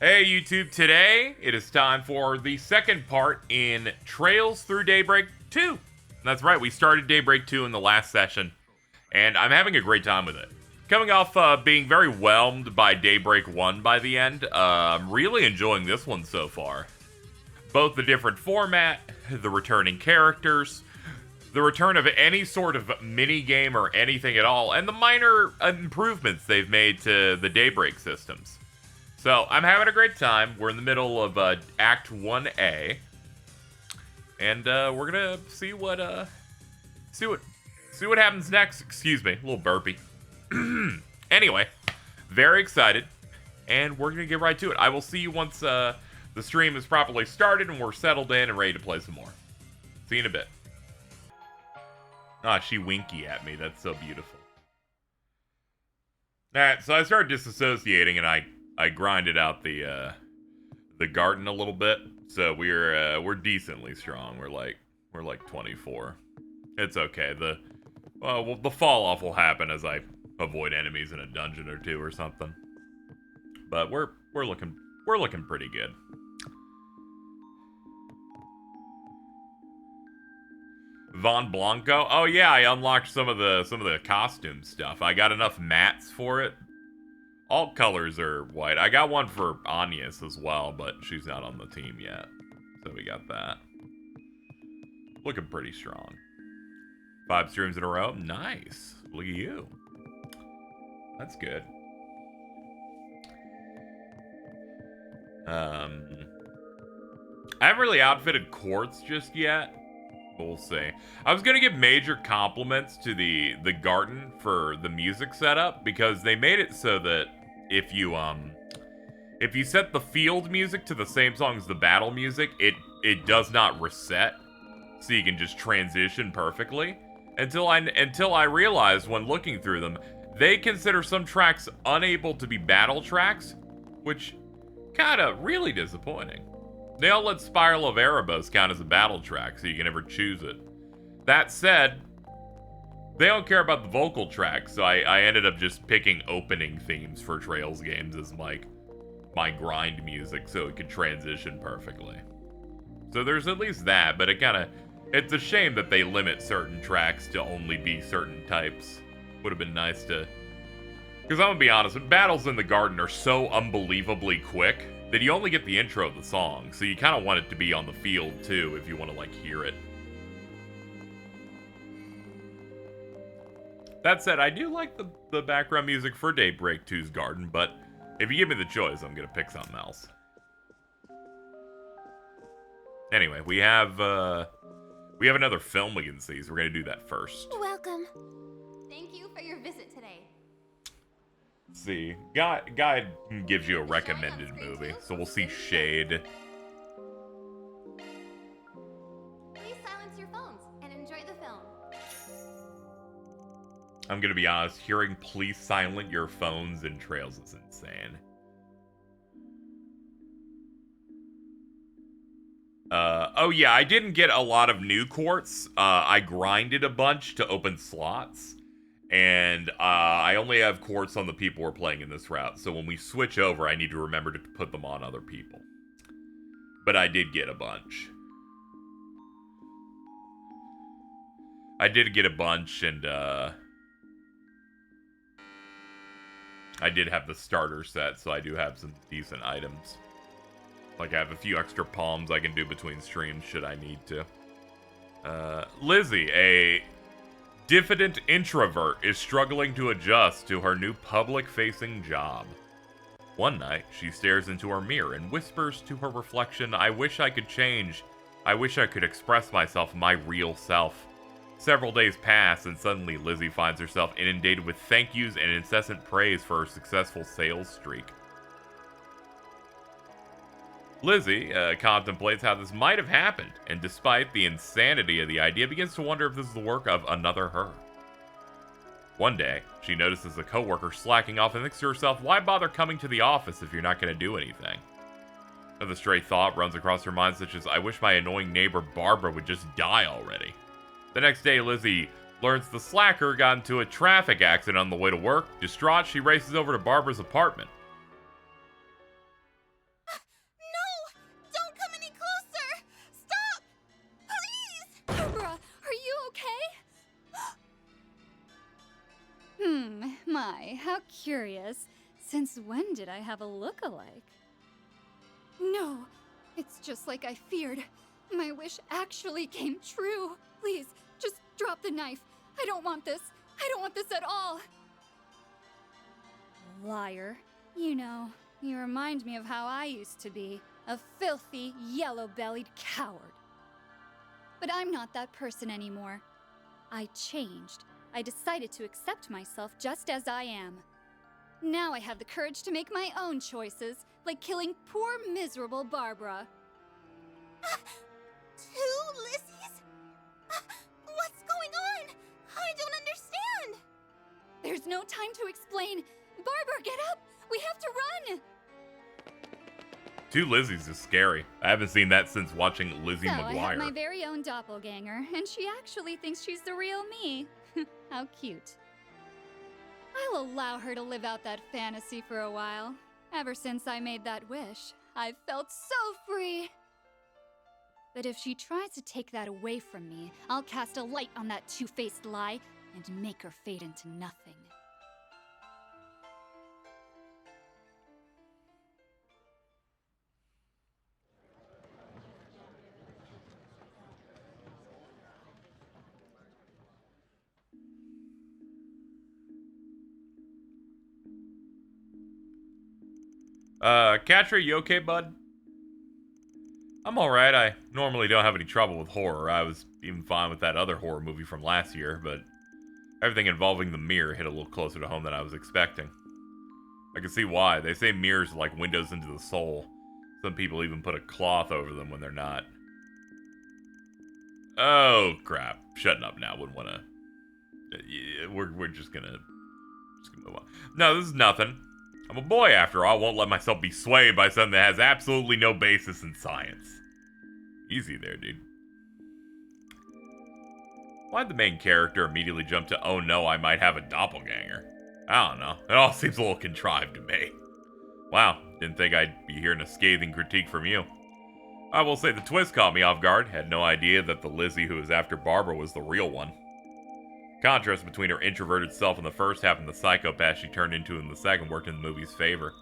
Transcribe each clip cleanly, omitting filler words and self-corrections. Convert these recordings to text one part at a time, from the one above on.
Hey YouTube, today it is time for the second part in Trails Through Daybreak 2. That's right, we started Daybreak 2 in the last session, and I'm having a great time with it. Coming off being very whelmed by Daybreak 1 by the end, I'm really enjoying this one so far. Both the different format, the returning characters, the return of any sort of mini-game or anything at all, and the minor improvements they've made to the Daybreak systems. So, I'm having a great time. We're in the middle of Act 1A. And we're gonna see what happens next. Excuse me, a little burpy. Anyway, very excited. And we're gonna get right to it. I will see you once the stream is properly started and we're settled in and ready to play some more. See you in a bit. Ah, she winky at me. That's so beautiful. Alright, so I started disassociating and I grinded out the garden a little bit, so we're decently strong. We're like 24. It's okay. The fall off will happen as I avoid enemies in a dungeon or two or something. But we're looking pretty good. Von Blanco. Oh yeah, I unlocked some of the costume stuff. I got enough mats for it. All colors are white. I got one for Agnes as well, but she's not on the team yet. So we got that. Looking pretty strong. 5 streams in a row. Nice. Look at you. That's good. I haven't really outfitted Quartz just yet. We'll see. I was gonna give major compliments to the garden for the music setup because they made it so that if you set the field music to the same song as the battle music, it does not reset, so you can just transition perfectly. Until I realized when looking through them, they consider some tracks unable to be battle tracks, which kinda really disappointing. They all let Spiral of Erebos count as a battle track, so you can never choose it. That said, they don't care about the vocal track, so I ended up just picking opening themes for Trails games as like my grind music, so it could transition perfectly. So there's at least that, but it's a shame that they limit certain tracks to only be certain types. Would have been nice to... Because I'm gonna be honest, battles in the garden are so unbelievably quick that you only get the intro of the song, so you kind of want it to be on the field too if you want to like hear it. That said, I do like the background music for Daybreak 2's garden, but if you give me the choice, I'm gonna pick something else. Anyway, we have another film we can see, so we're gonna do that first. Welcome. Thank you for your visit today. See, guide gives you a recommended movie, so we'll see Shade. Please silence your phones and enjoy the film. I'm gonna be honest, hearing "please silent your phones" in Trails is insane. Oh yeah, I didn't get a lot of new quartz. I grinded a bunch to open slots. And I only have quartz on the people we're playing in this route, so when we switch over, I need to remember to put them on other people. But I did get a bunch. I did get a bunch, and I did have the starter set, so I do have some decent items. Like I have a few extra palms I can do between streams should I need to. Lizzie, a diffident introvert, is struggling to adjust to her new public-facing job. One night, she stares into her mirror and whispers to her reflection, "I wish I could change. I wish I could express myself, my real self." Several days pass, and suddenly Lizzie finds herself inundated with thank yous and incessant praise for her successful sales streak. Lizzie contemplates how this might have happened, and despite the insanity of the idea, begins to wonder if this is the work of another her. One day, she notices a coworker slacking off and thinks to herself, why bother coming to the office if you're not going to do anything? Another stray thought runs across her mind, such as, I wish my annoying neighbor Barbara would just die already. The next day, Lizzie learns the slacker got into a traffic accident on the way to work. Distraught, she races over to Barbara's apartment. My, how curious. Since when did I have a look-alike? No, it's just like I feared. My wish actually came true. Please, just drop the knife. I don't want this. I don't want this at all. Liar. You know, you remind me of how I used to be. A filthy, yellow-bellied coward. But I'm not that person anymore. I changed. I decided to accept myself just as I am. Now I have the courage to make my own choices, like killing poor, miserable Barbara. Two Lizzies? What's going on? I don't understand. There's no time to explain. Barbara, get up! We have to run! Two Lizzies is scary. I haven't seen that since watching Lizzie So I have McGuire. my very own doppelganger, and she actually thinks she's the real me. How cute. I'll allow her to live out that fantasy for a while. Ever since I made that wish, I've felt so free. But if she tries to take that away from me, I'll cast a light on that two-faced lie and make her fade into nothing. Katra, you okay, bud? I'm alright. I normally don't have any trouble with horror. I was even fine with that other horror movie from last year, but everything involving the mirror hit a little closer to home than I was expecting. I can see why. They say mirrors are like windows into the soul. Some people even put a cloth over them when they're not. Oh, crap. Shutting up now. Wouldn't want to... We're just gonna move on. No, this is nothing. I'm a boy after all. I won't let myself be swayed by something that has absolutely no basis in science. Easy there, dude. Why'd the main character immediately jump to, oh no, I might have a doppelganger? I don't know. It all seems a little contrived to me. Wow, didn't think I'd be hearing a scathing critique from you. I will say the twist caught me off guard. Had no idea that the Lizzie who was after Barbara was the real one. Contrast between her introverted self in the first half and the psychopath she turned into in the second worked in the movie's favor.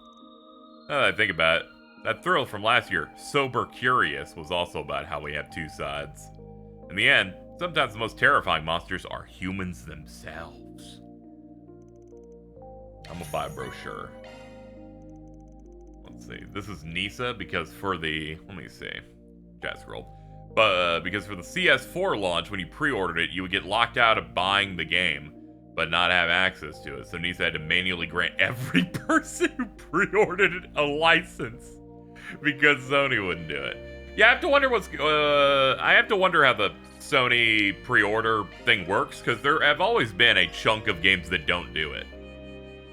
Now that I think about it, that thrill from last year, Sober Curious, was also about how we have two sides. In the end, sometimes the most terrifying monsters are humans themselves. I'm gonna buy a brochure. Let's see. This is Nisa because for the... Let me see. Chat scroll. But because for the CS4 launch, when you pre-ordered it, you would get locked out of buying the game, but not have access to it. So Nisa had to manually grant every person who pre-ordered it a license because Sony wouldn't do it. Yeah, I have to wonder I have to wonder how the Sony pre-order thing works, because there have always been a chunk of games that don't do it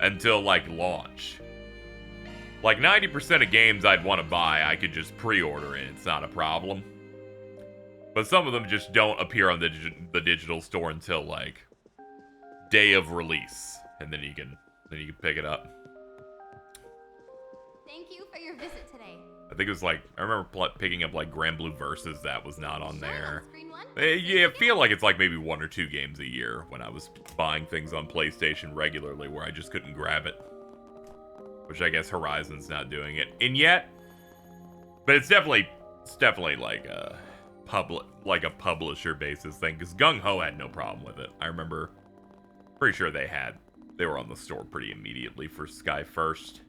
until like launch. Like 90% of games I'd want to buy, I could just pre-order it. It's not a problem. But some of them just don't appear on the digital store until like day of release, and then you can pick it up. Thank you for your visit today. I think it was like I remember picking up like Grand Blue Versus that was not on there. Screen one. Yeah, I feel like it's like maybe 1 or 2 games a year when I was buying things on PlayStation regularly where I just couldn't grab it. Which I guess Horizon's not doing it, and yet, but it's definitely like a publisher basis thing, because Gung Ho had no problem with it. I remember, pretty sure they were on the store pretty immediately for Sky First.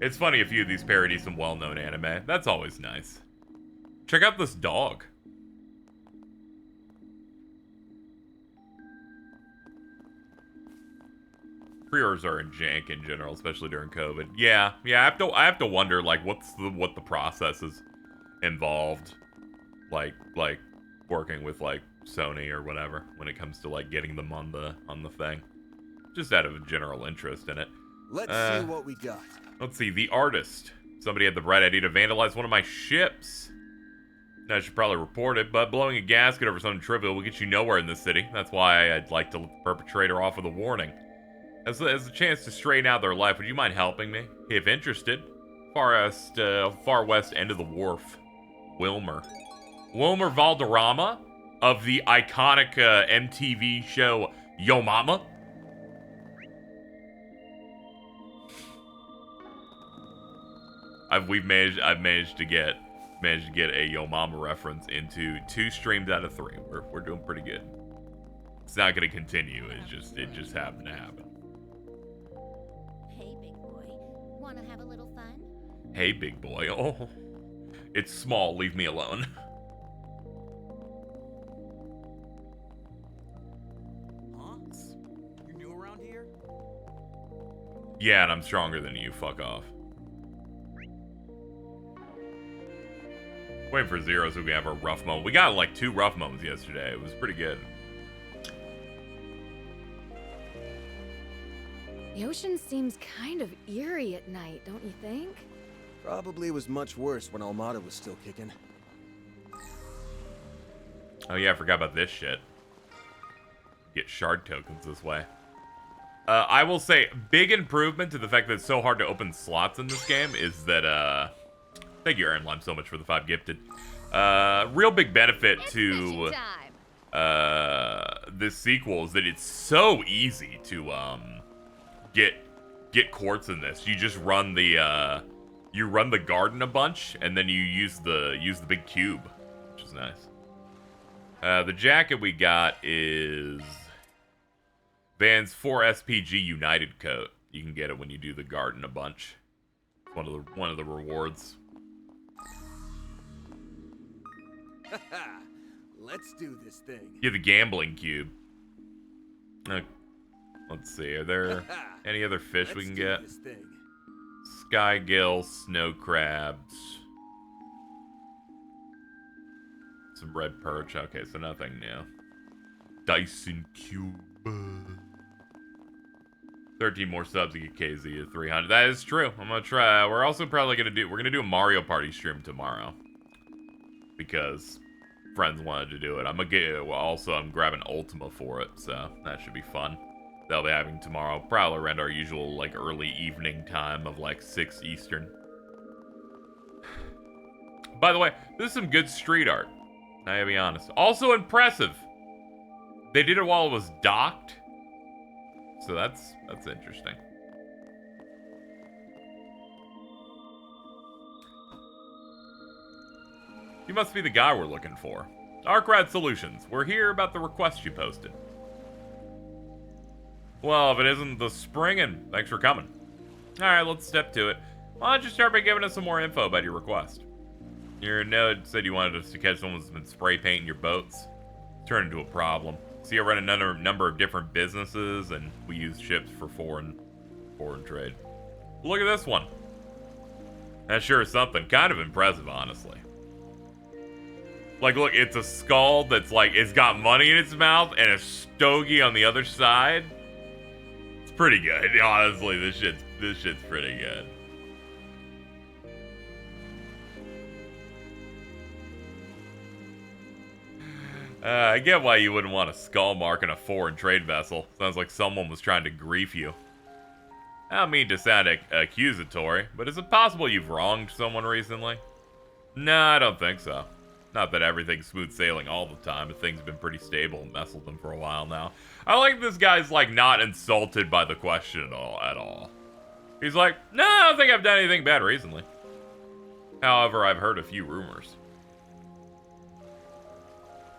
It's funny a few of these parody some well-known anime. That's always nice. Check out this dog. Pre-orders are in jank in general, especially during COVID. Yeah, I have to wonder like what the process is involved, like working with like Sony or whatever when it comes to like getting them on the thing. Just out of a general interest in it. Let's see what we got. Let's see, the artist. Somebody had the bright idea to vandalize one of my ships. Now I should probably report it, but blowing a gasket over something trivial will get you nowhere in this city. That's why I'd like to let the perpetrator off with a warning. As a chance to straighten out their life, would you mind helping me? If interested. Far west end of the wharf. Wilmer Valderrama of the iconic MTV show Yo Mama. I've managed to get a Yo Mama reference into 2 streams out of 3. We're doing pretty good. It's not gonna continue. It just happened to happen. Hey, big boy. Wanna have a little fun? Hey, big boy. Oh, it's small. Leave me alone. Huh? You're new around here? Yeah, and I'm stronger than you. Fuck off. Waiting for Zero so we can have a rough moment. We got like 2 rough moments yesterday. It was pretty good. The ocean seems kind of eerie at night, don't you think? Probably was much worse when Almada was still kicking. Oh yeah, I forgot about this shit. Get shard tokens this way. I will say, big improvement to the fact that it's so hard to open slots in this game is that, thank you, Aaron Lime, so much for the 5 gifted. Real big benefit to this sequel is that it's so easy to get quartz in this. You just run the garden a bunch, and then you use the big cube, which is nice. The jacket we got is Van's 4 SPG United coat. You can get it when you do the garden a bunch. One of the rewards. Let's do this thing. Yeah, the gambling cube. Let's see. Are there any other fish we can get? Sky gill, snow crabs, some red perch. Okay, so nothing new. Dyson cube. 13 more subs to get KZ at 300. That is true. I'm gonna try. We're also probably gonna do a Mario Party stream tomorrow because friends wanted to do it. I'm grabbing Ultima for it, so that should be fun. They'll be having tomorrow, probably around our usual like early evening time of like 6 Eastern. By the way, this is some good street art. I gotta be honest. Also impressive. They did it while it was docked, so that's interesting. You must be the guy we're looking for. Arkrad Solutions. We're here about the request you posted. Well, if it isn't the springin', thanks for coming. Alright, let's step to it. Why don't you start by giving us some more info about your request? Your note said you wanted us to catch someone who's been spray painting your boats. Turned into a problem. See, I run a number of different businesses, and we use ships for foreign trade. Look at this one. That sure is something. Kind of impressive, honestly. Like, look, it's a skull that's like, it's got money in its mouth, and a stogie on the other side. It's pretty good. Honestly, this shit's pretty good. I get why you wouldn't want a skull mark in a foreign trade vessel. Sounds like someone was trying to grief you. I don't mean to sound accusatory, but is it possible you've wronged someone recently? No, I don't think so. Not that everything's smooth sailing all the time, but things have been pretty stable and messed with them for a while now. I like this guy's like not insulted by the question at all. He's like, no, I don't think I've done anything bad recently. However, I've heard a few rumors.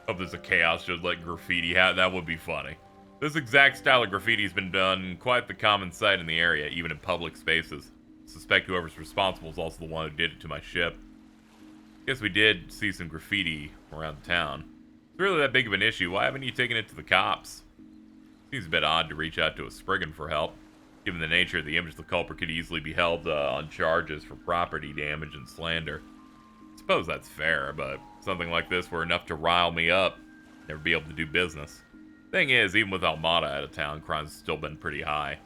Hope there's a chaos just like graffiti hat. That would be funny. This exact style of graffiti has been done quite the common sight in the area, even in public spaces. Suspect whoever's responsible is also the one who did it to my ship. Guess we did see some graffiti around town. If it's really that big of an issue, why haven't you taken it to the cops? Seems a bit odd to reach out to a Spriggan for help. Given the nature of the image, the culprit could easily be held on charges for property damage and slander. I suppose that's fair, but something like this were enough to rile me up. Never be able to do business. Thing is, even with Almada out of town, crime's still been pretty high.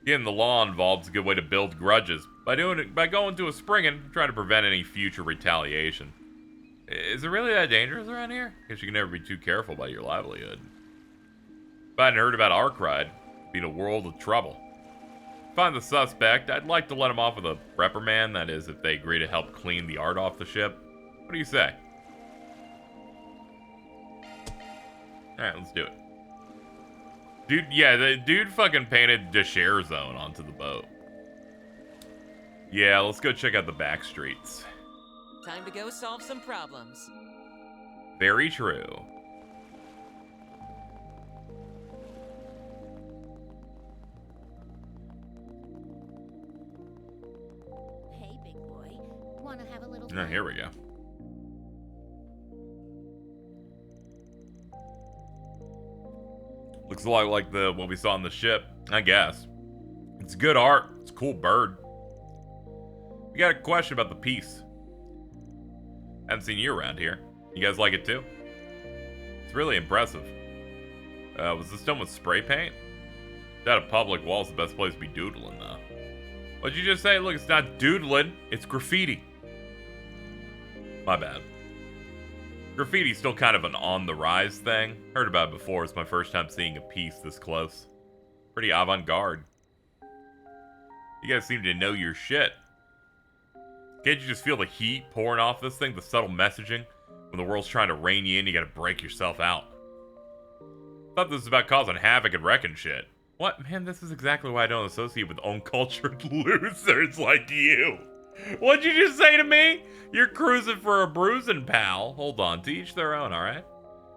Getting the law involved is a good way to build grudges. By going to a Spriggan, try to prevent any future retaliation. Is it really that dangerous around here? Guess you can never be too careful about your livelihood. If I hadn't heard about Arkride, it'd be in a world of trouble. Find the suspect. I'd like to let him off with a reprimand, that is, if they agree to help clean the art off the ship. What do you say? Alright, let's do it. Dude, yeah, the dude fucking painted the share zone onto the boat. Yeah, let's go check out the back streets. Time to go solve some problems. Very true. Hey, big boy. Wanna have a little Oh, fun? here we go. Looks a lot like the what we saw on the ship, I guess. It's good art. It's a cool bird. We got a question about the piece. Haven't seen you around here. You guys like it too? It's really impressive. Was this done with spray paint? That a public wall's the best place to be doodling, though. What'd you just say? Look, it's not doodling, it's graffiti. My bad. Graffiti's still kind of an on-the-rise thing. Heard about it before. It's my first time seeing a piece this close. Pretty avant-garde. You guys seem to know your shit. Can't you just feel the heat pouring off this thing? The subtle messaging? When the world's trying to rein you in, you gotta break yourself out. Thought this was about causing havoc and wrecking shit. What? Man, this is exactly why I don't associate with uncultured losers like you. What'd you just say to me? You're cruising for a bruising, pal. Hold on, to each their own, alright?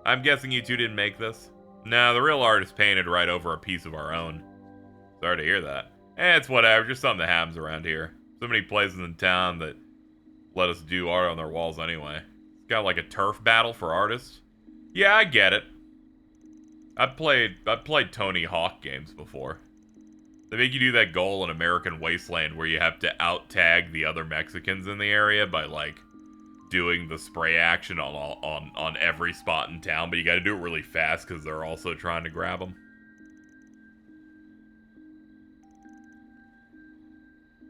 I'm guessing you two didn't make this? No, the real artist painted right over a piece of our own. Sorry to hear that. It's whatever, just something that happens around here. So many places in town that let us do art on their walls anyway. It's got like a turf battle for artists. Yeah, I get it. I've played Tony Hawk games before. They make you do that goal in American Wasteland where you have to out-tag the other Mexicans in the area by, like, doing the spray action on every spot in town, but you gotta do it really fast because they're also trying to grab them.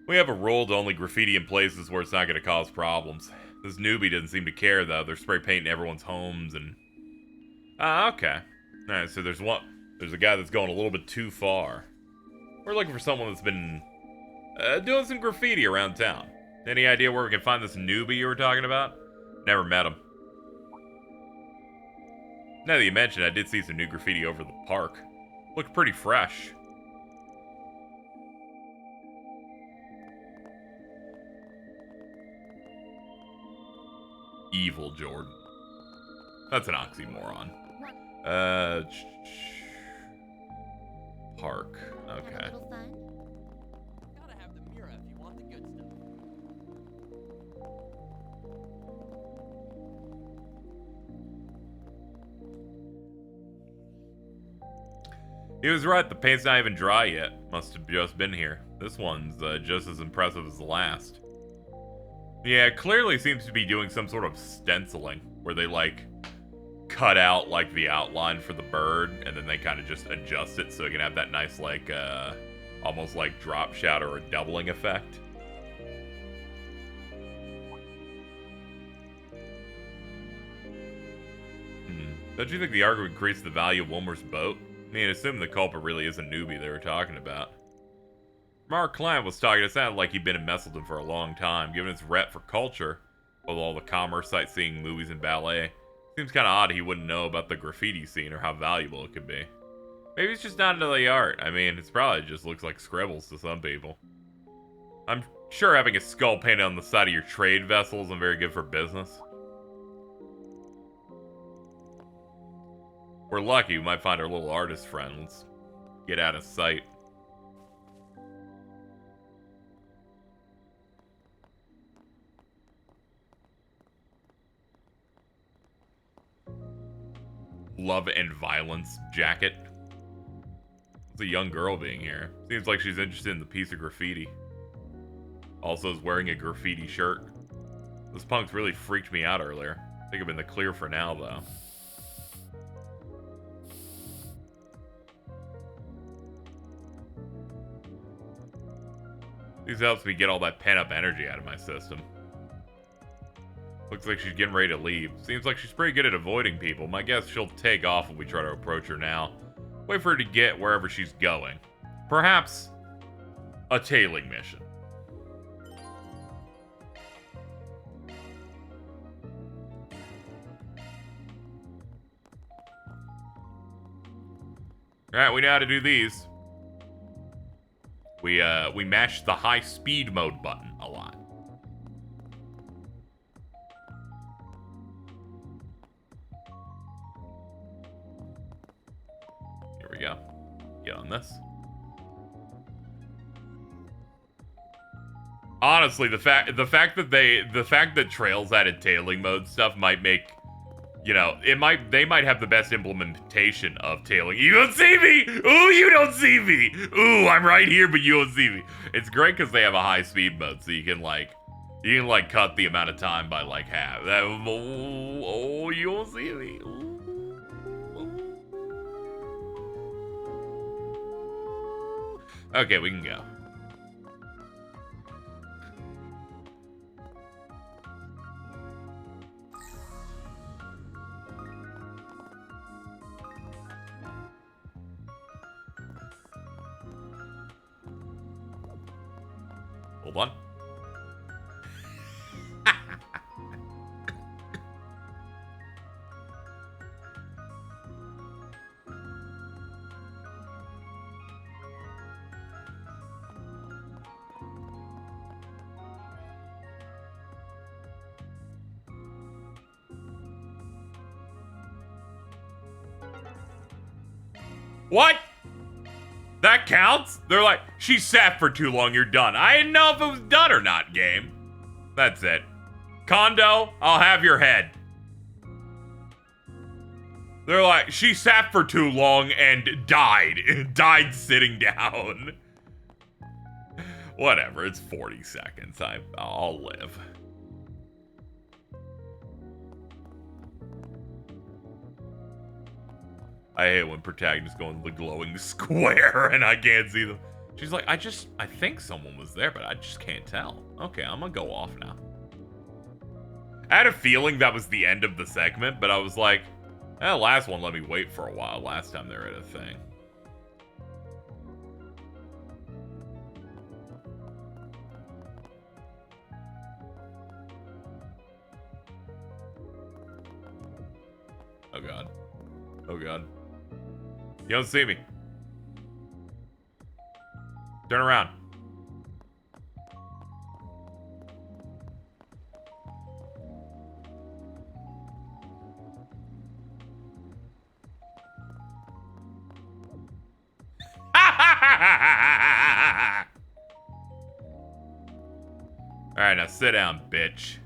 We have a rule to only graffiti in places where it's not gonna cause problems. This newbie doesn't seem to care, though. They're spray painting everyone's homes and... Ah, okay. Alright, so there's a guy that's going a little bit too far. We're looking for someone that's been doing some graffiti around town. Any idea where we can find this newbie you were talking about? Never met him. Now that you mention it, I did see some new graffiti over the park. Looked pretty fresh. Evil Jordan. That's an oxymoron. Park. Have a Okay. little fun? Gotta have the mirror if you want the good stuff. He was right, the paint's not even dry yet. Must have just been here. This one's just as impressive as the last. Yeah, it clearly seems to be doing some sort of stenciling, where they, like, cut out, like, the outline for the bird, and then they kind of just adjust it so it can have that nice, like, almost like drop shadow or doubling effect. Don't you think the art would increase the value of Wilmer's boat? I mean, assume the culprit really is a newbie they were talking about. From our client was talking, it sounded like he'd been in Messelton for a long time, given its rep for culture, with all the commerce, sightseeing, movies, and ballet. Seems kind of odd he wouldn't know about the graffiti scene or how valuable it could be. Maybe it's just not into the art. I mean, it's probably just looks like scribbles to some people. I'm sure having a skull painted on the side of your trade vessel isn't very good for business. We're lucky we might find our little artist friend. Let's get out of sight. Love and violence jacket. It's a young girl being here. Seems like she's interested in the piece of graffiti. Also is wearing a graffiti shirt. This punk's really freaked me out earlier. I think I'm in the clear for now, though. This helps me get all that pent-up energy out of my system. Looks like she's getting ready to leave. Seems like she's pretty good at avoiding people. My guess she'll take off when we try to approach her now. Wait for her to get wherever she's going. Perhaps a tailing mission. Alright, we know how to do these. We mashed the high speed mode button a lot. Here we go. Get on this. Honestly, the fact that Trails added tailing mode stuff might make, you know, they might have the best implementation of tailing. You don't see me! Ooh, you don't see me! Ooh, I'm right here, but you don't see me. It's great because they have a high speed mode, so you can cut the amount of time by like half. Oh, you don't see me. Ooh. Okay, we can go. Hold on. What? That counts? They're like, she sat for too long, you're done. I didn't know if it was done or not, game. That's it. Kondo, I'll have your head. They're like, she sat for too long and died. Died sitting down. Whatever, it's 40 seconds. I'll live. I hate when protagonists go into the glowing square and I can't see them. She's like, I think someone was there, but I just can't tell. Okay, I'm gonna go off now. I had a feeling that was the end of the segment, but I was like, the last one let me wait for a while last time they were at a thing. Oh god. Oh god. You don't see me. Turn around. Alright, now sit down, bitch.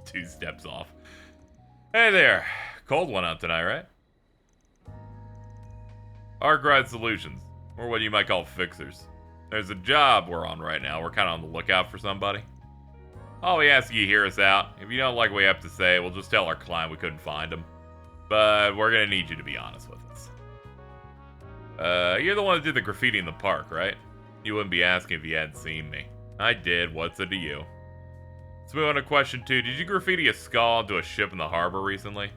Two steps off. Hey there. Cold one out tonight, right? Arc Ride Solutions, or what you might call fixers. There's a job we're on right now. We're kind of on the lookout for somebody. All we ask you to hear us out. If you don't like what we have to say, we'll just tell our client we couldn't find him. But we're gonna need you to be honest with us. You're the one that did the graffiti in the park, right? You wouldn't be asking if you hadn't seen me. I did. What's it to you? Let's move on to question 2. Did you graffiti a skull onto a ship in the harbor recently?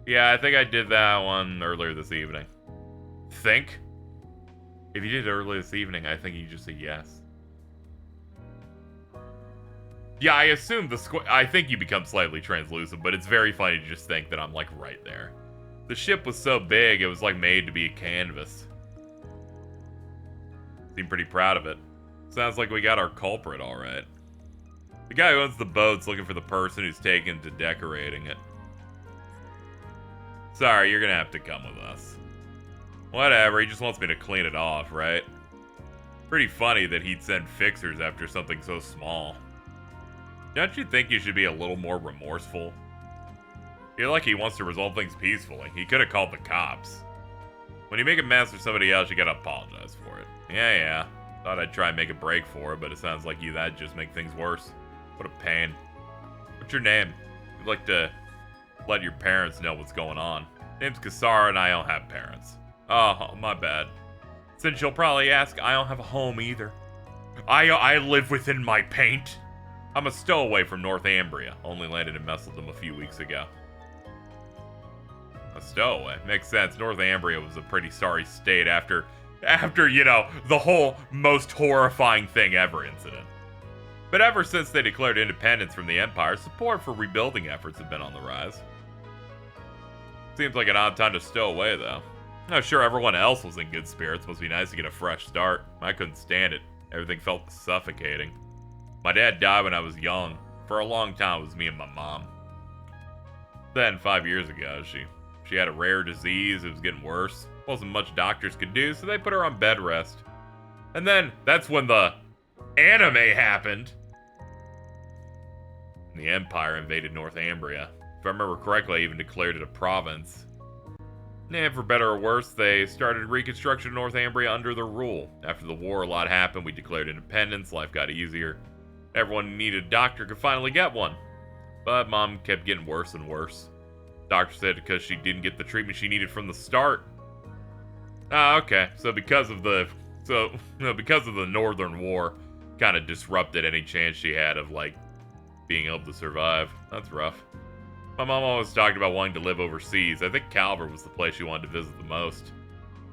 Yeah, I think I did that one earlier this evening. Think? If you did it earlier this evening, I think you just say yes. Yeah, I assume I think you become slightly translucent, but it's very funny to just think that I'm like right there. The ship was so big, it was like made to be a canvas. Seem pretty proud of it. Sounds like we got our culprit all right. The guy who owns the boat's looking for the person who's taken to decorating it. Sorry, you're gonna have to come with us. Whatever, he just wants me to clean it off, right? Pretty funny that he'd send fixers after something so small. Don't you think you should be a little more remorseful? Feel like he wants to resolve things peacefully. He could have called the cops. When you make a mess for somebody else, you gotta apologize for it. Yeah. Thought I'd try and make a break for it, but it sounds like that'd just make things worse. What a pain. What's your name? You'd like to let your parents know what's going on. Name's Kasara and I don't have parents. Oh, my bad. Since you'll probably ask, I don't have a home either. I live within my paint. I'm a stowaway from Northumbria. Only landed in Messeldom a few weeks ago. A stowaway? Makes sense. Northumbria was a pretty sorry state after, you know, the whole most horrifying thing ever incident. But ever since they declared independence from the Empire, support for rebuilding efforts have been on the rise. Seems like an odd time to stow away, though. I'm sure everyone else was in good spirits. Must be nice to get a fresh start. I couldn't stand it. Everything felt suffocating. My dad died when I was young. For a long time, it was me and my mom. Then, 5 years ago, she had a rare disease. It was getting worse. Wasn't much doctors could do, so they put her on bed rest. And then, that's when the anime happened. The Empire invaded Northumbria. If I remember correctly, I even declared it a province. And for better or worse, they started reconstruction of Northumbria under their rule. After the war, a lot happened. We declared independence. Life got easier. Everyone who needed a doctor could finally get one. But Mom kept getting worse and worse. Doctor said because she didn't get the treatment she needed from the start. Ah, okay. So because of the Northern War, kind of disrupted any chance she had of, like, being able to survive. That's rough. My mom always talked about wanting to live overseas. I think Calvert was the place she wanted to visit the most.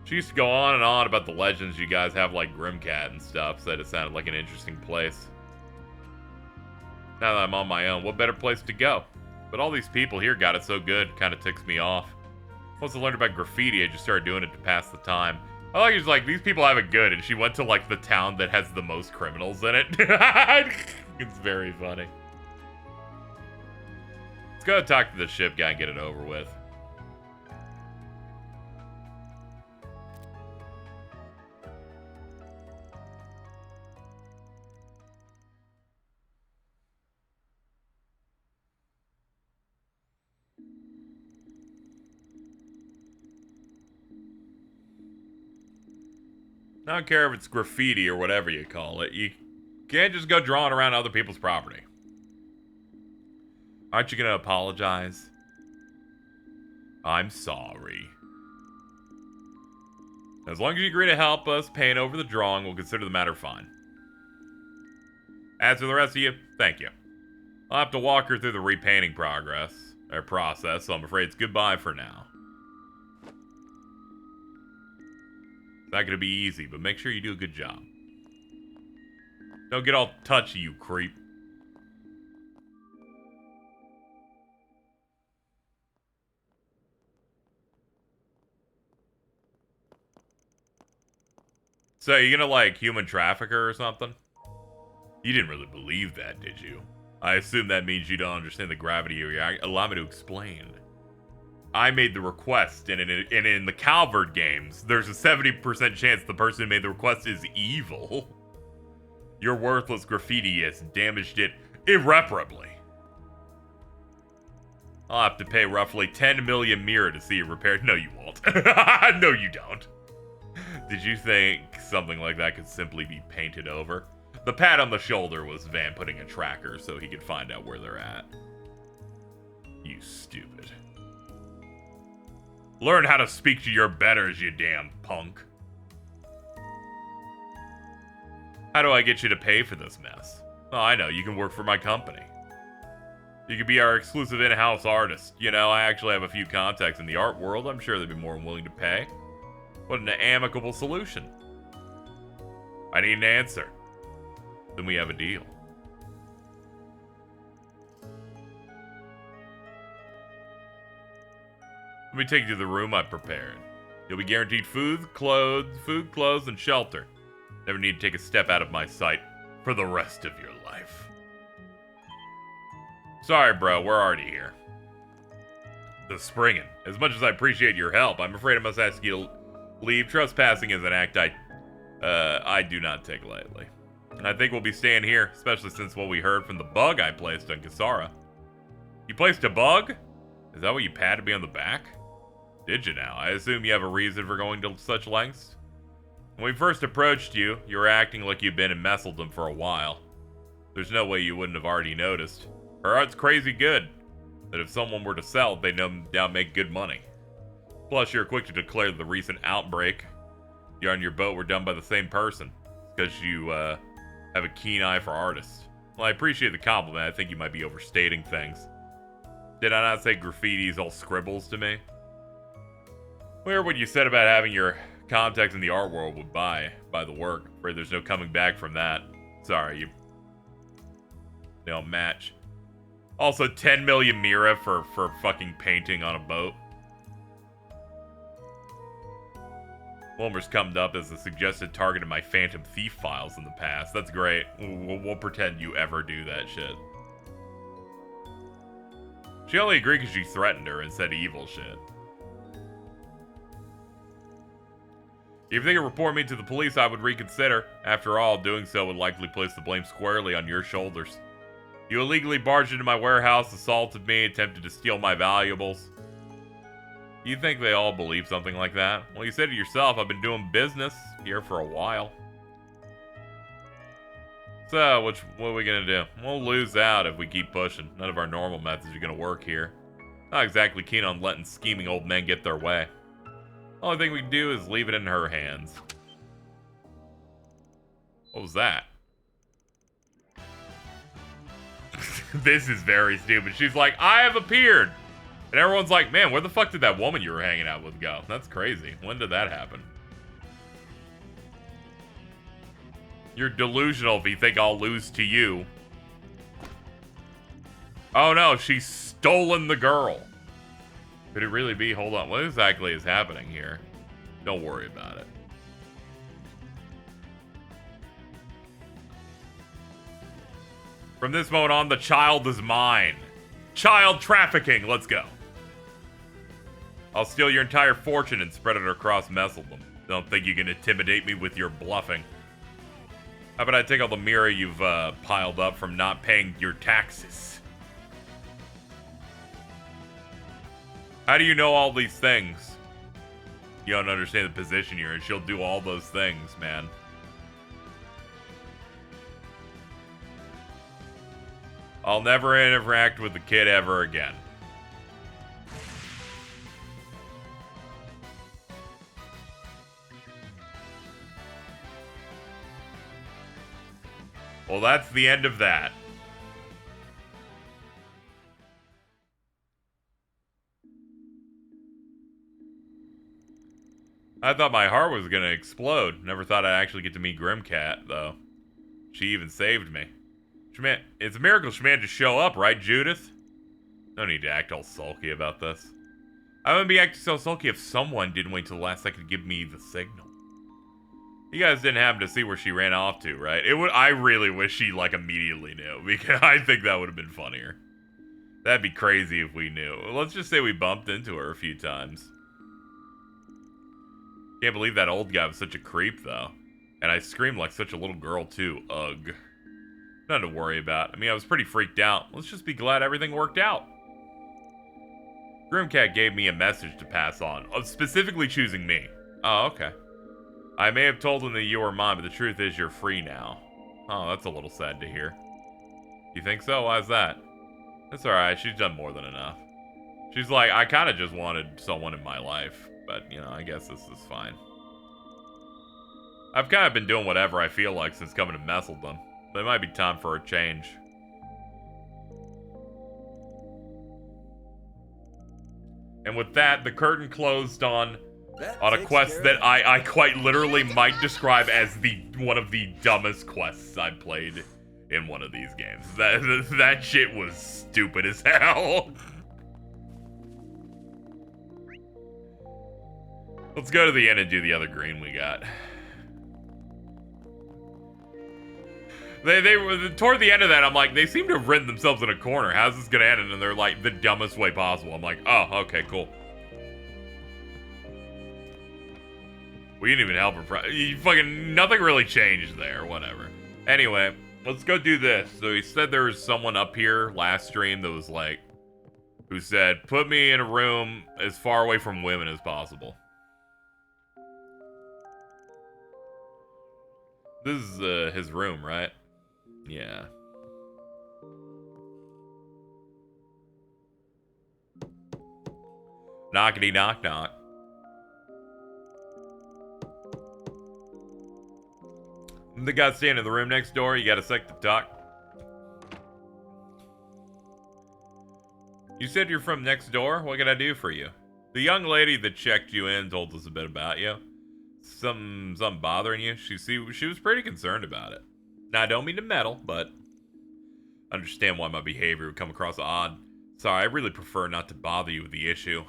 She used to go on and on about the legends you guys have, like Grimcat and stuff. Said it sounded like an interesting place. Now that I'm on my own, what better place to go? But all these people here got it so good, kind of ticks me off. Once I learned about graffiti, I just started doing it to pass the time. I like it's like, these people have it good, and she went to, like, the town that has the most criminals in it. It's very funny. Let's go talk to the ship guy and get it over with. I don't care if it's graffiti or whatever you call it. You can't just go drawing around other people's property. Aren't you gonna apologize? I'm sorry. As long as you agree to help us paint over the drawing, we'll consider the matter fine. As for the rest of you, thank you. I'll have to walk her through the repainting process, so I'm afraid it's goodbye for now. It's not gonna be easy, but make sure you do a good job. Don't get all touchy, you creep. So, you gonna, like, human traffic her or something? You didn't really believe that, did you? I assume that means you don't understand the gravity of your act. Allow me to explain. I made the request, and in the Calvert games, there's a 70% chance the person who made the request is evil. Your worthless graffiti has damaged it irreparably. I'll have to pay roughly 10 million mira to see it repaired. No, you won't. No, you don't. Did you think something like that could simply be painted over? The pat on the shoulder was Van putting a tracker so he could find out where they're at. You stupid. Learn how to speak to your betters, you damn punk. How do I get you to pay for this mess? Oh, I know, you can work for my company. You could be our exclusive in-house artist. You know, I actually have a few contacts in the art world. I'm sure they'd be more than willing to pay. What an amicable solution. I need an answer. Then we have a deal. Let me take you to the room I prepared. You'll be guaranteed food, clothes, and shelter. Never need to take a step out of my sight for the rest of your life. Sorry, bro, we're already here. The springing. As much as I appreciate your help, I'm afraid I must ask you to leave. Trespassing is an act I do not take lightly. And I think we'll be staying here, especially since what we heard from the bug I placed on Kasara. You placed a bug? Is that what you patted me on the back? Did you now? I assume you have a reason for going to such lengths? When we first approached you, you were acting like you'd been in Messeldom for a while. There's no way you wouldn't have already noticed. Her art's crazy good, that if someone were to sell it, they'd no doubt make good money. Plus, you're quick to declare that the recent outbreak you on your boat were done by the same person, because you have a keen eye for artists. Well, I appreciate the compliment. I think you might be overstating things. Did I not say graffiti's all scribbles to me? We heard what you said about having your contacts in the art world would buy the work. Afraid there's no coming back from that. Sorry, they don't match. Also, 10 million mira for fucking painting on a boat. Wilmer's come up as a suggested target in my Phantom Thief files in the past. That's great. We'll pretend you ever do that shit. She only agreed because you threatened her and said evil shit. If they could report me to the police, I would reconsider. After all, doing so would likely place the blame squarely on your shoulders. You illegally barged into my warehouse, assaulted me, attempted to steal my valuables. You think they all believe something like that? Well, you said it yourself. I've been doing business here for a while. So, what are we gonna do? We'll lose out if we keep pushing. None of our normal methods are gonna work here. Not exactly keen on letting scheming old men get their way. Only thing we can do is leave it in her hands. What was that? This is very stupid. She's like, I have appeared. And everyone's like, man, where the fuck did that woman you were hanging out with go? That's crazy. When did that happen? You're delusional if you think I'll lose to you. Oh no, she's stolen the girl. Could it really be? Hold on, what exactly is happening here? Don't worry about it. From this moment on, the child is mine. Child trafficking, let's go. I'll steal your entire fortune and spread it across Messeldom. Don't think you can intimidate me with your bluffing. How about I take all the mirror you've piled up from not paying your taxes? How do you know all these things? You don't understand the position you're in. She'll do all those things, man. I'll never interact with the kid ever again. Well, that's the end of that. I thought my heart was gonna explode. Never thought I'd actually get to meet Grimcat, though. She even saved me. It's a miracle she managed to show up, right, Judith? No need to act all sulky about this. I wouldn't be acting so sulky if someone didn't wait till the last second to give me the signal. You guys didn't happen to see where she ran off to, right? I really wish she, like, immediately knew, because I think that would have been funnier. That'd be crazy if we knew. Let's just say we bumped into her a few times. Can't believe that old guy was such a creep, though. And I screamed like such a little girl, too. Ugh. Nothing to worry about. I mean, I was pretty freaked out. Let's just be glad everything worked out. Grimcat gave me a message to pass on, specifically choosing me. Oh, okay. I may have told him that you were mine, but the truth is you're free now. Oh, that's a little sad to hear. You think so? Why's that? It's alright, she's done more than enough. She's like, I kind of just wanted someone in my life, but, you know, I guess this is fine. I've kind of been doing whatever I feel like since coming to Messeldom. But it might be time for a change. And with that, the curtain closed on a quest that I quite literally might describe as one of the dumbest quests I've played in one of these games. That shit was stupid as hell. Let's go to the end and do the other green we got. They were toward the end of that. I'm like, they seem to have written themselves in a corner. How's this gonna end? And they're like, the dumbest way possible. I'm like, oh, okay, cool. We didn't even help her. Fucking nothing really changed there. Whatever. Anyway, let's go do this. So he said there was someone up here last stream that was like, who said, put me in a room as far away from women as possible. This is his room, right? Yeah. Knockety knock knock. The guy standing in the room next door, you got a sec to talk. You said you're from next door? What can I do for you? The young lady that checked you in told us a bit about you. Something bothering you? She was pretty concerned about it. Now, I don't mean to meddle, but understand why my behavior would come across odd. Sorry, I really prefer not to bother you with the issue.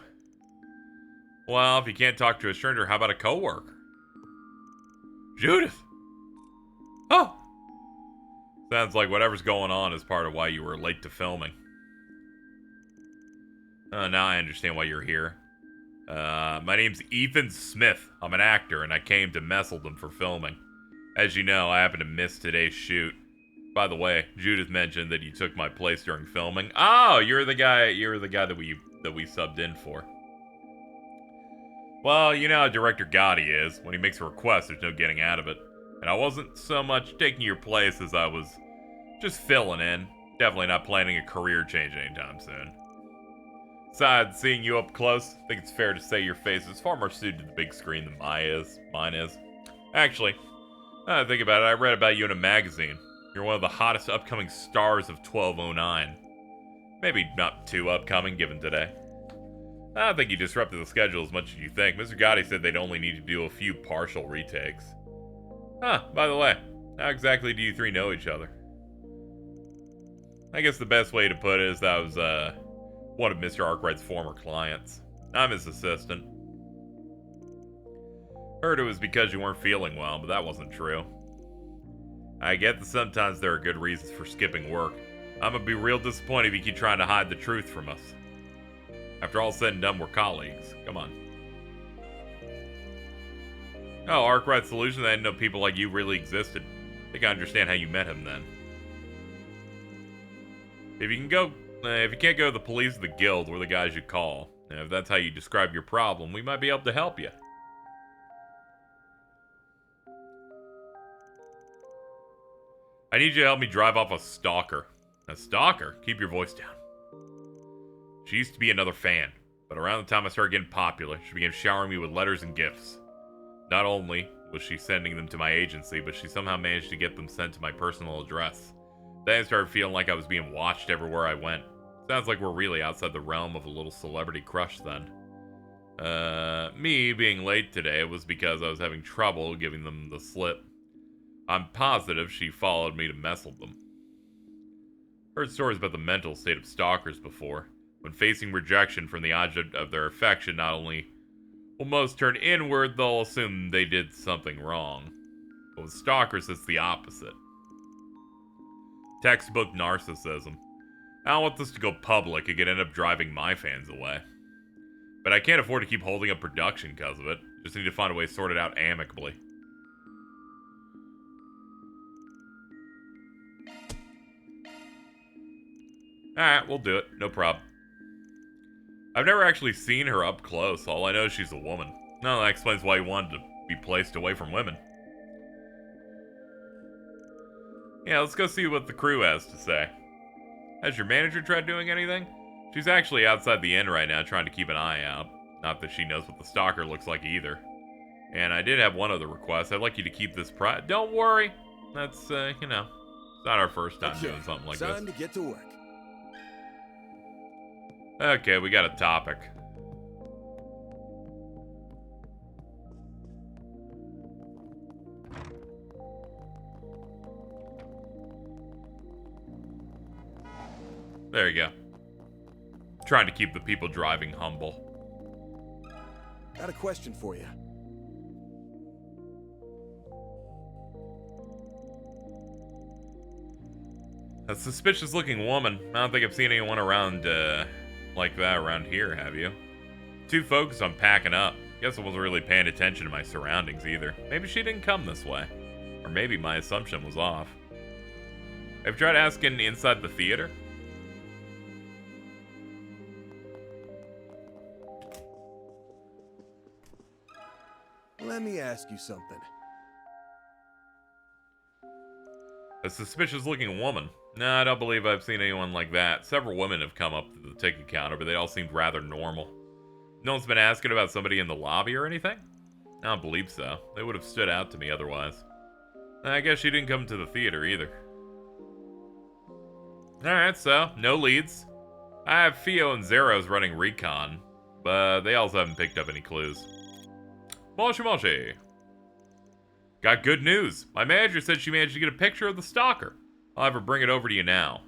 Well, if you can't talk to a stranger, how about a coworker? Judith! Oh! Sounds like whatever's going on is part of why you were late to filming. Now I understand why you're here. My name's Ethan Smith. I'm an actor, and I came to Messeldom for filming. As you know, I happened to miss today's shoot. By the way, Judith mentioned that you took my place during filming. Oh, you're the guy that we subbed in for. Well, you know how Director Gotti is. When he makes a request, there's no getting out of it. And I wasn't so much taking your place as I was just filling in. Definitely not planning a career change anytime soon. Besides, seeing you up close, I think it's fair to say your face is far more suited to the big screen than mine is. Actually, now that I think about it, I read about you in a magazine. You're one of the hottest upcoming stars of 1209. Maybe not too upcoming, given today. I don't think you disrupted the schedule as much as you think. Mr. Gotti said they'd only need to do a few partial retakes. Huh, by the way, how exactly do you three know each other? I guess the best way to put it is that I was, one of Mr. Arkwright's former clients. I'm his assistant. Heard it was because you weren't feeling well, but that wasn't true. I get that sometimes there are good reasons for skipping work. I'm gonna be real disappointed if you keep trying to hide the truth from us. After all said and done, we're colleagues. Come on. Oh, Arkwright Solutions, I didn't know people like you really existed. I think I understand how you met him then. If you can't go to the police or the guild, we're the guys you call. And if that's how you describe your problem, we might be able to help you. I need you to help me drive off a stalker. A stalker? Keep your voice down. She used to be another fan, but around the time I started getting popular, she began showering me with letters and gifts. Not only was she sending them to my agency, but she somehow managed to get them sent to my personal address. Then I started feeling like I was being watched everywhere I went. Sounds like we're really outside the realm of a little celebrity crush then. Me being late today was because I was having trouble giving them the slip. I'm positive she followed me to Messeldom. Heard stories about the mental state of stalkers before. When facing rejection from the object of their affection, not only will most turn inward, they'll assume they did something wrong. But with stalkers, it's the opposite. Textbook narcissism. I don't want this to go public. It could end up driving my fans away. But I can't afford to keep holding up production because of it. Just need to find a way to sort it out amicably. Alright, we'll do it. No problem. I've never actually seen her up close. All I know is she's a woman. No, that explains why he wanted to be placed away from women. Yeah, let's go see what the crew has to say. Has your manager tried doing anything? She's actually outside the inn right now trying to keep an eye out. Not that she knows what the stalker looks like either. And I did have one other request. I'd like you to keep this private. Don't worry. That's, you know, it's not our first time doing something like this. Time to get to work. Okay, we got a topic. There you go. Trying to keep the people driving humble. Got a question for you. A suspicious looking woman. I don't think I've seen anyone around, like that around here, have you? Too focused on packing up. Guess I wasn't really paying attention to my surroundings either. Maybe she didn't come this way. Or maybe my assumption was off. I've tried asking inside the theater. Let me ask you something. A suspicious looking woman. No, I don't believe I've seen anyone like that. Several women have come up to the ticket counter, but they all seemed rather normal. No one's been asking about somebody in the lobby or anything? I don't believe so. They would have stood out to me otherwise. I guess she didn't come to the theater either. Alright, so, no leads. I have Fio and Zeros running recon, but they also haven't picked up any clues. Moshi Moshi. Got good news. My manager said she managed to get a picture of the stalker. I'll have her bring it over to you now.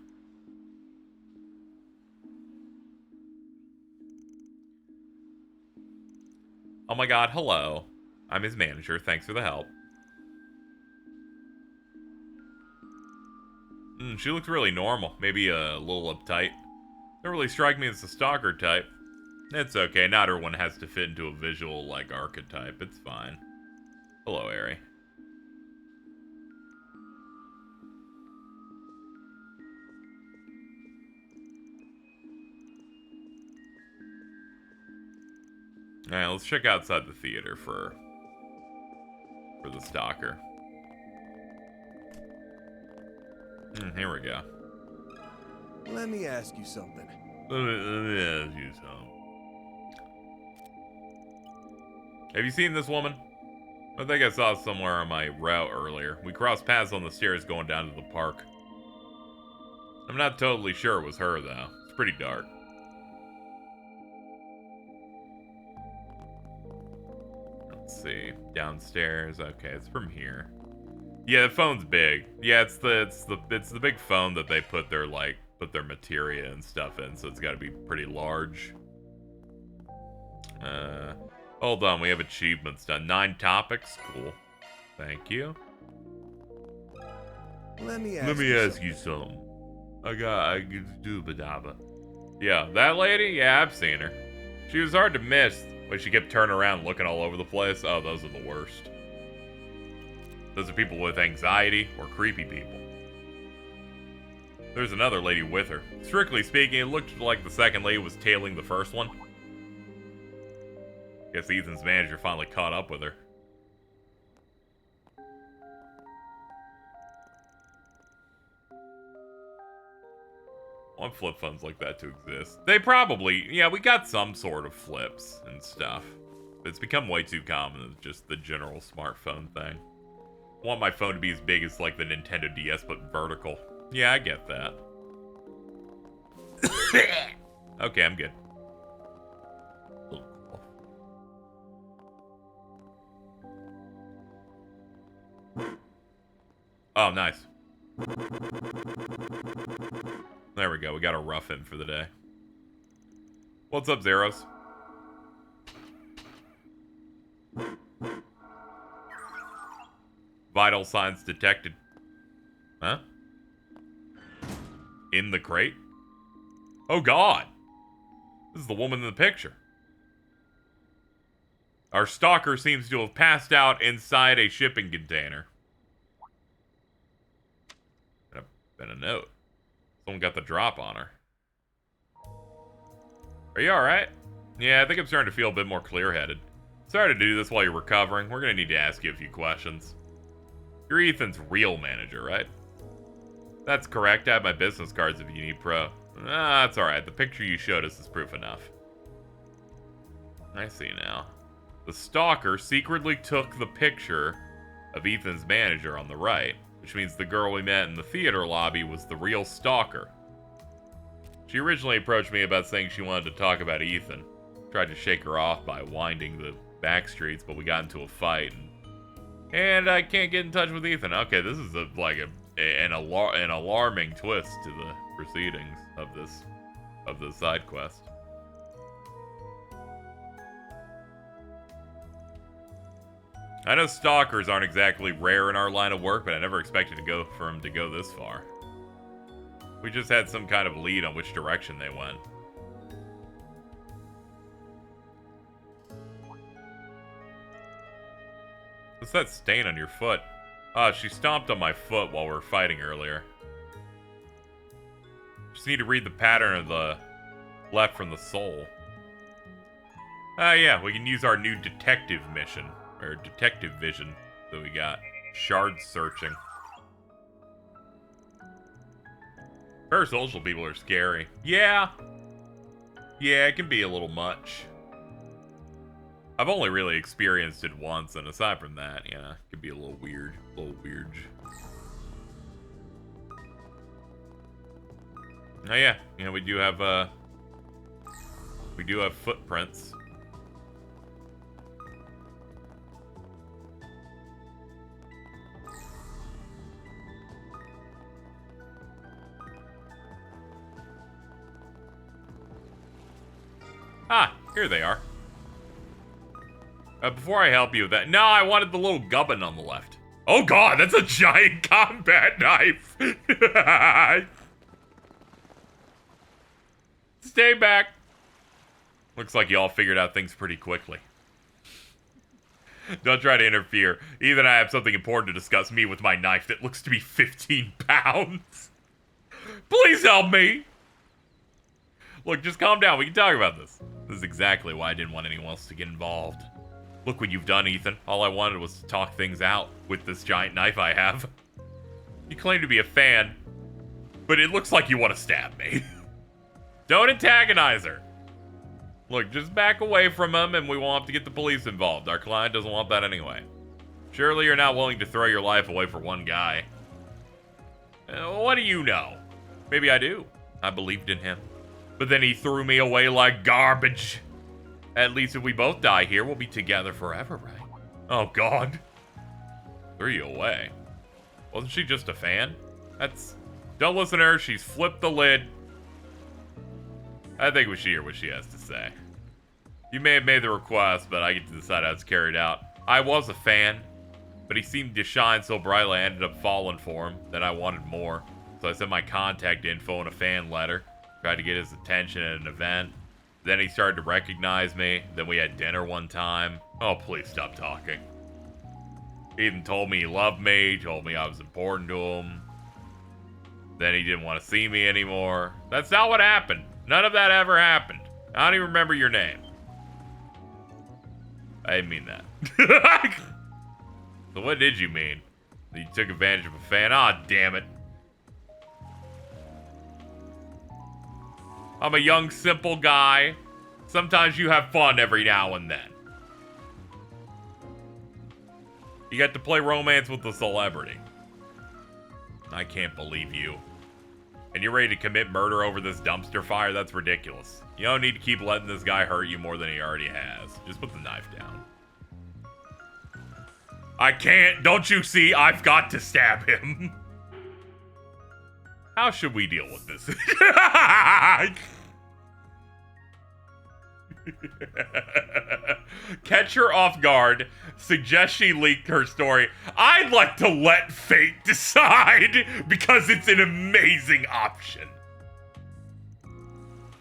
Oh my god, hello. I'm his manager. Thanks for the help. She looks really normal. Maybe a little uptight. Don't really strike me as the stalker type. It's okay. Not everyone has to fit into a visual, like, archetype. It's fine. Hello, Ari. Alright, let's check outside the theater for the stalker. Here we go. Let me ask you something. Let me ask you something. Have you seen this woman? I think I saw it somewhere on my route earlier. We crossed paths on the stairs going down to the park. I'm not totally sure it was her, though. It's pretty dark. Let's see. Downstairs. Okay, it's from here. Yeah, the phone's big. Yeah, it's the big phone that they put their materia and stuff in, so it's got to be pretty large. Hold on, we have achievements done. 9 topics, cool. Thank you. Let me ask you something. I could do badaba. Yeah, that lady? Yeah, I've seen her. She was hard to miss when she kept turning around looking all over the place. Oh, those are the worst. Those are people with anxiety or creepy people. There's another lady with her. Strictly speaking, it looked like the second lady was tailing the first one. Guess Ethan's manager finally caught up with her. I want flip phones like that to exist. They probably, yeah, we got some sort of flips and stuff. It's become way too common as just the general smartphone thing. I want my phone to be as big as like the Nintendo DS, but vertical. Yeah, I get that. Okay, I'm good. Oh, nice. There we go. We got a rough in for the day. What's up, Zeros? Vital signs detected. Huh? In the crate? Oh, God. This is the woman in the picture. Our stalker seems to have passed out inside a shipping container. Been a note. Someone got the drop on her. Are you alright? Yeah, I think I'm starting to feel a bit more clear-headed. Sorry to do this while you're recovering. We're gonna need to ask you a few questions. You're Ethan's real manager, right? That's correct. I have my business cards if you need pro. Ah, that's alright. The picture you showed us is proof enough. I see now. The stalker secretly took the picture of Ethan's manager on the right, which means the girl we met in the theater lobby was the real stalker. She originally approached me about saying she wanted to talk about Ethan. Tried to shake her off by winding the back streets, but we got into a fight, and I can't get in touch with Ethan. Okay, this is an alarming twist to the proceedings of this side quest. I know stalkers aren't exactly rare in our line of work, but I never expected for them to go this far. We just had some kind of lead on which direction they went. What's that stain on your foot? She stomped on my foot while we were fighting earlier. Just need to read the pattern of the left from the sole. Yeah, we can use our new detective mission. Or detective vision that we got. Shard searching. Parasocial people are scary. Yeah. Yeah, it can be a little much. I've only really experienced it once, and aside from that, yeah, it can be a little weird. A little weird. Oh yeah, we do have footprints. Ah, here they are. Before I help you with that... No, I wanted the little gubbin on the left. Oh god, that's a giant combat knife! Stay back. Looks like you all figured out things pretty quickly. Don't try to interfere. Even I have something important to discuss, me with my knife that looks to be 15 pounds. Please help me! Look, just calm down. We can talk about this. This is exactly why I didn't want anyone else to get involved. Look what you've done, Ethan. All I wanted was to talk things out with this giant knife I have. You claim to be a fan, but it looks like you want to stab me. Don't antagonize her. Look, just back away from him and we won't have to get the police involved. Our client doesn't want that anyway. Surely you're not willing to throw your life away for one guy. What do you know? Maybe I do. I believed in him. But then he threw me away like garbage. At least if we both die here, we'll be together forever, right? Oh, God. Threw you away. Wasn't she just a fan? Don't listen to her. She's flipped the lid. I think we should hear what she has to say. You may have made the request, but I get to decide how it's carried out. I was a fan, but he seemed to shine so brightly I ended up falling for him. Then I wanted more. So I sent my contact info in a fan letter. Tried to get his attention at an event. Then he started to recognize me. Then we had dinner one time. Oh, please stop talking. He even told me he loved me. Told me I was important to him. Then he didn't want to see me anymore. That's not what happened. None of that ever happened. I don't even remember your name. I didn't mean that. So what did you mean? That you took advantage of a fan? Ah, damn it. I'm a young, simple guy. Sometimes you have fun every now and then. You get to play romance with a celebrity. I can't believe you. And you're ready to commit murder over this dumpster fire? That's ridiculous. You don't need to keep letting this guy hurt you more than he already has. Just put the knife down. I can't. Don't you see? I've got to stab him. How should we deal with this? Catch her off guard. Suggest she leak her story. I'd like to let fate decide because it's an amazing option.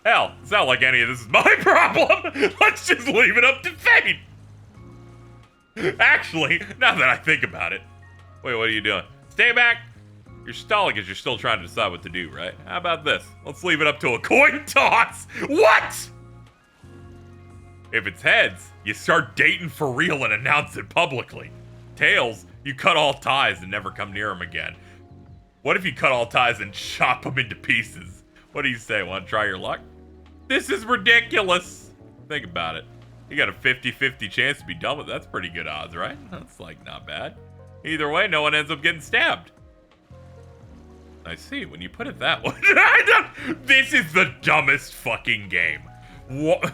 Hell, it's not like any of this is my problem. Let's just leave it up to fate. Actually, now that I think about it. Wait, what are you doing? Stay back. You're stalling because you're still trying to decide what to do, right? How about this? Let's leave it up to a coin toss. What? If it's heads, you start dating for real and announce it publicly. Tails, you cut all ties and never come near them again. What if you cut all ties and chop them into pieces? What do you say? Want to try your luck? This is ridiculous. Think about it. You got a 50-50 chance to be done with it. That's pretty good odds, right? That's like not bad. Either way, no one ends up getting stabbed. I see, when you put it that way. This is the dumbest fucking game. What?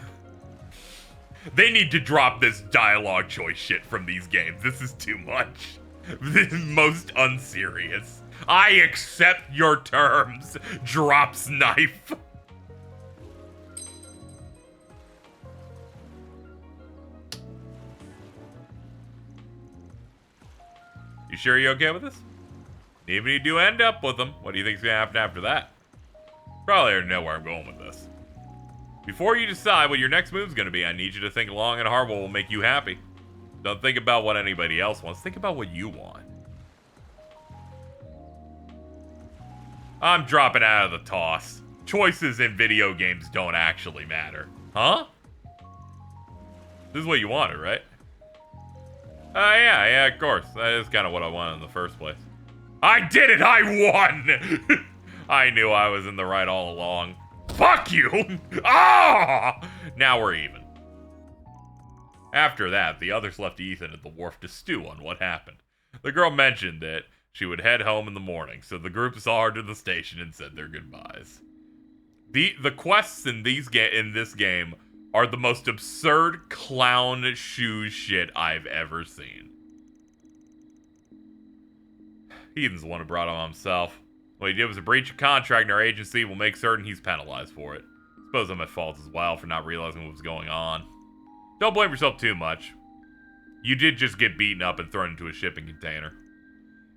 They need to drop this dialogue choice shit from these games. This is too much. This is most unserious. I accept your terms. Drops knife. You sure you're okay with this? Even if you do end up with them, what do you think's gonna happen after that? Probably already know where I'm going with this. Before you decide what your next move's gonna be, I need you to think long and hard what will make you happy. Don't think about what anybody else wants. Think about what you want. I'm dropping out of the toss. Choices in video games don't actually matter. Huh? This is what you wanted, right? Yeah, of course. That is kind of what I wanted in the first place. I did it! I won! I knew I was in the right all along. Fuck you! Ah! Now we're even. After that, the others left Ethan at the wharf to stew on what happened. The girl mentioned that she would head home in the morning, so the group saw her to the station and said their goodbyes. The quests in this game are the most absurd clown shoe shit I've ever seen. Ethan's the one who brought him himself. What he did was a breach of contract, and our agency will make certain he's penalized for it. Suppose I'm at fault as well for not realizing what was going on. Don't blame yourself too much. You did just get beaten up and thrown into a shipping container.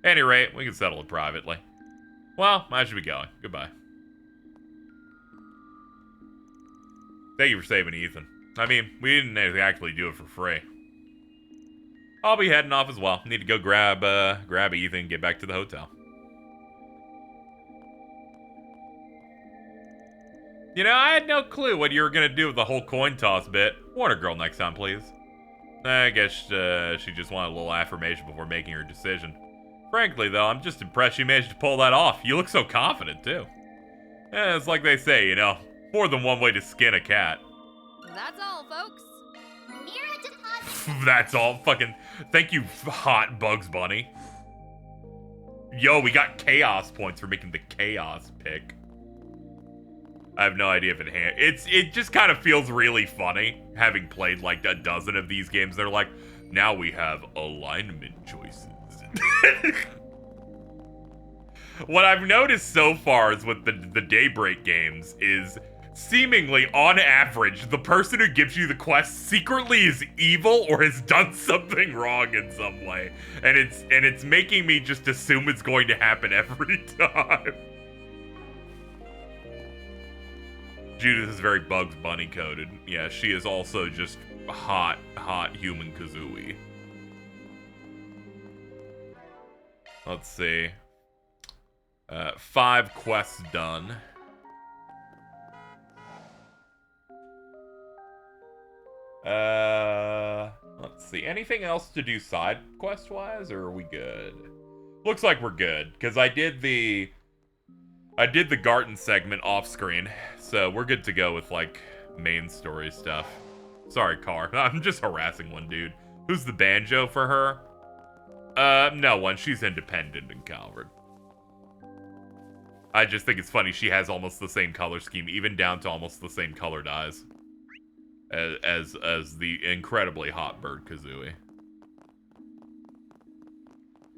At any rate, we can settle it privately. Well, I should be going. Goodbye. Thank you for saving Ethan. I mean, we didn't actually do it for free. I'll be heading off as well. Need to go grab Ethan and get back to the hotel. You know, I had no clue what you were gonna do with the whole coin toss bit. Warn a girl next time, please. I guess she just wanted a little affirmation before making her decision. Frankly, though, I'm just impressed you managed to pull that off. You look so confident, too. Yeah, it's like they say, you know, more than one way to skin a cat. That's all, folks. Mira deposit. That's all. Fucking thank you, hot Bugs Bunny. Yo, we got chaos points for making the chaos pick. I have no idea if it just kind of feels really funny having played like a dozen of these games. They're like, now we have alignment choices. What I've noticed so far is with the Daybreak games is seemingly on average the person who gives you the quest secretly is evil or has done something wrong in some way, and it's making me just assume it's going to happen every time. Judith is very Bugs Bunny coded. Yeah, she is also just hot human Kazooie. Let's see. 5 quests done. Let's see. Anything else to do side quest wise, or are we good? Looks like we're good, because I did the Garden segment off screen, so we're good to go with like main story stuff. Sorry, Car. I'm just harassing one dude. Who's the banjo for her? No one. She's independent in Calvert. I just think it's funny she has almost the same color scheme, even down to almost the same colored eyes as the incredibly hot bird Kazooie.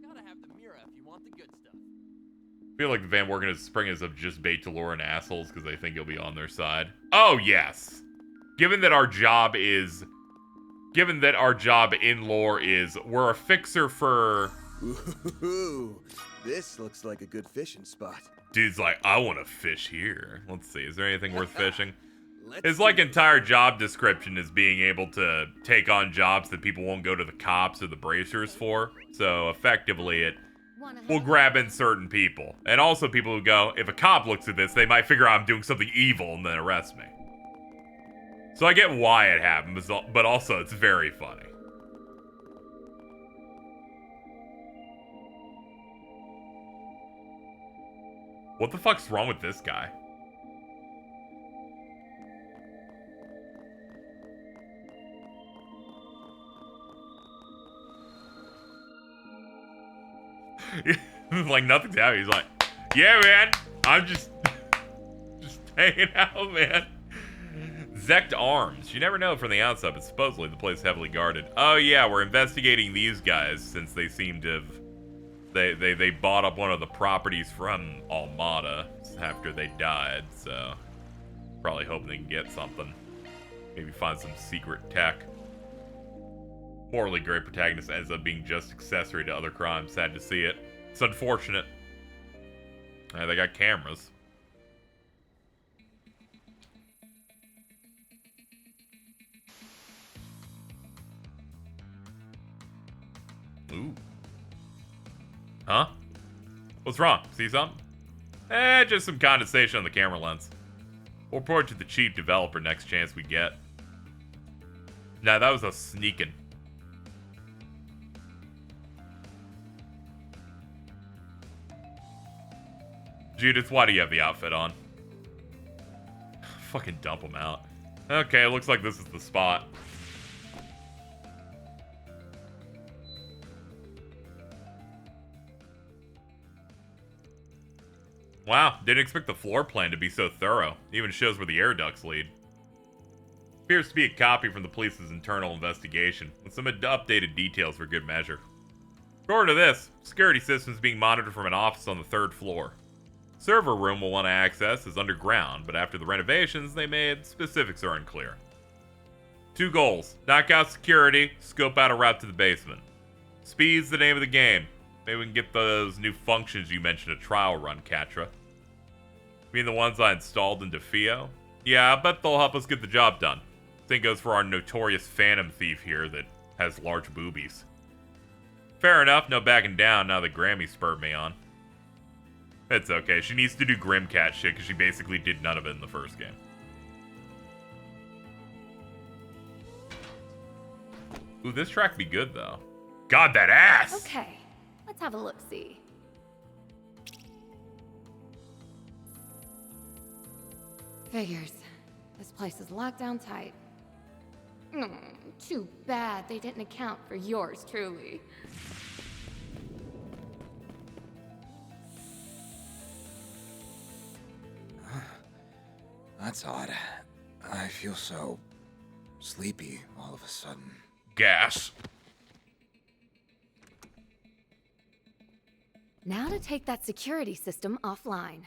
Gotta have the Mira if you want the good stuff. I feel like the Van Worgen is Spring is of just bait to lure and assholes because they think you'll be on their side. Oh, yes. Given that our job in lore is we're a fixer for... Ooh, this looks like a good fishing spot. Dude's like, I want to fish here. Let's see, is there anything worth fishing? Let's His see like what's entire there. job description is being able to take on jobs that people won't go to the cops or the bracers for. So effectively it will grab in certain people. And also people who go, if a cop looks at this, they might figure out I'm doing something evil and then arrest me. So I get why it happens, but also it's very funny. What the fuck's wrong with this guy? Like nothing's happening. He's like, yeah, man, I'm just hanging out, man. Zect Arms. You never know from the outside, but supposedly the place is heavily guarded. Oh yeah, we're investigating these guys since they seem to have... They bought up one of the properties from Almada after they died, so... Probably hoping they can get something. Maybe find some secret tech. Morally great protagonist ends up being just accessory to other crimes. Sad to see it. It's unfortunate. They got cameras. Ooh. Huh? What's wrong? See something? Just some condensation on the camera lens. We'll report to the chief developer next chance we get. Nah, that was a sneaking. Judith, why do you have the outfit on? Fucking dump him out. Okay, looks like this is the spot. Wow, didn't expect the floor plan to be so thorough. Even shows where the air ducts lead. Appears to be a copy from the police's internal investigation, with some updated details for good measure. According to this, security systems being monitored from an office on the 3rd floor. Server room we'll want to access is underground, but after the renovations they made, specifics are unclear. 2 goals: knock out security, scope out a route to the basement. Speed's the name of the game. Maybe we can get those new functions you mentioned a trial run, Katra. You mean the ones I installed into Fio? Yeah, I bet they'll help us get the job done. Same goes for our notorious Phantom Thief here that has large boobies. Fair enough, no backing down now that Grammy spurred me on. It's okay, she needs to do Grimcat shit because she basically did none of it in the first game. Ooh, this track be good though. God, that ass! Okay, let's have a look-see. Figures. This place is locked down tight. Too bad they didn't account for yours truly. That's odd. I feel so sleepy all of a sudden. Gas. Now to take that security system offline.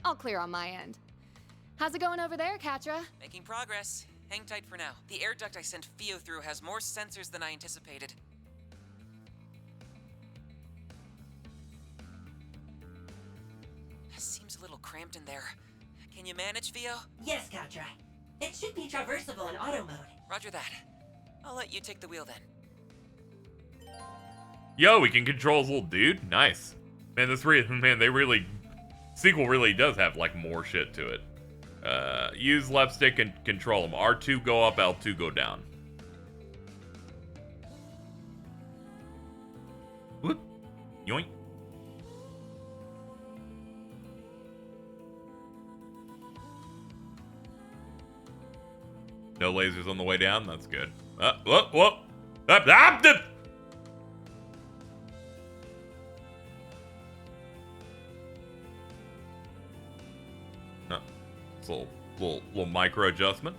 All clear on my end. How's it going over there, Katra? Making progress. Hang tight for now. The air duct I sent Fio through has more sensors than I anticipated. Seems a little cramped in there. Can you manage, Fio? Yes, Katra. It should be traversable in auto mode. Roger that. I'll let you take the wheel then. Yo, we can control his little dude. Nice. Man, sequel really does have like more shit to it. Use left stick and control him. R2 go up, L2 go down. Whoop. Yoink. No lasers on the way down. That's good. Whoop, whoop. It's a little micro adjustment.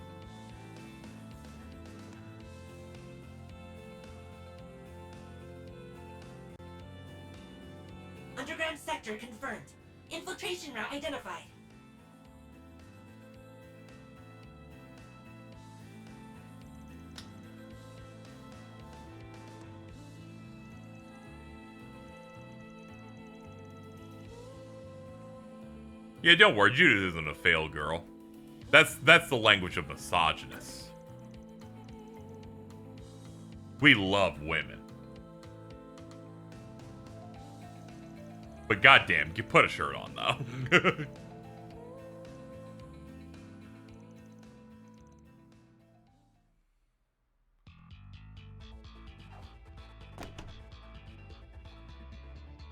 Underground sector confirmed. Infiltration route identified. Yeah, don't worry, Judith isn't a fail girl. That's the language of misogynists. We love women. But goddamn, you put a shirt on though.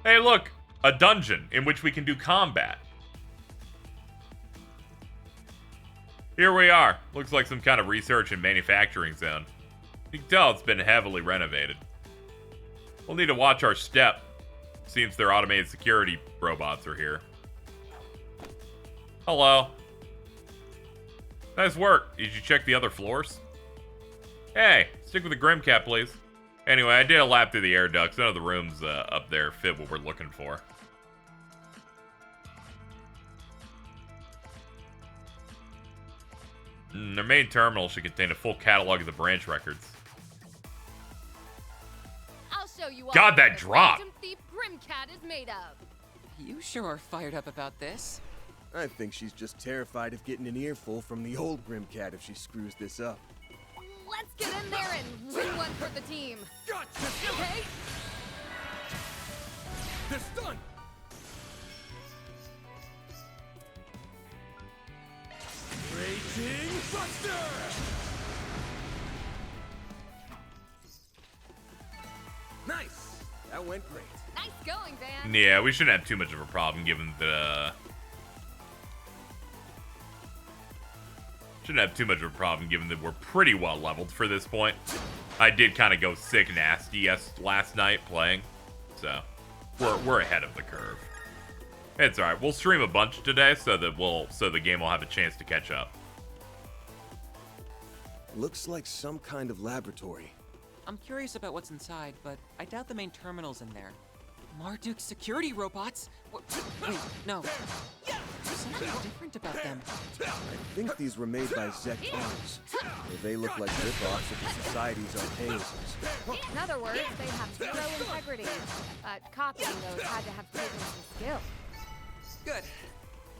Hey look, a dungeon in which we can do combat. Here we are. Looks like some kind of research and manufacturing zone. You can tell it's been heavily renovated. We'll need to watch our step. Seems their automated security robots are here. Hello. Nice work. Did you check the other floors? Hey, stick with the Grimcat, please. Anyway, I did a lap through the air ducts. None of the rooms up there fit what we're looking for. Their main terminal should contain a full catalog of the branch records. I'll show you all God, that what a drop! Phantom Thief Grimcat is made of. You sure are fired up about this. I think she's just terrified of getting an earful from the old Grimcat if she screws this up. Let's get in there and win one for the team. Gotcha! Okay? They're stunned! Raging Buster! Nice! That went great. Nice going, Van. Yeah, we shouldn't have too much of a problem given that, shouldn't have too much of a problem given that we're pretty well leveled for this point. I did kind of go sick nasty last night playing, so we're ahead of the curve. It's alright. We'll stream a bunch today so that the game will have a chance to catch up. Looks like some kind of laboratory. I'm curious about what's inside, but I doubt the main terminal's in there. Marduk's security robots? Wait, no. There's something different about them. I think these were made by Zek Arms. Or they look like rip-offs of the society's archangels. In other words, they have zero integrity. But copying those had to have taken some skill. Good.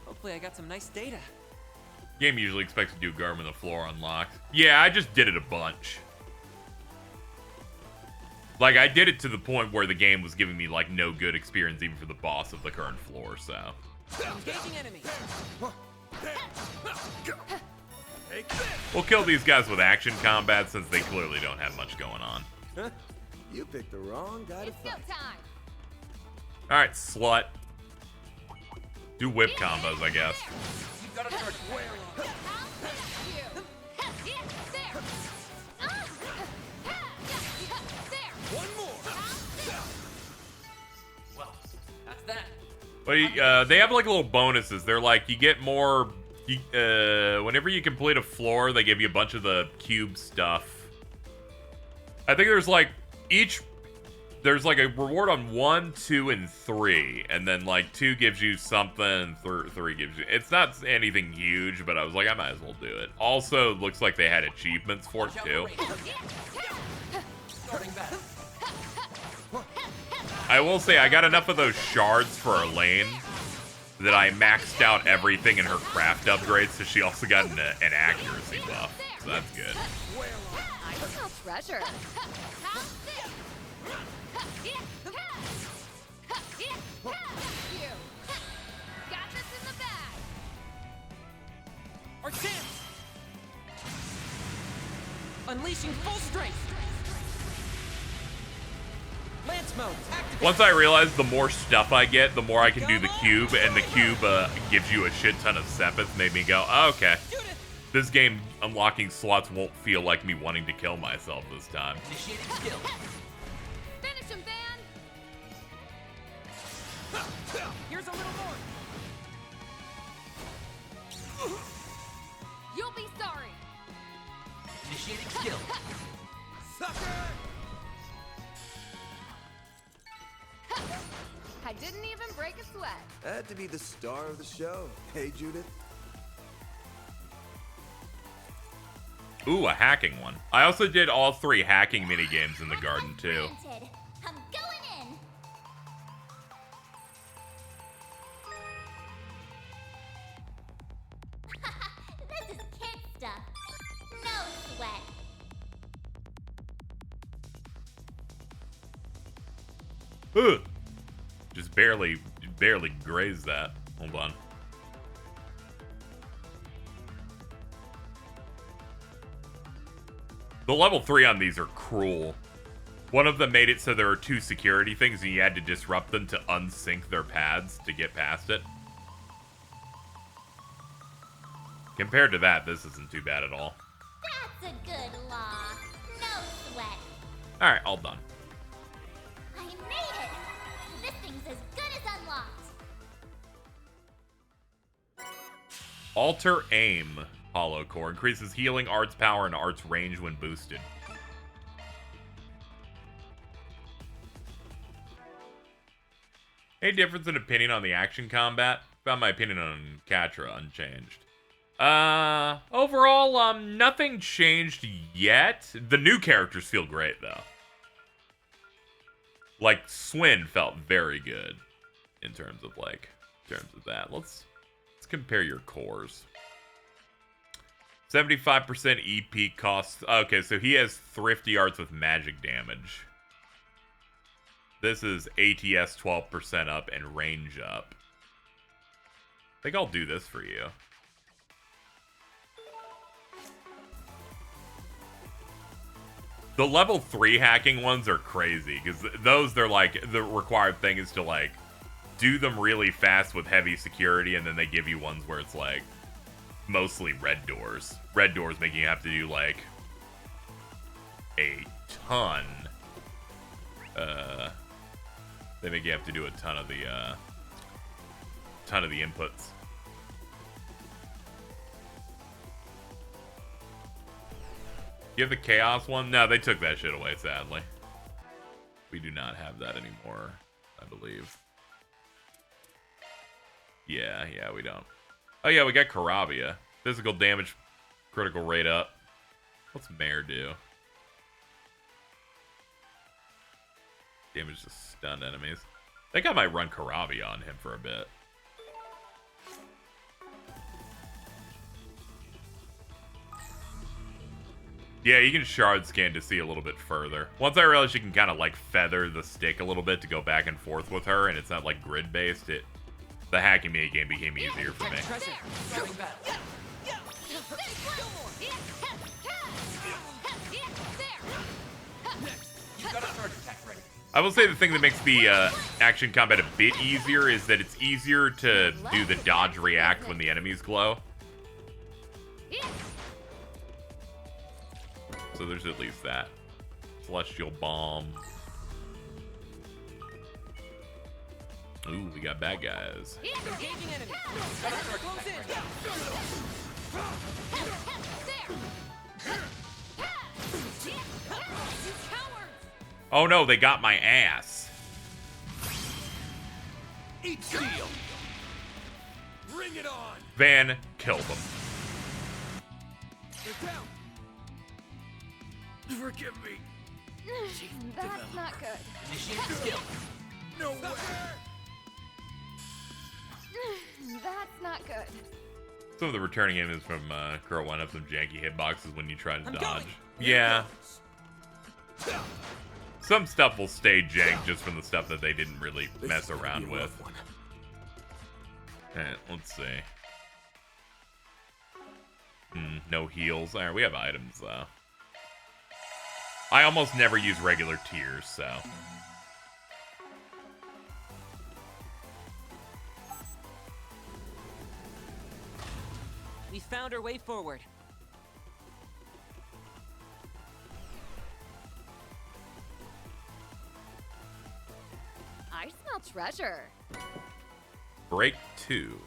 Hopefully I got some nice data. Game usually expects to do Garm on the floor unlocked. Yeah, I just did it a bunch. Like, I did it to the point where the game was giving me, like, no good experience even for the boss of the current floor, so. Engaging enemy. We'll kill these guys with action combat since they clearly don't have much going on. You picked the wrong guy to fight. Alright, slut. Do whip combos, I guess. You gotta start wearing on. One more. Well, that's that. But they have like little bonuses. They're like, you get more. Whenever you complete a floor, they give you a bunch of the cube stuff. I think there's like there's like a reward on 1, 2, and 3, and then like 2 gives you something, and 3 gives you. It's not anything huge, but I was like, I might as well do it. Also, looks like they had achievements for it too. Starting back. I will say I got enough of those shards for Elaine that I maxed out everything in her craft upgrades, so she also got an accuracy buff. So that's good. I smell treasure. Got this in the bag. Our chance! Unleashing full strength! Lance mode, activate! Once I realized the more stuff I get, the more I can do the cube, and the cube gives you a shit ton of sepith, made me go, oh, okay. This game unlocking slots won't feel like me wanting to kill myself this time. Initiating skill. Finish him, Van. Here's a little more! You'll be sorry. Initiating skill. I didn't even break a sweat. Had to be the star of the show. Hey, Judith. Ooh, a hacking one. I also did all 3 hacking minigames in the garden, too. Granted. I'm going in. This is kid stuff. No sweat. Ugh. Just barely grazed that. Hold on. The level 3 on these are cruel. One of them made it so there were 2 security things and you had to disrupt them to unsync their paths to get past it. Compared to that, this isn't too bad at all. That's a good law. No sweat. Alright, all done. I made it. This thing's as good as unlocked. Alter Aim. Hollow Core increases healing, arts power, and arts range when boosted. Any difference in opinion on the action combat? Found my opinion on Catra unchanged. Overall, nothing changed yet. The new characters feel great, though. Like, Swin felt very good in terms of that. Let's compare your cores. 75% EP costs. Okay, so he has thrifty arts with magic damage. This is ATS 12% up and range up. I think I'll do this for you. The level 3 hacking ones are crazy, because those, they're like, the required thing is to, like, do them really fast with heavy security, and then they give you ones where it's, like, mostly red doors. Red doors making you have to do, like, a ton. They make you have to do a ton of the inputs. You have the Chaos one? No, they took that shit away, sadly. We do not have that anymore. I believe. Yeah, we don't. Oh yeah, we got Karabia. Physical damage, critical rate up. What's Mare do? Damage to stunned enemies. I think I might run Karabia on him for a bit. Yeah, you can shard scan to see a little bit further. Once I realized you can kind of like feather the stick a little bit to go back and forth with her, and it's not like grid based, the hacking mini game became easier for me. I will say the thing that makes the action combat a bit easier is that it's easier to do the dodge react when the enemies glow. So there's at least that. Celestial Bomb. Ooh, we got bad guys. Oh no, they got my ass. Eat steel. Bring it on. Van, kill them. They're down. Forgive me. That's not good. Initiate skill. No way. That's not good. Some of the returning enemies from Curl wind up some janky hitboxes when you try to I'm dodge. going. Yeah. Some stuff will stay jank just from the stuff that they didn't really mess around with. Alright, let's see. No heals. Alright, we have items though. I almost never use regular tiers, so. We found our way forward. I smell treasure. Break 2.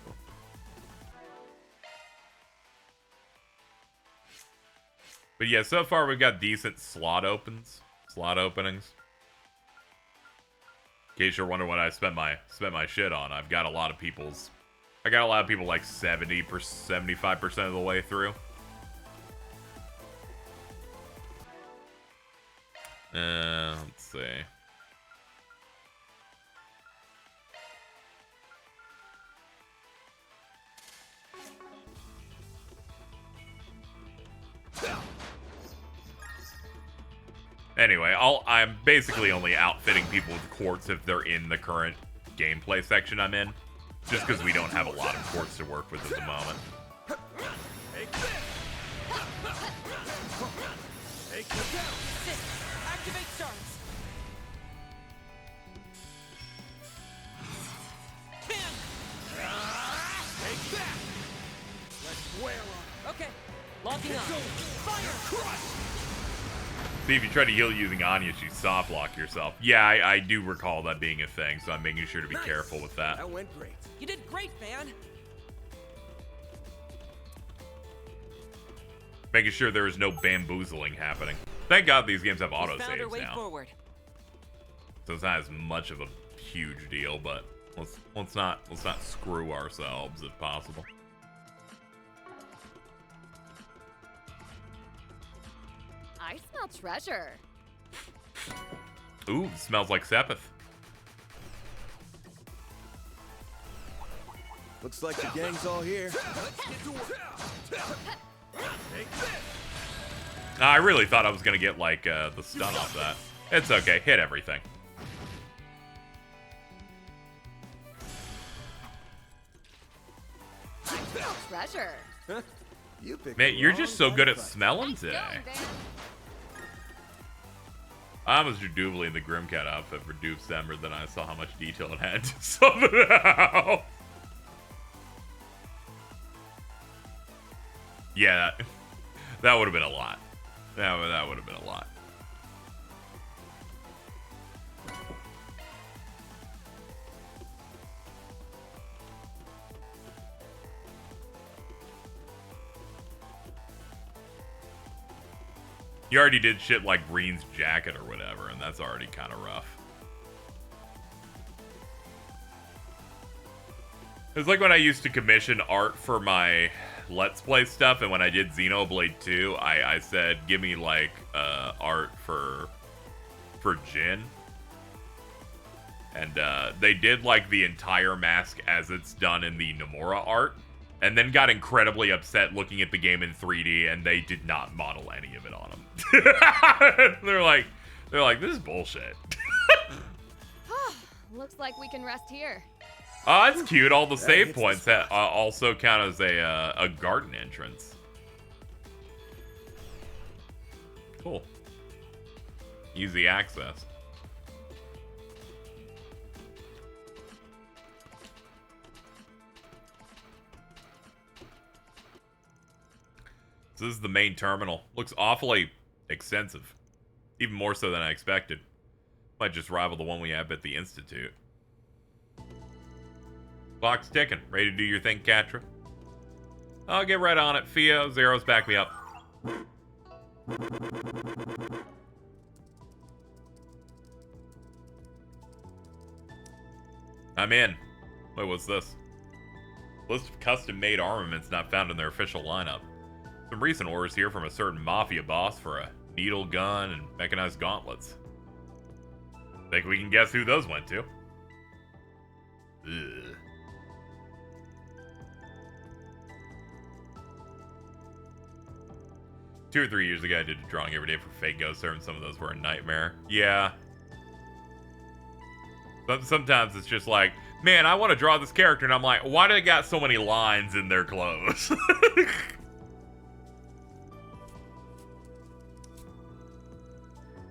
But yeah, so far we've got decent slot openings. In case you're wondering what I spent my shit on, I've got a lot of people's. I got a lot of people like 70%, 75% of the way through. Let's see. Anyway, I'm basically only outfitting people with quartz if they're in the current gameplay section I'm in. Just because we don't have a lot of quartz to work with at the moment. Activate shards. Okay, locking on. Fire! Crush! See, if you try to heal using Anya, you soft lock yourself. Yeah, I do recall that being a thing, so I'm making sure to be careful with that. That went great. You did great, Van. Making sure there is no bamboozling happening. Thank God these games have We found our autosaves way now. forward. So it's not as much of a huge deal, but let's not screw ourselves if possible. I smell treasure. Ooh, it smells like Sepith. Looks like the gang's all here. I really thought I was gonna get like the stun off that. It's okay, hit everything. Treasure. You picked Man, the you're wrong just so good at gunfight. smelling Nice today. going, Van. I was Doobly in the Grimcat outfit for Dupe December, then I saw how much detail it had to somehow. Yeah, that would have been a lot. That would have been a lot. You already did shit like Green's jacket or whatever, and that's already kind of rough. It's like when I used to commission art for my Let's Play stuff, and when I did Xenoblade 2, I said, give me, like, art for Jin. And, they did, like, the entire mask as it's done in the Nomura art, and then got incredibly upset looking at the game in 3D, and they did not model any of it on him. They're like, this is bullshit. Looks like we can rest here. Oh, that's cute. All the save hits the points that also count as a garden entrance. Cool. Easy access. So this is the main terminal. Looks awfully extensive. Even more so than I expected. Might just rival the one we have at the Institute. Clock's ticking. Ready to do your thing, Catra? I'll get right on it. Theo, Zeros, back me up. I'm in. Wait, what's this? List of custom-made armaments not found in their official lineup. Some recent orders here from a certain mafia boss for a needle gun and mechanized gauntlets. Think we can guess who those went to? Ugh. Two or 3 years ago, I did a drawing every day for Fake Ghost Server, and some of those were a nightmare. Yeah. Sometimes it's just like, man, I want to draw this character, and I'm like, why do they got so many lines in their clothes?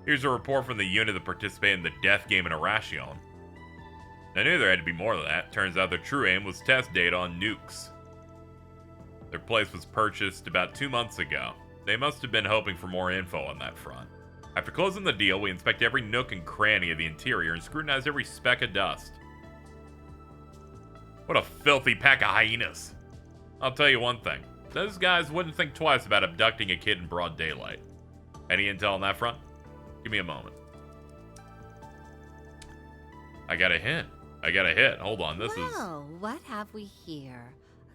Here's a report from the unit that participated in the death game in Arashion. I knew there had to be more than that. Turns out their true aim was test data on nukes. Their place was purchased about 2 months ago. They must have been hoping for more info on that front. After closing the deal, we inspect every nook and cranny of the interior and scrutinize every speck of dust. What a filthy pack of hyenas. I'll tell you one thing. Those guys wouldn't think twice about abducting a kid in broad daylight. Any intel on that front? Give me a moment. I got a hint. Hold on, this is... Well, what have we here?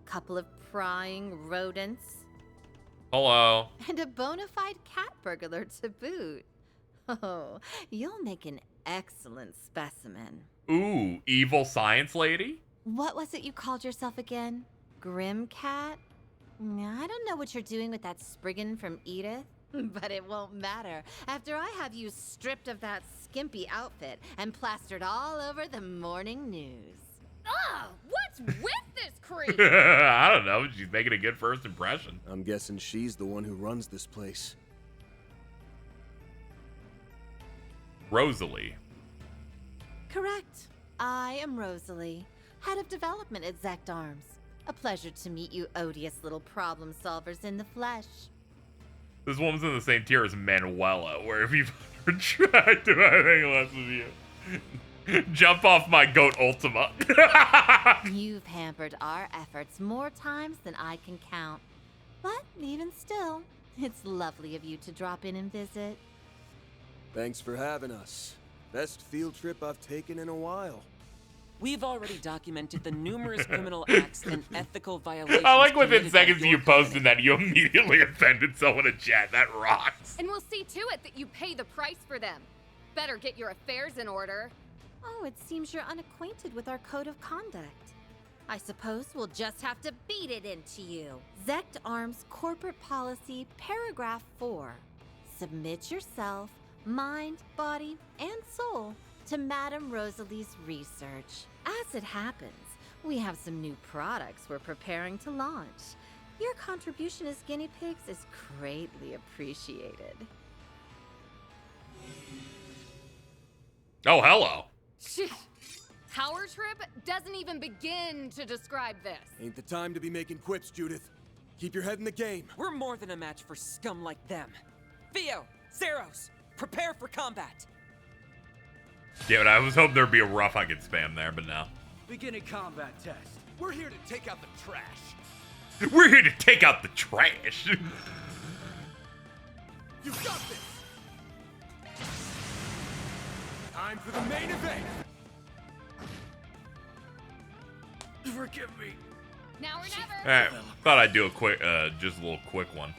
A couple of prying rodents? Hello. And a bona fide cat burglar to boot. Oh, you'll make an excellent specimen. Ooh, evil science lady? What was it you called yourself again? Grim Cat? I don't know what you're doing with that Spriggan from Edith, but it won't matter after I have you stripped of that skimpy outfit and plastered all over the morning news. Ugh! What's with this creep? I don't know. She's making a good first impression. I'm guessing she's the one who runs this place. Rosalie. Correct. I am Rosalie, head of development at Zect Arms. A pleasure to meet you odious little problem solvers in the flesh. This woman's in the same tier as Manuela, where if you've ever tried to do anything less with you, jump off my goat Ultima. You've hampered our efforts more times than I can count. But even still, it's lovely of you to drop in and visit. Thanks for having us. Best field trip I've taken in a while. We've already documented the numerous criminal acts and ethical violations. I like within committed by seconds of you your posting that, you immediately offended someone in chat. That rocks. And we'll see to it that you pay the price for them. Better get your affairs in order. Oh, it seems you're unacquainted with our code of conduct. I suppose we'll just have to beat it into you. Zect Arms Corporate Policy, Paragraph 4. Submit yourself, mind, body, and soul to Madame Rosalie's research. As it happens, we have some new products we're preparing to launch. Your contribution as guinea pigs is greatly appreciated. Oh, hello. Power trip doesn't even begin to describe this. Ain't the time to be making quips, Judith. Keep your head in the game. We're more than a match for scum like them. Theo, Zeros, prepare for combat. Damn it, I was hoping there'd be a rough I could spam there, but no. Beginning combat test. We're here to take out the trash. We're here to take out the trash. You got this! Time for the main event! Forgive me. Now or never. Alright, thought I'd do a quick, just a little quick one.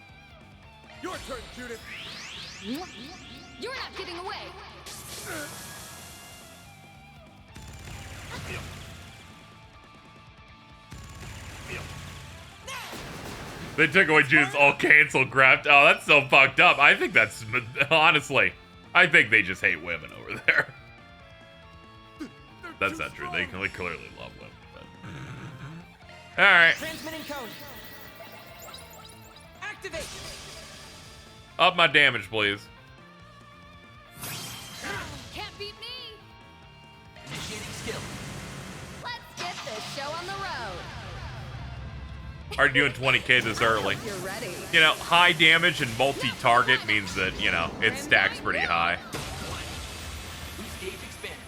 Your turn, Judith. You're not getting away. They took away Judith's all cancel graft. Oh, that's so fucked up. I think that's, honestly, I think they just hate women over there. That's not true. They clearly love women. But... Alright. Transmitting code. Activate. Up my damage, please. Can't beat me. Initiating skill. Let's get this show on the road. Already doing 20k this early. You're ready. You know, high damage and multi-target means that, you know, it stacks pretty high. Boost gauge expanded.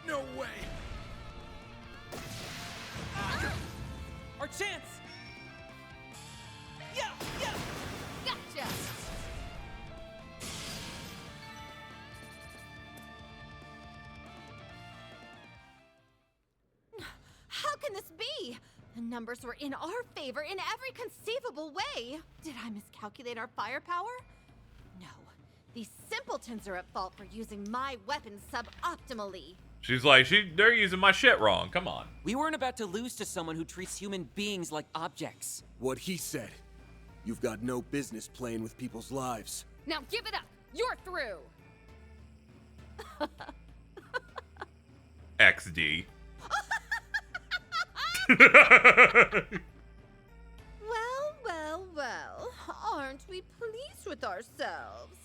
No way. Our chance. Gotcha. How can this be? The numbers were in our favor in every conceivable way. Did I miscalculate our firepower? No. These simpletons are at fault for using my weapons suboptimally. She's like, they're using my shit wrong. Come on. We weren't about to lose to someone who treats human beings like objects. What he said. You've got no business playing with people's lives. Now give it up. You're through. XD. Well. Aren't we pleased with ourselves?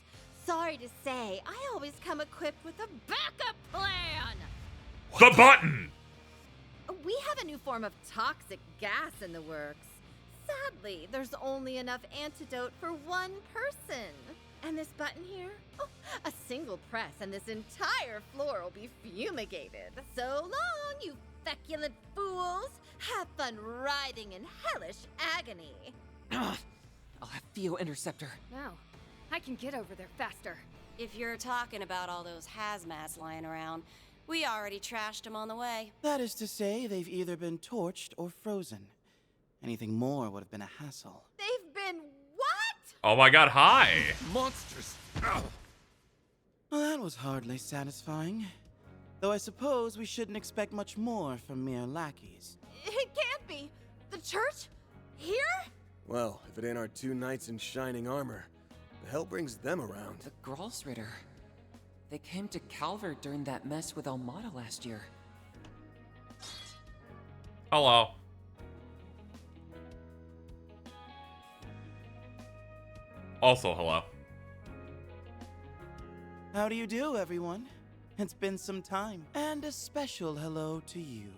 Sorry to say, I always come equipped with a backup plan. The button! We have a new form of toxic gas in the works. Sadly, there's only enough antidote for one person. And this button here? Oh, a single press and this entire floor will be fumigated. So long, you feculent fools. Have fun writhing in hellish agony. I'll have Theo intercept her. No, I can get over there faster. If you're talking about all those hazmats lying around, we already trashed them on the way. That is to say, they've either been torched or frozen. Anything more would have been a hassle. They've been what? Oh my god, hi! Monsters. Ow. Well, that was hardly satisfying. Though I suppose we shouldn't expect much more from mere lackeys. It can't be. The church? Here? Well, if it ain't our two knights in shining armor, the hell brings them around? The Gralsritter. They came to Calvert during that mess with Almada last year. Hello. Also, hello. How do you do, everyone? It's been some time. And a special hello to you,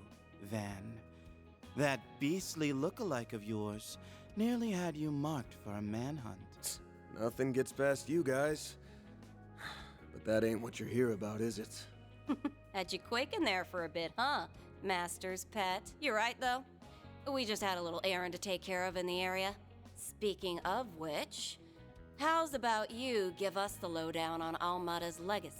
Van. That beastly look-alike of yours nearly had you marked for a manhunt. Nothing gets past you guys. But that ain't what you're here about, is it? Had you quaking there for a bit, huh, Master's pet? You're right, though. We just had a little errand to take care of in the area. Speaking of which, how's about you give us the lowdown on Almada's legacy?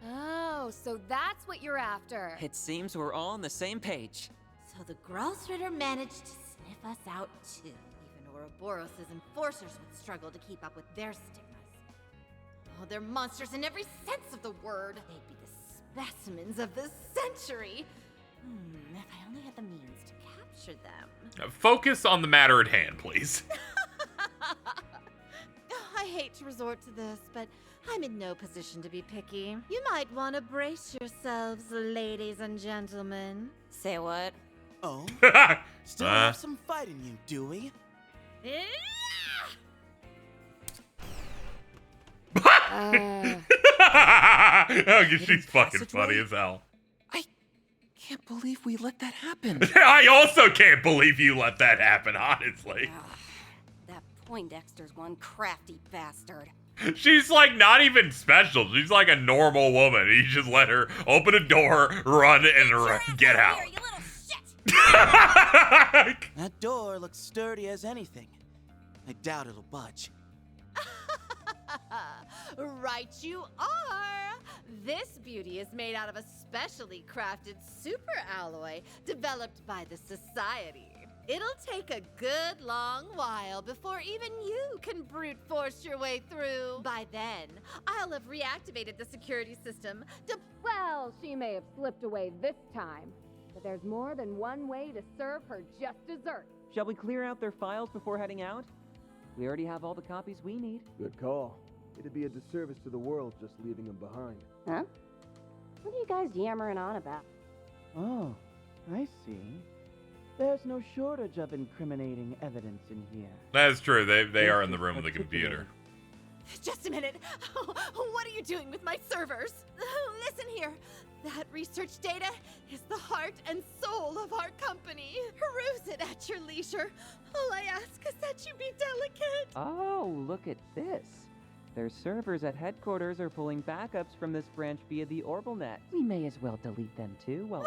Oh, so that's what you're after. It seems we're all on the same page. So the Gralsritter managed to sniff us out too. Even Ouroboros' enforcers would struggle to keep up with their stigmas. Oh, they're monsters in every sense of the word. They'd be the specimens of the century. If I only had the means to capture them. Focus on the matter at hand, please. I hate to resort to this, but I'm in no position to be picky. You might want to brace yourselves, ladies and gentlemen. Say what? Oh? Still have some fight in you, do we? Oh, she's fucking funny as hell. I can't believe we let that happen. I also can't believe you let that happen, honestly. That Poindexter's one crafty bastard. She's like not even special. She's like a normal woman. You just let her open a door, run, and get out. Here, you little shit! That door looks sturdy as anything. I doubt it'll budge. Right you are. This beauty is made out of a specially crafted super alloy developed by the Society. It'll take a good long while before even you can brute force your way through. By then, I'll have reactivated the security system to... Well, she may have slipped away this time, but there's more than one way to serve her just desserts. Shall we clear out their files before heading out? We already have all the copies we need. Good call. It'd be a disservice to the world just leaving them behind. Huh? What are you guys yammering on about? Oh, I see. There's no shortage of incriminating evidence in here. That's true. They are in the room with the computer. Just a minute. What are you doing with my servers? Listen here. That research data is the heart and soul of our company. Peruse it at your leisure. All I ask is that you be delicate. Oh, look at this. Their servers at headquarters are pulling backups from this branch via the OrbitalNet. We may as well delete them too. Well,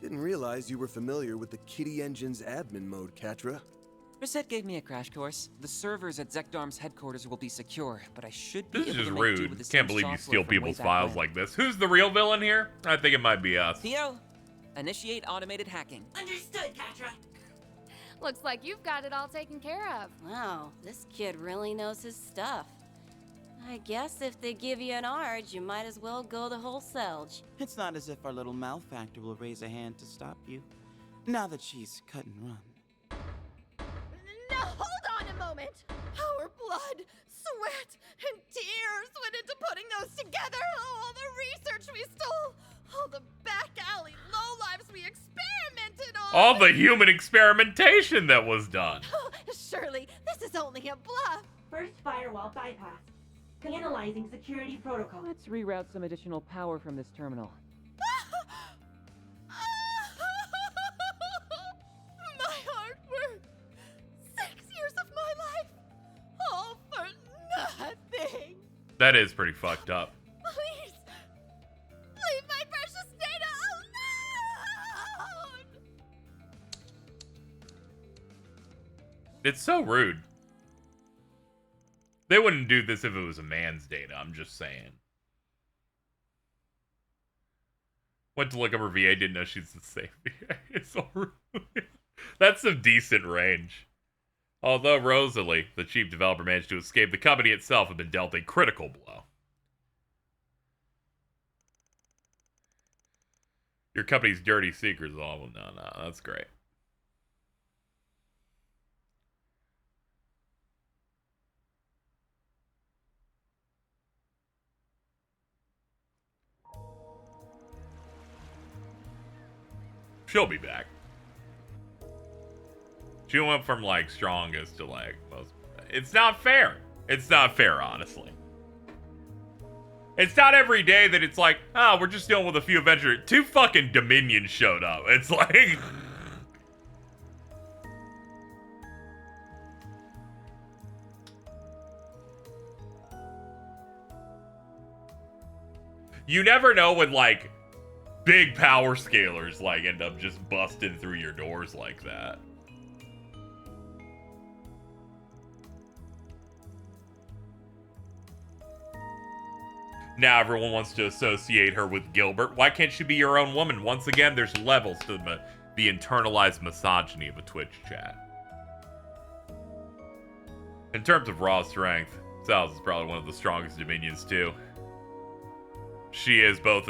Didn't realize you were familiar with the Kitty Engine's admin mode, Katra. Reset gave me a crash course. The servers at Zekdarm's headquarters will be secure, but I should be This is able just to make do rude. with the Can't same believe you software steal from way people's back files when. like this. Who's the real villain here? I think it might be us. Theo, initiate automated hacking. Understood, Katra. Looks like you've got it all taken care of. Wow, this kid really knows his stuff. I guess if they give you an ARG, you might as well go the whole selge. It's not as if our little malfactor will raise a hand to stop you, now that she's cut and run. Now hold on a moment. Our blood, sweat, and tears went into putting those together. All the research we stole, all the back alley lowlives we experimented on. All the human experimentation that was done. Surely this is only a bluff. First firewall bypass. Analyzing security protocol. let's reroute some additional power from this terminal. My hard work. 6 years of my life. All for nothing. That is pretty fucked up. Please. Leave my precious data alone. It's so rude. They wouldn't do this if it was a man's data, I'm just saying. Went to look up her VA, didn't know she's the same VA. It's so rude. That's some decent range. Although Rosalie, the chief developer, managed to escape, the company itself had been dealt a critical blow. Your company's dirty secrets, all no, that's great. She'll be back. She went from like strongest to like most. It's not fair. It's not fair, honestly. It's not every day that it's like, oh, we're just dealing with a few adventurers. 2 fucking Dominions showed up. It's like. You never know when like big power scalers like end up just busting through your doors like that. Now everyone wants to associate her with Gilbert. Why can't she be your own woman? Once again, there's levels to the internalized misogyny of a Twitch chat. In terms of raw strength, Sal's is probably one of the strongest Dominions too. She is both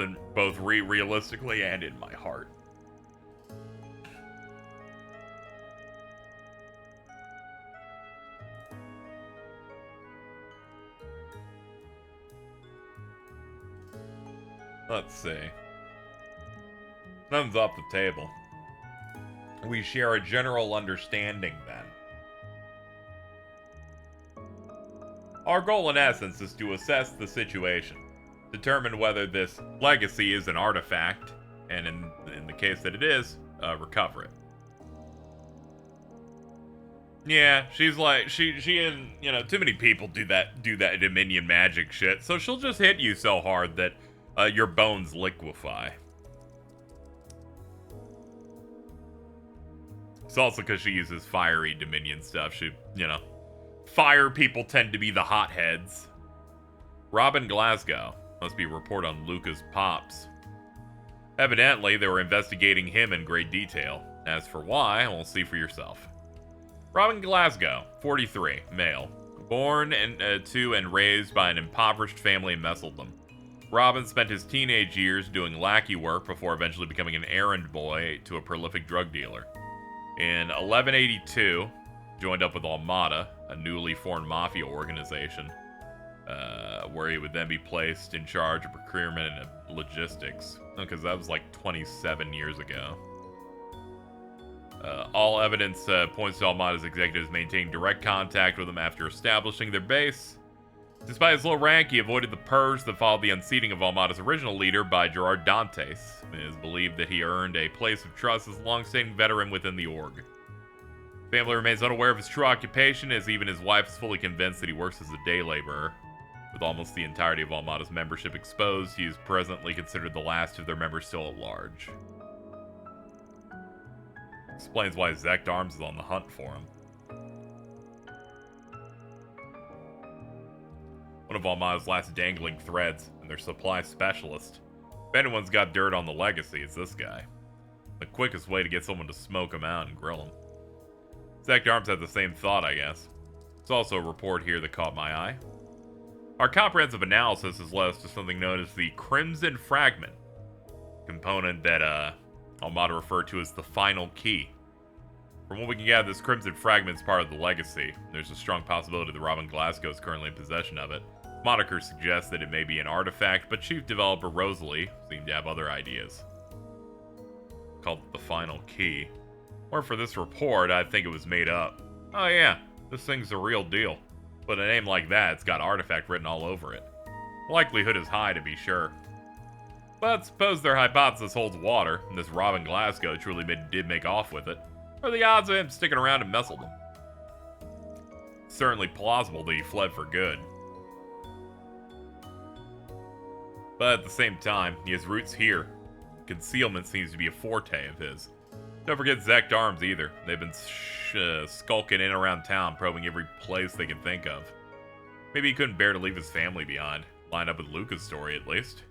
realistically and in my heart. Let's see. Nothing's off the table. We share a general understanding then. Our goal in essence is to assess the situation, determine whether this legacy is an artifact, and in the case that it is, recover it. Yeah, she's like she and too many people do that Dominion magic shit, so she'll just hit you so hard that your bones liquefy. It's also because she uses fiery Dominion stuff. She, fire people tend to be the hotheads. Robin Glasgow. Must be a report on Luca's pops. Evidently, they were investigating him in great detail. As for why, we'll see for yourself. Robin Glasgow, 43, male. Born to and raised by an impoverished family in Messeldom. Robin spent his teenage years doing lackey work before eventually becoming an errand boy to a prolific drug dealer. In 1182, joined up with Armada, a newly formed mafia organization, where he would then be placed in charge of procurement and logistics, because that was like 27 years ago. All evidence points to Armada's executives maintaining direct contact with him after establishing their base. Despite his low rank, he avoided the purge that followed the unseating of Armada's original leader by Gerard Dantes. It is believed that he earned a place of trust as a long-standing veteran within the org. Family remains unaware of his true occupation, as even his wife is fully convinced that he works as a day laborer. With almost the entirety of Armada's membership exposed, he is presently considered the last of their members still at large. Explains why Zect Arms is on the hunt for him. One of Armada's last dangling threads, and their supply specialist. If anyone's got dirt on the legacy, it's this guy. The quickest way to get someone to smoke him out and grill him. Zect Arms had the same thought, I guess. There's also a report here that caught my eye. Our comprehensive analysis has led us to something known as the Crimson Fragment, component that Armada referred to as the final key. From what we can gather, this Crimson Fragment is part of the legacy. There's a strong possibility that Robin Glasgow is currently in possession of it. Moniker suggests that it may be an artifact, but chief developer Rosalie seemed to have other ideas. Called it the final key. Or for this report, I think it was made up. Oh yeah, this thing's the real deal. But a name like that, it's got artifact written all over it. The likelihood is high, to be sure. But suppose their hypothesis holds water, and this Robin Glasgow truly did make off with it. What are the odds of him sticking around in Messeldom? It's certainly plausible that he fled for good. But at the same time, he has roots here. Concealment seems to be a forte of his. Don't forget Zect Arms either. They've been skulking in around town, probing every place they can think of. Maybe he couldn't bear to leave his family behind. Line up with Luca's story, at least.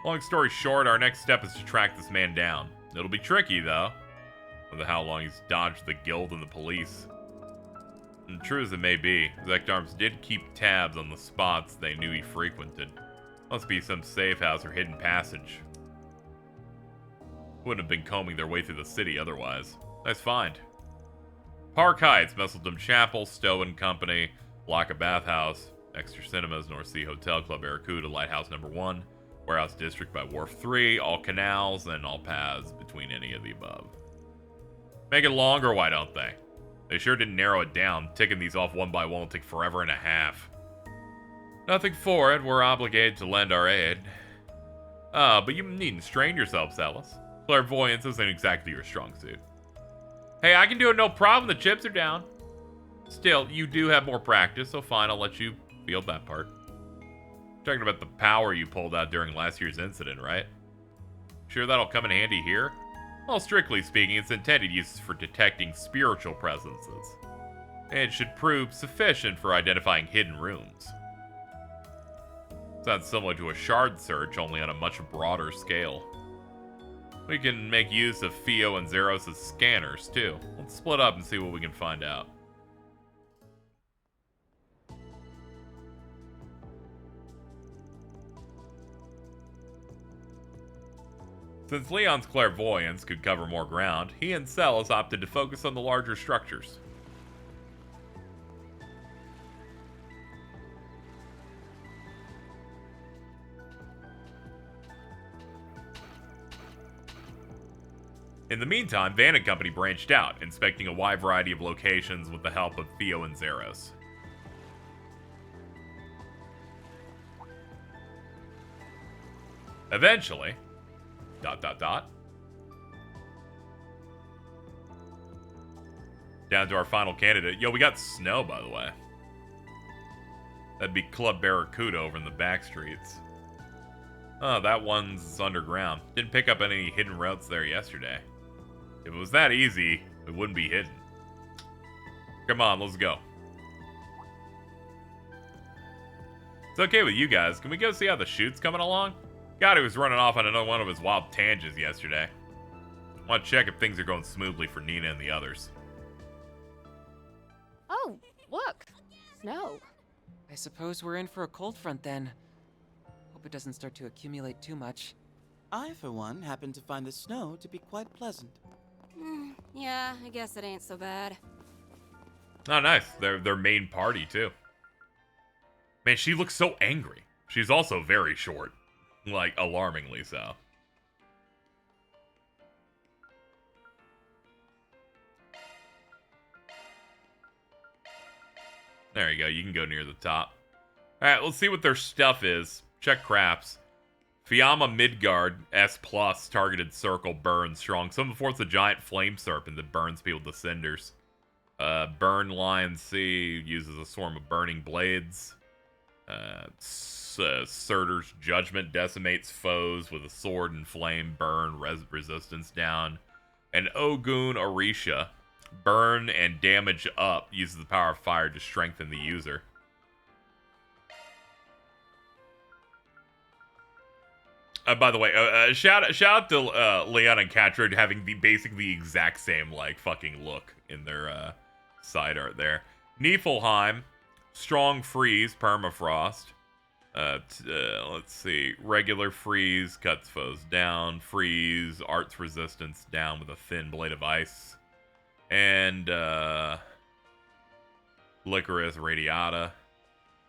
Long story short, our next step is to track this man down. It'll be tricky, though. With how long he's dodged the guild and the police. And true as it may be, Zect Arms did keep tabs on the spots they knew he frequented. Must be some safe house or hidden passage. Wouldn't have been combing their way through the city otherwise. Nice find. Park Heights, Messeldom Chapel, Stowe and Company, Locka Bathhouse, Exeter Cinemas, North Sea Hotel, Club Barracuda, Lighthouse Number 1, Warehouse District by Wharf 3, all canals, and all paths between any of the above. Make it longer, why don't they? They sure didn't narrow it down. Ticking these off one by one will take forever and a half. Nothing for it, we're obligated to lend our aid. But you needn't strain yourself, Celis. Clairvoyance isn't exactly your strong suit. Hey, I can do it no problem, the chips are down. Still, you do have more practice, so fine, I'll let you field that part. Talking about the power you pulled out during last year's incident, right? Sure that'll come in handy here? Well, strictly speaking, it's intended use for detecting spiritual presences. It should prove sufficient for identifying hidden rooms. Sounds similar to a shard search, only on a much broader scale. We can make use of Fio and Zeros' scanners, too. Let's split up and see what we can find out. Since Leon's clairvoyance could cover more ground, he and Celis opted to focus on the larger structures. In the meantime, Van and Company branched out, inspecting a wide variety of locations with the help of Theo and Zeros. Eventually... ... Down to our final candidate. Yo, we got snow, by the way. That'd be Club Barracuda over in the back streets. Oh, that one's underground. Didn't pick up any hidden routes there yesterday. If it was that easy, it wouldn't be hidden. Come on, let's go. It's okay with you guys. Can we go see how the shoot's coming along? God, he was running off on another one of his wild tangents yesterday. I want to check if things are going smoothly for Nina and the others. Oh, look. Snow. I suppose we're in for a cold front then. Hope it doesn't start to accumulate too much. I, for one, happen to find the snow to be quite pleasant. Yeah, I guess it ain't so bad. Oh, nice. Their main party, too. Man, she looks so angry. She's also very short. Like, alarmingly so. There you go. You can go near the top. Alright, let's see what their stuff is. Check craps. Fiamma Midgard, S+, targeted circle, burns strong. Summon forth a giant flame serpent that burns people to cinders. Burn Lion C uses a swarm of burning blades. Surtur's Judgment decimates foes with a sword and flame, burn resistance down. And Ogun Orisha, burn and damage up, uses the power of fire to strengthen the user. By the way, shout out to Leon and Catrid having basically the exact same, like, fucking look in their side art there. Niflheim, strong freeze, permafrost. Let's see. Regular freeze, cuts foes down. Freeze, arts resistance down with a thin blade of ice. And, Licorice Radiata.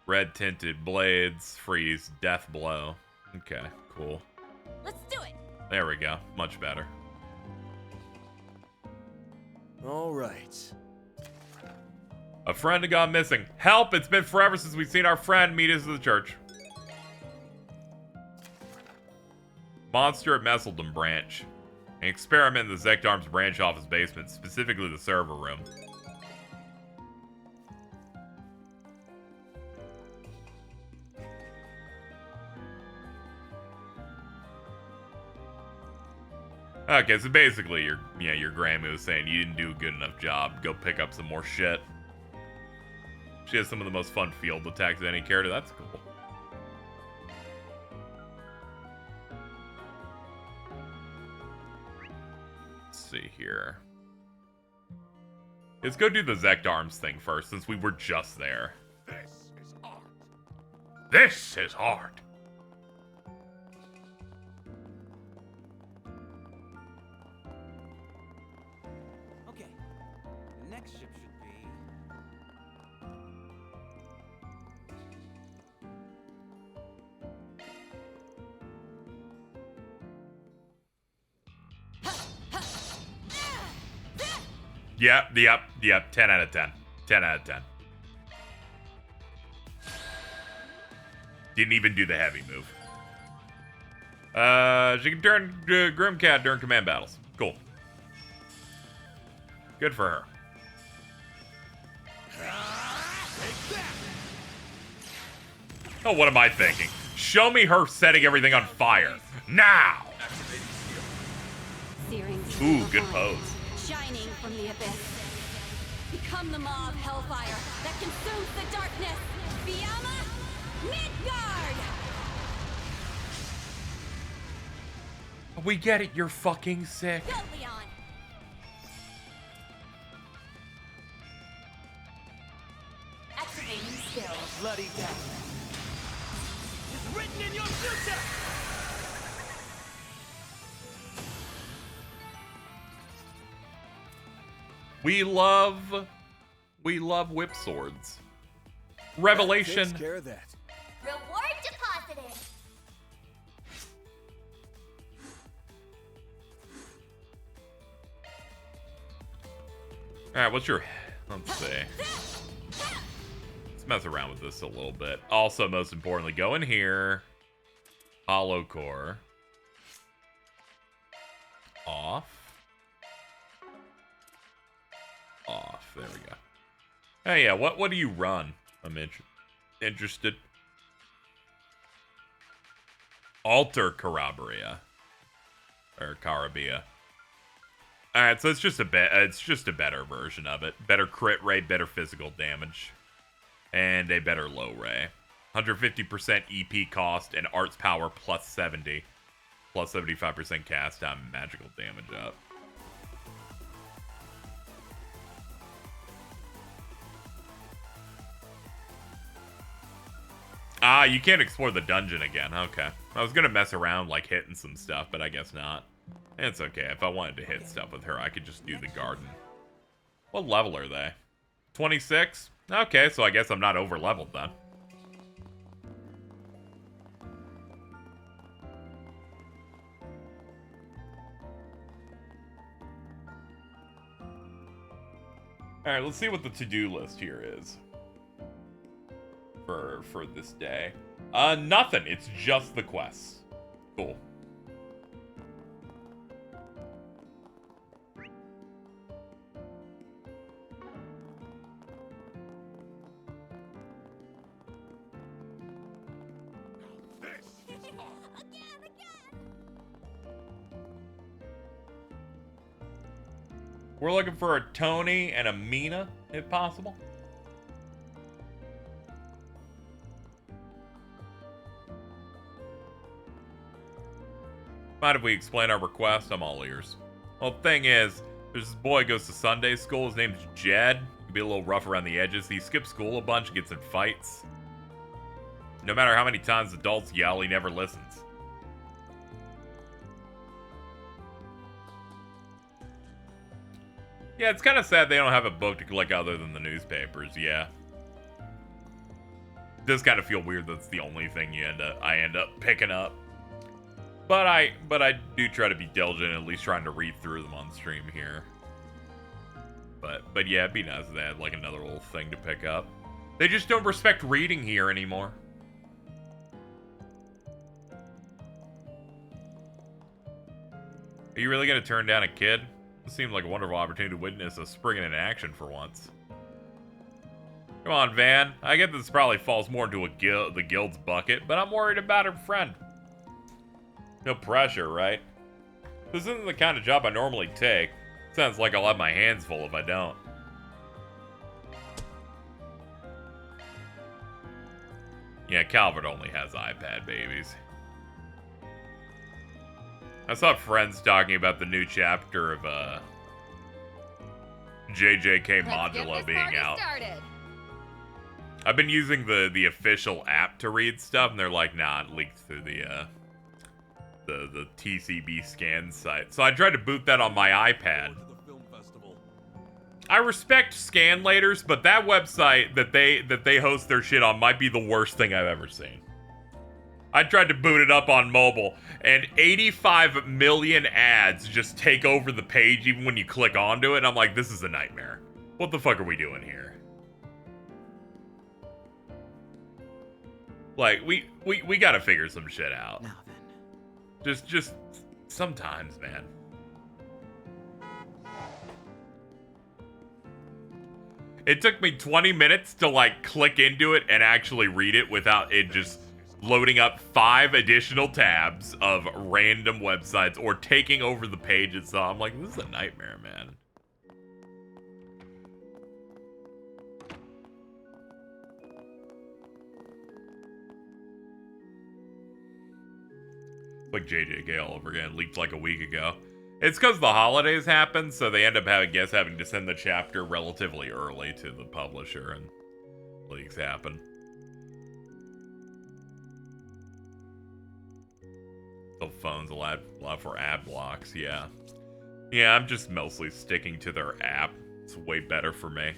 Red tinted blades, freeze, death blow. Okay, cool. Let's do it! There we go. Much better. All right. A friend had gone missing. Help! It's been forever since we've seen our friend. Meet us at the church. Monster at Messeldom branch. An experiment in the Zekdarm's branch office basement, specifically the server room. Okay, so basically your grandma was saying you didn't do a good enough job. Go pick up some more shit. She has some of the most fun field attacks of any character. That's cool. Let's see here. Let's go do the Zekdarms thing first, since we were just there. This is art. This is art. Okay, the next ship should be... Yep. 10 out of 10. 10 out of 10. Didn't even do the heavy move. She can turn Grimcat during command battles. Cool. Good for her. Oh, what am I thinking? Show me her setting everything on fire. Now! Ooh, good pose. Shining from the abyss. Become the maw of hellfire that consumes the darkness. Fiamma Midgard! We get it, you're fucking sick. Go, Leon! Activating skill. Bloody death is written in your future! We love whip swords. Revelation. That takes care of that. Reward deposited. Alright, what's your... Let's see. Let's mess around with this a little bit. Also, most importantly, go in here. Hollow core. Off. Off. There we go. Hey, yeah, what do you run? I'm interested. Alter Carabria. Or Carabia. Alright, so it's just a better version of it. Better crit rate, better physical damage. And a better low ray. 150% EP cost and arts power plus 70. Plus 75% cast time and magical damage up. Ah, you can't explore the dungeon again. Okay. I was gonna mess around, like, hitting some stuff, but I guess not. It's okay. If I wanted to hit stuff with her, I could just do the garden. What level are they? 26? Okay, so I guess I'm not over-leveled then. Alright, let's see what the to-do list here is. For this day. Nothing. It's just the quests. Cool. We're looking for a Tony and a Mina, if possible. Mind if we explain our request? I'm all ears. Well, the thing is, there's this boy who goes to Sunday school. His name's Jed. He can be a little rough around the edges. He skips school a bunch, gets in fights. No matter how many times adults yell, he never listens. Yeah, it's kind of sad they don't have a book to collect other than the newspapers, yeah. It does kind of feel weird that's the only thing I end up picking up. But I do try to be diligent, at least trying to read through them on stream here. But yeah, it'd be nice if they had like another little thing to pick up. They just don't respect reading here anymore. Are you really gonna turn down a kid? It seemed like a wonderful opportunity to witness a spring in action for once. Come on, Van. I get this probably falls more into the guild's bucket, but I'm worried about her friend. No pressure, right? This isn't the kind of job I normally take. Sounds like I'll have my hands full if I don't. Yeah, Calvert only has iPad babies. I saw friends talking about the new chapter of JJK Modulo being out. I've been using the official app to read stuff, and they're like, nah, it leaked through the TCB scan site. So I tried to boot that on my iPad. I respect scanlators, but that website that they host their shit on might be the worst thing I've ever seen. I tried to boot it up on mobile, and 85 million ads just take over the page even when you click onto it, and I'm like, this is a nightmare. What the fuck are we doing here? Like, we gotta figure some shit out. Now then. Just sometimes, man. It took me 20 minutes to, like, click into it and actually read it without it just loading up 5 additional tabs of random websites or taking over the page itself. I'm like, this is a nightmare, man. Like JJK all over again, leaked like a week ago. It's because the holidays happened, so they end up having to send the chapter relatively early to the publisher, and leaks happen. The phones allow for ad blocks, yeah. Yeah, I'm just mostly sticking to their app. It's way better for me.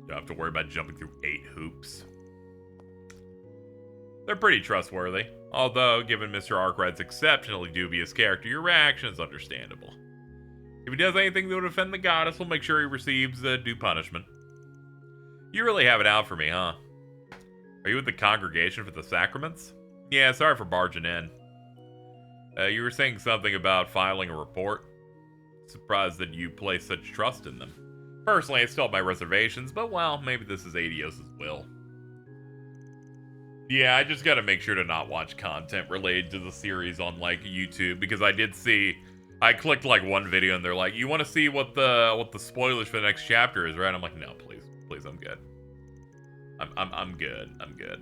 Don't have to worry about jumping through 8 hoops. They're pretty trustworthy. Although, given Mr. Arkwright's exceptionally dubious character, your reaction is understandable. If he does anything that would offend the goddess, we'll make sure he receives due punishment. You really have it out for me, huh? Are you with the Congregation for the Sacraments? Yeah, sorry for barging in. You were saying something about filing a report. Surprised that you place such trust in them. Personally, I still have my reservations, but well, maybe this is Adios' will. Yeah, I just gotta make sure to not watch content related to the series on, like, YouTube, because I did see, I clicked, like, one video and they're like, you want to see what the spoilers for the next chapter is, right? I'm like, no, please, I'm good. I'm good. I'm good.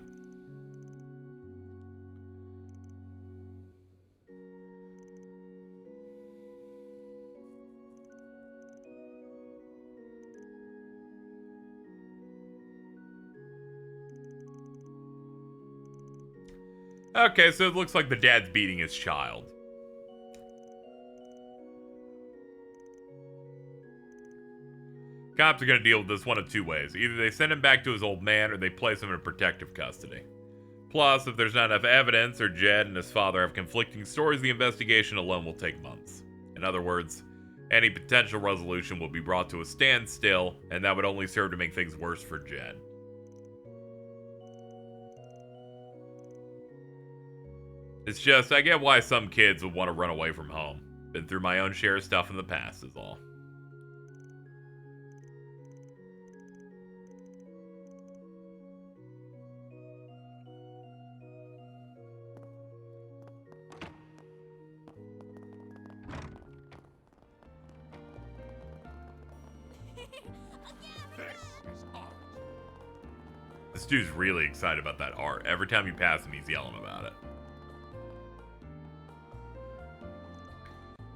Okay, so it looks like the dad's beating his child. Cops are going to deal with this one of two ways. Either they send him back to his old man, or they place him in protective custody. Plus, if there's not enough evidence, or Jed and his father have conflicting stories, the investigation alone will take months. In other words, any potential resolution will be brought to a standstill, and that would only serve to make things worse for Jed. It's just, I get why some kids would want to run away from home. Been through my own share of stuff in the past, is all. This dude's really excited about that art. Every time you pass him, he's yelling about it.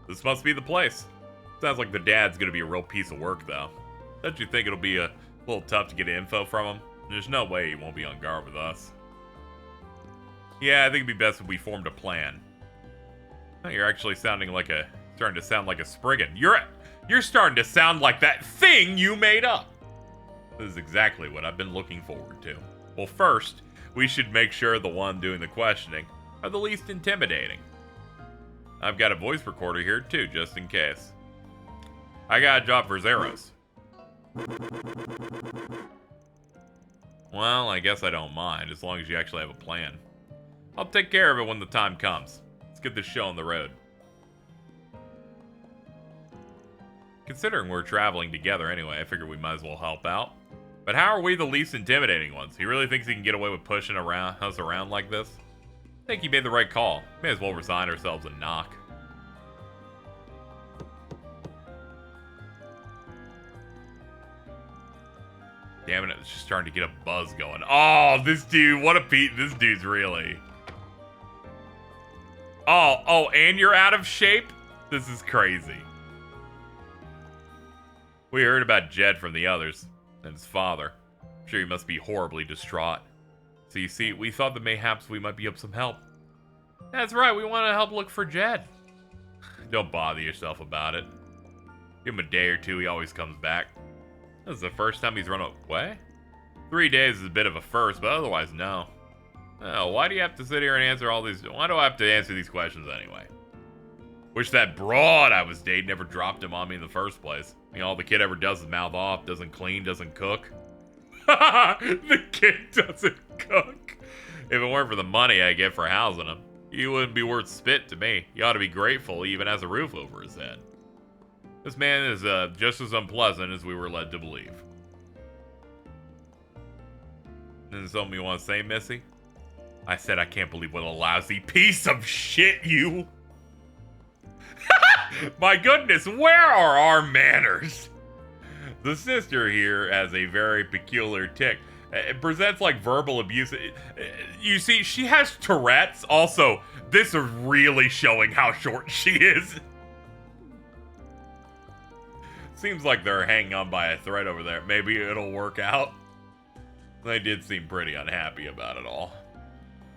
This must be the place. Sounds like the dad's gonna be a real piece of work, though. Don't you think it'll be a little tough to get info from him? There's no way he won't be on guard with us. Yeah, I think it'd be best if we formed a plan. Oh, you're actually starting to sound like a Spriggan. You're starting to sound like that thing you made up. This is exactly what I've been looking forward to. Well, first, we should make sure the one doing the questioning are the least intimidating. I've got a voice recorder here, too, just in case. I got a job for Zeros. Well, I guess I don't mind, as long as you actually have a plan. I'll take care of it when the time comes. Let's get this show on the road. Considering we're traveling together anyway, I figure we might as well help out. But how are we the least intimidating ones? He really thinks he can get away with pushing us around like this? I think he made the right call. May as well resign ourselves and knock. Damn it, it's just starting to get a buzz going. Oh, this dude, what a Pete. This dude's really... Oh, and you're out of shape? This is crazy. We heard about Jed from the others, and his father. I'm sure he must be horribly distraught. So you see, we thought that mayhaps we might be of some help. That's right, we want to help look for Jed. Don't bother yourself about it. Give him a day or two, he always comes back. This is the first time he's run away? 3 days is a bit of a first, but otherwise, no. Oh, why do you have to sit here and answer all these... Why do I have to answer these questions anyway? Wish that broad I was dating never dropped him on me in the first place. You know, all the kid ever does is mouth off, doesn't clean, doesn't cook. The kid doesn't cook. If it weren't for the money I get for housing him, he wouldn't be worth spit to me. He ought to be grateful he even has a roof over his head. This man is just as unpleasant as we were led to believe. Isn't there something you want to say, Missy? I said I can't believe what a lousy piece of shit you... My goodness, where are our manners? The sister here has a very peculiar tick. It presents like verbal abuse. You see, she has Tourette's. Also, this is really showing how short she is. Seems like they're hanging on by a thread over there. Maybe it'll work out. They did seem pretty unhappy about it all.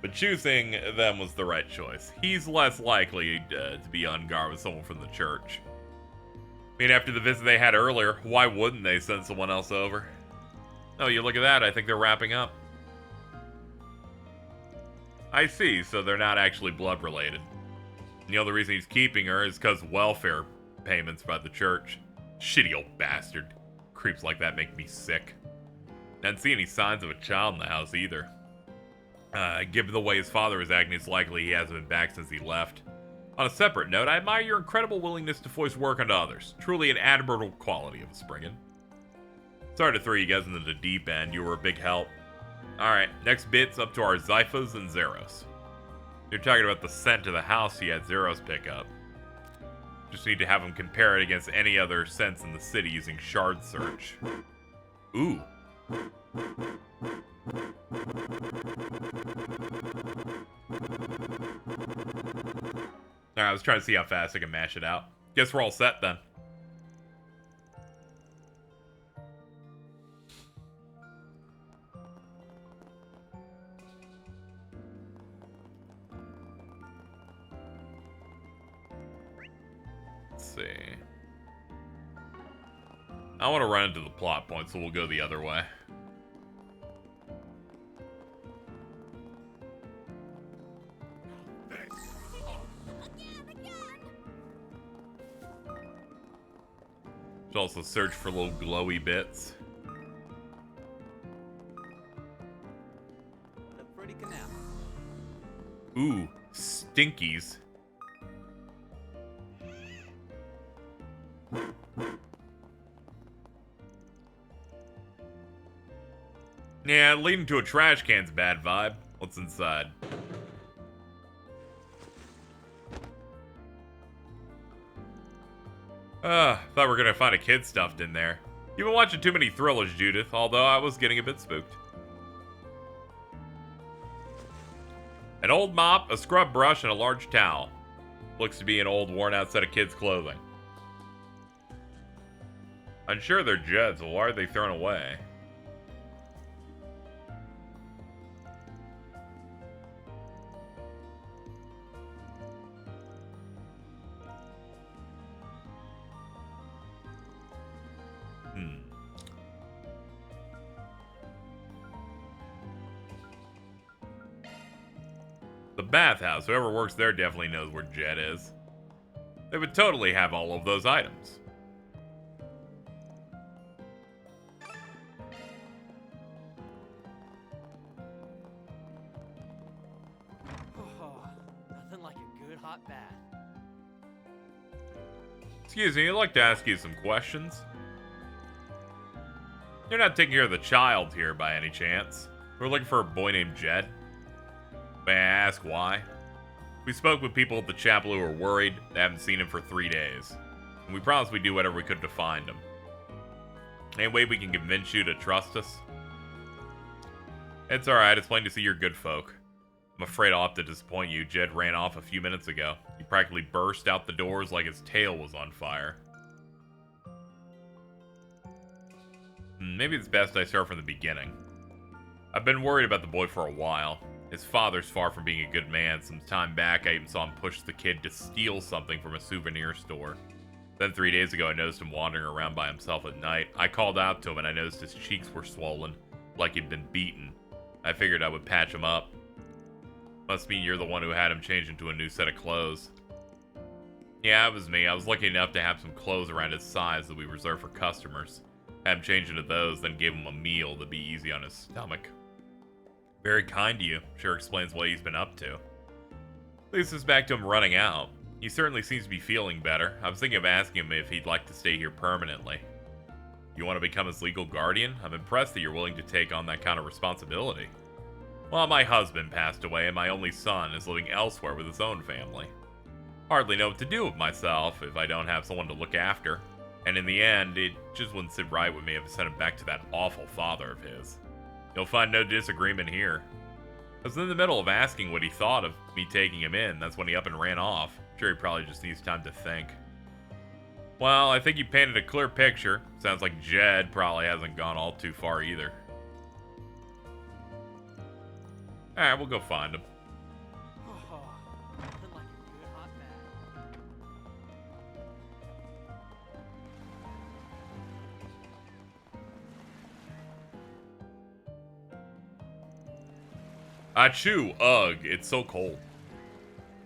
But choosing them was the right choice. He's less likely to be on guard with someone from the church. I mean, after the visit they had earlier, why wouldn't they send someone else over? Oh, you look at that. I think they're wrapping up. I see, so they're not actually blood related. And the only reason he's keeping her is because welfare payments by the church. Shitty old bastard. Creeps like that make me sick. Didn't see any signs of a child in the house either. Given the way his father is acting, it's likely he hasn't been back since he left. On a separate note, I admire your incredible willingness to voice work onto others. Truly an admirable quality of a Spriggan. Sorry to throw you guys into the deep end. You were a big help. Alright, next bit's up to our Zyphas and Zeros. You're talking about the scent of the house he had Zeros pick up. Just need to have him compare it against any other scents in the city using shard search. Ooh. Alright, I was trying to see how fast I can mash it out. Guess we're all set then. Let's see. I want to run into the plot point, so we'll go the other way. Should also search for little glowy bits. The pretty canal. Ooh, stinkies. Yeah, leading to a trash can's a bad vibe. What's inside? Thought we were gonna find a kid stuffed in there. You've been watching too many thrillers, Judith, although I was getting a bit spooked. An old mop, a scrub brush, and a large towel. Looks to be an old, worn-out set of kids' clothing. I'm sure they're Jed's, so why are they thrown away? The bathhouse. Whoever works there definitely knows where Jed is. They would totally have all of those items. Oh, nothing like a good hot bath. Excuse me, I'd like to ask you some questions. You're not taking care of the child here by any chance. We're looking for a boy named Jed. May I ask why? We spoke with people at the chapel who are worried they haven't seen him for 3 days. And we promised we'd do whatever we could to find him. Any way we can convince you to trust us? It's alright, it's plain to see you're good folk. I'm afraid I'll have to disappoint you. Jed ran off a few minutes ago. He practically burst out the doors like his tail was on fire. Maybe it's best I start from the beginning. I've been worried about the boy for a while. His father's far from being a good man. Some time back, I even saw him push the kid to steal something from a souvenir store. Then 3 days ago, I noticed him wandering around by himself at night. I called out to him and I noticed his cheeks were swollen, like he'd been beaten. I figured I would patch him up. Must mean you're the one who had him change into a new set of clothes. Yeah, it was me. I was lucky enough to have some clothes around his size that we reserve for customers. Had him change into those, then gave him a meal to be easy on his stomach. Very kind to you. Sure explains what he's been up to. Leads us back to him running out. He certainly seems to be feeling better. I was thinking of asking him if he'd like to stay here permanently. You want to become his legal guardian? I'm impressed that you're willing to take on that kind of responsibility. Well, my husband passed away and my only son is living elsewhere with his own family. Hardly know what to do with myself if I don't have someone to look after. And in the end, it just wouldn't sit right with me if I sent him back to that awful father of his. You'll find no disagreement here. I was in the middle of asking what he thought of me taking him in. That's when he up and ran off. I'm sure he probably just needs time to think. Well, I think you painted a clear picture. Sounds like Jed probably hasn't gone all too far either. Alright, we'll go find him. Nothing like a good hot bath. Achoo, ugh, it's so cold.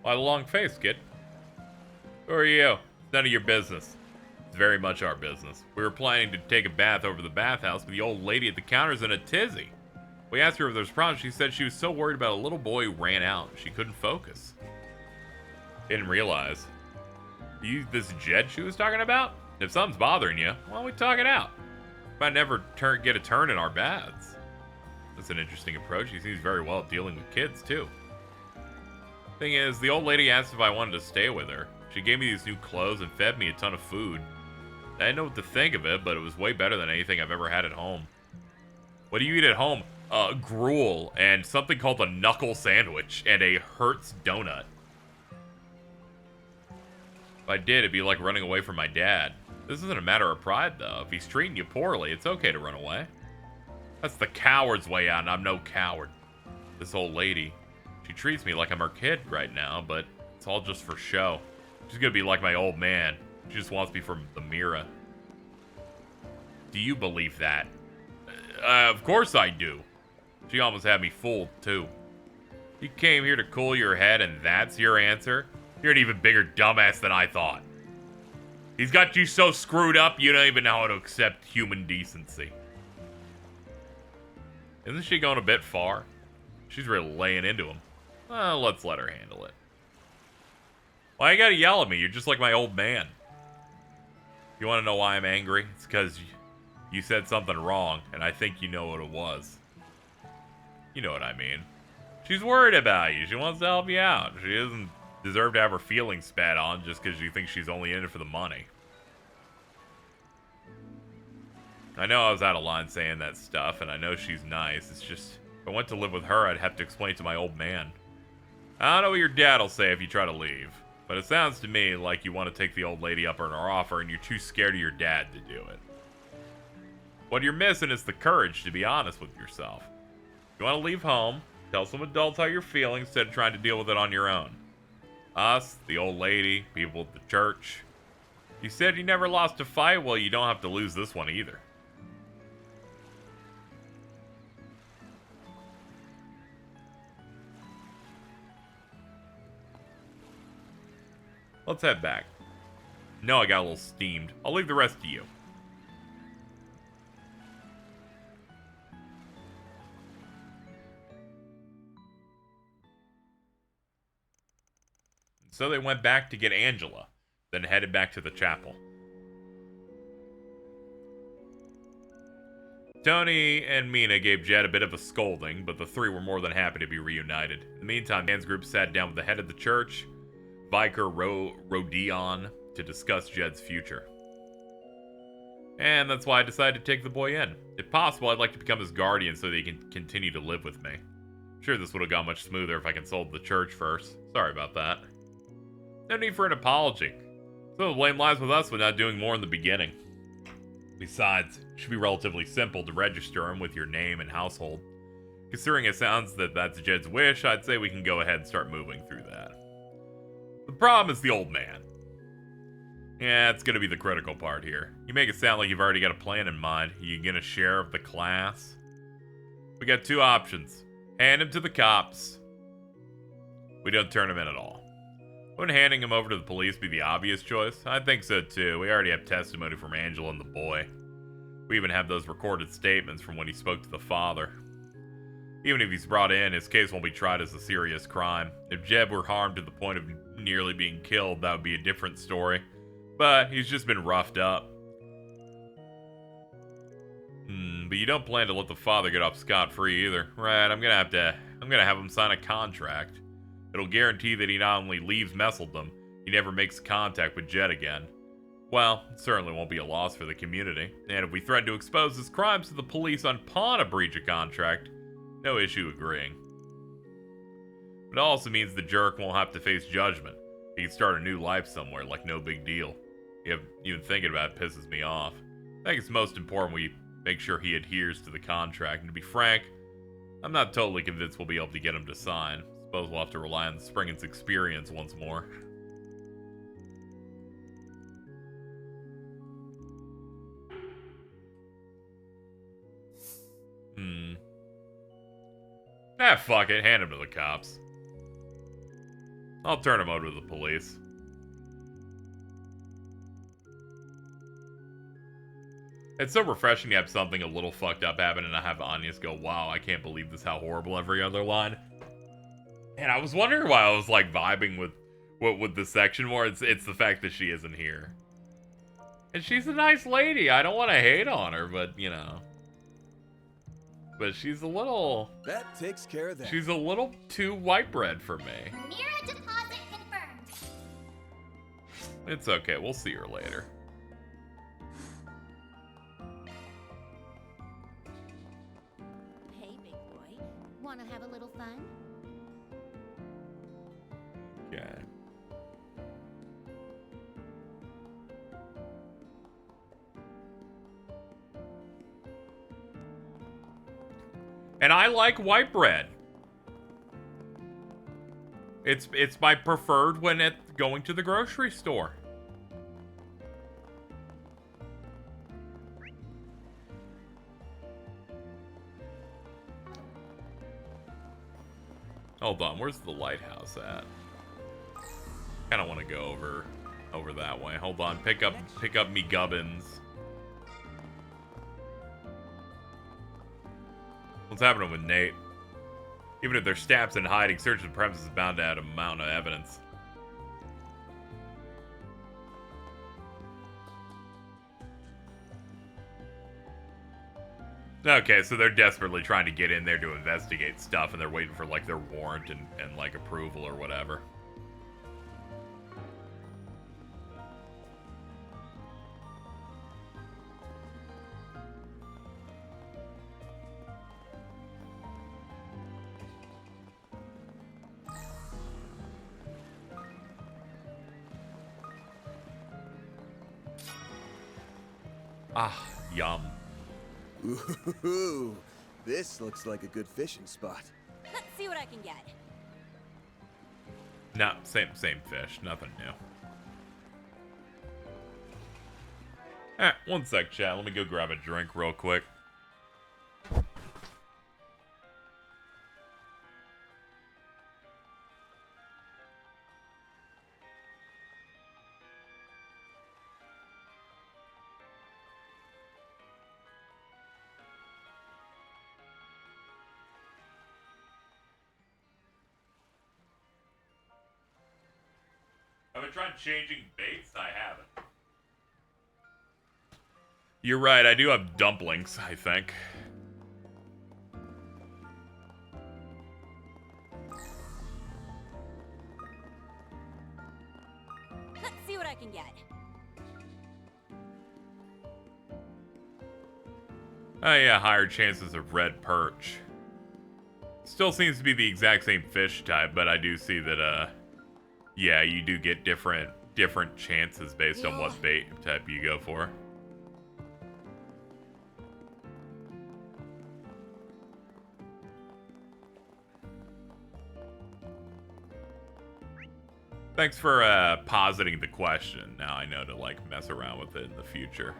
Why the long face, kid? Who are you? It's none of your business. It's very much our business. We were planning to take a bath over the bathhouse, but the old lady at the counter's in a tizzy. We asked her if there's problems. She said she was so worried about a little boy who ran out, she couldn't focus. Didn't realize. You this Jed she was talking about? If something's bothering you, why don't we talk it out? Might never get a turn in our baths. That's an interesting approach. He seems very well at dealing with kids, too. Thing is, the old lady asked if I wanted to stay with her. She gave me these new clothes and fed me a ton of food. I didn't know what to think of it, but it was way better than anything I've ever had at home. What do you eat at home? Gruel and something called a knuckle sandwich and a Hertz donut. If I did, it'd be like running away from my dad. This isn't a matter of pride, though. If he's treating you poorly, it's okay to run away. That's the coward's way out, and I'm no coward. This old lady, she treats me like I'm her kid right now, but it's all just for show. She's gonna be like my old man. She just wants me from the Mira. Do you believe that? Of course I do. She almost had me fooled, too. You came here to cool your head, and that's your answer? You're an even bigger dumbass than I thought. He's got you so screwed up, you don't even know how to accept human decency. Isn't she going a bit far? She's really laying into him. Well, let's let her handle it. Why you gotta yell at me? You're just like my old man. You wanna know why I'm angry? It's because you said something wrong, and I think you know what it was. You know what I mean. She's worried about you. She wants to help you out. She doesn't deserve to have her feelings spat on just because you think she's only in it for the money. I know I was out of line saying that stuff, and I know she's nice. It's just, if I went to live with her, I'd have to explain it to my old man. I don't know what your dad'll say if you try to leave, but it sounds to me like you want to take the old lady up on her offer, and you're too scared of your dad to do it. What you're missing is the courage to be honest with yourself. You want to leave home, tell some adults how you're feeling instead of trying to deal with it on your own. Us, the old lady, people at the church. You said you never lost a fight, well, you don't have to lose this one either. Let's head back. No, I got a little steamed. I'll leave the rest to you. So they went back to get Angela, then headed back to the chapel. Tony and Mina gave Jed a bit of a scolding, but the three were more than happy to be reunited. In the meantime, Dan's group sat down with the head of the church, Vicar Rodion, to discuss Jed's future. And that's why I decided to take the boy in. If possible, I'd like to become his guardian so that he can continue to live with me. I'm sure this would have gone much smoother if I consulted the church first. Sorry about that. No need for an apology. Some of the blame lies with us for not doing more in the beginning. Besides, it should be relatively simple to register him with your name and household. Considering it sounds that that's Jed's wish, I'd say we can go ahead and start moving through that. The problem is the old man. Yeah, it's gonna be the critical part here. You make it sound like you've already got a plan in mind. Are you gonna share of the class? We got two options. Hand him to the cops. We don't turn him in at all. Wouldn't handing him over to the police be the obvious choice? I think so too. We already have testimony from Angela and the boy. We even have those recorded statements from when he spoke to the father. Even if he's brought in, his case won't be tried as a serious crime. If Jeb were harmed to the point of nearly being killed, that would be a different story. But he's just been roughed up. But you don't plan to let the father get off scot-free either. Right, I'm gonna have him sign a contract. It'll guarantee that he not only leaves Messeldom, he never makes contact with Jed again. Well, it certainly won't be a loss for the community. And if we threaten to expose his crimes to the police upon a breach of contract, no issue agreeing. But it also means the jerk won't have to face judgment. He can start a new life somewhere, like no big deal. Even thinking about it pisses me off. I think it's most important we make sure he adheres to the contract. And to be frank, I'm not totally convinced we'll be able to get him to sign. Suppose we'll have to rely on Springen's experience once more. Fuck it. Hand him to the cops. I'll turn him over to the police. It's so refreshing to have something a little fucked up happen and I have Anya's go, wow, I can't believe this, how horrible every other line. And I was wondering why I was like vibing with this section more. It's the fact that she isn't here. And she's a nice lady. I don't want to hate on her, but you know. But she's a little... That takes care of that. She's a little too white bread for me. Mira deposit confirmed. It's okay. We'll see her later. Hey, big boy. Wanna have a little fun? Okay. And I like white bread. It's my preferred when going to the grocery store. Hold on, where's the lighthouse at? Kind of want to go over that way. Hold on, pick up me gubbins. What's happening with Nate? Even if they're stabs in hiding, search of the premises is bound to add a mountain of evidence. Okay, so they're desperately trying to get in there to investigate stuff, and they're waiting for, like, their warrant and like, approval or whatever. Ah, yum. Ooh, this looks like a good fishing spot. Let's see what I can get. No, same fish. Nothing new. Alright, one sec, chat. Let me go grab a drink real quick. Have I tried changing baits? I haven't. You're right, I do have dumplings, I think. Let's see what I can get. Oh yeah, higher chances of red perch. Still seems to be the exact same fish type, but I do see that, yeah, you do get different chances based on what bait type you go for. Thanks for positing the question. Now I know to like mess around with it in the future.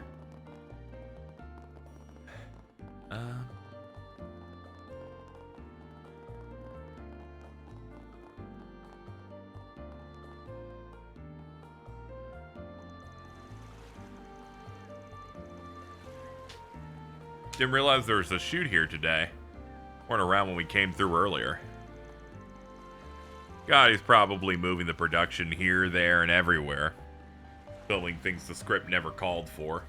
Didn't realize there was a shoot here today. Weren't around when we came through earlier. God, he's probably moving the production here, there, and everywhere. Filming things the script never called for.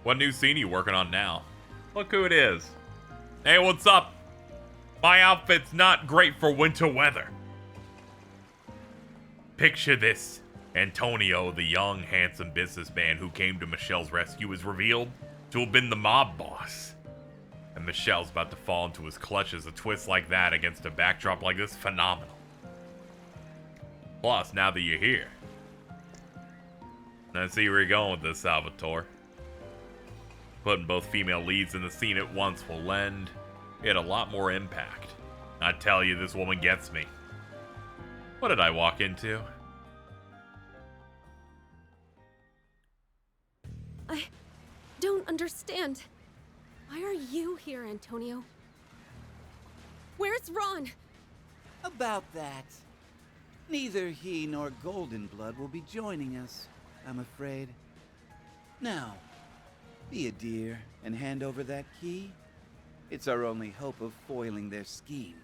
What new scene are you working on now? Look who it is. Hey, what's up? My outfit's not great for winter weather. Picture this. Antonio, the young, handsome businessman who came to Michelle's rescue, is revealed to have been the mob boss. And Michelle's about to fall into his clutches. A twist like that against a backdrop like this, phenomenal. Plus, now that you're here, I see where you're going with this, Salvatore. Putting both female leads in the scene at once will lend it a lot more impact. I tell you, this woman gets me. What did I walk into? I don't understand. Why are you here, Antonio? Where's Ron? About that. Neither he nor Golden Blood will be joining us, I'm afraid. Now, be a dear and hand over that key. It's our only hope of foiling their scheme.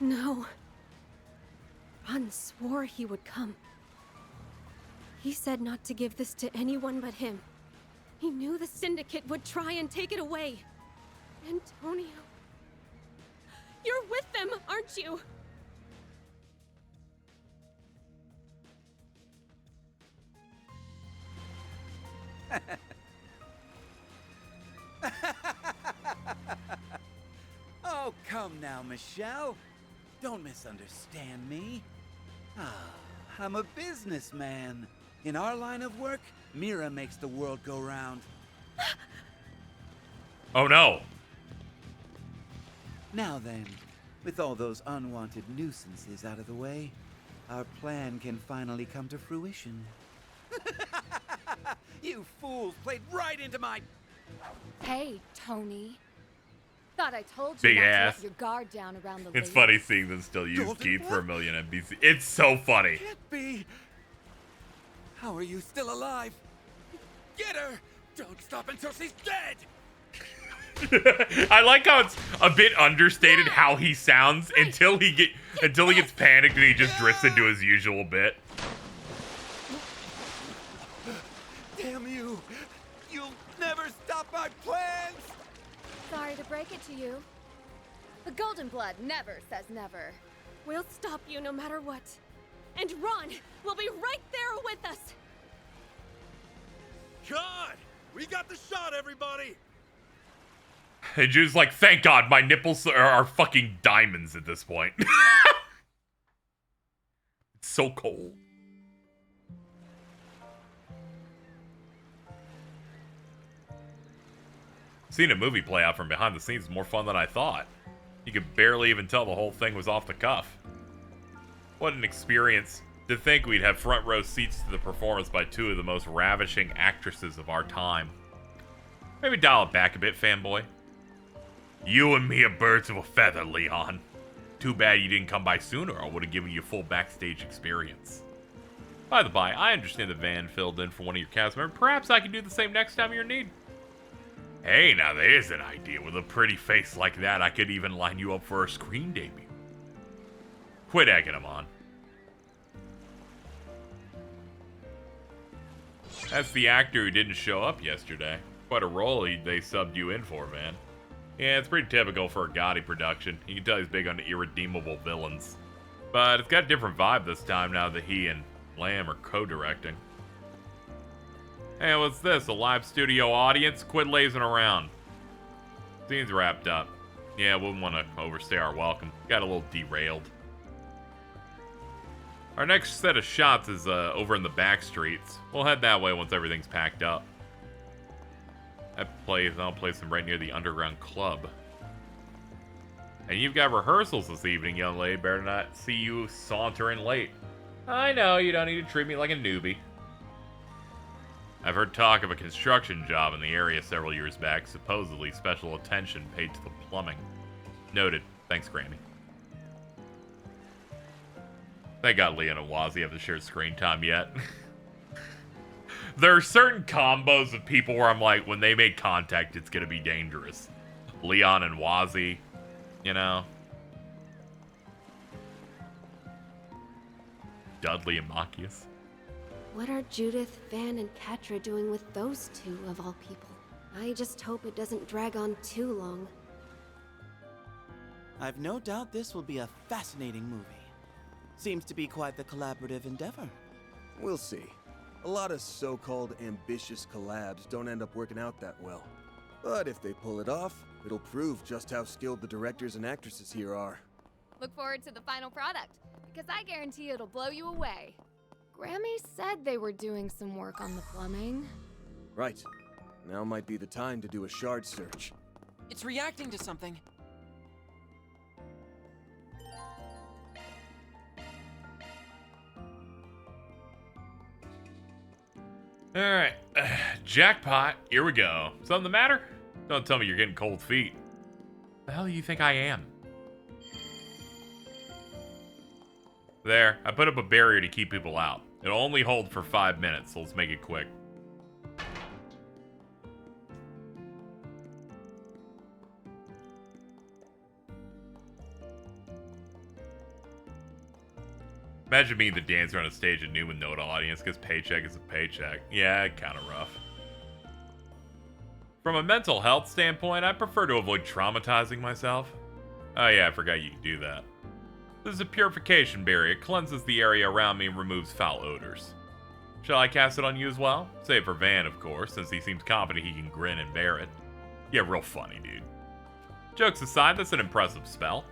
No. Ron swore he would come. He said not to give this to anyone but him. He knew the Syndicate would try and take it away. Antonio. You're with them, aren't you? Oh, come now, Michelle. Don't misunderstand me. Ah, I'm a businessman. In our line of work, Mira makes the world go round. Oh no. Now then, with all those unwanted nuisances out of the way, our plan can finally come to fruition. You fools played right into my... Hey, Tony. Thought I told you Big not to ass. let your guard down around the It's ladies. funny seeing them still use Keith for a million NBC. It's so funny. Can't be. How are you still alive? Get her! Don't stop until she's dead! I like how it's a bit understated how he sounds until he gets panicked and he just drifts into his usual bit. Damn you! You'll never stop my plans! Sorry to break it to you. The Golden Blood never says never. We'll stop you no matter what. And Ron will be right there with us. God! We got the shot, everybody! And Jude's like, thank God, my nipples are fucking diamonds at this point. It's so cold. Seeing a movie play out from behind the scenes is more fun than I thought. You could barely even tell the whole thing was off the cuff. What an experience. To think we'd have front row seats to the performance by two of the most ravishing actresses of our time. Maybe dial it back a bit, fanboy. You and me are birds of a feather, Leon. Too bad you didn't come by sooner, or I would have given you a full backstage experience. By the by, I understand that Van filled in for one of your cast members. Perhaps I can do the same next time you're in need. Hey, now there's an idea. With a pretty face like that, I could even line you up for a screen debut. Quit egging him on. That's the actor who didn't show up yesterday. Quite a role they subbed you in for, man. Yeah, it's pretty typical for a Gotti production. You can tell he's big on irredeemable villains. But it's got a different vibe this time now that he and Lamb are co-directing. Hey, what's this? A live studio audience? Quit lazing around. Scene's wrapped up. Yeah, wouldn't want to overstay our welcome. Got a little derailed. Our next set of shots is over in the back streets. We'll head that way once everything's packed up. I'll place them right near the underground club. And you've got rehearsals this evening, young lady. Better not see you sauntering late. I know, you don't need to treat me like a newbie. I've heard talk of a construction job in the area several years back. Supposedly special attention paid to the plumbing. Noted. Thanks, Granny. Thank God Leon and Wazzy haven't shared screen time yet. There are certain combos of people where I'm like, when they make contact, it's gonna be dangerous. Leon and Wazzy, you know? Dudley and Machias. What are Judith, Van, and Catra doing with those two, of all people? I just hope it doesn't drag on too long. I've no doubt this will be a fascinating movie. Seems to be quite the collaborative endeavor. We'll see. A lot of so-called ambitious collabs don't end up working out that well. But if they pull it off, it'll prove just how skilled the directors and actresses here are. Look forward to the final product, because I guarantee it'll blow you away. Grammy said they were doing some work on the plumbing. Right. Now might be the time to do a shard search. It's reacting to something. Alright, jackpot, here we go. Something the matter? Don't tell me you're getting cold feet. The hell do you think I am? There, I put up a barrier to keep people out. It'll only hold for 5 minutes, so let's make it quick. Imagine being the dancer on a stage at Newman Note audience, because paycheck is a paycheck. Yeah, kind of rough. From a mental health standpoint, I prefer to avoid traumatizing myself. Oh yeah, I forgot you can do that. This is a purification barrier. It cleanses the area around me and removes foul odors. Shall I cast it on you as well? Save for Van, of course, since he seems confident he can grin and bear it. Yeah, real funny, dude. Jokes aside, that's an impressive spell.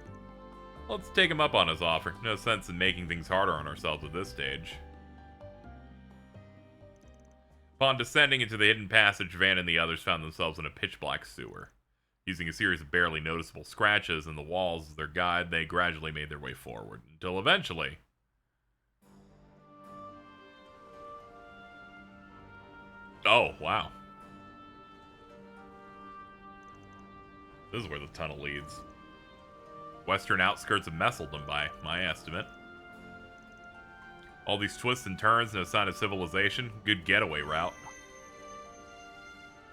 Let's take him up on his offer. No sense in making things harder on ourselves at this stage. Upon descending into the hidden passage, Van and the others found themselves in a pitch-black sewer. Using a series of barely noticeable scratches in the walls as their guide, they gradually made their way forward, until eventually... Oh, wow. This is where the tunnel leads. Western outskirts of Messeldom, by my estimate. All these twists and turns, no sign of civilization. Good getaway route.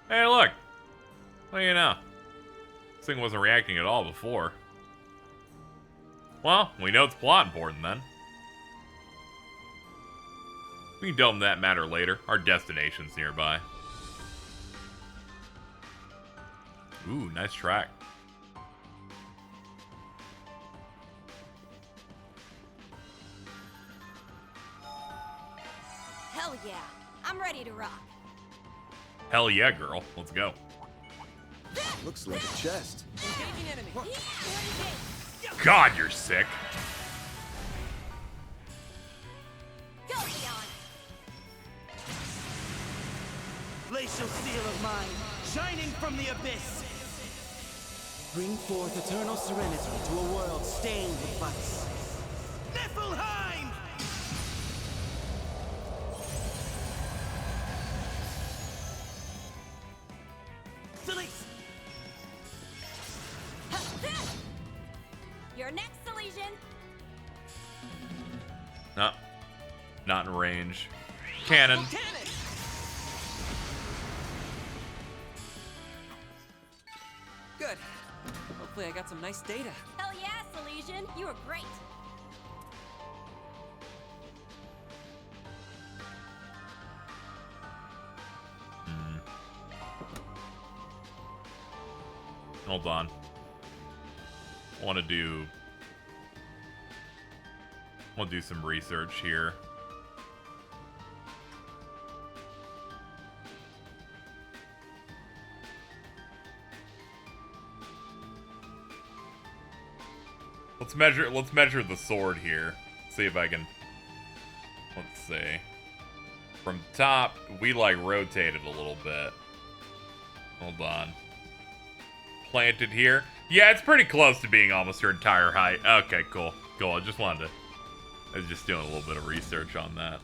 Hey, look! What do you know? This thing wasn't reacting at all before. Well, we know it's plot important then. We can delve into that matter later. Our destination's nearby. Ooh, nice track. Hell yeah, I'm ready to rock. Hell yeah, girl. Let's go. Looks like a chest. Engaging enemy. God, you're sick. Go beyond. Glacial steel of mine, shining from the abyss. Bring forth eternal serenity to a world stained with vice. Niflheim! Felice! You're next, Elysian. No. Not in range. Cannon. Good. Hopefully I got some nice data. Hell yes, Elysian. You were great. Hold on. I want to do some research here. Let's measure the sword here. See if I can. Let's see. From top, we like rotate it a little bit. Hold on. Planted here. Yeah, it's pretty close to being almost her entire height. Okay, cool. Cool. I was just doing a little bit of research on that.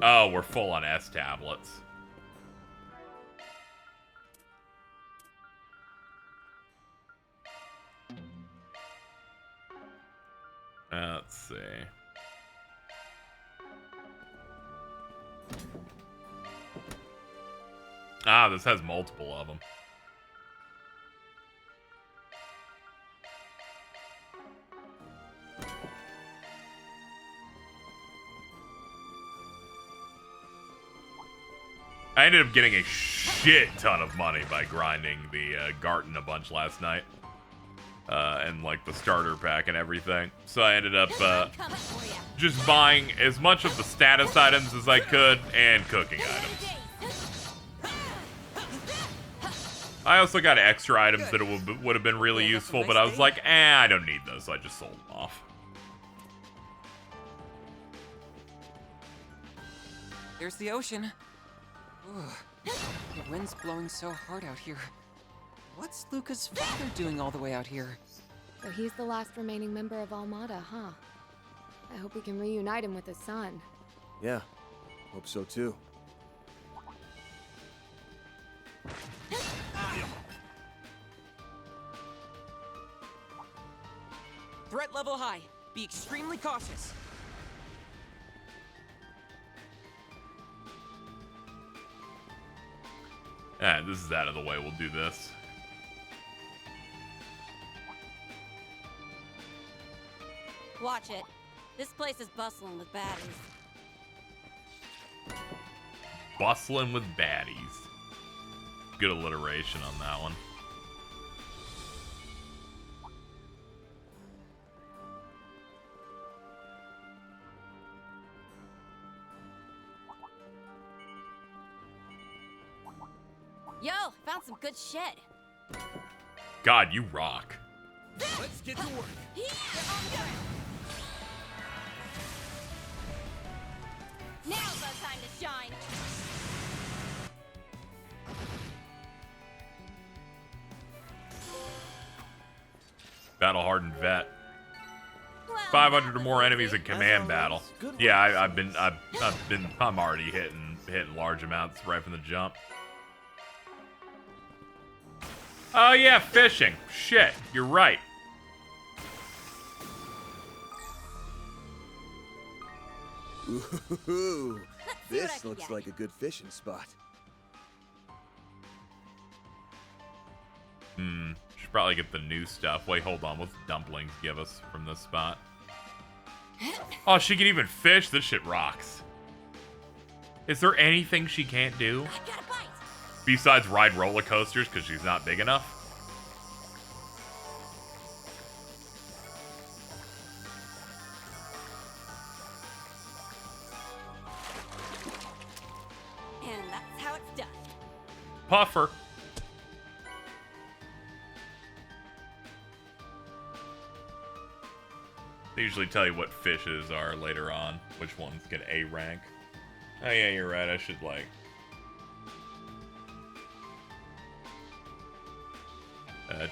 Oh, we're full on S tablets. Let's see. Ah, this has multiple of them. I ended up getting a shit ton of money by grinding the Garten a bunch last night. And like the starter pack and everything. So I ended up just buying as much of the status items as I could and cooking items. I also got extra items that would have been really useful, but I was like, I don't need those, so I just sold them off. There's the ocean. Ugh. The wind's blowing so hard out here. What's Luca's father doing all the way out here? So he's the last remaining member of Almada, huh? I hope we can reunite him with his son. Yeah, hope so too. Threat level high. Be extremely cautious. This is out of the way. We'll do this. Watch it. This place is bustling with baddies. Bustling with baddies. Good alliteration on that one. Yo, found some good shit. God, you rock. Let's get to work. Now's our time to shine. Battle-hardened vet. 500 or more enemies in command battle. Yeah, I'm already hitting large amounts right from the jump. Oh yeah, fishing. Shit, you're right. Ooh, this looks like a good fishing spot. Should probably get the new stuff. Wait, hold on. What's dumplings give us from this spot? Oh, she can even fish. This shit rocks. Is there anything she can't do? Besides ride roller coasters because she's not big enough? And that's how it's done. Puffer. They usually tell you what fishes are later on, which ones get A rank. Oh yeah, you're right, I should like...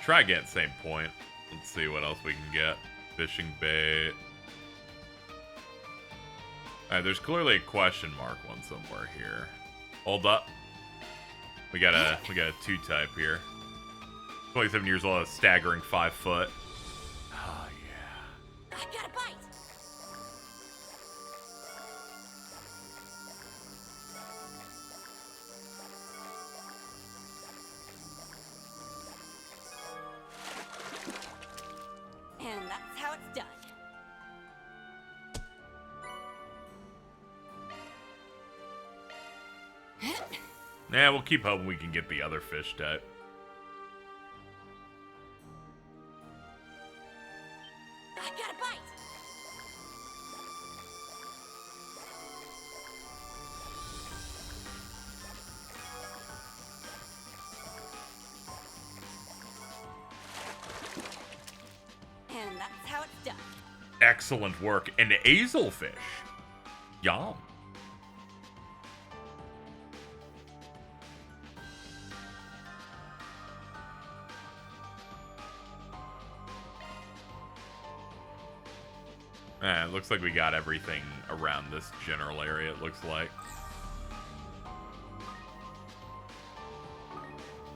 try getting same point. Let's see what else we can get. Fishing bait. Alright, there's clearly a question mark one somewhere here. Hold up. We got a 2-type here. 27 years old, a staggering 5 foot. Oh yeah. I got a bite. And that's how it's done. Yeah, we'll keep hoping we can get the other fish type. I got a bite. And that's how it's done. Excellent work. An azelfish. Yum. It looks like we got everything around this general area, it looks like.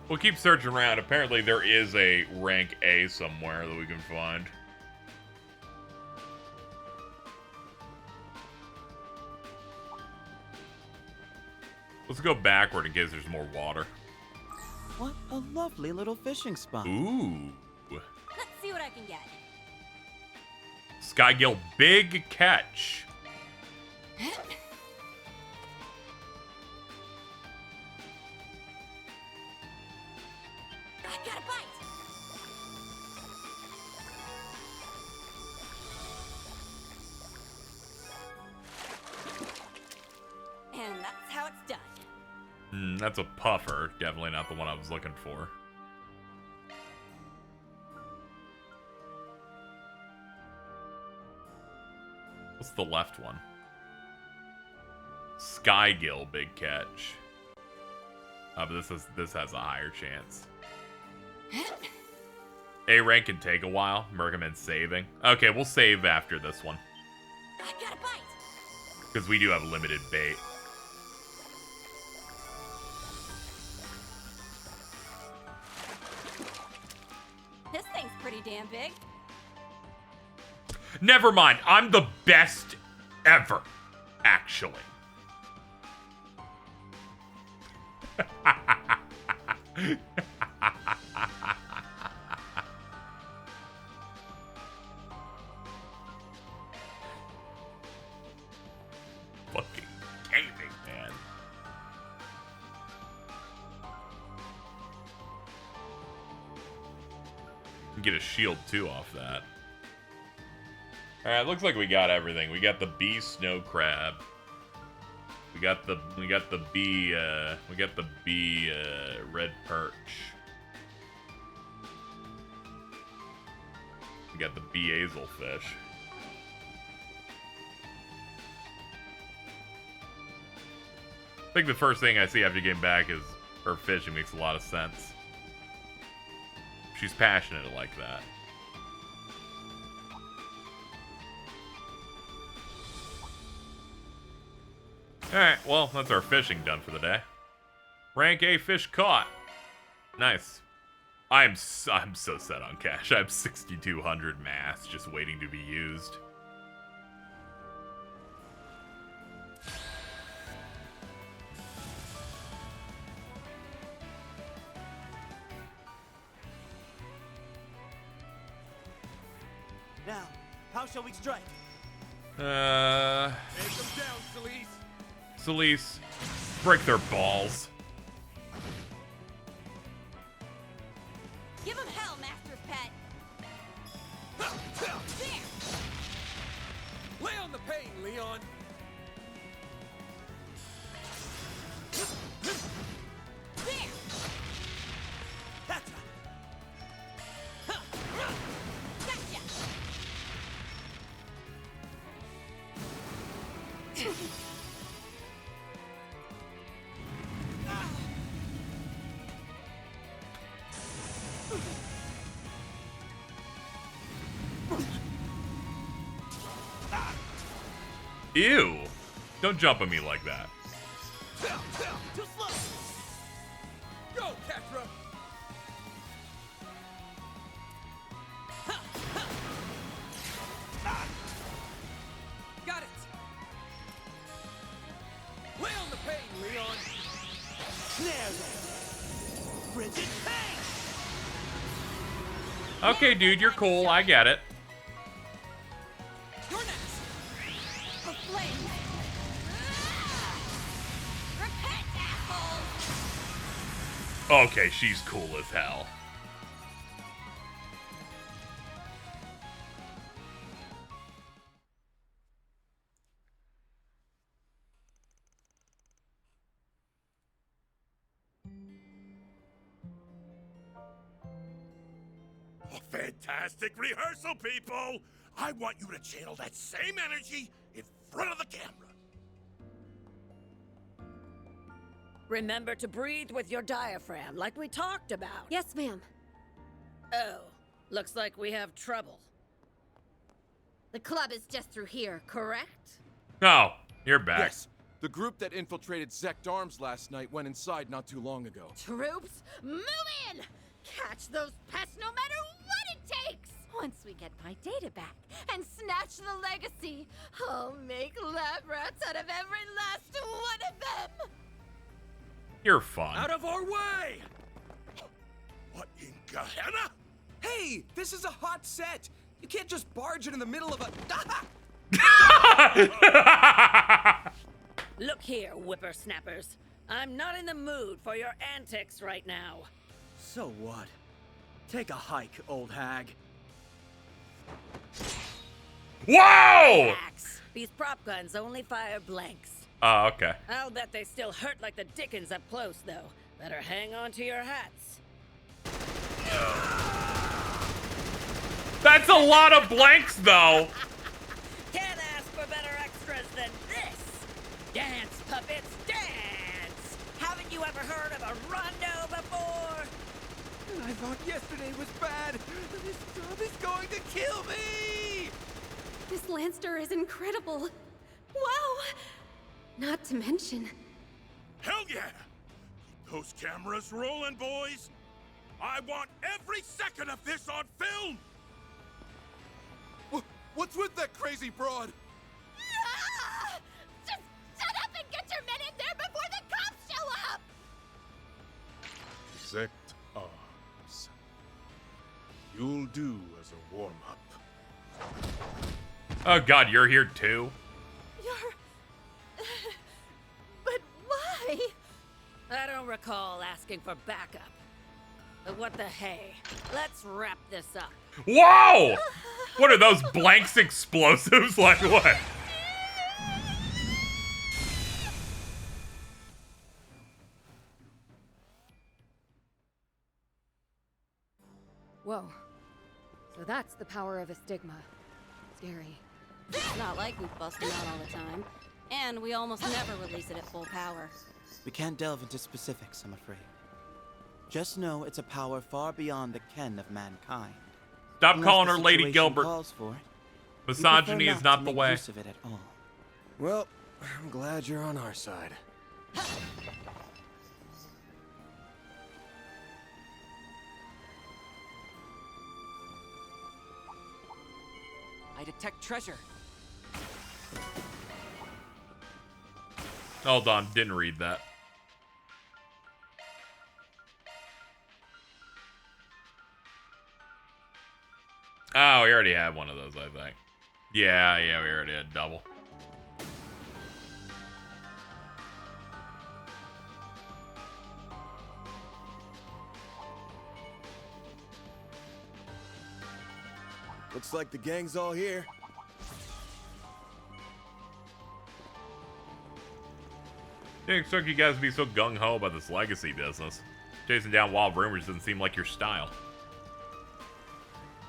We'll keep searching around. Apparently there is a rank A somewhere that we can find. Let's go backward in case there's more water. What a lovely little fishing spot. Ooh. Let's see what I can get. Skygill, big catch. I got a bite. And that's how it's done. That's a puffer. Definitely not the one I was looking for. What's the left one? Skygill, big catch. Oh, but this has a higher chance. A rank can take a while. Recommend saving. Okay, we'll save after this one. I got a bite. Because we do have limited bait. This thing's pretty damn big. Never mind. I'm the best ever, actually. Fucking gaming, man. Get a shield too off that. Alright, looks like we got everything. We got the bee snow crab. We got the bee red perch. We got the Beazel fish. I think the first thing I see after getting back is her fishing. Makes a lot of sense. She's passionate like that. Alright, well, that's our fishing done for the day. Rank A fish caught. Nice. I'm so set on cash. I have 6,200 mass just waiting to be used. Now, how shall we strike? Take them down, Celise. Celise, break their balls. Give him hell, Master's Pet. There. Lay on the pain, Leon. There. Gotcha. Gotcha. Ew. Don't jump at me like that. Too slow. Go, Catra. Got it. Lay on the pain, Leon. Snare them. Bridget, bang! Okay, dude, you're cool. I get it. You're next. A flame. Repent, asshole. Okay, she's cool as hell. Fantastic rehearsal, people! I want you to channel that same energy in front of the camera. Remember to breathe with your diaphragm, like we talked about. Yes, ma'am. Oh, looks like we have trouble. The club is just through here, correct? Oh, you're back. Yes. The group that infiltrated Zect Arms last night went inside not too long ago. Troops, move in! Catch those pests no matter what it takes! Once we get my data back and snatch the legacy, I'll make lab rats out of every last one of them! You're fun. Out of our way! What in Gehenna? Hey, this is a hot set. You can't just barge it in the middle of a... Look here, whippersnappers. I'm not in the mood for your antics right now. So what? Take a hike, old hag. Whoa! Relax. These prop guns only fire blanks. Oh, okay. I'll bet they still hurt like the dickens up close, though. Better hang on to your hats. That's a lot of blanks, though. Can't ask for better extras than this. Dance, puppets, dance! Haven't you ever heard of a rondo before? I thought yesterday was bad. This job is going to kill me! This Lancer is incredible. Wow! Not to mention... Hell yeah! Keep those cameras rolling, boys! I want every second of this on film! What's with that crazy broad? Ah! Just shut up and get your men in there before the cops show up! Zect Arms. You'll do as a warm-up. Oh god, you're here too? You're... But why? I don't recall asking for backup. But what the hey? Let's wrap this up. Whoa! What are those blanks explosives? Like what? Whoa. So that's the power of a stigma. Scary. It's not like we bust them out all the time. And we almost never release it at full power. We can't delve into specifics, I'm afraid. Just know it's a power far beyond the ken of mankind. Stop Unless calling the her Lady situation Gilbert. calls for it, we Misogyny prefer is not to the make way. use of it at all. Well, I'm glad you're on our side. I detect treasure. Hold on, didn't read that. Oh, we already had one of those, I think. Yeah, we already had double. Looks like the gang's all here. Didn't expect you guys to be so gung-ho about this legacy business. Chasing down wild rumors doesn't seem like your style.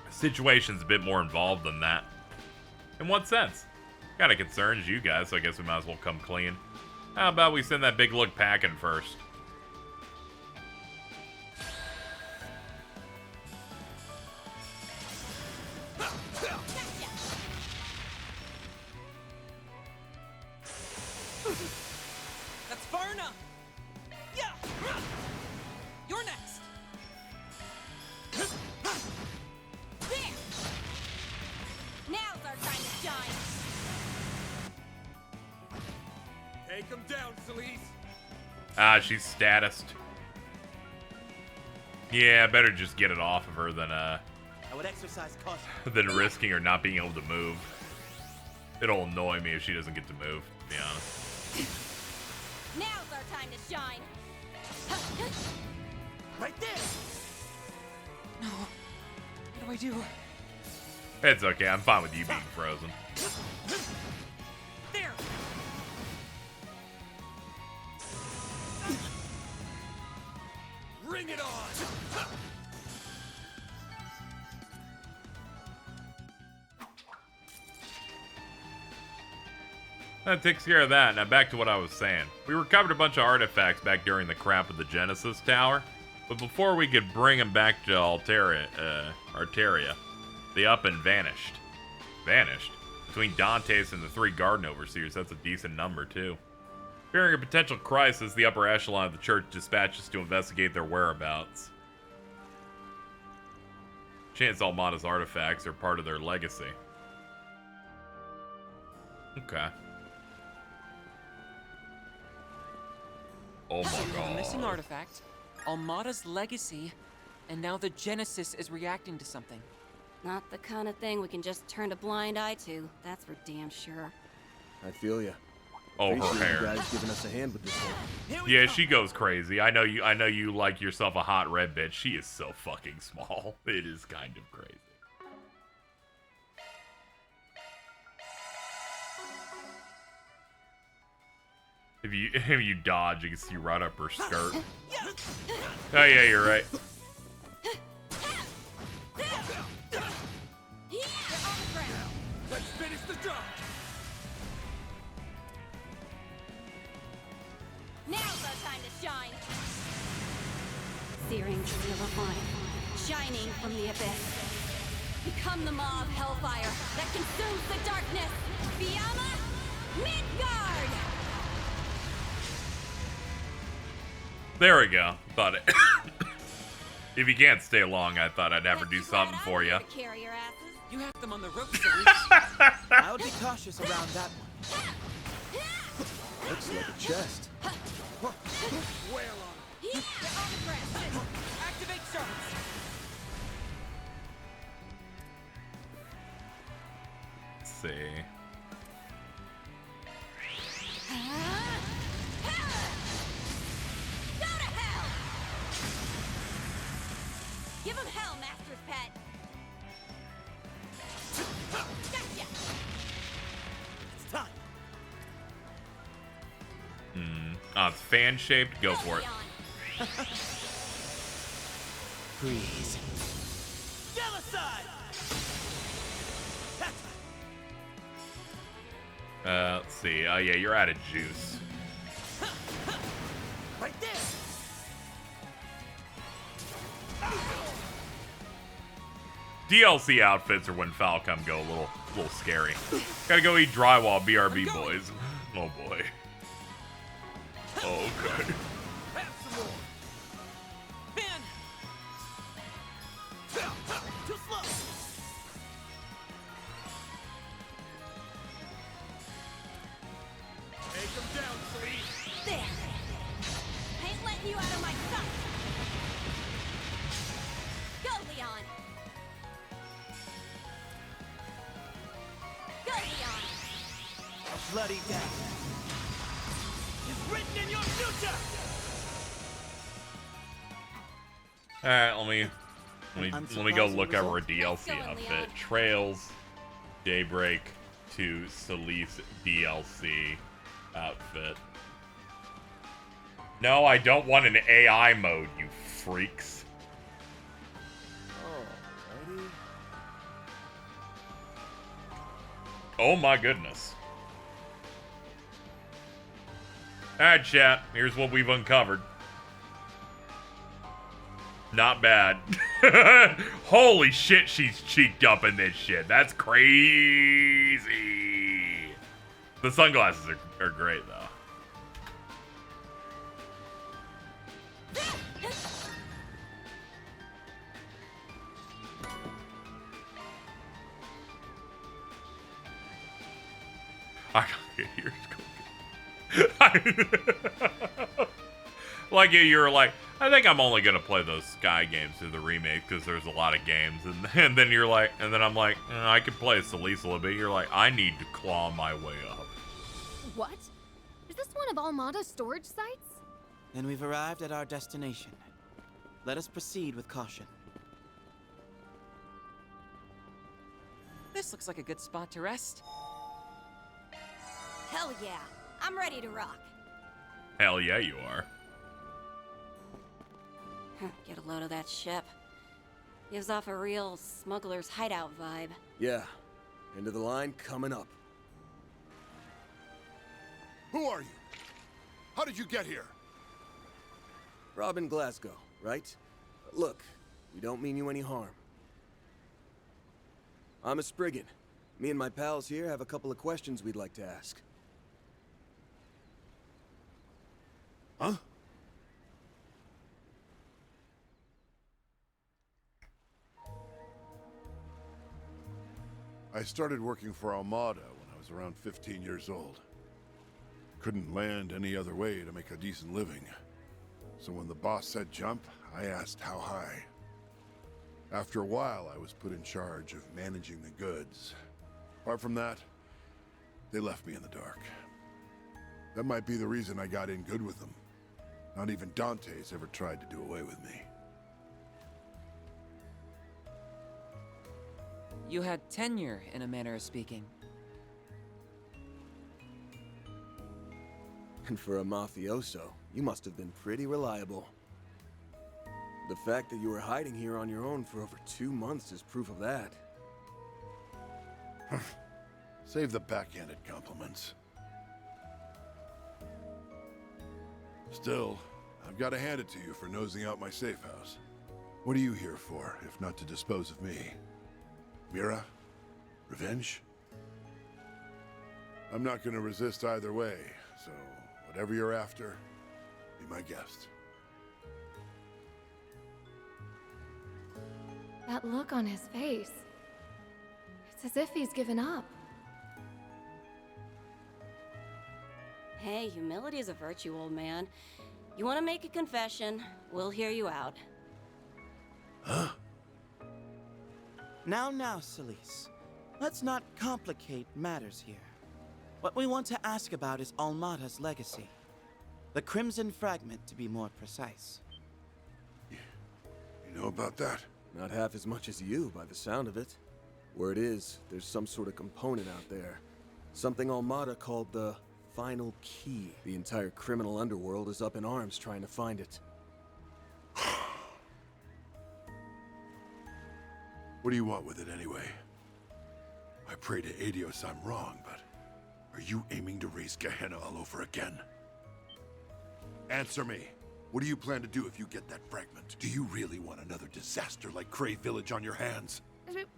The situation's a bit more involved than that. In what sense? Kinda concerns you guys, so I guess we might as well come clean. How about we send that big look packing first? That's far enough. Yeah. You're next. There! Now's our time to shine. Take him down, Celeste. Ah, she's statused. Yeah, better just get it off of her than I would exercise caution. than risking her not being able to move. It'll annoy me if she doesn't get to move, to be honest. Now's our time to shine. Right there. No. What do I do? It's okay, I'm fine with you being frozen. There. Bring it on. That takes care of that. Now back to what I was saying. We recovered a bunch of artifacts back during the crap of the Genesis Tower, but before we could bring them back to Arteria, they up and vanished. Vanished? Between Dante's and the 3 Garden Overseers, that's a decent number too. Fearing a potential crisis, the upper echelon of the church dispatches to investigate their whereabouts. Chance Almada's artifacts are part of their legacy. Okay. Oh my The missing god. artifact, Almada's legacy, and now the Genesis is reacting to something. Not the kind of thing we can just turn a blind eye to, that's for damn sure. I feel ya. Oh, her Appreciate hair. you guys giving us a hand with this one. Yeah, she goes crazy. I know you like yourself a hot red bitch. She is so fucking small. It is kind of crazy. If you dodge, you can see right up her skirt. Oh yeah, you're right. Let's finish the job. Now's our time to shine. Searing through the fire, shining from the abyss. Become the maw of hellfire that consumes the darkness. Fiamma Midgard! There we go. Thought it. If you can't stay long, I thought I'd have her do something for you. Carry your asses. You have them on the ropes, I would be cautious around that one. Looks like a chest. Wail on him. Activate sharks. Let's see. Go to hell! Give him hell, Master's Pet. Gotcha! It's time. Oh, it's fan shaped. Go for it. Freeze. Genocide! Let's see. Oh, yeah, you're out of juice. Like this. DLC outfits are when Falcom go a little scary. Gotta go eat drywall, BRB boys. Oh boy. Oh, okay. Have some more. Pin. Too slow. Take him down, Celine. There. I ain't letting you out of my sight. Go, Leon. Go, Leon. A bloody death. It's written in your future. All right, let me go look over a DLC outfit. Trails, Daybreak to Celise DLC outfit. No, I don't want an AI mode, you freaks. Alrighty. Oh my goodness. Alright, chat. Here's what we've uncovered. Not bad. Holy shit, she's cheeked up in this shit. That's crazy. The sunglasses are great, though. I gotta get here. Like you're like, I think I'm only gonna play those Sky games through the remake because there's a lot of games, and then you're like, and then I'm like, I could play Celise a little bit. You're like, I need to claw my way up. What? Is this one of Almada's storage sites? Then we've arrived at our destination. Let us proceed with caution. This looks like a good spot to rest. Hell yeah. I'm ready to rock. Hell yeah, you are. Get a load of that ship. Gives off a real smuggler's hideout vibe. Yeah. End of the line coming up. Who are you? How did you get here? Robin Glasgow, right? Look, we don't mean you any harm. I'm a Spriggan. Me and my pals here have a couple of questions we'd like to ask. Huh? I started working for Armada when I was around 15 years old. Couldn't land any other way to make a decent living. So when the boss said jump, I asked how high. After a while, I was put in charge of managing the goods. Apart from that, they left me in the dark. That might be the reason I got in good with them. Not even Dante's ever tried to do away with me. You had tenure, in a manner of speaking. And for a mafioso, you must have been pretty reliable. The fact that you were hiding here on your own for over 2 months is proof of that. Save the backhanded compliments. Still, I've got to hand it to you for nosing out my safe house. What are you here for, if not to dispose of me? Mira? Revenge? I'm not going to resist either way, so whatever you're after, be my guest. That look on his face. It's as if he's given up. Hey, humility is a virtue, old man. You want to make a confession, we'll hear you out. Huh? Now, Celise. Let's not complicate matters here. What we want to ask about is Almada's legacy. The Crimson Fragment, to be more precise. You know about that? Not half as much as you, by the sound of it. Word is, there's some sort of component out there. Something Almada called the Final Key. The entire criminal underworld is up in arms trying to find it. What do you want with it anyway? I pray to Adios I'm wrong, but Are you aiming to raise Gehenna all over again? Answer me. What do you plan to do if you get that fragment? Do you really want another disaster like Cray Village on your hands?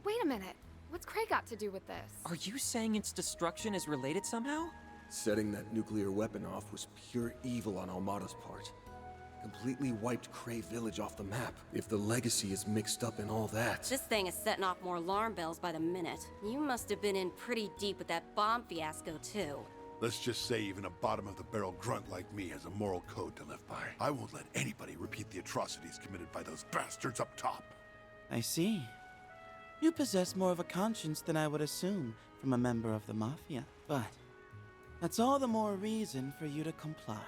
Wait a minute. What's Cray got to do with this? Are you saying its destruction is related somehow? Setting that nuclear weapon off was pure evil on Almada's part. Completely wiped Cray Village off the map. If the legacy is mixed up in all that... This thing is setting off more alarm bells by the minute. You must have been in pretty deep with that bomb fiasco, too. Let's just say even a bottom-of-the-barrel grunt like me has a moral code to live by. I won't let anybody repeat the atrocities committed by those bastards up top. I see. You possess more of a conscience than I would assume from a member of the Mafia. But that's all the more reason for you to comply.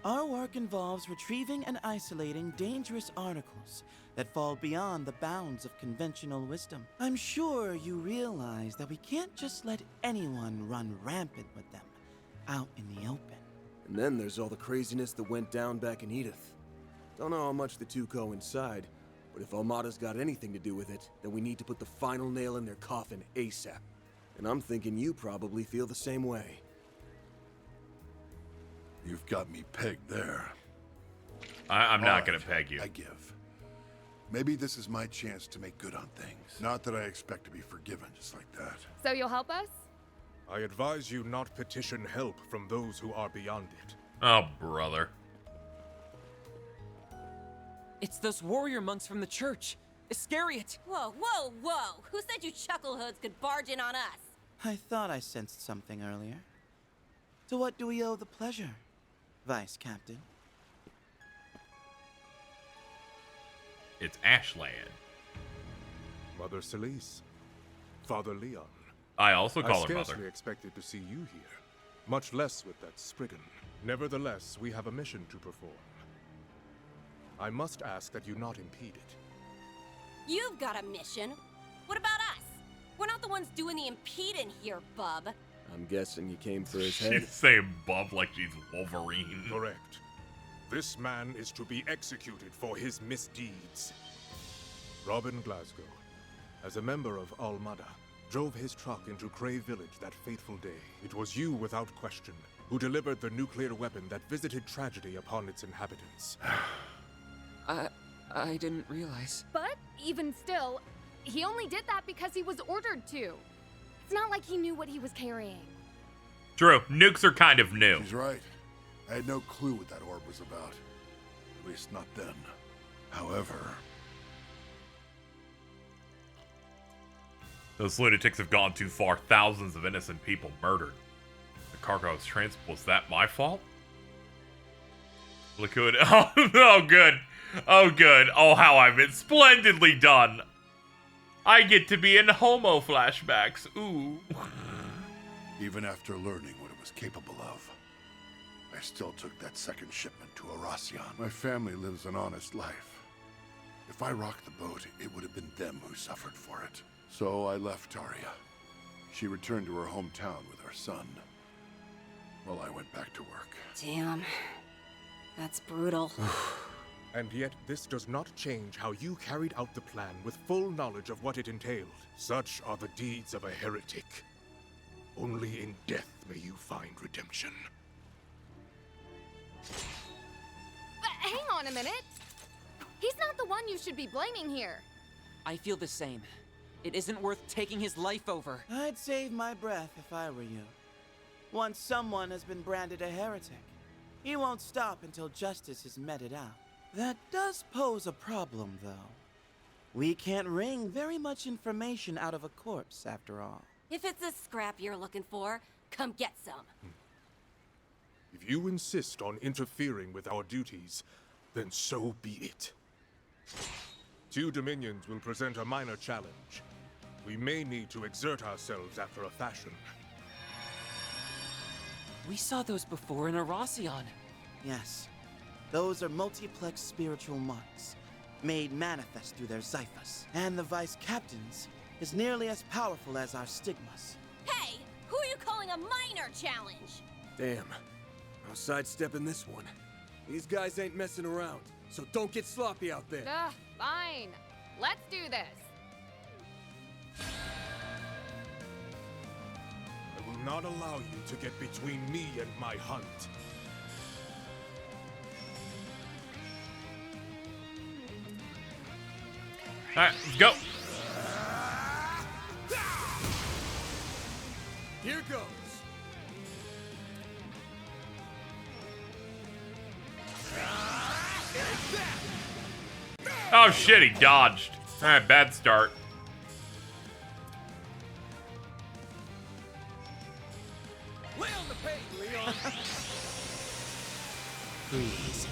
Our work involves retrieving and isolating dangerous articles that fall beyond the bounds of conventional wisdom. I'm sure you realize that we can't just let anyone run rampant with them out in the open. And then there's all the craziness that went down back in Edith. Don't know how much the two coincide, but if Almada's got anything to do with it, then we need to put the final nail in their coffin ASAP. And I'm thinking you probably feel the same way. You've got me pegged there. I'm not gonna peg you. I give. Maybe this is my chance to make good on things. Not that I expect to be forgiven just like that. So you'll help us? I advise you not petition help from those who are beyond it. Oh, brother. It's those warrior monks from the church. Iscariot! Whoa, whoa, whoa! Who said you chucklehoods could barge in on us? I thought I sensed something earlier. To what do we owe the pleasure, Vice Captain? It's Ashland. Mother Celise. Father Leon. I also call her I mother. scarcely expected to see you here, much less with that Spriggan. Nevertheless, we have a mission to perform. I must ask that you not impede it. You've got a mission. What about us? We're not the ones doing the impeding here, bub. I'm guessing you came for his head. She's saying bub like she's Wolverine. Correct. This man is to be executed for his misdeeds. Robin Glasgow, as a member of Almada, drove his truck into Cray Village that fateful day. It was you, without question, who delivered the nuclear weapon that visited tragedy upon its inhabitants. I didn't realize. But even still, he only did that because he was ordered to. It's not like he knew what he was carrying. True. Nukes are kind of new. She's right. I had no clue what that orb was about. At least not then. However... Those lunatics have gone too far. Thousands of innocent people murdered. The cargo was transported. Was that my fault? Liquid. Oh, good. Oh, good. Oh, how I've been splendidly done. I get to be in homo flashbacks. Ooh. Even after learning what it was capable of, I still took that second shipment to Arasion. My family lives an honest life. If I rocked the boat, it would have been them who suffered for it. So I left Taria. She returned to her hometown with our son, while I went back to work. Damn. That's brutal. And yet, this does not change how you carried out the plan with full knowledge of what it entailed. Such are the deeds of a heretic. Only in death may you find redemption. But hang on a minute. He's not the one you should be blaming here. I feel the same. It isn't worth taking his life over. I'd save my breath if I were you. Once someone has been branded a heretic, he won't stop until justice is meted out. That does pose a problem, though. We can't wring very much information out of a corpse, after all. If it's a scrap you're looking for, come get some. If you insist on interfering with our duties, then so be it. Two Dominions will present a minor challenge. We may need to exert ourselves after a fashion. We saw those before in Arasion. Yes. Those are multiplex spiritual marks, made manifest through their Xiphas. And the Vice Captain's is nearly as powerful as our stigmas. Hey! Who are you calling a minor challenge? Damn. No sidestepping this one. These guys ain't messing around, so don't get sloppy out there. Fine. Let's do this. I will not allow you to get between me and my hunt. Alright, let's go. Here goes. Oh shit, he dodged. Alright, bad start. Lay on the pain, Leon. Freeze.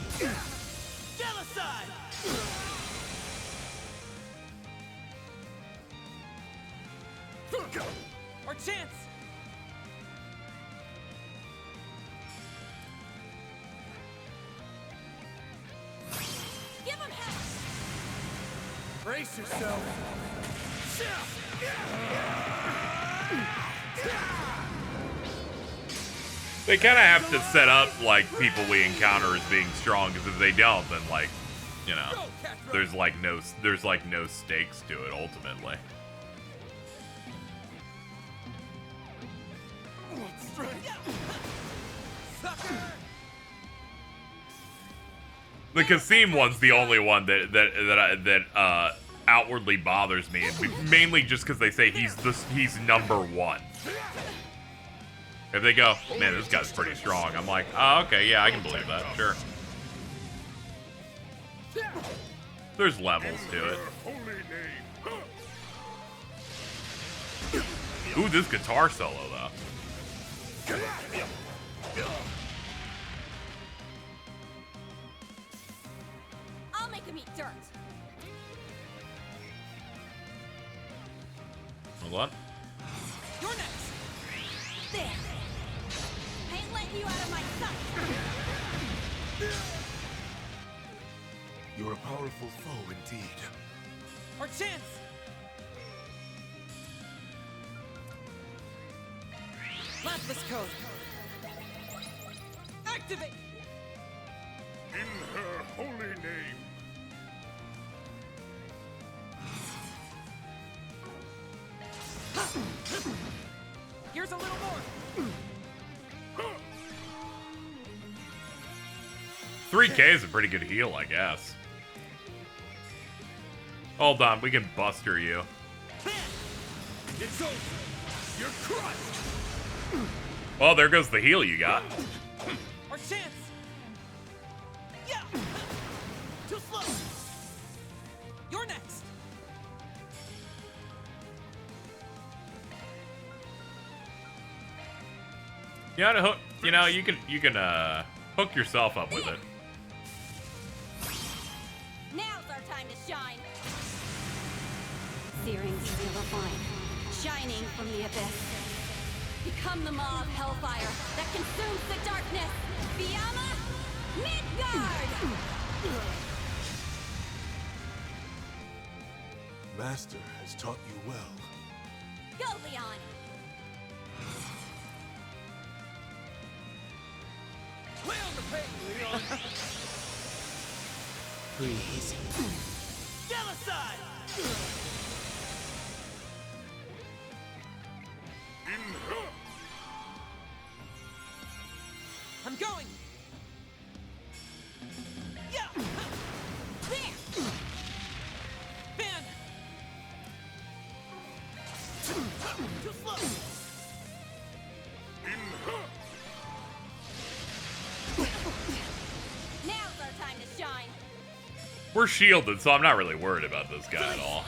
Genocide! Our chance! Give him hell! Brace yourself. They kind of have to set up, like, people we encounter as being strong, because if they don't, then, like, you know, there's no stakes to it, ultimately. The Kasim one's the only one that outwardly bothers me, and mainly just because they say he's number one. If they go, man, this guy's pretty strong, I'm like, oh, okay, yeah, I can believe that, sure. There's levels to it. Ooh, this guitar solo, though. I'll make him eat dirt. Hold on. You're next. There. I ain't letting you out of my sight. You're a powerful foe indeed. Our chance! Lapis code! Activate! In her holy name. Here's a little more! 3K is a pretty good heal, I guess. Hold on, we can buster you. It's over. You're crushed. Well, there goes the heal you got. Our chance! Yeah. Too slow. You're next! You know, to hook, you can hook yourself up with it. Now's our time to shine. Searing steel of light, shining from the abyss. Become the maw of hellfire that consumes the darkness. Fiamma, Midgard! Master has taught you well. Go, Leon! Lay on the pain, Leon. Freeze. Genocide! I'm going! Yeah! There! Ben! Too slow. Now's our time to shine. We're shielded, so I'm not really worried about this guy at all.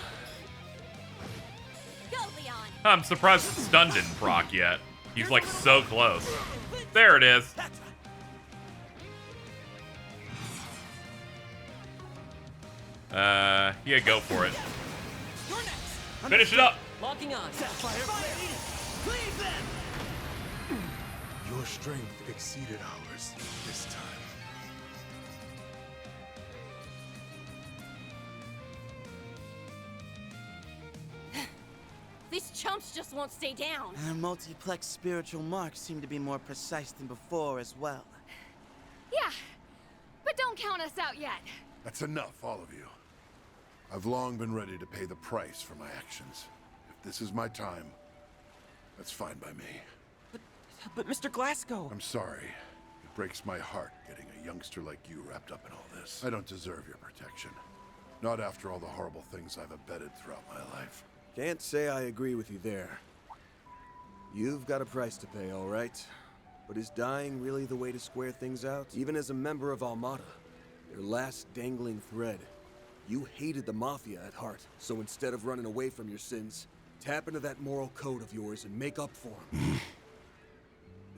Go, Leon! I'm surprised the stun didn't proc yet. He's like so close. There it is. Yeah, go for it. You're next! Finish it up. Locking on. Please then. Your strength exceeded ours this time. These chumps just won't stay down. And our multiplex spiritual marks seem to be more precise than before as well. Yeah, but don't count us out yet. That's enough, all of you. I've long been ready to pay the price for my actions. If this is my time, that's fine by me. But But Mr. Glasgow... I'm sorry. It breaks my heart getting a youngster like you wrapped up in all this. I don't deserve your protection. Not after all the horrible things I've abetted throughout my life. Can't say I agree with you there. You've got a price to pay, all right? But is dying really the way to square things out? Even as a member of Armada, their last dangling thread, you hated the Mafia at heart. So instead of running away from your sins, tap into that moral code of yours and make up for them.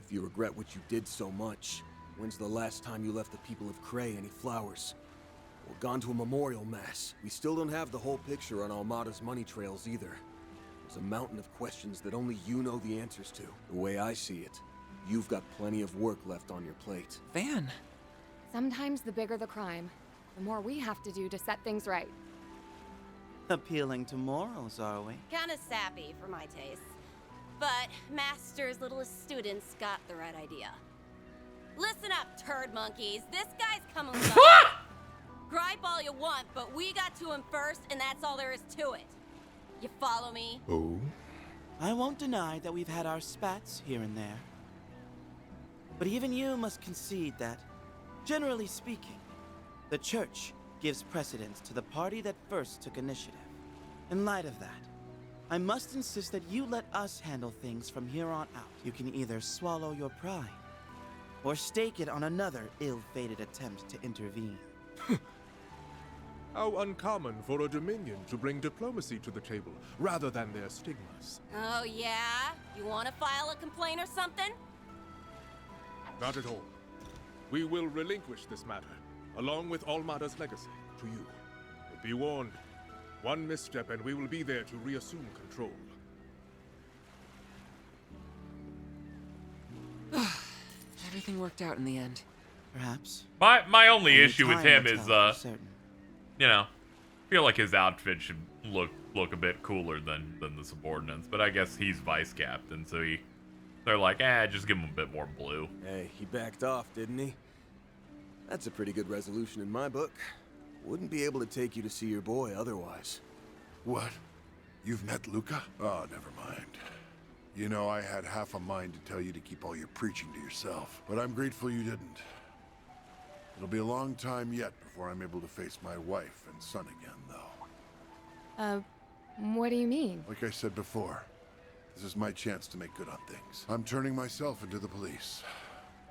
If you regret what you did so much, when's the last time you left the people of Cray any flowers? Or gone to a memorial mass? We still don't have the whole picture on Armada's money trails either. There's a mountain of questions that only you know the answers to. The way I see it, you've got plenty of work left on your plate. Van! Sometimes the bigger the crime, the more we have to do to set things right. Appealing to morals, are we? Kinda sappy for my taste. But Master's littlest students got the right idea. Listen up, turd monkeys. This guy's coming with us. Gripe all you want, but we got to him first, and that's all there is to it. You follow me? Oh? I won't deny that we've had our spats here and there. But even you must concede that, generally speaking, the Church gives precedence to the party that first took initiative. In light of that, I must insist that you let us handle things from here on out. You can either swallow your pride, or stake it on another ill-fated attempt to intervene. How uncommon for a Dominion to bring diplomacy to the table, rather than their stigmas. Oh, yeah? You want to file a complaint or something? Not at all. We will relinquish this matter, along with Almada's legacy, to you. But be warned, one misstep and we will be there to reassume control. Everything worked out in the end. Perhaps. My only issue with time him will is, tell for certain. you know, I feel like his outfit should look a bit cooler than the subordinates. But I guess he's vice captain, so they're like, just give him a bit more blue. Hey, he backed off, didn't he? That's a pretty good resolution in my book. Wouldn't be able to take you to see your boy otherwise. What? You've met Luca? Oh, never mind. You know, I had half a mind to tell you to keep all your preaching to yourself, but I'm grateful you didn't. It'll be a long time yet before I'm able to face my wife and son again, though. What do you mean? Like I said before, this is my chance to make good on things. I'm turning myself into the police.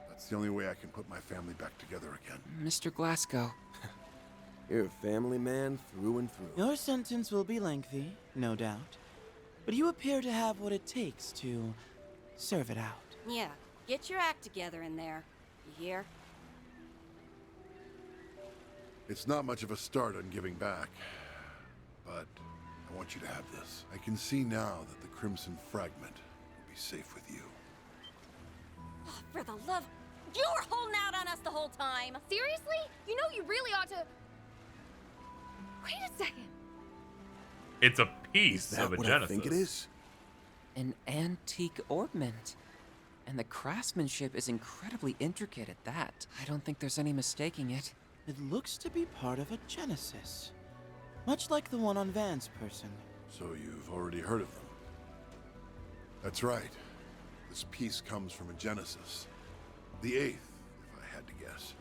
That's the only way I can put my family back together again. Mr. Glasgow. You're a family man through and through. Your sentence will be lengthy, no doubt. But you appear to have what it takes to serve it out. Yeah, get your act together in there. You hear? It's not much of a start on giving back, but I want you to have this. I can see now that the Crimson Fragment will be safe with you. Oh, for the love... You were holding out on us the whole time! Seriously? You know you really ought to... Wait a second. It's a piece Is that of a what Genesis. I think it is? An antique ornament. And the craftsmanship is incredibly intricate at that. I don't think there's any mistaking it. It looks to be part of a Genesis. Much like the one on Van's person. So you've already heard of them? That's right. This piece comes from a Genesis. The 8th, if I had to guess.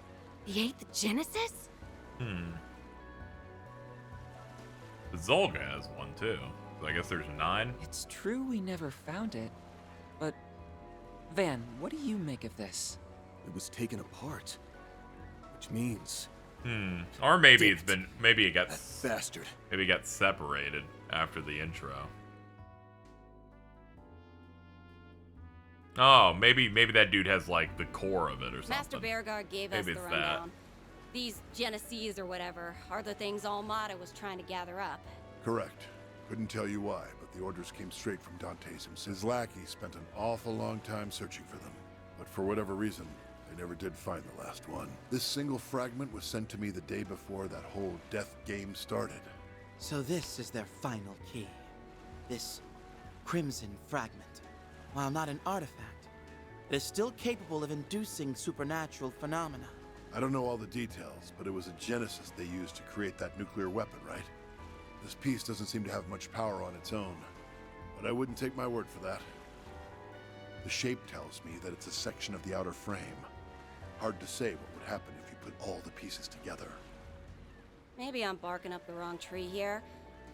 The 8th Genesis? Zolga has one too. So I guess there's 9. It's true we never found it, but... Van, what do you make of this? It was taken apart. Which means... Or maybe maybe it got... That bastard. Maybe it got separated after the intro. Oh, maybe that dude has like the core of it or something. Master Bearguard gave us the rundown. These Genesis or whatever are the things Almada was trying to gather up. Correct. Couldn't tell you why, but the orders came straight from Dante's himself. His lackey spent an awful long time searching for them. But for whatever reason, they never did find the last one. This single fragment was sent to me the day before that whole death game started. So this is their final key. This Crimson Fragment. While not an artifact, it is still capable of inducing supernatural phenomena. I don't know all the details, but it was a Genesis they used to create that nuclear weapon, right? This piece doesn't seem to have much power on its own, but I wouldn't take my word for that. The shape tells me that it's a section of the outer frame. Hard to say what would happen if you put all the pieces together. Maybe I'm barking up the wrong tree here,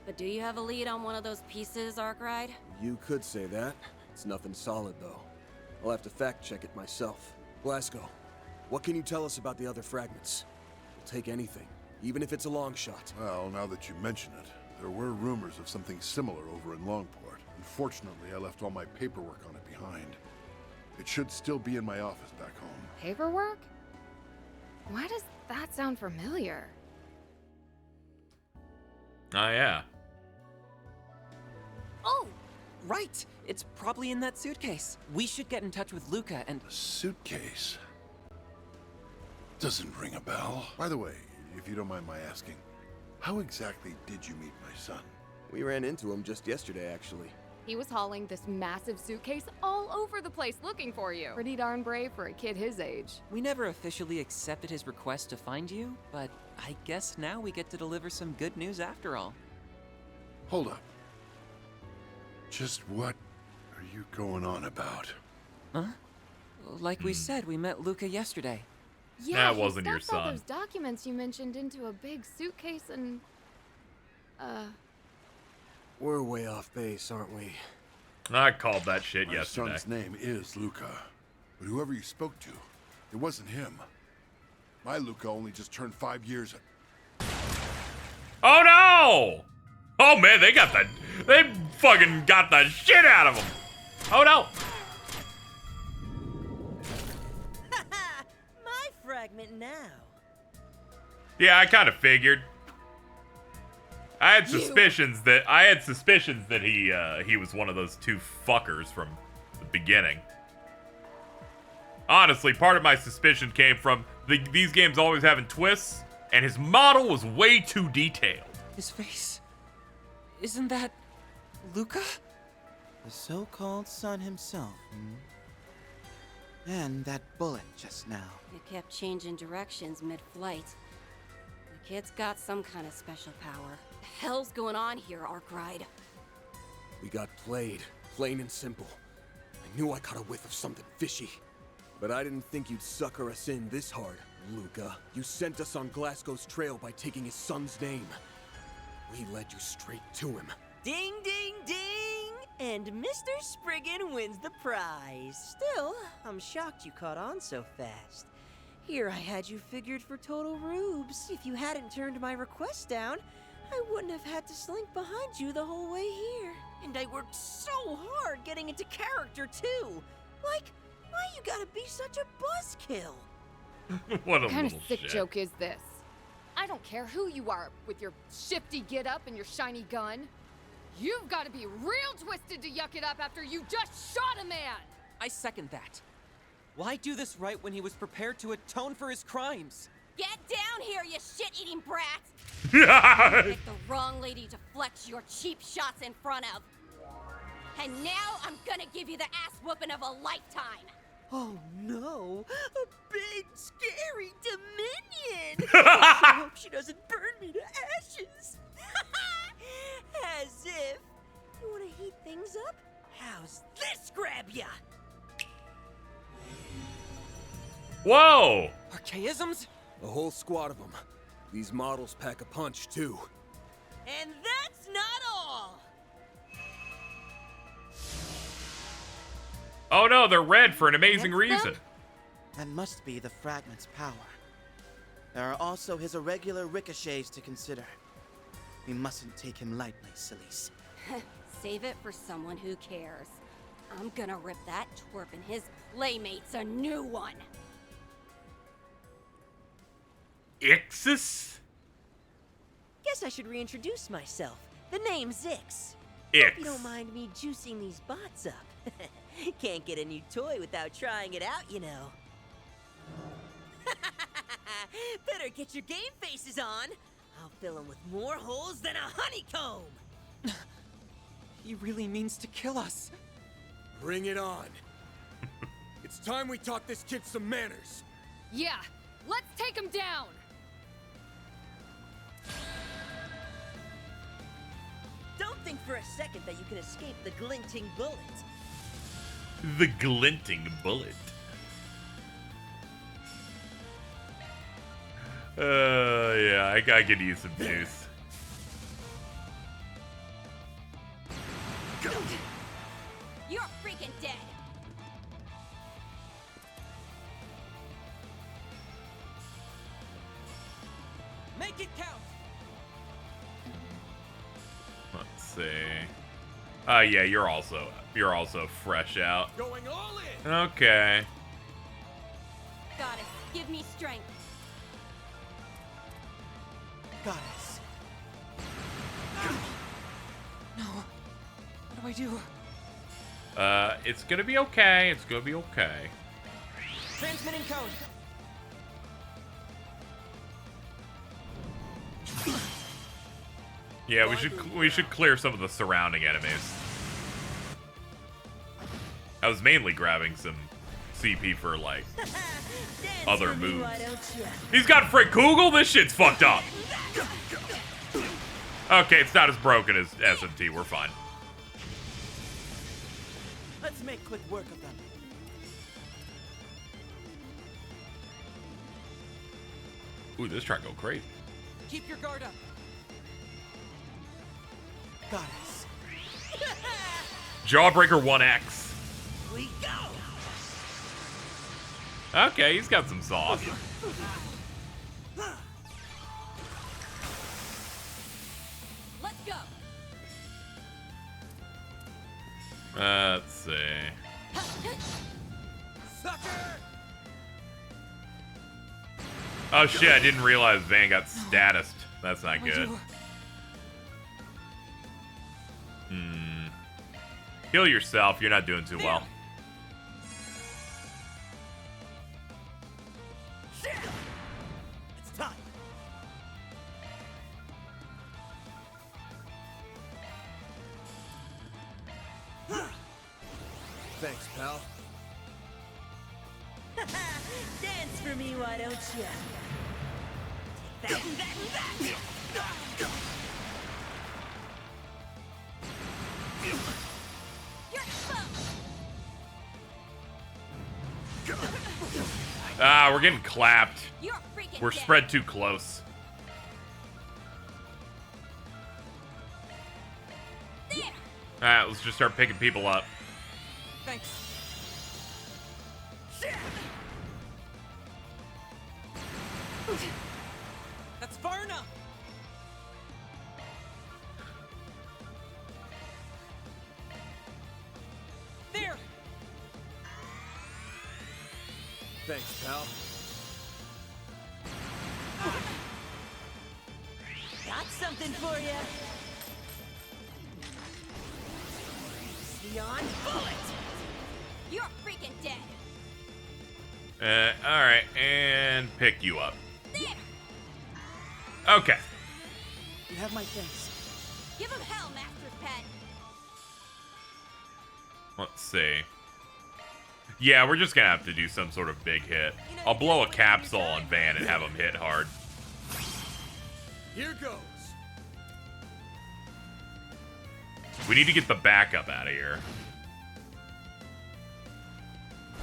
but do you have a lead on one of those pieces, Arkwright? You could say that. It's nothing solid, though. I'll have to fact-check it myself. Glasgow, what can you tell us about the other fragments? We'll take anything, even if it's a long shot. Well, now that you mention it, there were rumors of something similar over in Longport. Unfortunately, I left all my paperwork on it behind. It should still be in my office back home. Paperwork? Why does that sound familiar? Oh, yeah. Oh, right. It's probably in that suitcase. We should get in touch with Luca and... A suitcase? Doesn't ring a bell. By the way, if you don't mind my asking, how exactly did you meet my son? We ran into him just yesterday, actually. He was hauling this massive suitcase all over the place looking for you. Pretty darn brave for a kid his age. We never officially accepted his request to find you, but I guess now we get to deliver some good news after all. Hold up. Just what are you going on about? Huh? Like we said, we met Luca yesterday. Yeah, that wasn't your he stuffed all son. those documents you mentioned into a big suitcase and... We're way off base, aren't we? I called that shit My yesterday. son's name is Luca, but whoever you spoke to, it wasn't him. My Luca only just turned 5 years. Oh no! Oh man, they fucking got the shit out of him. Oh no! My fragment now. Yeah, I kind of figured. I had suspicions that he was one of those two fuckers from the beginning. Honestly, part of my suspicion came from these games always having twists, and his model was way too detailed. His face. Isn't that Luca? The so-called son himself, hmm? And that bullet just now. It kept changing directions mid-flight. The kid's got some kind of special power. The hell's going on here, Arkwright? We got played, plain and simple. I knew I caught a whiff of something fishy. But I didn't think you'd sucker us in this hard, Luca. You sent us on Glasgow's trail by taking his son's name. We led you straight to him. Ding, ding, ding! And Mr. Spriggan wins the prize. Still, I'm shocked you caught on so fast. Here I had you figured for total rubes. If you hadn't turned my request down, I wouldn't have had to slink behind you the whole way here. And I worked so hard getting into character, too. Like, why you gotta be such a buzzkill? What a kind of little sick shit. joke is this? I don't care who you are with your shifty get-up and your shiny gun. You've got to be real twisted to yuck it up after you just shot a man! I second that. Why do this right when he was prepared to atone for his crimes? Get down here, you shit-eating brat! Pick the wrong lady to flex your cheap shots in front of. And now I'm gonna give you the ass whooping of a lifetime. Oh no! A big, scary Dominion! I hope she doesn't burn me to ashes! As if. You wanna heat things up? How's this grab ya? Whoa! Archaisms? A whole squad of them. These models pack a punch, too. And that's not all! Oh no, they're red for an amazing reason. That must be the fragment's power. There are also his irregular ricochets to consider. We mustn't take him lightly, sillies. Save it for someone who cares. I'm gonna rip that twerp and his playmates a new one. Ixus? Guess I should reintroduce myself. The name's Ix. Ix. Hope you don't mind me juicing these bots up. Can't get a new toy without trying it out, you know. Better get your game faces on. I'll fill them with more holes than a honeycomb. He really means to kill us. Bring it on. It's time we taught this kid some manners. Yeah, let's take him down! Don't think for a second that you can escape the glinting bullet. The glinting bullet. Yeah, I could use some juice. You're freaking dead. Make it count. Let's see. Yeah, you're also fresh out. Going all in. Okay. Goddess, give me strength. Goddess. No. What do I do? It's gonna be okay. It's gonna be okay. Transmitting code. Yeah, we should clear some of the surrounding enemies. I was mainly grabbing some CP for like other moves. He's got Frick Kugel? This shit's fucked up. Okay, it's not as broken as SMT. We're fine. Let's make quick work of them. Ooh, this try go crazy. Keep your guard up. Goddess. Jawbreaker 1X. We go. Okay, he's got some sauce. Let's go. Let's see. Oh shit, I didn't realize Van got statused. That's not good. Heal yourself, you're not doing too well. It's time. Thanks, pal. Dance for me, why don't you? Take that. Ah, we're getting clapped. You're freaking We're dead. spread too close. Alright, let's just start picking people up. Thanks. That's far enough. There. Thanks, pal. Got something for you. Neon bullet. You're freaking dead. Alright, and pick you up. There. Okay. You have my thanks. Give him hell, Master's Pet. Let's see. Yeah, we're just gonna have to do some sort of big hit. I'll blow a capsule on Van and have him hit hard. Here goes. We need to get the backup out of here.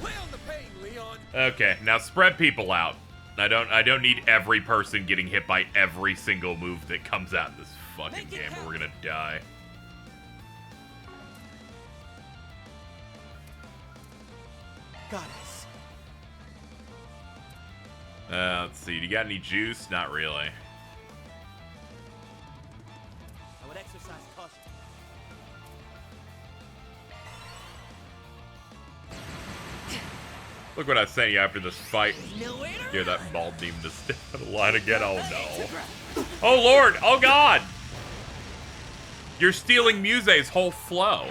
Play on the pain, Leon. Okay, now spread people out. I don't need every person getting hit by every single move that comes out in this fucking game, or we're gonna die. Goddess. Let's see. Do you got any juice? Not really. I would exercise caution. Look what I sent you after this fight. Hear that bald demon to step in the line again? Oh no. Oh lord! Oh god! You're stealing Muse's whole flow.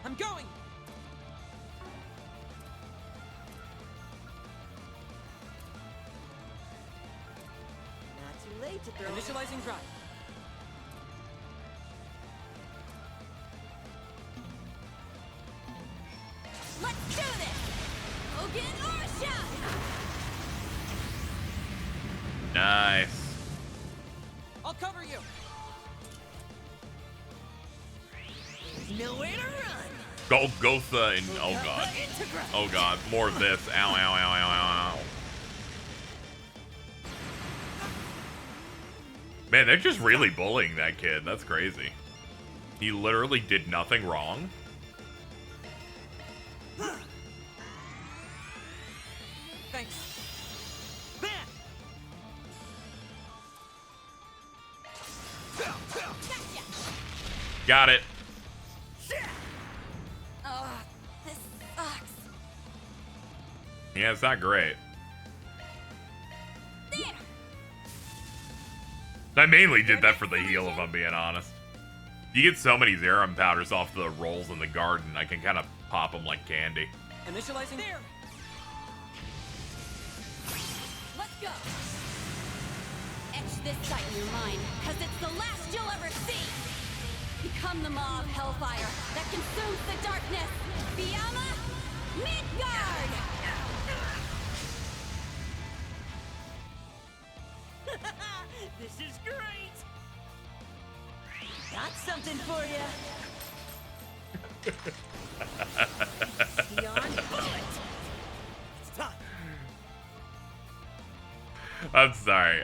I'm going. Not too late to throw. Initializing drive. Let's do this. Hogan or shot. Nice. I'll cover you. Nowhere to run. Golgotha and oh god. Oh god, more of this. Ow, ow, ow, ow, ow, ow. Man, they're just really bullying that kid. That's crazy. He literally did nothing wrong. Thanks. Got it. Oh, this sucks. Yeah, it's not great. There. I mainly did that for the heal, if I'm being honest. You get so many Zerum powders off the rolls in the garden, I can kind of pop them like candy. Initializing. There. Let's go. Etch this sight in your mind, because it's the last you'll ever see. Become the maw of hellfire that consumes the darkness. Fiamma Midgard! This is great! Got something for you! Beyond bullet! It's time! I'm sorry.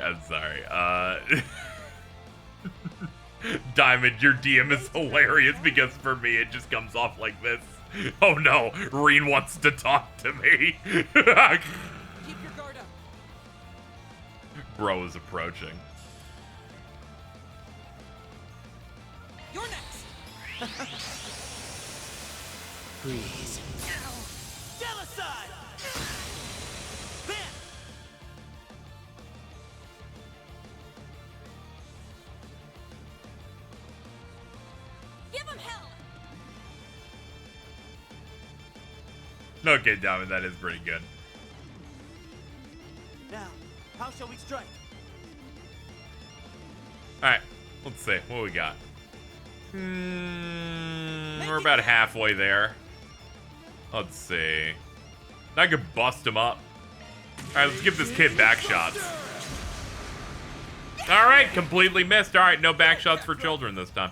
Diamond, your DM is hilarious because for me it just comes off like this. Oh no, Reen wants to talk to me. Keep your guard up. Bro is approaching. You're next. Freeze. Genocide! Bam! Give him hell! Okay, Diamond, that is pretty good. Now, how shall we strike? Alright, let's see. What we got? We're about halfway there. Let's see. I could bust him up. Alright, let's give this kid back shots. Alright, completely missed. Alright, no back shots for children this time.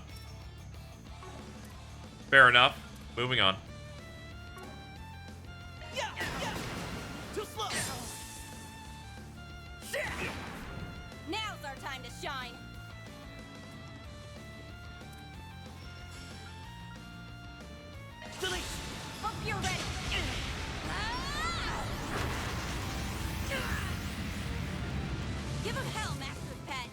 Fair enough. Moving on. Too slow! Now's our time to shine. Delete! Hope you're ready. Give him hell, Master's Pet.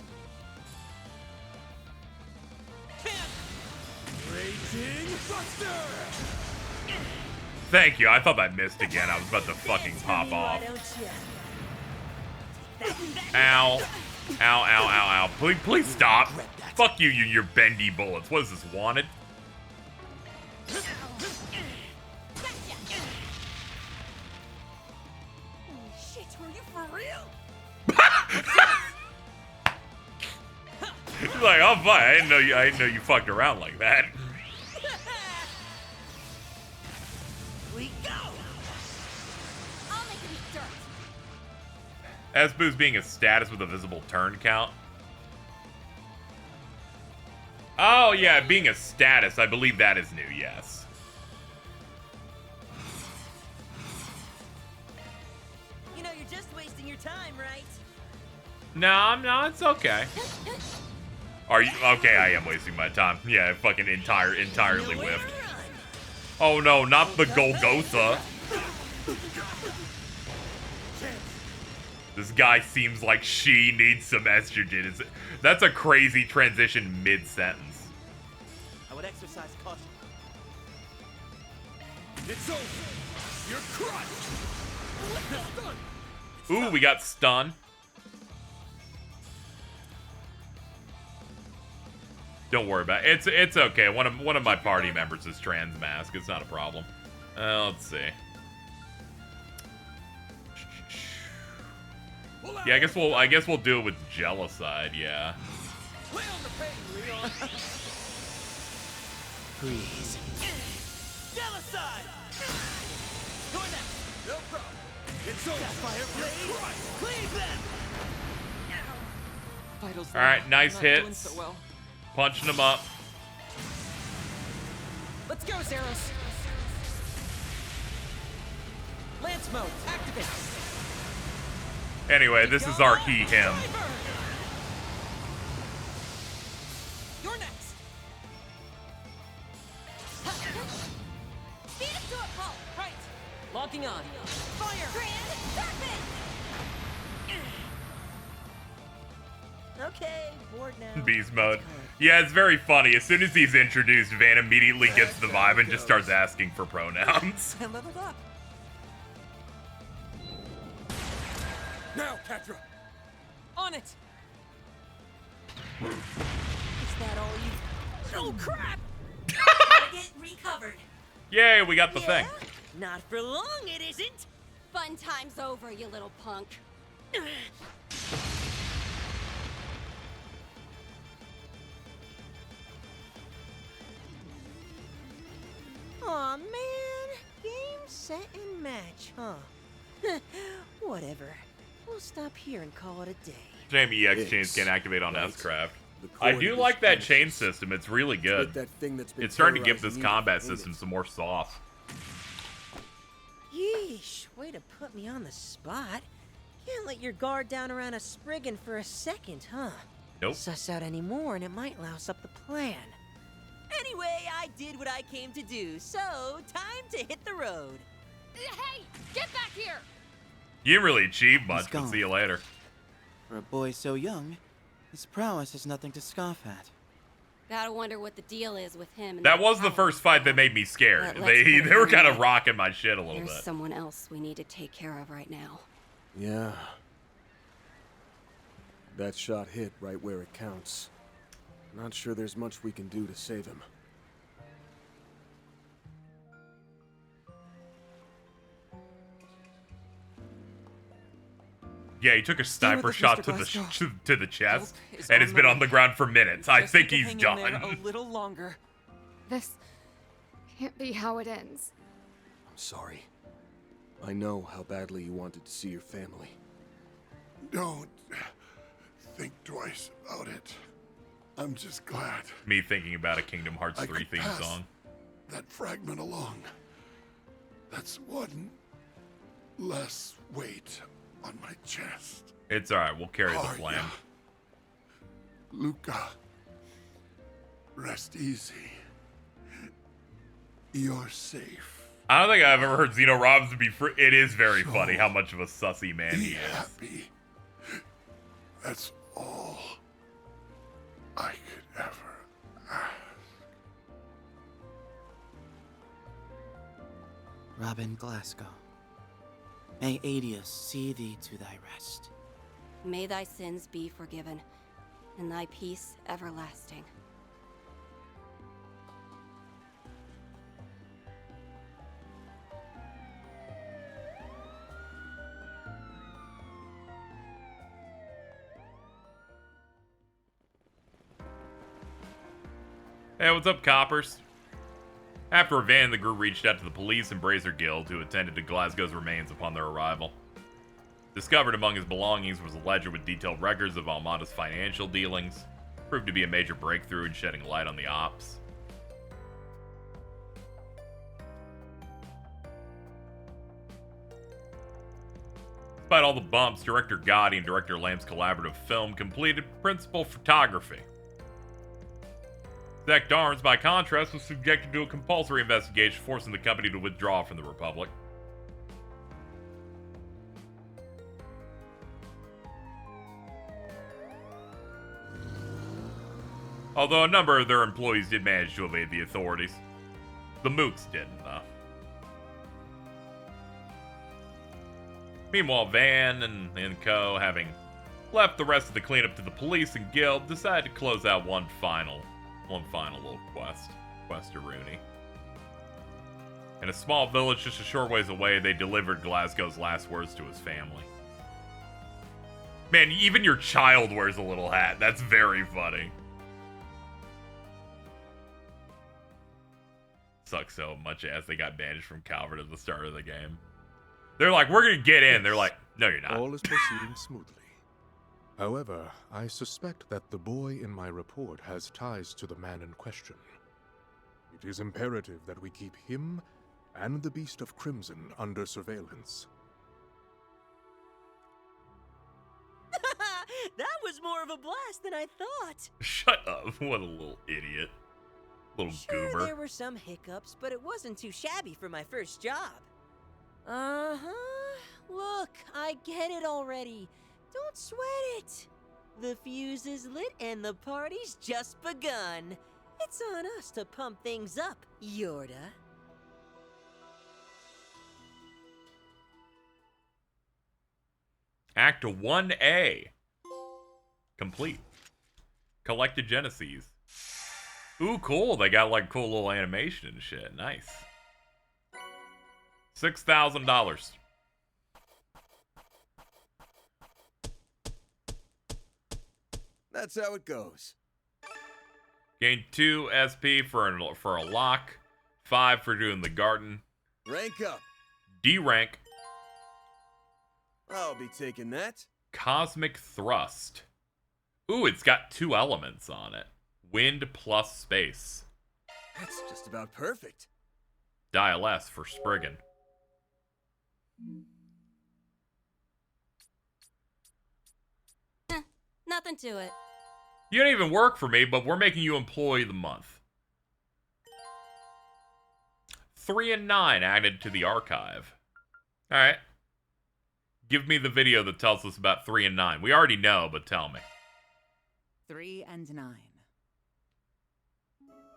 Raging Buster! Thank you. I thought that missed again. I was about to fucking pop off. Ow. Ow, ow, ow, ow. Please stop. Fuck you, your bendy bullets. What is this, wanted? Holy shit, were you for real? He's like, oh, fine. I didn't know you fucked around like that. We go! I'll make him dirt. Esboo's being a status with a visible turn count. Oh, yeah, being a status. I believe that is new, yes. You know, you're just wasting your time, right? No, it's okay. Are you? Okay, I am wasting my time. Yeah, I fucking entirely whiffed. Oh no, not the Golgotha. This guy seems like she needs some estrogen. That's a crazy transition mid-sentence. I would exercise caution. It's over! You're crushed! Ooh, we got stun. Don't worry about it. It's okay. One of my party members is trans mask. It's not a problem. Let's see. Yeah, I guess we'll do it with Jealouside. Yeah. Lay on the pain, Leon! Freeze. Genocide! You're next! No problem. It's over. Sapphire Blade! Cleave them! Vitals. All right, nice I'm not doing hits. so well. Punching him up. Let's go, Zeros. Lance mode, activate. Anyway, this is our him. You're next. Speed up to a pulse. Right. Locking on. Fire. Grand Serpent. Okay, bored now. Beast mode. Yeah, it's very funny. As soon as he's introduced, Van immediately gets the vibe and just starts asking for pronouns. I leveled up. Now, Catra! On it. Is that all you... Oh, crap! Target recovered. Yay, we got the thing. Not for long, it isn't. Fun time's over, you little punk. Aw, man. Game, set, and match, huh? Whatever. We'll stop here and call it a day. Shame EX chains can't activate on S-Craft. I do like that chain system. It's really good. It's starting to give this combat system some more sauce. Yeesh, way to put me on the spot. Can't let your guard down around a Spriggan for a second, huh? Nope. Suss out any more and it might louse up the plan. Anyway, I did what I came to do, so time to hit the road. Hey, get back here! You didn't really achieve much, but gone. see you later. For a boy so young, his prowess is nothing to scoff at. Gotta wonder what the deal is with him. And That was the first fight that made me scared. Let's put They it were on kind of me. rocking my shit a little There's bit. someone else we need to take care of right now. Yeah. That shot hit right where it counts. Not sure there's much we can do to save him. Yeah, he took a sniper with us, shot Mr. to the Glasgow. to the chest, Hope is and it's on been the on the way. ground for minutes. I Just think need to he's hang in done. there a little longer. This can't be how it ends. I'm sorry. I know how badly you wanted to see your family. Don't think twice about it. I'm just glad Me thinking about a Kingdom Hearts I 3 could theme pass song. that fragment along. That's one less weight on my chest. It's alright, we'll carry the Arya, flame. Luca, rest easy. You're safe. I don't think I've ever heard Zeno Robs be free. It is very funny how much of a sussy man he Be is. happy. That's all I could ever ask. Robin Glasgow, may Adius see thee to thy rest. May thy sins be forgiven, and thy peace everlasting. Hey, what's up, coppers? After a van, the group reached out to the police and Brazier Guild, who attended to Glasgow's remains upon their arrival. Discovered among his belongings was a ledger with detailed records of Almada's financial dealings. Proved to be a major breakthrough in shedding light on the ops. Despite all the bumps, director Gotti and director Lamb's collaborative film completed principal photography. Zect Arms, by contrast, was subjected to a compulsory investigation, forcing the company to withdraw from the Republic. Although a number of their employees did manage to evade the authorities. The Mooks didn't, though. Meanwhile, Van and co, having left the rest of the cleanup to the police and guild, decided to close out one final little quest to Rooney. In a small village just a short ways away, they delivered Glasgow's last words to his family. Man, even your child wears a little hat. That's very funny. Sucks so much as they got banished from Calvert at the start of the game. They're like, we're gonna get in. They're like, no, you're not. All is proceeding smoothly. However, I suspect that the boy in my report has ties to the man in question. It is imperative that we keep him and the Beast of Crimson under surveillance. That was more of a blast than I thought. Shut up. What a little idiot. Little Sure, goober. there were some hiccups, but it wasn't too shabby for my first job. Uh-huh. Look, I get it already. Don't sweat it. The fuse is lit and the party's just begun. It's on us to pump things up, Yorda. Act 1A. Complete. Collected Genesis. Ooh, cool. They got like cool little animation and shit. Nice. $6,000. That's how it goes. Gain 2 SP for a lock. 5 for doing the garden. Rank up. D rank. I'll be taking that. Cosmic Thrust. Ooh, it's got 2 elements on it. Wind plus space. That's just about perfect. Dial S for Spriggan. Nothing to it. You don't even work for me, but we're making you Employee of the Month. 3 and 9 added to the archive. Alright. Give me the video that tells us about 3 and 9. We already know, but tell me. 3 and 9.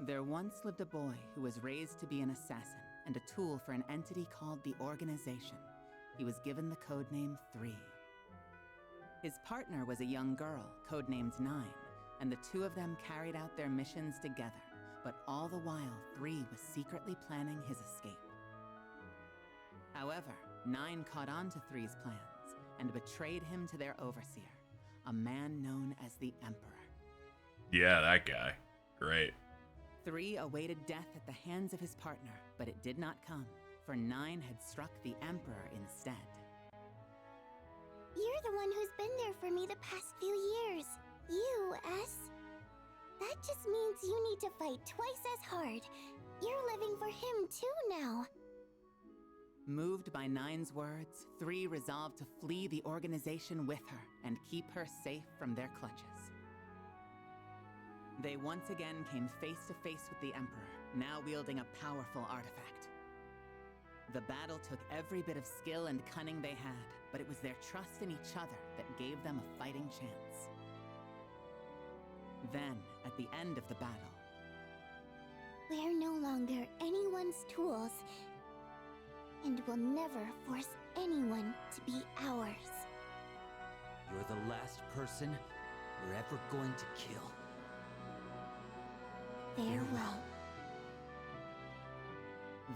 There once lived a boy who was raised to be an assassin and a tool for an entity called the Organization. He was given the codename 3. His partner was a young girl, codenamed 9, and the two of them carried out their missions together, but all the while 3 was secretly planning his escape. However, 9 caught on to 3's plans and betrayed him to their overseer, a man known as the Emperor. Yeah, that guy. Great. 3 awaited death at the hands of his partner, but it did not come, for 9 had struck the Emperor instead. You're the one who's been there for me the past few years. You, S. That just means you need to fight twice as hard. You're living for him too now. Moved by 9's words, 3 resolved to flee the organization with her and keep her safe from their clutches. They once again came face to face with the Emperor, now wielding a powerful artifact. The battle took every bit of skill and cunning they had, but it was their trust in each other that gave them a fighting chance. Then, at the end of the battle, We're no longer anyone's tools, and will never force anyone to be ours. You're the last person we're ever going to kill. Farewell.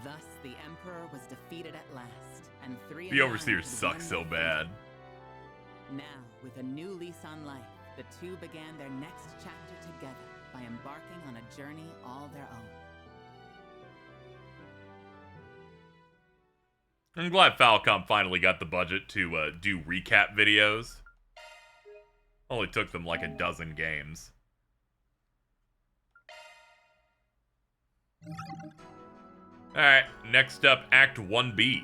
thus the Emperor was defeated at last, and 3 The Overseer sucks so bad. Now, with a new lease on life, the two began their next chapter together by embarking on a journey all their own. I'm glad Falcom finally got the budget to do recap videos. Only took them like a dozen games. Alright, next up, Act 1B.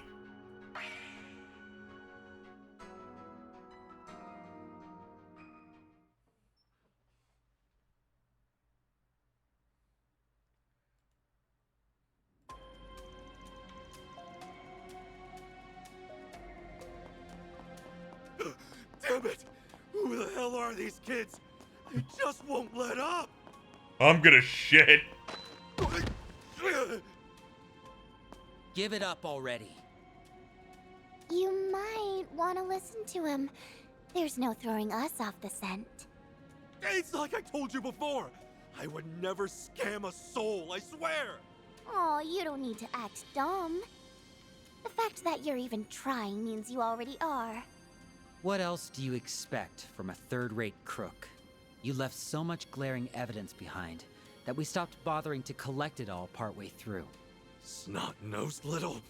Damn it! Who the hell are these kids? They just won't let up! I'm gonna shit. Give it up already. You might want to listen to him. There's no throwing us off the scent. It's like I told you before! I would never scam a soul, I swear! Oh, you don't need to act dumb. The fact that you're even trying means you already are. What else do you expect from a third-rate crook? You left so much glaring evidence behind that we stopped bothering to collect it all partway through. Snot-nosed little...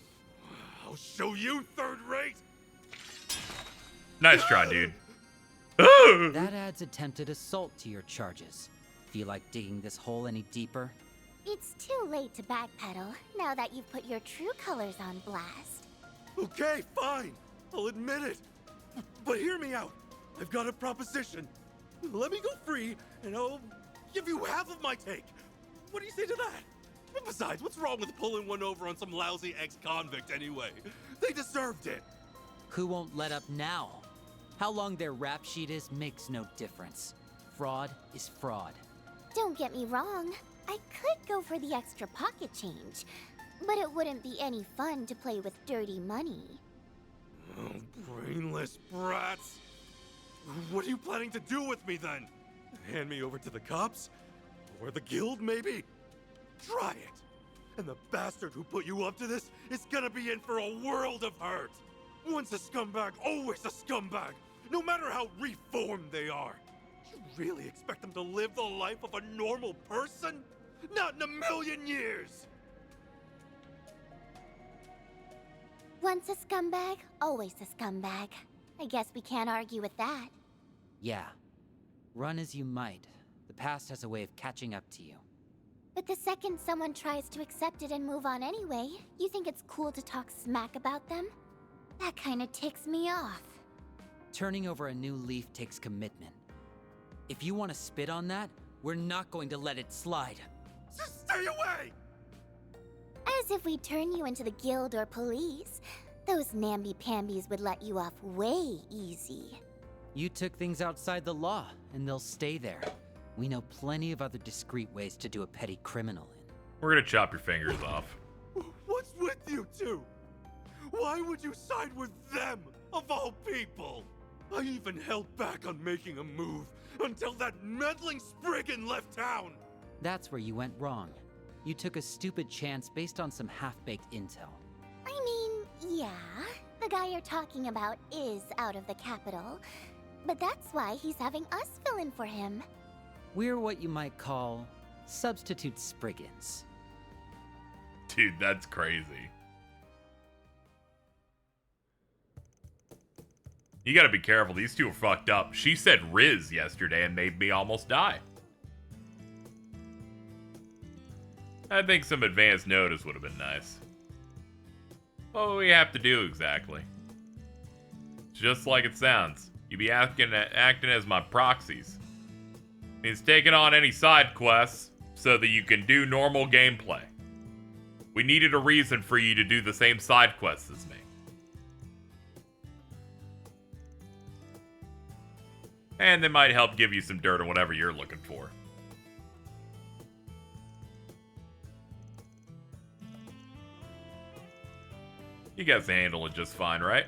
I'll show you third-rate! Nice try, dude. That adds attempted assault to your charges. Feel like digging this hole any deeper? It's too late to backpedal now that you've put your true colors on blast. Okay, fine. I'll admit it. But hear me out. I've got a proposition. Let me go free, and I'll give you half of my take. What do you say to that? And besides, what's wrong with pulling one over on some lousy ex-convict anyway? They deserved it. Who won't let up now? How long their rap sheet is makes no difference. Fraud is fraud. Don't get me wrong. I could go for the extra pocket change, but it wouldn't be any fun to play with dirty money. Oh, brainless brats. What are you planning to do with me then? Hand me over to the cops? Or the guild, maybe? Try it. And the bastard who put you up to this is gonna be in for a world of hurt. Once a scumbag, always a scumbag, no matter how reformed they are. You really expect them to live the life of a normal person? Not in a million years! Once a scumbag, always a scumbag. I guess we can't argue with that. Yeah. Run as you might, the past has a way of catching up to you. But the second someone tries to accept it and move on anyway, you think it's cool to talk smack about them? That kinda ticks me off. Turning over a new leaf takes commitment. If you want to spit on that, we're not going to let it slide. Just stay away! As if we turn you into the guild or police. Those namby-pambies would let you off way easy. You took things outside the law, and they'll stay there. We know plenty of other discreet ways to do a petty criminal in. We're gonna chop your fingers off. What's with you two? Why would you side with them, of all people? I even held back on making a move until that meddling Spriggan left town. That's where you went wrong. You took a stupid chance based on some half-baked intel. I mean, yeah, the guy you're talking about is out of the capital, but that's why he's having us fill in for him. We're what you might call substitute Spriggans. Dude, that's crazy. You gotta be careful, these two are fucked up. She said Riz yesterday and made me almost die. I think some advance notice would have been nice. What would we have to do exactly? Just like it sounds. You be acting as my proxies. Means taking on any side quests so that you can do normal gameplay. We needed a reason for you to do the same side quests as me. And they might help give you some dirt on whatever you're looking for. You guys handle it just fine, right?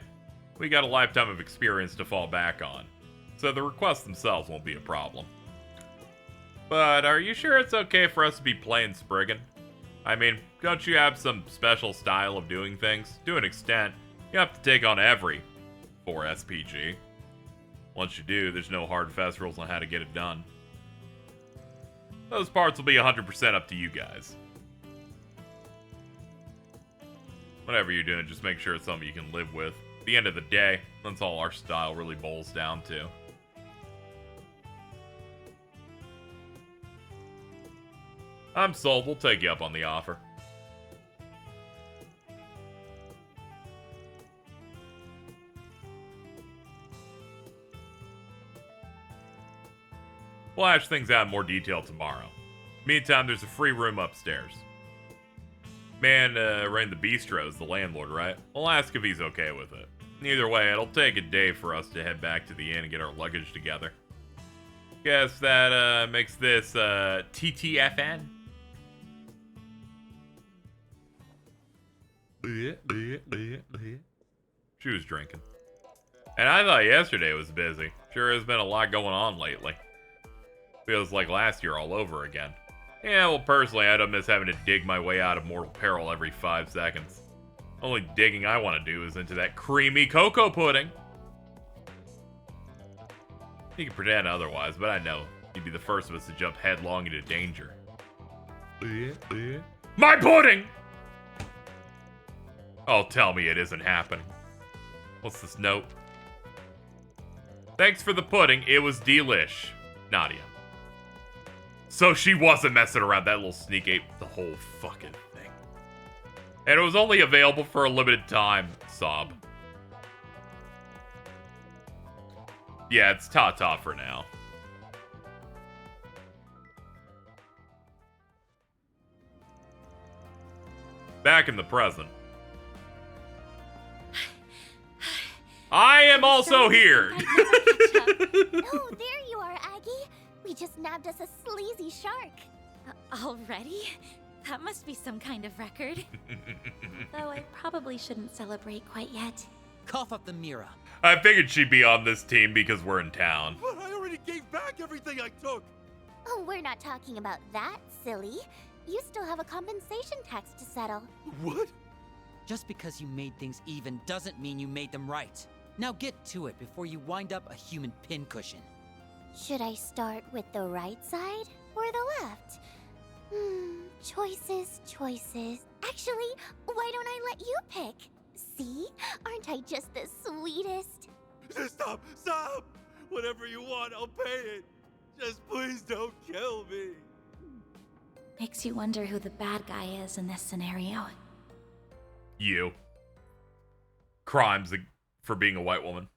We got a lifetime of experience to fall back on, so the requests themselves won't be a problem. But are you sure it's okay for us to be playing Spriggan? I mean, don't you have some special style of doing things? To an extent, you have to take on every 4SPG. Once you do, there's no hard and fast rules on how to get it done. Those parts will be 100% up to you guys. Whatever you're doing, just make sure it's something you can live with. At the end of the day, that's all our style really boils down to. I'm sold. We'll take you up on the offer. We'll hash things out in more detail tomorrow. Meantime, there's a free room upstairs. Man ran the bistro is the landlord, right? We'll ask if he's okay with it. Either way, it'll take a day for us to head back to the inn and get our luggage together. Guess that makes this TTFN. She was drinking. And I thought yesterday was busy. Sure has been a lot going on lately. Feels like last year all over again. Yeah, well, personally, I don't miss having to dig my way out of mortal peril every 5 seconds. Only digging I want to do is into that creamy cocoa pudding. You can pretend otherwise, but I know you'd be the first of us to jump headlong into danger. My pudding! Oh, tell me it isn't happening. What's this note? Thanks for the pudding, it was delish. Nadia. So she wasn't messing around. That little sneak ate the whole fucking thing. And it was only available for a limited time, sob. Yeah, it's ta-ta for now. Back in the present. I am also here! Oh, there you are, Aggie. We just nabbed us a sleazy shark. Already? That must be some kind of record. Though I probably shouldn't celebrate quite yet. Cough up the Mira. I figured she'd be on this team because we're in town. But I already gave back everything I took! Oh, we're not talking about that, silly. You still have a compensation tax to settle. What? Just because you made things even doesn't mean you made them right. Now get to it before you wind up a human pincushion. Should I start with the right side or the left? Choices, choices. Actually, why don't I let you pick? See? Aren't I just the sweetest? Stop! Stop! Whatever you want, I'll pay it. Just please don't kill me. Makes you wonder who the bad guy is in this scenario. You. Crimes for being a white woman.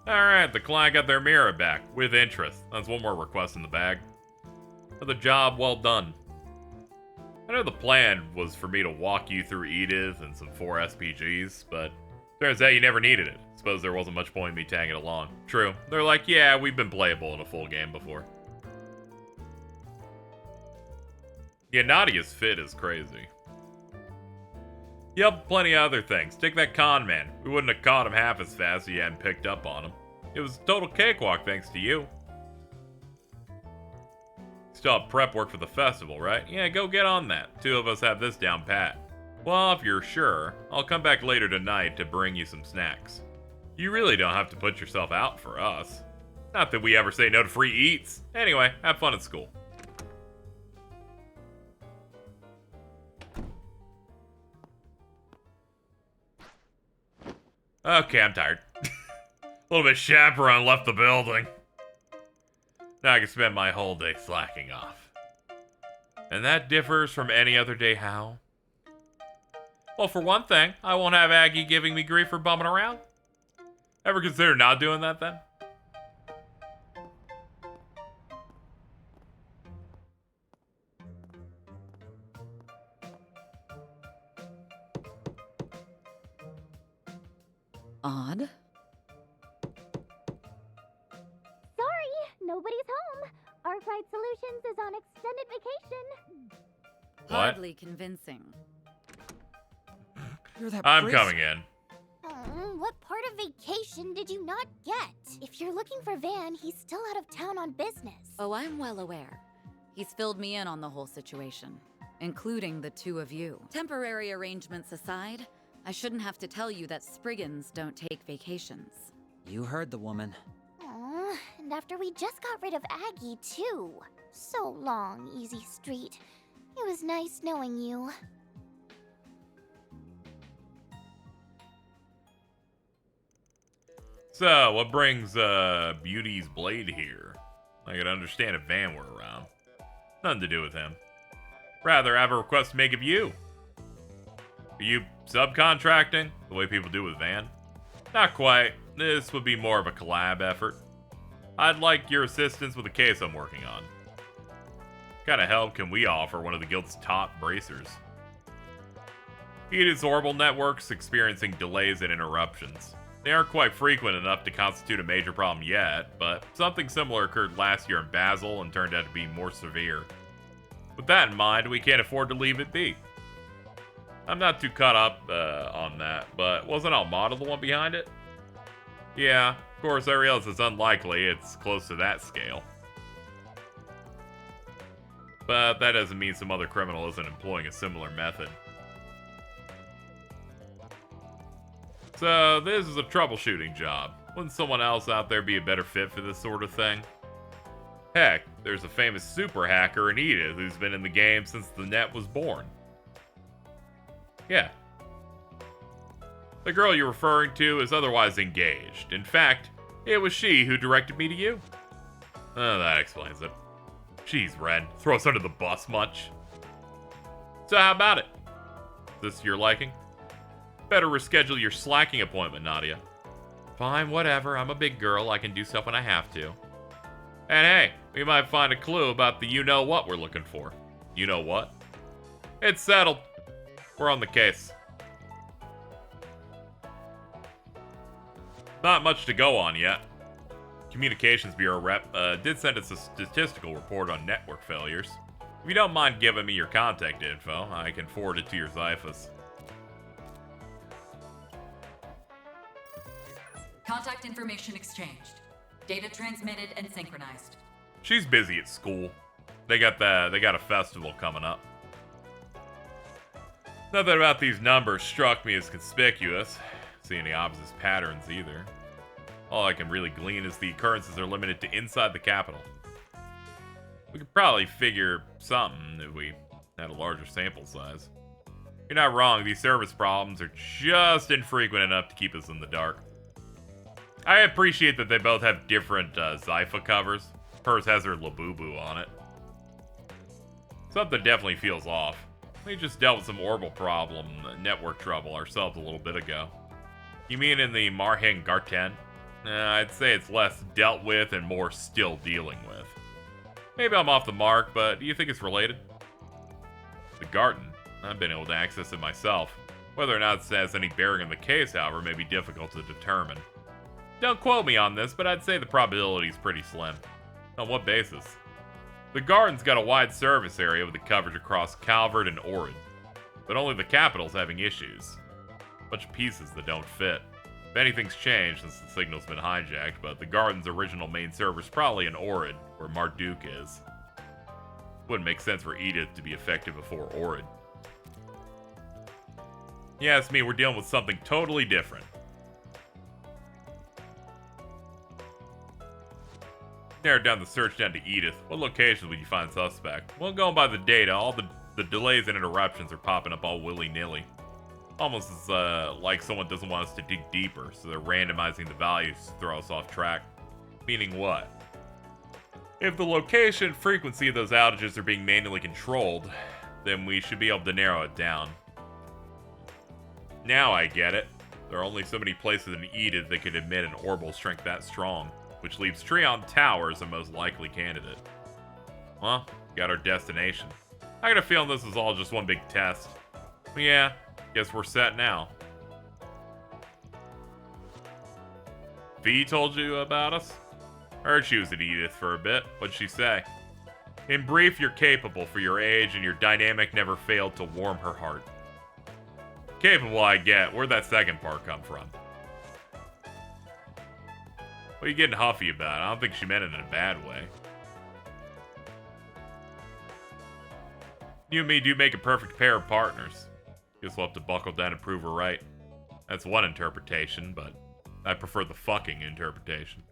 Alright, the client got their mirror back, with interest. That's one more request in the bag. Another job well done. I know the plan was for me to walk you through Edith and some 4 SPGs, but turns out you never needed it. Suppose there wasn't much point in me tagging along. True. They're like, yeah, we've been playable in a full game before. Yeah, Nadia's fit is crazy. Yep, plenty of other things. Take that con man. We wouldn't have caught him half as fast if you hadn't picked up on him. It was a total cakewalk thanks to you. Still have prep work for the festival, right? Yeah, go get on that. 2 of us have this down pat. Well, if you're sure, I'll come back later tonight to bring you some snacks. You really don't have to put yourself out for us. Not that we ever say no to free eats. Anyway, have fun at school. Okay, I'm tired. A little bit chaperone left the building. Now I can spend my whole day slacking off. And that differs from any other day how? Well, for one thing, I won't have Aggie giving me grief for bumming around. Ever consider not doing that then? Odd. Sorry, nobody's home. Arclight Solutions is on extended vacation. Hardly convincing. You're that I'm brisk. coming in. What part of vacation did you not get? If you're looking for Van, he's still out of town on business. Oh, I'm well aware. He's filled me in on the whole situation, including the 2 of you. Temporary arrangements aside, I shouldn't have to tell you that Spriggans don't take vacations. You heard the woman. Aw, and after we just got rid of Aggie, too. So long, Easy Street. It was nice knowing you. So, what brings Beauty's Blade here? I could understand if Van were around. Nothing to do with him. Rather, I have a request to make of you. Are you subcontracting, the way people do with Van? Not quite. This would be more of a collab effort. I'd like your assistance with a case I'm working on. What kind of help can we offer one of the guild's top bracers? Edith's orbital network's experiencing delays and interruptions. They aren't quite frequent enough to constitute a major problem yet, but something similar occurred last year in Basel and turned out to be more severe. With that in mind, we can't afford to leave it be. I'm not too caught up on that, but wasn't Almada the one behind it? Yeah, of course I realize it's unlikely it's close to that scale. But that doesn't mean some other criminal isn't employing a similar method. So, this is a troubleshooting job. Wouldn't someone else out there be a better fit for this sort of thing? Heck, there's a famous super hacker in Edith who's been in the game since the net was born. Yeah. The girl you're referring to is otherwise engaged. In fact, it was she who directed me to you. Oh, that explains it. Jeez, Ren. Throw us under the bus much? So how about it? Is this your liking? Better reschedule your slacking appointment, Nadia. Fine, whatever. I'm a big girl. I can do stuff when I have to. And hey, we might find a clue about the you-know-what we're looking for. You know what? It's settled. We're on the case. Not much to go on yet. Communications Bureau rep did send us a statistical report on network failures. If you don't mind giving me your contact info, I can forward it to your Xiphus. Contact information exchanged. Data transmitted and synchronized. She's busy at school. They got a festival coming up. Nothing about these numbers struck me as conspicuous. See any obvious patterns either. All I can really glean is the occurrences are limited to inside the capital. We could probably figure something if we had a larger sample size. You're not wrong, these service problems are just infrequent enough to keep us in the dark. I appreciate that they both have different Zypha covers. Hers has her Labubu on it. Something definitely feels off. We just dealt with some orbital problem, network trouble ourselves a little bit ago. You mean in the Marhen Garten? I'd say it's less dealt with and more still dealing with. Maybe I'm off the mark, but do you think it's related? The garden. I've been able to access it myself. Whether or not it has any bearing on the case, however, may be difficult to determine. Don't quote me on this, but I'd say the probability is pretty slim. On what basis? The garden's got a wide service area with the coverage across Calvert and Orid. But only the capital's having issues. A bunch of pieces that don't fit. If anything's changed since the signal's been hijacked, but the garden's original main server's probably in Orid, where Marduk is. Wouldn't make sense for Edith to be effective before Orid. You ask me, we're dealing with something totally different. Narrowed down the search down to Edith. What locations would you find suspect? Well, going by the data, all the delays and interruptions are popping up all willy-nilly. Almost as like someone doesn't want us to dig deeper, so they're randomizing the values to throw us off track. Meaning what? If the location and frequency of those outages are being manually controlled, then we should be able to narrow it down. Now I get it. There are only so many places in Edith that could emit an orbital strength that strong, which leaves Trion Tower as the most likely candidate. Well, got our destination. I got a feeling this is all just one big test. But yeah, guess we're set now. V told you about us? Heard she was at Edith for a bit. What'd she say? In brief, you're capable for your age, and your dynamic never failed to warm her heart. Capable, I get. Where'd that second part come from? What are you getting huffy about? I don't think she meant it in a bad way. You and me do make a perfect pair of partners. Guess we'll have to buckle down and prove her right. That's one interpretation, but I prefer the fucking interpretation.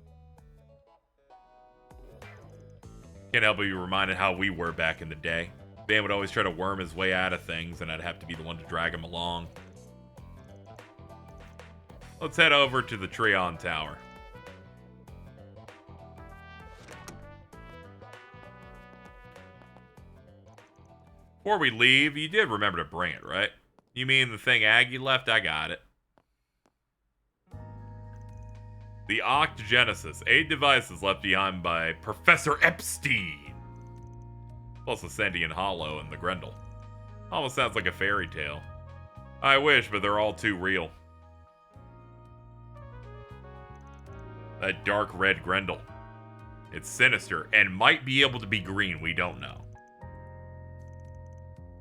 Can't help but be reminded how we were back in the day. Van would always try to worm his way out of things, and I'd have to be the one to drag him along. Let's head over to the Trion Tower. Before we leave, you did remember to bring it, right? You mean the thing Aggie left? I got it. The Octogenesis. 8 devices left behind by Professor Epstein. Plus a sentient hollow and the Grendel. Almost sounds like a fairy tale. I wish, but they're all too real. That dark red Grendel. It's sinister and might be able to be green, we don't know.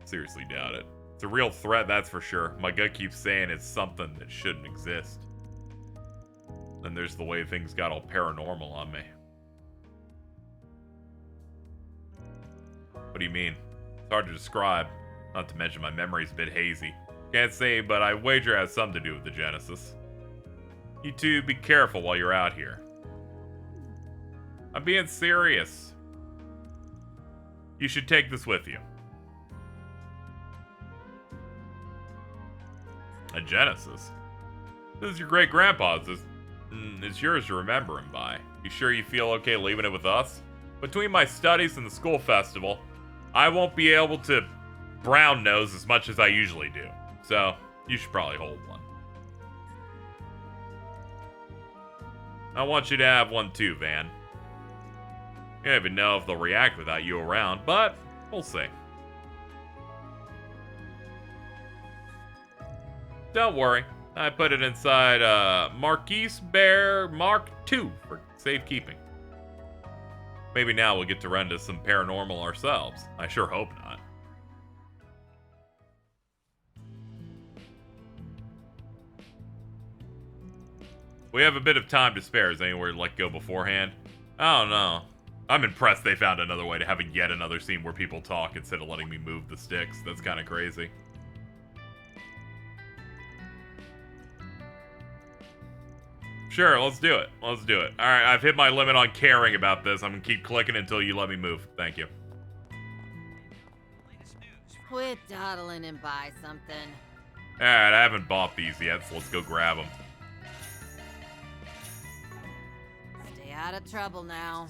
Seriously doubt it. It's a real threat, that's for sure. My gut keeps saying it's something that shouldn't exist. Then there's the way things got all paranormal on me. What do you mean? It's hard to describe. Not to mention my memory's a bit hazy. Can't say, but I wager it has something to do with the Genesis. You two, be careful while you're out here. I'm being serious. You should take this with you. A Genesis? This is your great-grandpa's. It's yours to remember him by. You sure you feel okay leaving it with us? Between my studies and the school festival, I won't be able to brown nose as much as I usually do. So, you should probably hold one. I want you to have one too, Van. I don't even know if they'll react without you around, but we'll see. Don't worry. I put it inside Marquise Bear Mark II for safekeeping. Maybe now we'll get to run into some paranormal ourselves. I sure hope not. We have a bit of time to spare. Is anywhere to let go beforehand? I don't know. I'm impressed they found another way to have yet another scene where people talk instead of letting me move the sticks. That's kind of crazy. Sure, let's do it. Let's do it. Alright, I've hit my limit on caring about this. I'm gonna keep clicking until you let me move. Thank you. Quit dawdling and buy something. Alright, I haven't bought these yet, so let's go grab them. Stay out of trouble now.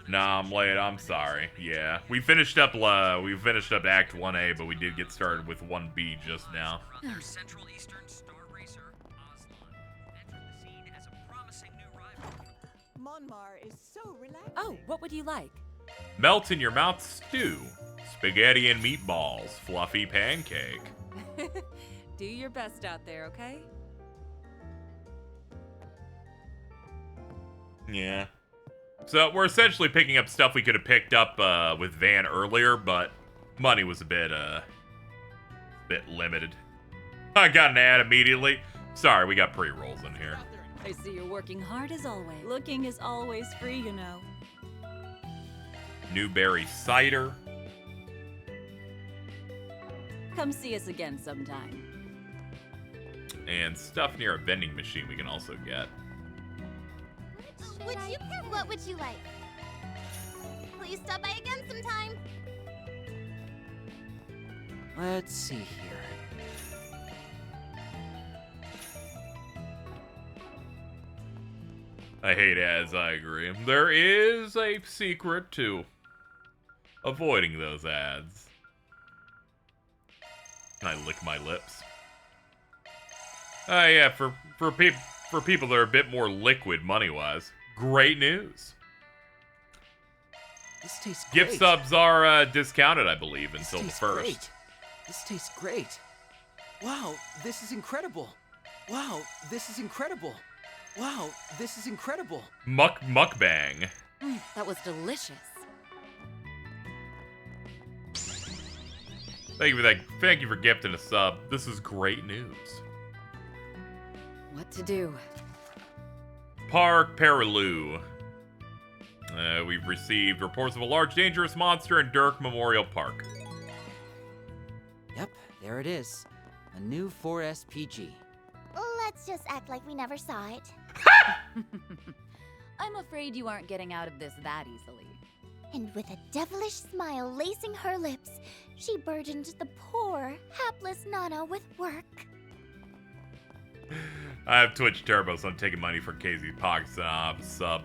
Nah, I'm late. I'm sorry. Yeah, we finished up Act 1A, but we did get started with 1B just now. Central Eastern Star Racer Aslan entered the scene as a promising new rival. Monmar is so relaxing. Oh, what would you like? Melt in your mouth stew. Spaghetti and meatballs. Fluffy pancake. Do your best out there, okay? Yeah. So we're essentially picking up stuff we could have picked up with Van earlier, but money was a bit limited. I got an ad immediately. Sorry, we got pre-rolls in here. I see you're working hard as always. Looking is always free, you know. Newberry cider. Come see us again sometime. And stuff near a vending machine we can also get. What would you like? Please stop by again sometime. Let's see here. I hate ads, I agree. There is a secret to avoiding those ads. Can I lick my lips? Yeah, for people that are a bit more liquid money-wise. Great news. This tastes great. Gift subs are discounted, I believe, until the 1st. Great. This tastes great. Wow, this is incredible. Wow, this is incredible. Wow, this is incredible. Mukbang. That was delicious. Thank you for gifting a sub. This is great news. What to do? Park Perilou. We've received reports of a large dangerous monster in Dirk Memorial Park. Yep, there it is. A new 4S PG. Let's just act like we never saw it. I'm afraid you aren't getting out of this that easily. And with a devilish smile lacing her lips, she burdened the poor, hapless Nana with work. I have Twitch Turbo, so I'm taking money for KZ Pockets sub.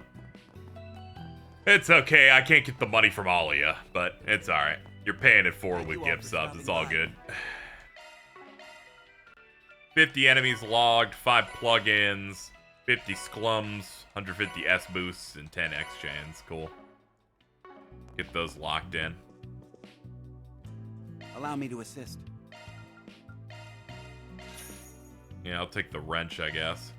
It's okay, I can't get the money from all of you, but it's alright. You're paying it forward with gift subs, it's all good. 50 enemies logged, 5 plugins, 50 sklums, 150 S boosts, and 10 X chains. Cool. Get those locked in. Allow me to assist. Yeah, I'll take the wrench, I guess.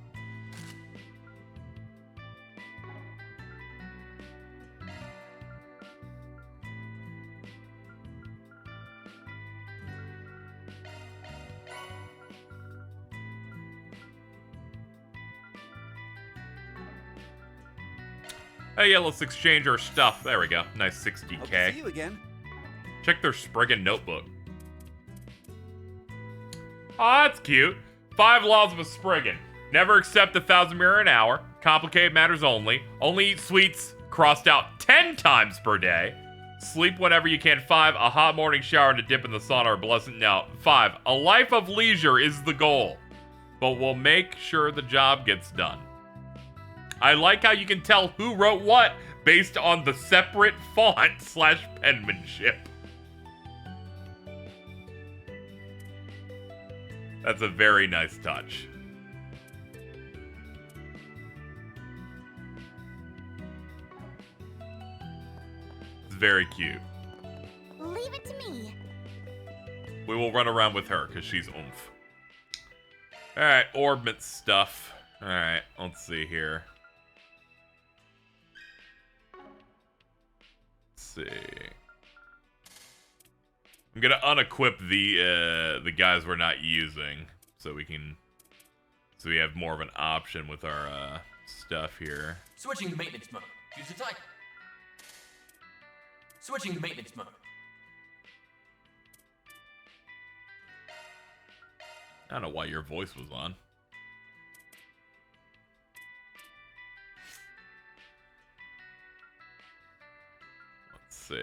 Oh yeah, let's exchange our stuff. There we go. Nice 60K. Hope to see you again. Check their Spriggan notebook. Oh, that's cute. 5 laws of a Spriggan. Never accept 1,000 mirror an hour. Complicated matters only. Only eat sweets crossed out 10 times per day. Sleep whenever you can. 5, a hot morning shower and a dip in the sauna are blessed. Now, 5, a life of leisure is the goal. but we'll make sure the job gets done. I like how you can tell who wrote what based on the separate font / penmanship. That's a very nice touch. It's very cute. Leave it to me. We will run around with her because she's oomph. Alright, orbit stuff. Alright, let's see here. Let's see. I'm gonna unequip the guys we're not using so we have more of an option with our stuff here. Switching to maintenance mode. Use the type. Switching to maintenance mode. I don't know why your voice was on. Let's see.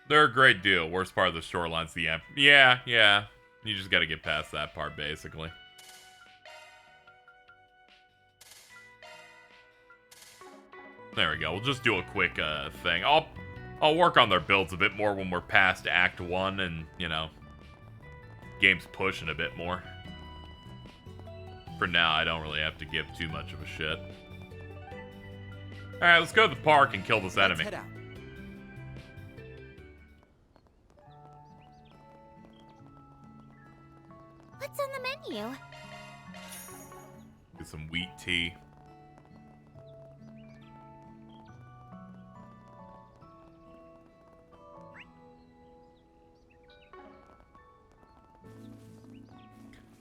They're a great deal. Worst part of the shoreline's the end. Yeah. You just gotta get past that part, basically. There we go. We'll just do a quick thing. I'll work on their builds a bit more when we're past Act 1 and, you know, game's pushing a bit more. For now, I don't really have to give too much of a shit. Alright, let's go to the park and kill this enemy. Let's head out. What's on the menu? Get some wheat tea.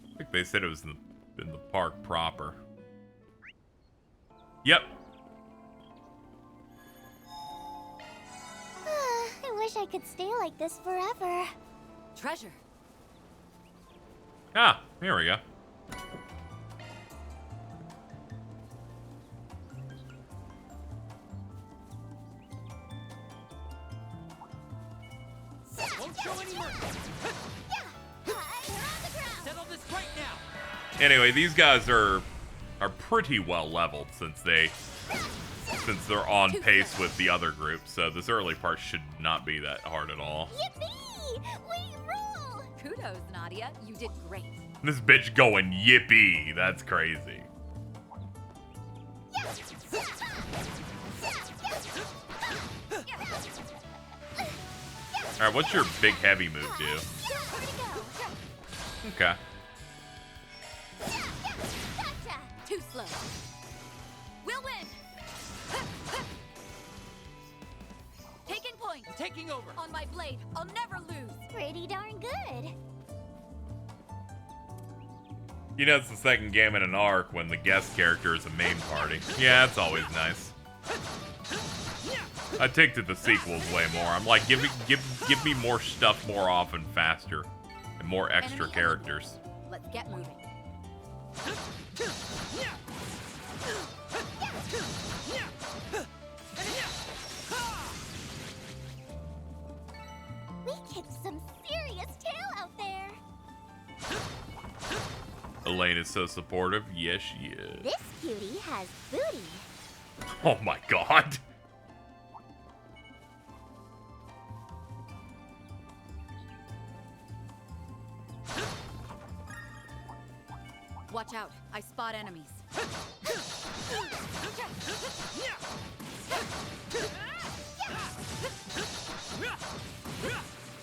I think they said it was in the park proper. Yep. I wish I could stay like this forever. Treasure. Ah, here we go. Won't show any mercy. Settle this right now. Anyway, these guys are pretty well leveled since they're on pace with the other group, so this early part should not be that hard at all. Yippee! We rule! Kudos, Nadia. You did great. This bitch going yippee, that's crazy. Alright, what's your big heavy move do? Okay. Too slow. We'll win. Taking point. Taking over. On my blade. I'll never lose. Pretty darn good. You know, it's the second game in an arc when the guest character is a main party. Yeah, that's always nice. I take to the sequels way more. I'm like, give me more stuff more often, faster, and more extra characters. Let's get moving. We kicked some serious tail out there. Elaine is so supportive. Yes, she is. This cutie has booty. Oh my god. Watch out. I spot enemies.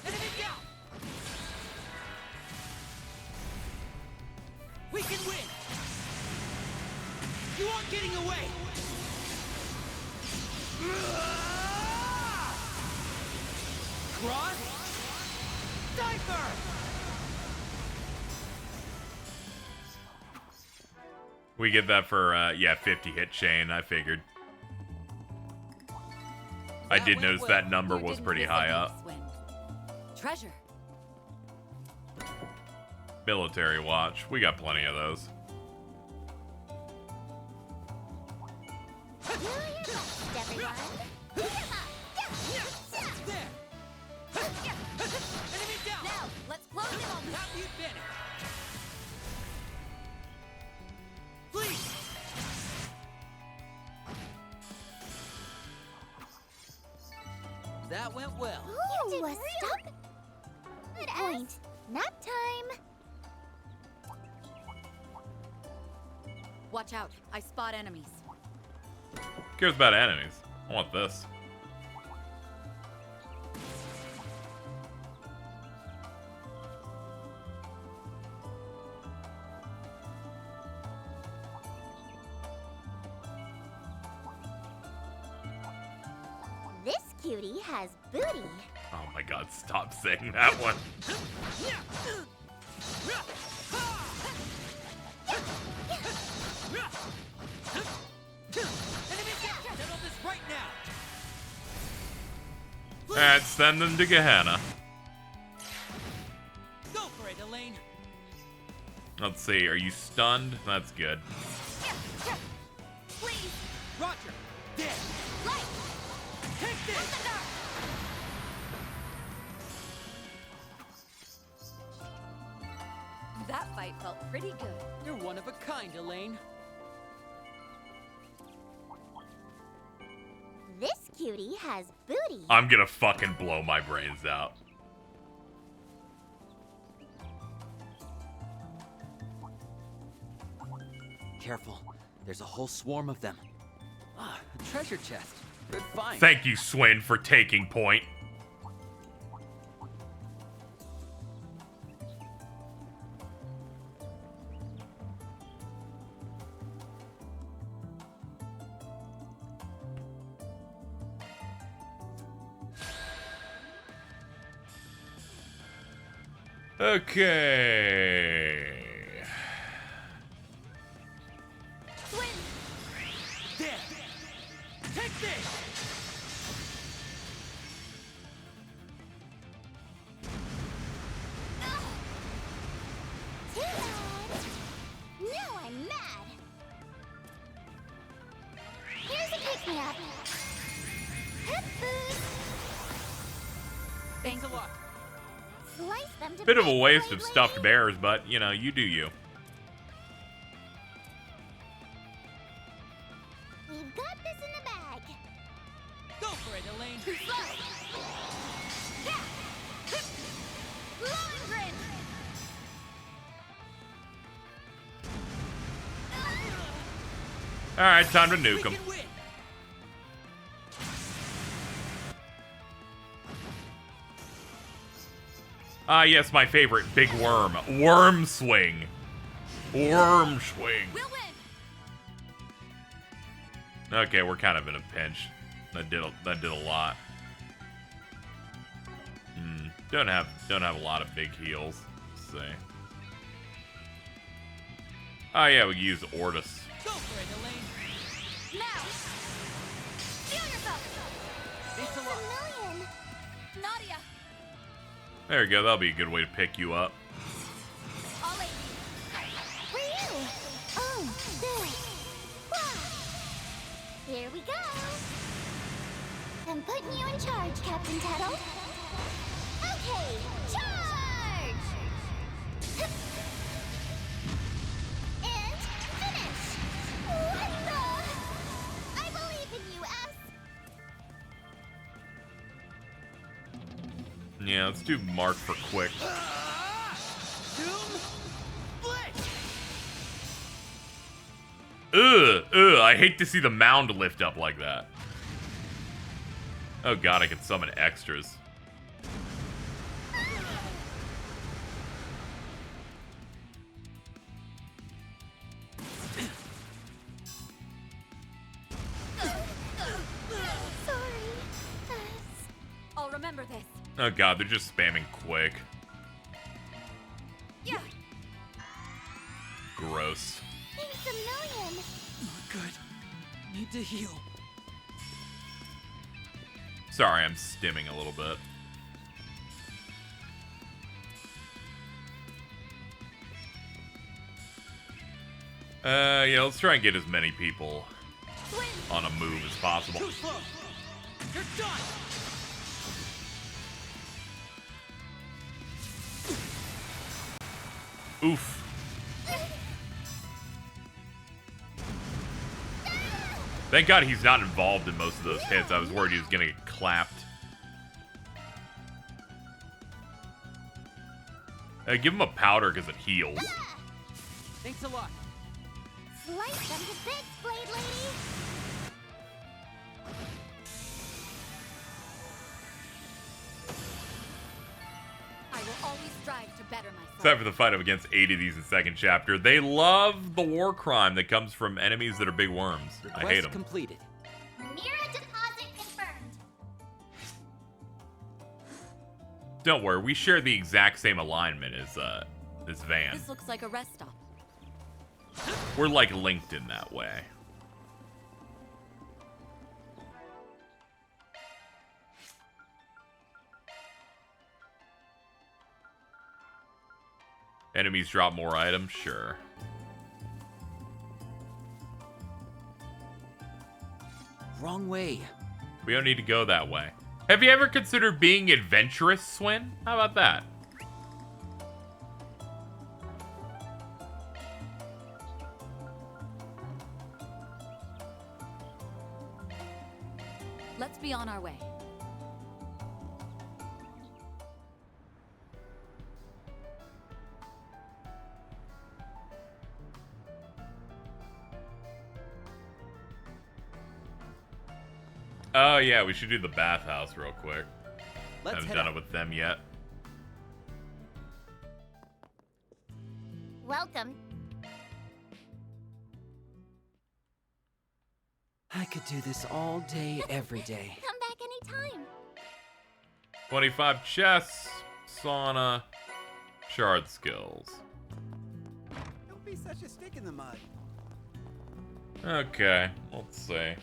Enemy down. We can win. You aren't getting away. Cross. Diver. We get that for, yeah, 50 hit chain, I figured. I did notice that number was pretty high up. Treasure. Military watch. We got plenty of those. Do your best, everyone. Enemy down! Now, let's close in on Have the advantage! Please! That went well. Ooh, stop. Good point. Nap time. Watch out. I spot enemies. Who cares about enemies? I want this. This cutie has booty. Oh my god, stop saying that one. Settle this right now! Alright, send them to Gehenna. Go for it, Elaine! Let's see, are you stunned? That's good. Please! Roger! Dead! Light! Take this! That fight felt pretty good. You're one of a kind, Elaine. This cutie has booty. I'm gonna fucking blow my brains out. Careful. There's a whole swarm of them. Ah, a treasure chest. Good find. Thank you, Swin, for taking point. Okay. Swin! Dead! Take this! Too bad. Now I'm mad. Here's a pick-me-up. Hip boost. Thanks a lot. Slice them to Bit of a bits, waste Blade of stuffed Lady. bears, but, you know, you do you. We've got this in the bag. Go for it, Elaine. Too slow! Yeah! Hip! Lohengrin! Alright, time to nuke We them. can win! Ah, yes, my favorite, big worm. Worm swing. Worm swing. We'll win! Okay, we're kind of in a pinch. That did a lot. Don't have a lot of big heals. Let's see. Oh yeah, we can use Ortis. Go for it, Elaine. Now! Feel yourself! Thanks a A lot. million. Nadia! There we go. That'll be a good way to pick you up. All aid. For you. Oh, there. Wow. Here we go. I'm putting you in charge, Captain Tattle. Okay, charge! Hup. And finish! What the? I believe in you, S. Yeah, let's do Mark for quick. Doom! Blitz! Ugh, I hate to see the mound lift up like that. Oh god, I can summon extras. Sorry, S. I'll remember this. Oh god, they're just spamming quick. Yeah! Gross. Thanks a million. Not good. Need to heal. Sorry, I'm stimming a little bit. Yeah, let's try and get as many people Swin! on a move as possible. Too slow. You're done! Oof. Thank God he's not involved in most of those hits. I was worried he was gonna get clapped. Give him a powder because it heals. Thanks a lot. Slice them to bits, Blade Lady! I will always strive to better myself. Except for the fight up against 8 of these in second chapter. They love the war crime that comes from enemies that are big worms. I hate them. Completed. Mira deposit confirmed. Don't worry, we share the exact same alignment as Van. This looks like a rest stop. We're like linked in that way. Enemies drop more items? Sure. Wrong way. We don't need to go that way. Have you ever considered being adventurous, Swin? How about that? Let's be on our way. Oh yeah, we should do the bathhouse real quick. Haven't head done out. it with them yet. Welcome. I could do this all day, every day. Come back anytime. 25 chess, sauna, shard skills. Don't be such a stick in the mud. Okay, let's see.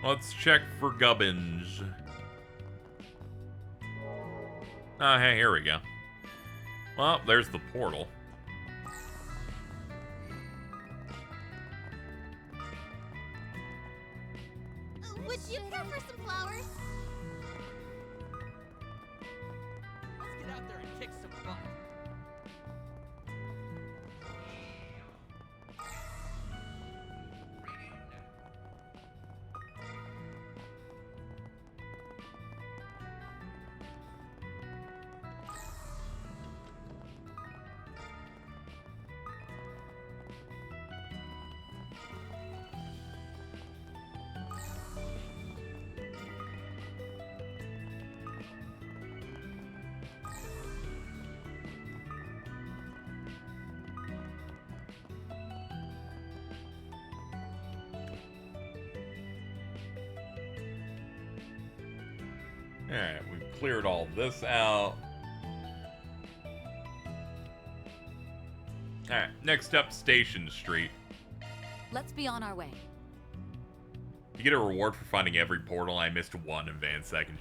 Let's check for gubbins. Oh, hey, here we go. Well, there's the portal. Would you care for some flowers? Let's get out there and kick some butt. Alright, we've cleared all this out. Alright, next up, Station Street. Let's be on our way. You get a reward for finding every portal. I missed one in Van's second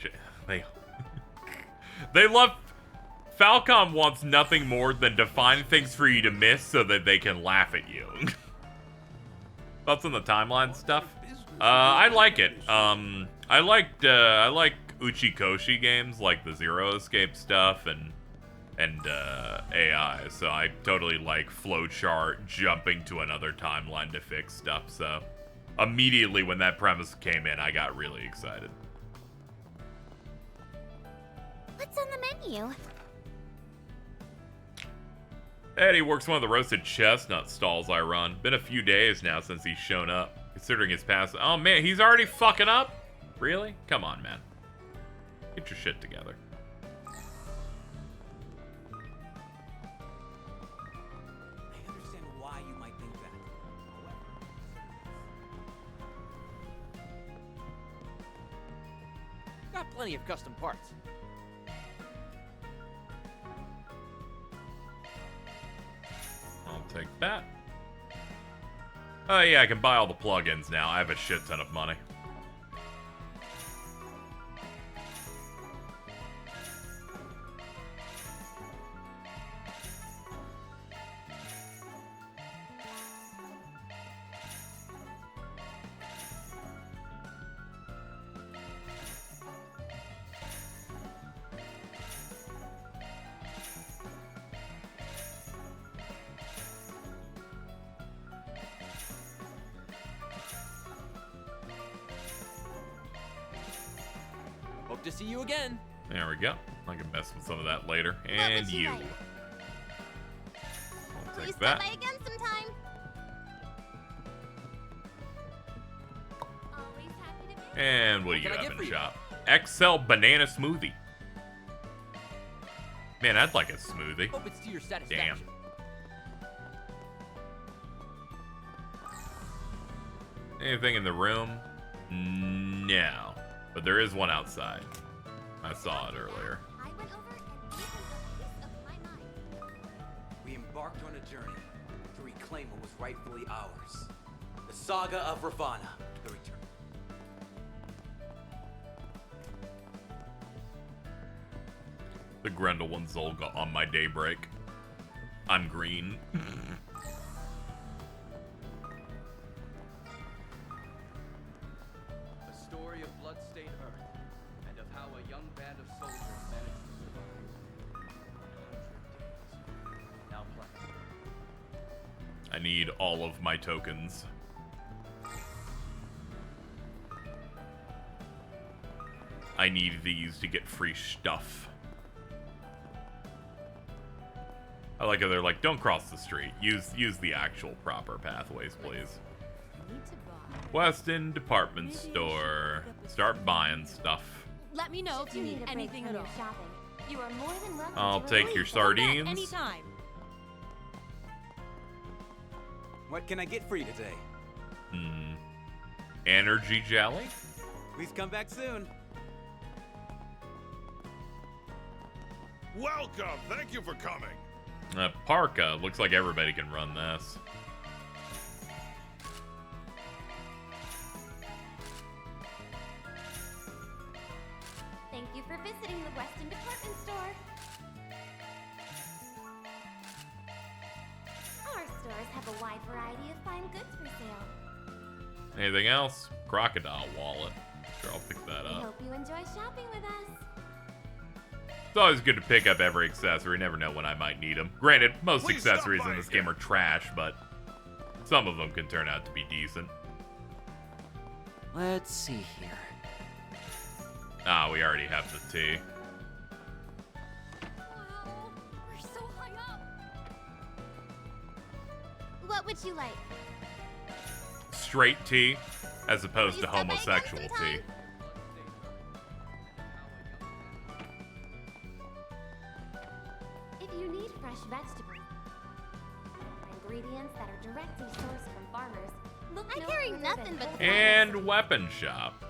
They love... Falcom wants nothing more than to find things for you to miss so that they can laugh at you. Thoughts on the timeline stuff? I like it. I like Uchikoshi games like the Zero Escape stuff and AI. So I totally like flowchart jumping to another timeline to fix stuff. So immediately when that premise came in, I got really excited. What's on the menu? Eddie works one of the roasted chestnut stalls I run. Been a few days now since he's shown up. Considering his past... Oh, man, he's already fucking up? Really? Come on, man. Get your shit together. I understand why you might think that. Got plenty of custom parts. I'll take that. Oh, yeah, I can buy all the plugins now. I have a shit ton of money. to see you again. There we go. I can mess with some of that later. And you. like? I'll Please take stop that. by again sometime. Always happy to be. And what do you What can I have get in for the you? shop? XL banana smoothie. Man, I'd like a smoothie. Hope it's to your Damn. satisfaction. Anything in the room? No. But there is one outside. I saw it earlier. I went over and gave him a piece of my mind. We embarked on a journey to reclaim what was rightfully ours. The saga of Ravana, the return. The Grendelwald Zolga on my Daybreak. I'm green. A story of blood-stained Earth, and of how a young band of soldiers managed to survive 100 days. Now play. I need all of my tokens. I need these to get free stuff. I like how they're like, don't cross the street. Use the actual proper pathways, please. Weston Department Store. Start buying stuff. Let me know if you need a break anything from at your all. shopping. You are more than welcome I'll to take relieve your the- sardines. Anytime. What can I get for you today? Energy jelly? Please come back soon. Welcome! Thank you for coming! Parka. Looks like everybody can run this. Thank you for visiting the Weston Department Store. Our stores have a wide variety of fine goods for sale. Anything else? Crocodile wallet. Sure, I'll pick that We up. hope you enjoy shopping with us. It's always good to pick up every accessory. Never know when I might need them. Granted, most Please stop accessories in by this again. game are trash, but some of them can turn out to be decent. Let's see here. Ah, we already have the tea. Wow, we're so high up. What would you like? Straight tea, as opposed Please to stop by again homosexual tea. sometime. If you need fresh vegetables, ingredients that are directly sourced from farmers, look no further than Whole And weapon shop.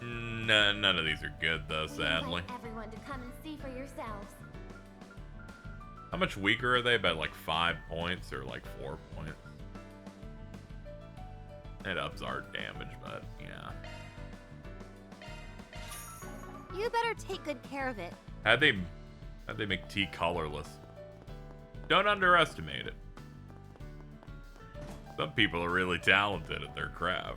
None of these are good, though, Foods. We invite sadly. everyone to come and see for yourselves. How much weaker are they? By like 5 points or like 4 points? It ups our damage, but yeah. You better take good care of it. How'd they make tea colorless? Don't underestimate it. Some people are really talented at their craft.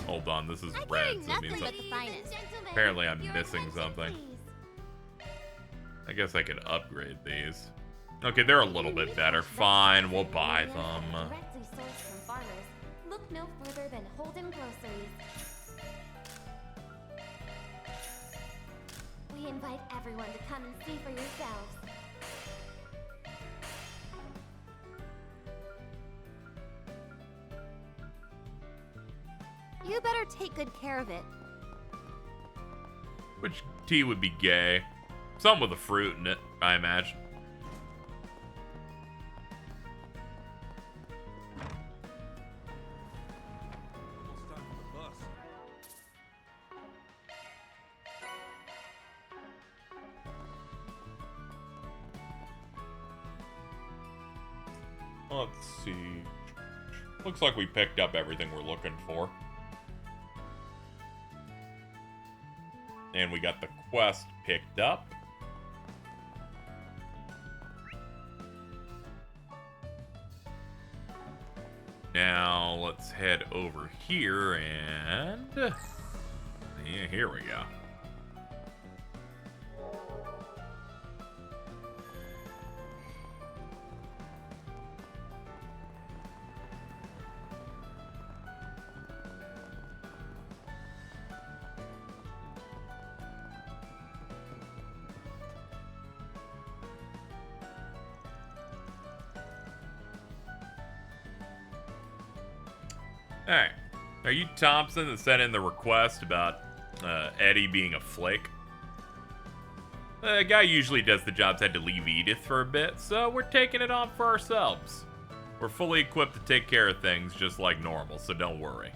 Hold on, this is red, so it means but the finest. apparently I'm missing something. I guess I could upgrade these. Okay, they're a little bit better. Fine, we'll buy them. Directly sourced from farmers, look no further than Holden Groceries. We invite everyone to come and see for yourselves. You better take good care of it. Which tea would be gay? Some with a fruit in it, I imagine. Almost time for the bus. Let's see. Looks like we picked up everything we're looking for. And we got the quest picked up. Now, let's head over here and... Yeah, here we go. Alright. Are you Thompson that sent in the request about Eddie being a flake? The guy usually does the jobs, had to leave Edith for a bit, so we're taking it on for ourselves. We're fully equipped to take care of things just like normal, so don't worry.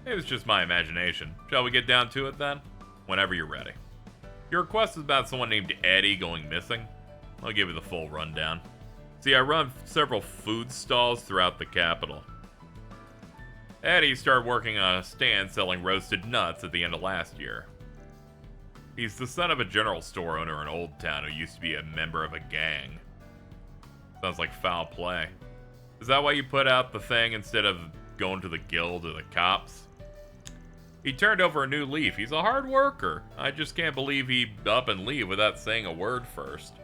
It was just my imagination. Shall we get down to it then? Whenever you're ready. Your request is about someone named Eddie going missing. I'll give you the full rundown. See, I run several food stalls throughout the capital. Eddie started working on a stand selling roasted nuts at the end of last year. He's the son of a general store owner in Old Town who used to be a member of a gang. Sounds like foul play. Is that why you put out the thing instead of going to the guild or the cops? He turned over a new leaf. He's a hard worker. I just can't believe he'd up and leave without saying a word first.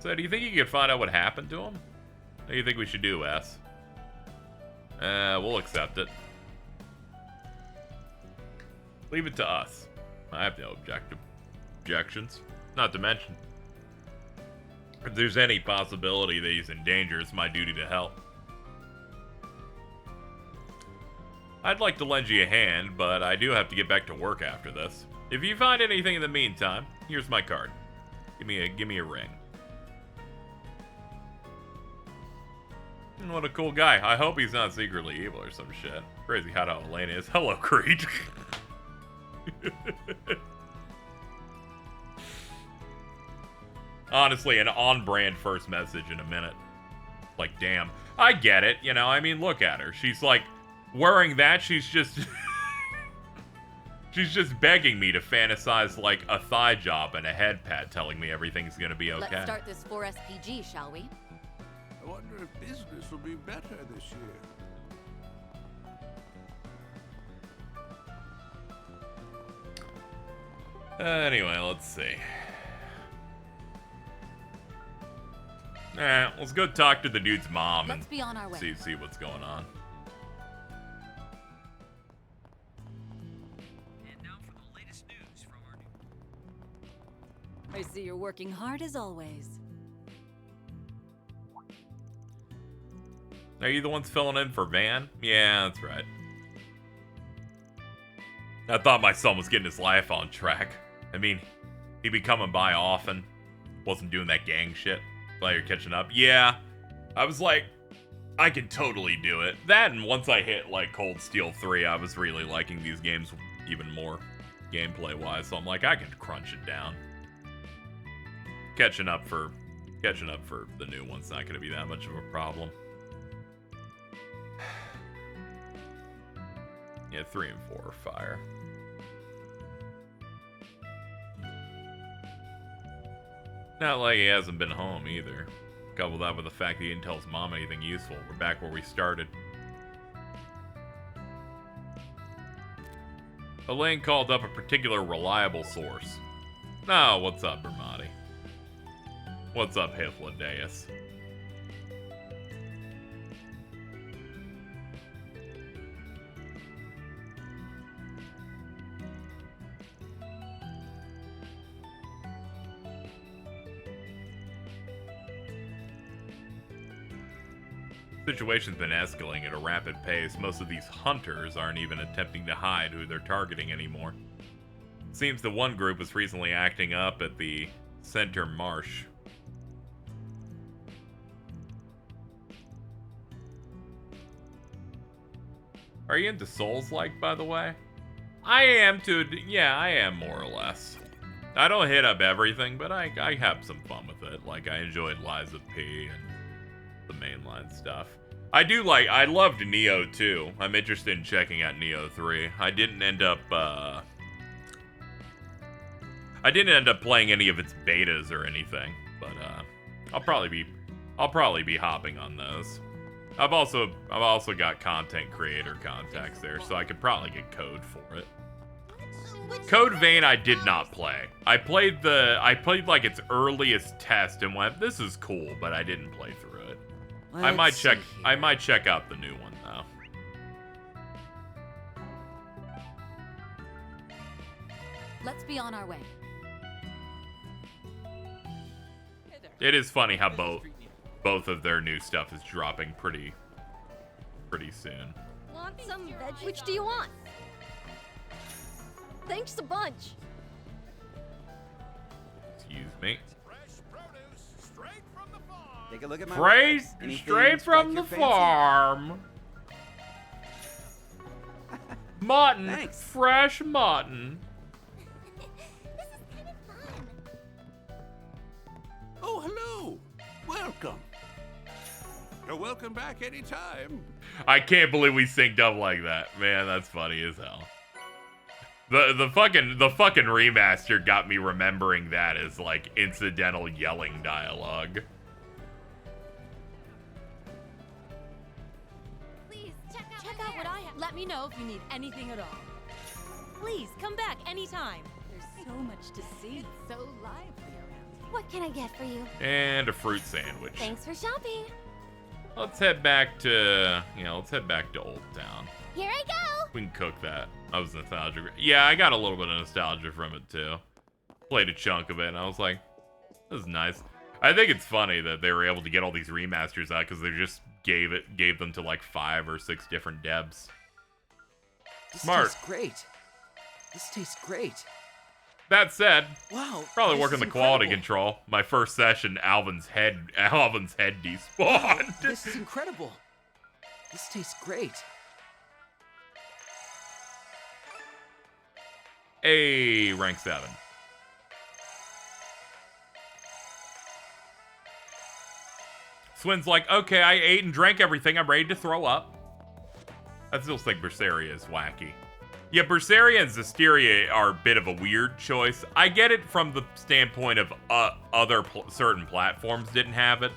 So do you think you could find out what happened to him? What do you think we should do, S? We'll accept it. Leave it to us. I have no objections. Not to mention, if there's any possibility that he's in danger, it's my duty to help. I'd like to lend you a hand, but I do have to get back to work after this. If you find anything in the meantime, here's my card. Give me a ring. What a cool guy. I hope he's not secretly evil or some shit. Crazy how Elena is. Hello, Creed. Honestly, an on-brand first message in a minute. Like, damn. I get it, you know, I mean, look at her. She's like, wearing that, she's just... she's just begging me to fantasize like a thigh job and a head pad telling me everything's gonna be okay. Let's start this 4SPG, shall we? I wonder if business will be better this year. Anyway, let's see. Let's go talk to the dude's mom Let's be on our way. see what's going on. And now for the latest news from our new... I see you're working hard as always. Are you the ones filling in for Van? Yeah, that's right. I thought my son was getting his life on track. I mean, he'd be coming by often. Wasn't doing that gang shit. Glad you're catching up. Yeah. I was like, I can totally do it. That, and once I hit, like, Cold Steel 3, I was really liking these games even more gameplay-wise. So I'm like, I can crunch it down. Catching up for the new one's not going to be that much of a problem. Yeah, 3 and 4 are fire. Not like he hasn't been home either. Couple that with the fact that he didn't tell his mom anything useful. We're back where we started. Elaine called up a particular reliable source. Oh, what's up, Bermati? What's up, Hythlodaeus? Situation's been escalating at a rapid pace. Most of these hunters aren't even attempting to hide who they're targeting anymore. Seems the one group was recently acting up at the Center Marsh. Are you into Souls-like, by the way? I am too. Yeah, I am more or less. I don't hit up everything, but I have some fun with it. Like, I enjoyed Lies of P and the mainline stuff. I loved Neo 2. I'm interested in checking out Neo 3. I didn't end up playing any of its betas or anything, but I'll probably be hopping on those. I've also got content creator contacts there, so I could probably get code for it. Code Vein I did not play. I played like its earliest test and went, this is cool, but I didn't play through it. I might check out the new one though. Let's be on our way. It is funny how both of their new stuff is dropping pretty pretty soon. Want some veg? Which do you want? Thanks a bunch. Excuse me. Take a look at my Phrase records. Anything straight from the strike your fancy? farm. Mutton. Thanks. Fresh mutton. Oh, hello. Welcome. You're welcome back anytime. I can't believe we synced up like that. Man, that's funny as hell. The fucking remaster got me remembering that as like incidental yelling dialogue. Please, check out what I have. Let me know if you need anything at all. Please, come back anytime. There's so much to see. It's so lively around here. What can I get for you? And a fruit sandwich. Thanks for shopping. Let's head back to, let's head back to Old Town. Here I go. We can cook that. I was nostalgic. Yeah, I got a little bit of nostalgia from it too. Played a chunk of it and I was like, this is nice. I think it's funny that they were able to get all these remasters out because they just gave them to like 5 or 6 different devs. This Smart. tastes great. This tastes great. That said, Wow. probably this working is the quality incredible. control. My first session, Alvin's head despawned. This is incredible. This tastes great. A rank 7. Swin's like, okay, I ate and drank everything. I'm ready to throw up. I still think Berseria is wacky. Yeah, Berseria and Zestiria are a bit of a weird choice. I get it from the standpoint of other certain platforms didn't have it.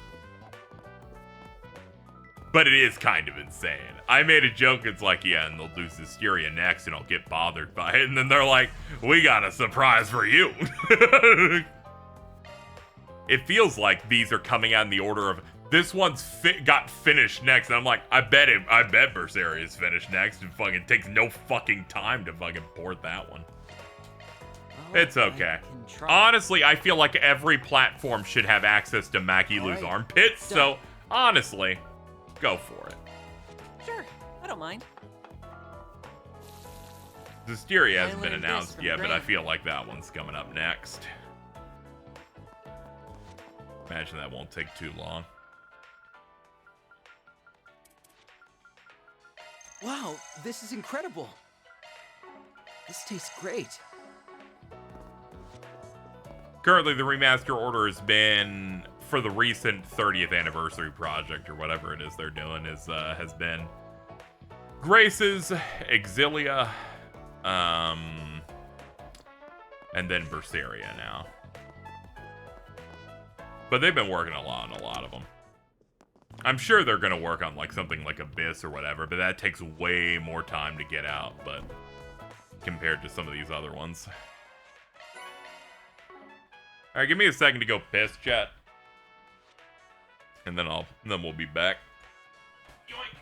But it is kind of insane. I made a joke, it's like, yeah, and they'll do Zestiria next and I'll get bothered by it. And then they're like, we got a surprise for you. It feels like these are coming out in the order of, this one's got finished next. And I'm like, I bet Berseria is finished next. And fucking takes no fucking time to fucking port that one. It's okay. Honestly, I feel like every platform should have access to Makilu's armpits. So, honestly, go for it. Sure, I don't mind. Zestiria hasn't I been learned this announced from yet, but I Grant. feel like that one's coming up next. Imagine that won't take too long. Wow, this is incredible. This tastes great. Currently, the remaster order has been, for the recent 30th anniversary project, or whatever it is they're doing, has been Grace's, Exilia, and then Berseria now. But they've been working on a lot of them. I'm sure they're going to work on like something like Abyss or whatever, but that takes way more time to get out, but compared to some of these other ones. Alright, give me a second to go piss, chat. And then we'll be back. Yoink.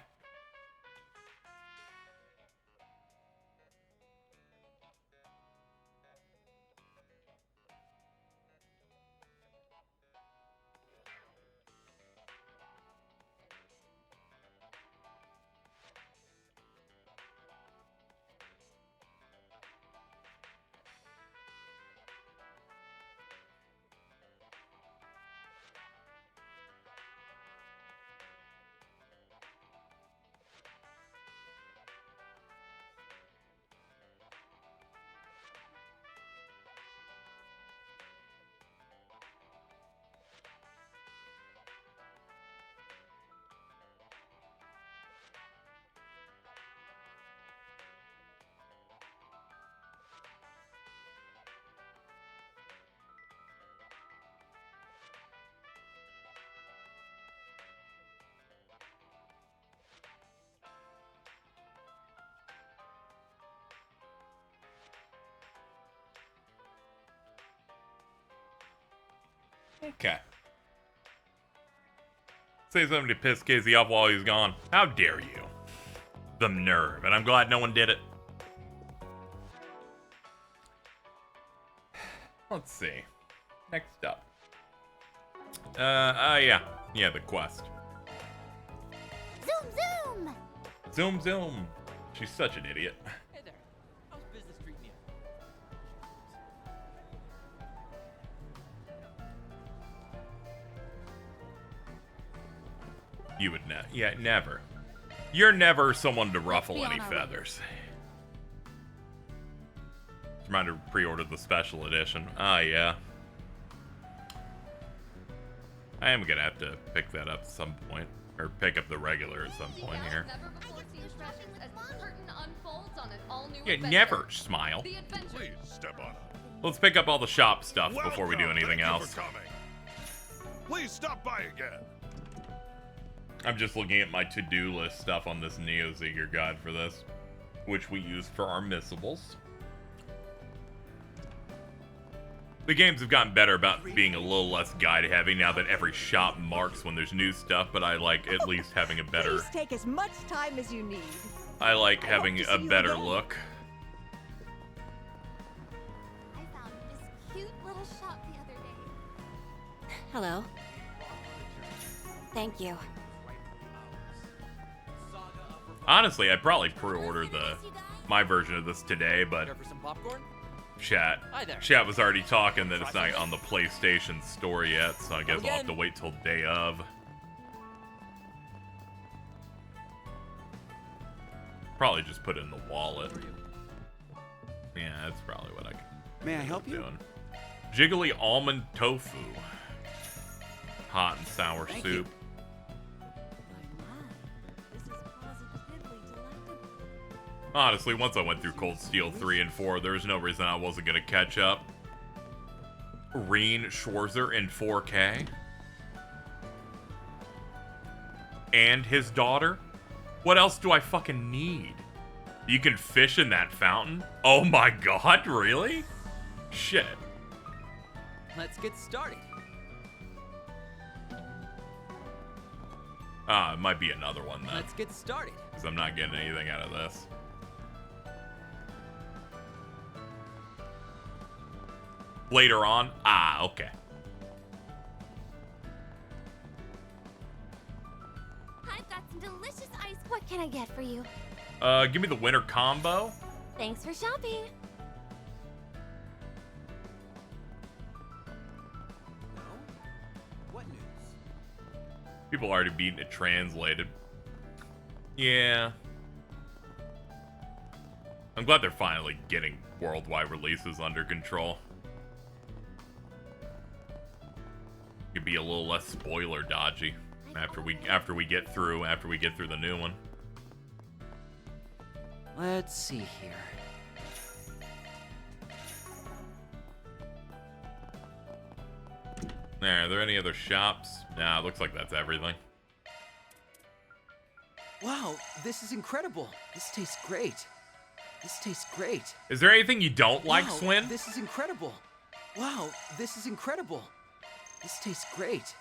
Okay. Say something to piss Casey off while he's gone. How dare you? The nerve. And I'm glad no one did it. Let's see. Next up. Yeah. Yeah, the quest. Zoom, zoom! Zoom, zoom. She's such an idiot. Hey there. How's business treating you? You would never. You're never someone to ruffle be on any our way. feathers. Reminder, pre-ordered the special edition. Ah, yeah. I am gonna have to pick that up at some point. Or pick up the regular at some point here. Yeah, never smile. Please step on it. Let's pick up all the shop stuff before we do anything else. Please stop by again. I'm just looking at my to-do list stuff on this Neo Seeker guide for this, which we use for our missables. The games have gotten better about being a little less guide-heavy now that every shop marks when there's new stuff, but I like at least having a better... Please take as much time as you need. I like having a better look. I found this cute little shop the other day. Hello. Thank you. Honestly, I'd probably pre-order my version of this today, but Care for some popcorn? Chat was already talking that it's not on the PlayStation Store yet, so I guess I'll have to wait till day of. Probably just put it in the wallet. Yeah, that's probably what I can. May I help you? Doing. Jiggly almond tofu. Hot and sour Thank soup. Honestly, once I went through Cold Steel 3 and 4, there was no reason I wasn't going to catch up. Reen Schwarzer in 4K. And his daughter? What else do I fucking need? You can fish in that fountain? Oh my god, really? Shit. Let's get started. It might be another one then. Let's get started. Because I'm not getting anything out of this. Later on? Ah, okay. I've got some delicious ice. What can I get for you? Give me the winter combo. Thanks for shopping. What news? People already beating it translated. Yeah. I'm glad they're finally getting worldwide releases under control. Could be a little less spoiler dodgy after we get through the new one. Let's see here. Are there any other shops? Nah, it looks like that's everything. Wow, this is incredible. This tastes great. This tastes great. Is there anything you don't like, Wow, Swin? This is incredible. Wow, this is incredible. This tastes great.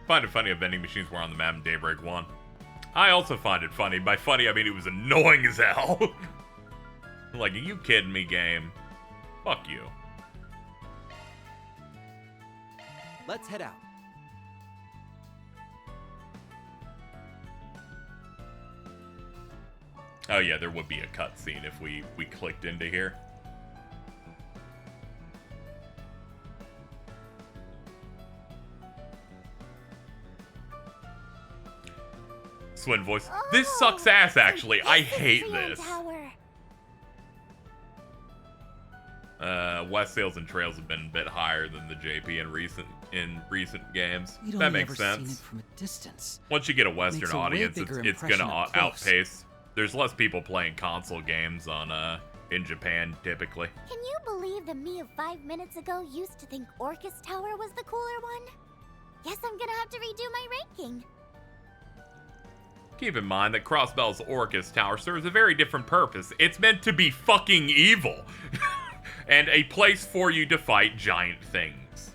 Find it funny if vending machines were on the map in Daybreak 1. I also find it funny. By funny, I mean it was annoying as hell. Like, are you kidding me, game? Fuck you. Let's head out. Oh yeah, there would be a cutscene if we clicked into here. Swin voice. This sucks ass, actually. I hate this. West Sails and Trails have been a bit higher than the JP in recent games. That makes sense. Seen it from a distance. Once you get a Western Makes a way audience, bigger it's impression gonna up close. outpace. There's less people playing console games on in Japan typically. Can you believe the me of 5 minutes ago used to think Orcus Tower was the cooler one? Guess I'm gonna have to redo my ranking. Keep in mind that Crossbell's Orcus Tower serves a very different purpose. It's meant to be fucking evil. And a place for you to fight giant things.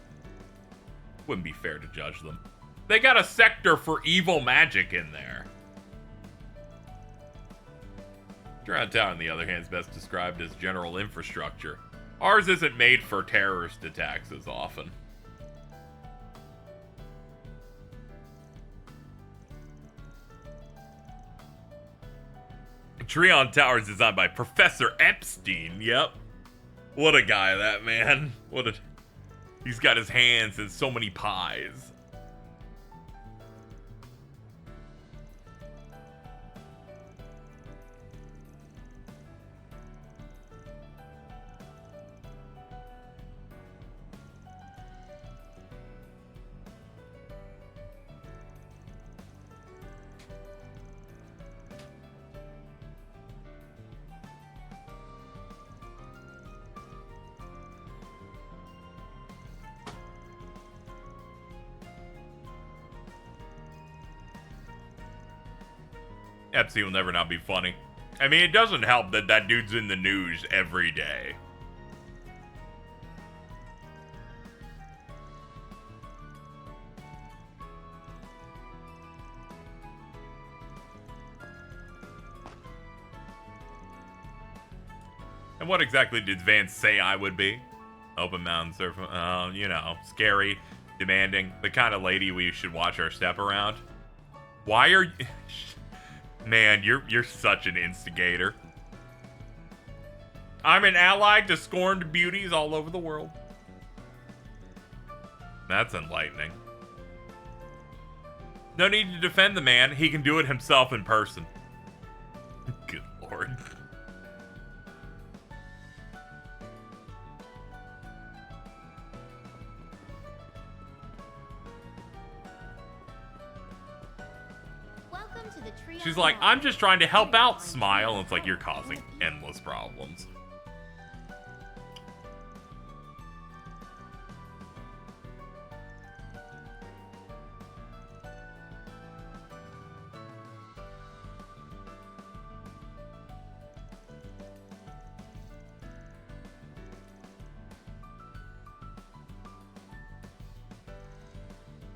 Wouldn't be fair to judge them. They got a sector for evil magic in there. Tryon Tower, on the other hand, is best described as general infrastructure. Ours isn't made for terrorist attacks as often. Tryon Tower is designed by Professor Epstein. Yep. What a guy, that man. He's got his hands in so many pies. Epstein will never not be funny. I mean, it doesn't help that that dude's in the news every day. And what exactly did Vance say I would be? Open mountain surf, you know, scary, demanding, the kind of lady we should watch our step around. Why are you... Man, you're such an instigator. I'm an ally to scorned beauties all over the world. That's enlightening. No need to defend the man. He can do it himself in person. Good lord. She's like, I'm just trying to help out, smile. And it's like, you're causing endless problems.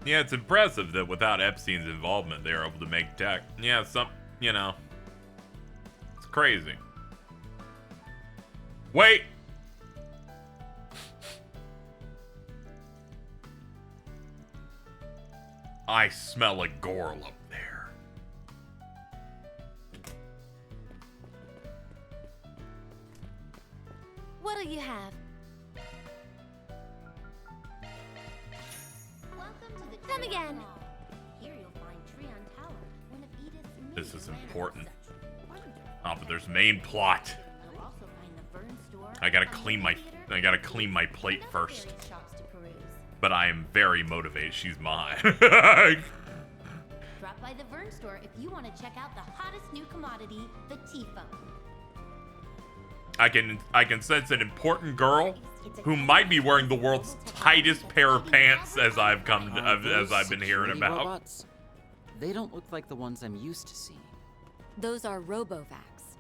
Yeah, it's impressive that without Epstein's involvement, they were able to make tech. Yeah, you know, it's crazy. Wait! I smell a gorl up there. What'll you have? Come again. Here you'll find Tryon Tower, one of Edith's This is important. Oh, but there's main plot. I gotta clean my plate first. But I am very motivated. She's mine. Drop by the Vern store if you want to check out the hottest new commodity, the T-phone. I can sense an important girl who might be wearing the world's tightest pair of pants as I've been hearing about. Robots? They don't look like the ones I'm used to seeing. Those are Robovacs.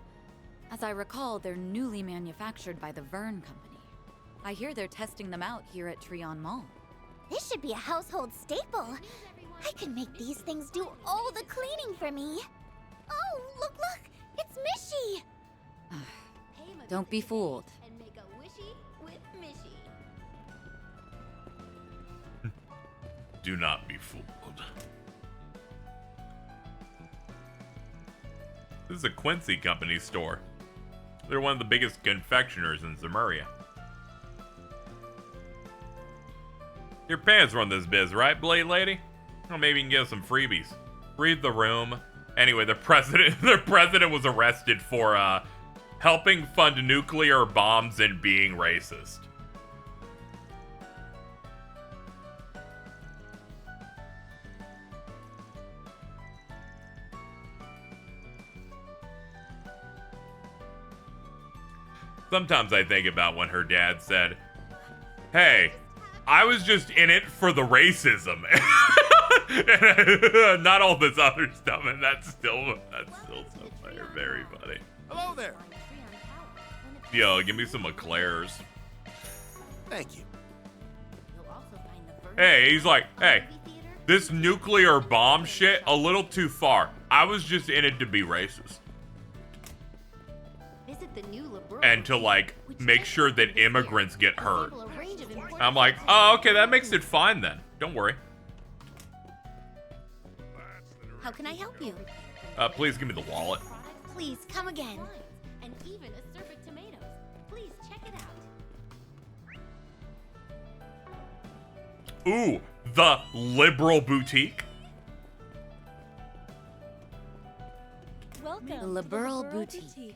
As I recall, they're newly manufactured by the Vern Company. I hear they're testing them out here at Tryon Mall. This should be a household staple. I could make these things do all the cleaning for me. Oh, look, it's Mishy. Don't be fooled. And make a wishy with Mishy. Do not be fooled. This is a Quincy Company store. They're one of the biggest confectioners in Zemuria. Your parents run this biz, right, Blade Lady? Well, maybe you can get some freebies. Read the room. Anyway, their president was arrested for helping fund nuclear bombs and being racist. Sometimes I think about when her dad said, hey, I was just in it for the racism. Not all this other stuff, and that's still so very funny. Hello there. Yo, give me some eclairs. Thank you. Hey, he's like, hey, this nuclear bomb shit, a little too far. I was just in it to be racist. and to like make sure that immigrants get hurt. I'm like, oh, okay, that makes it fine then. Don't worry. How can I help you? Please give me the wallet. Please come again. And even acerbic tomatoes. Please check it out. Ooh, the Liberal Boutique. The Liberal Boutique.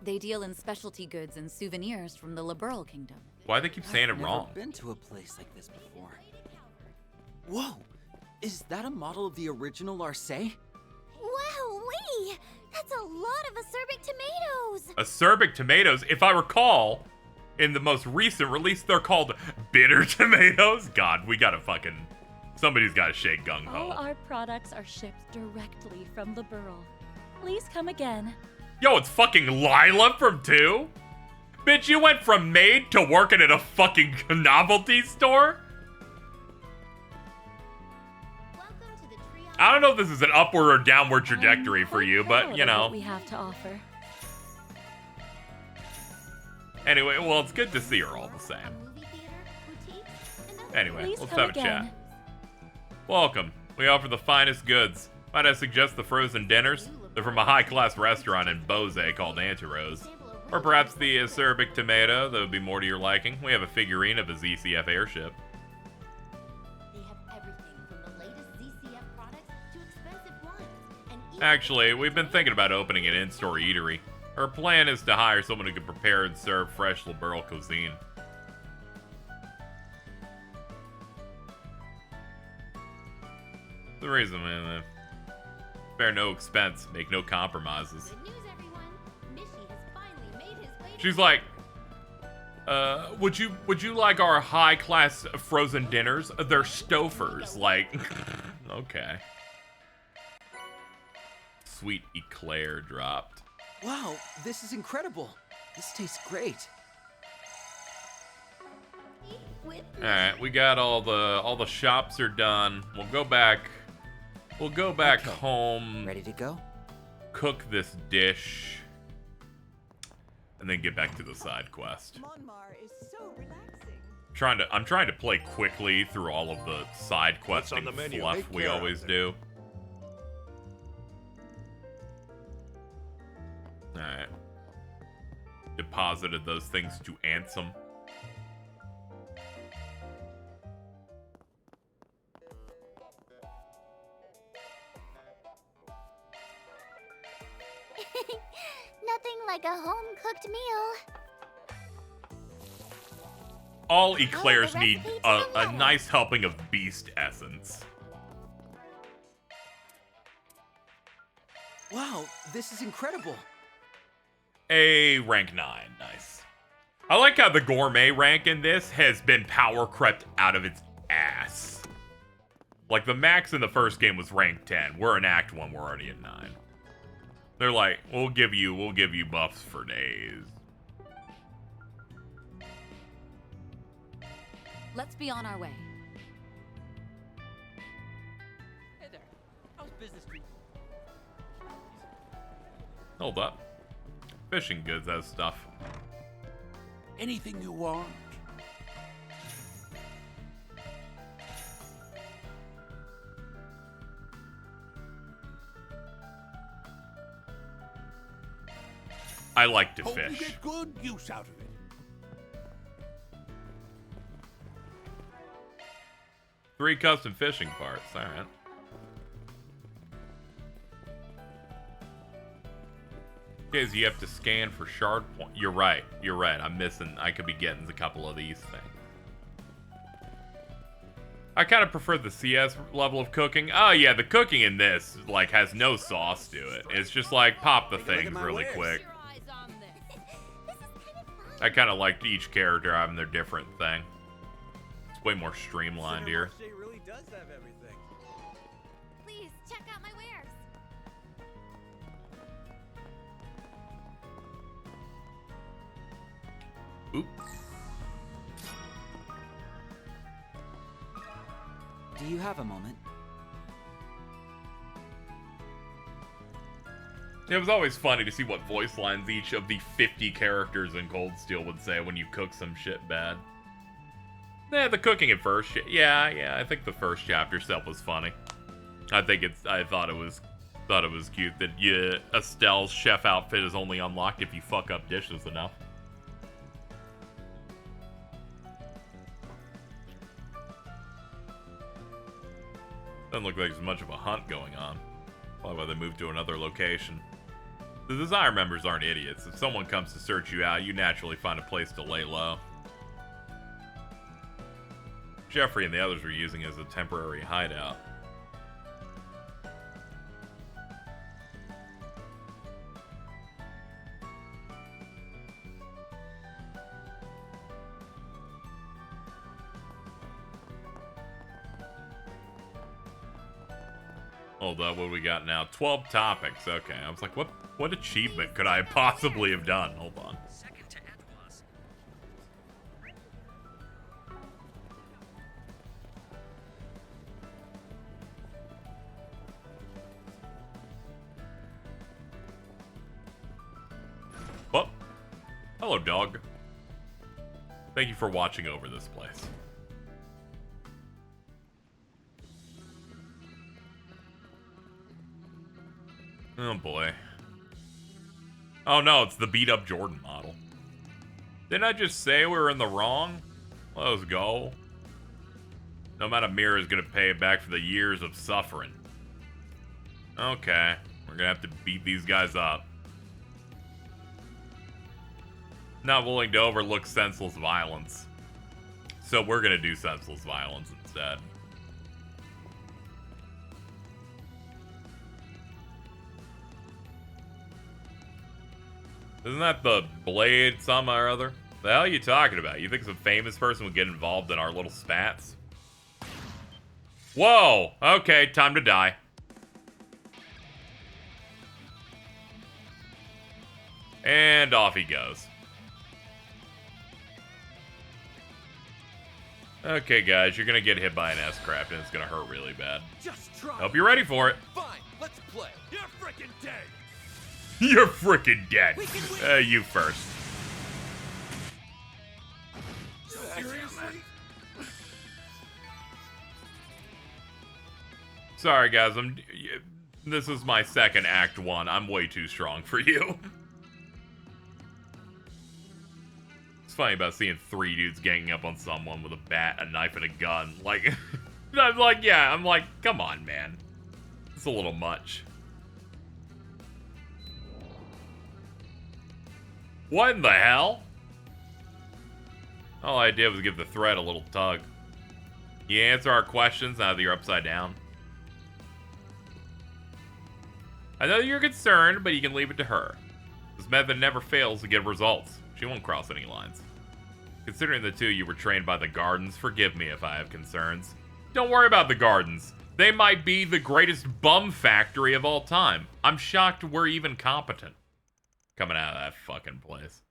They deal in specialty goods and souvenirs from the Liberal Kingdom. Why do they keep saying it I've wrong? never been to a place like this before. Whoa! Is that a model of the original Arcee? Wow-wee! That's a lot of acerbic tomatoes! Acerbic tomatoes, if I recall, in the most recent release, they're called bitter tomatoes. God, we gotta fucking... Somebody's gotta shake All gung-ho. our products are shipped directly from the Burl. Please come again. Yo, it's fucking Lila from 2? Bitch, you went from maid to working at a fucking novelty store? I don't know if this is an upward or downward trajectory for you, but, you know. What we have to offer. Anyway, well, it's good to see her all the same. Anyway, Please let's come have a again. chat. Welcome. We offer the finest goods. Might I suggest the frozen dinners? They're from a high-class restaurant in Bose called Antirose. Or perhaps the acerbic tomato, that would be more to your liking. We have a figurine of a ZCF airship. They have everything from the latest ZCF products to expensive wines. And even Actually, we've been thinking about opening an in-store eatery. Our plan is to hire someone who can prepare and serve fresh liberal cuisine. The reason, man, spare no expense, make no compromises. good news, everyone. Mishy has finally made his way to She's like, would you like our high-class frozen dinners? They're Stofers, like, okay. Sweet eclair dropped. Wow, this is incredible. This tastes great. Alright, we got all the shops are done. We'll go back home. Ready to go? Cook this dish. And then get back to the side quest. Monmar is so relaxing. I'm trying to play quickly through all of the side What's on questing the menu? fluff Take we care of always it. do. Alright. Deposited those things to Ansem. Nothing like a home-cooked meal. All eclairs need recipe a nice helping of beast essence. Wow, this is incredible. A rank 9, nice. I like how the gourmet rank in this has been power crept out of its ass. Like the max in the first game was rank 10. We're in Act 1, we're already at 9. They're like, we'll give you buffs for days. Let's be on our way. Hey there. How's business treating? Hold up. Fishing goods has stuff. Anything you want? I like to Hope you fish. get good use out of it. Three custom fishing parts, alright. Because you have to scan for shard point. You're right. I could be getting a couple of these things. I kind of prefer the CS level of cooking. Oh yeah, the cooking in this like has no sauce to it. It's just like pop the things really quick. I kind of liked each character having their different thing. It's way more streamlined here. She really does have everything. Please check out my wares. Oop. Do you have a moment? It was always funny to see what voice lines each of the 50 characters in Cold Steel would say when you cook some shit bad. Yeah, the cooking at first, yeah, I think the first chapter stuff was funny. I thought it was cute that Estelle's chef outfit is only unlocked if you fuck up dishes enough. Doesn't look like there's much of a hunt going on. Probably why they moved to another location. The Desire members aren't idiots. If someone comes to search you out, you naturally find a place to lay low. Jeffrey and the others were using it as a temporary hideout. Hold up, what do we got now? 12 topics. Okay, I was like, what achievement could I possibly have done? Hold on. Well, hello, dog. Thank you for watching over this place. Oh boy. Oh no, it's the beat up Jordan model. Didn't I just say we were in the wrong? Let's go. No amount of mirror is gonna pay it back for the years of suffering. Okay, we're gonna have to beat these guys up. Not willing to overlook senseless violence. So we're gonna do senseless violence instead. Isn't that the Blade some or other? The hell are you talking about? You think some famous person would get involved in our little spats? Whoa! Okay, time to die. And off he goes. Okay, guys, you're gonna get hit by an S-craft and it's gonna hurt really bad. Just try. Hope you're ready for it. Fine, let's play. You're freaking dead. You're freaking dead. You first. Seriously? Sorry, guys. This is my second Act 1. I'm way too strong for you. It's funny about seeing 3 dudes ganging up on someone with a bat, a knife, and a gun. Like, I'm like, come on, man. It's a little much. What in the hell? All I did was give the thread a little tug. You answer our questions now that you're upside down. I know you're concerned, but you can leave it to her. This method never fails to give results. She won't cross any lines. Considering the two you were trained by the Gardens, forgive me if I have concerns. Don't worry about the Gardens. They might be the greatest bum factory of all time. I'm shocked we're even competent. Coming out of that fucking place.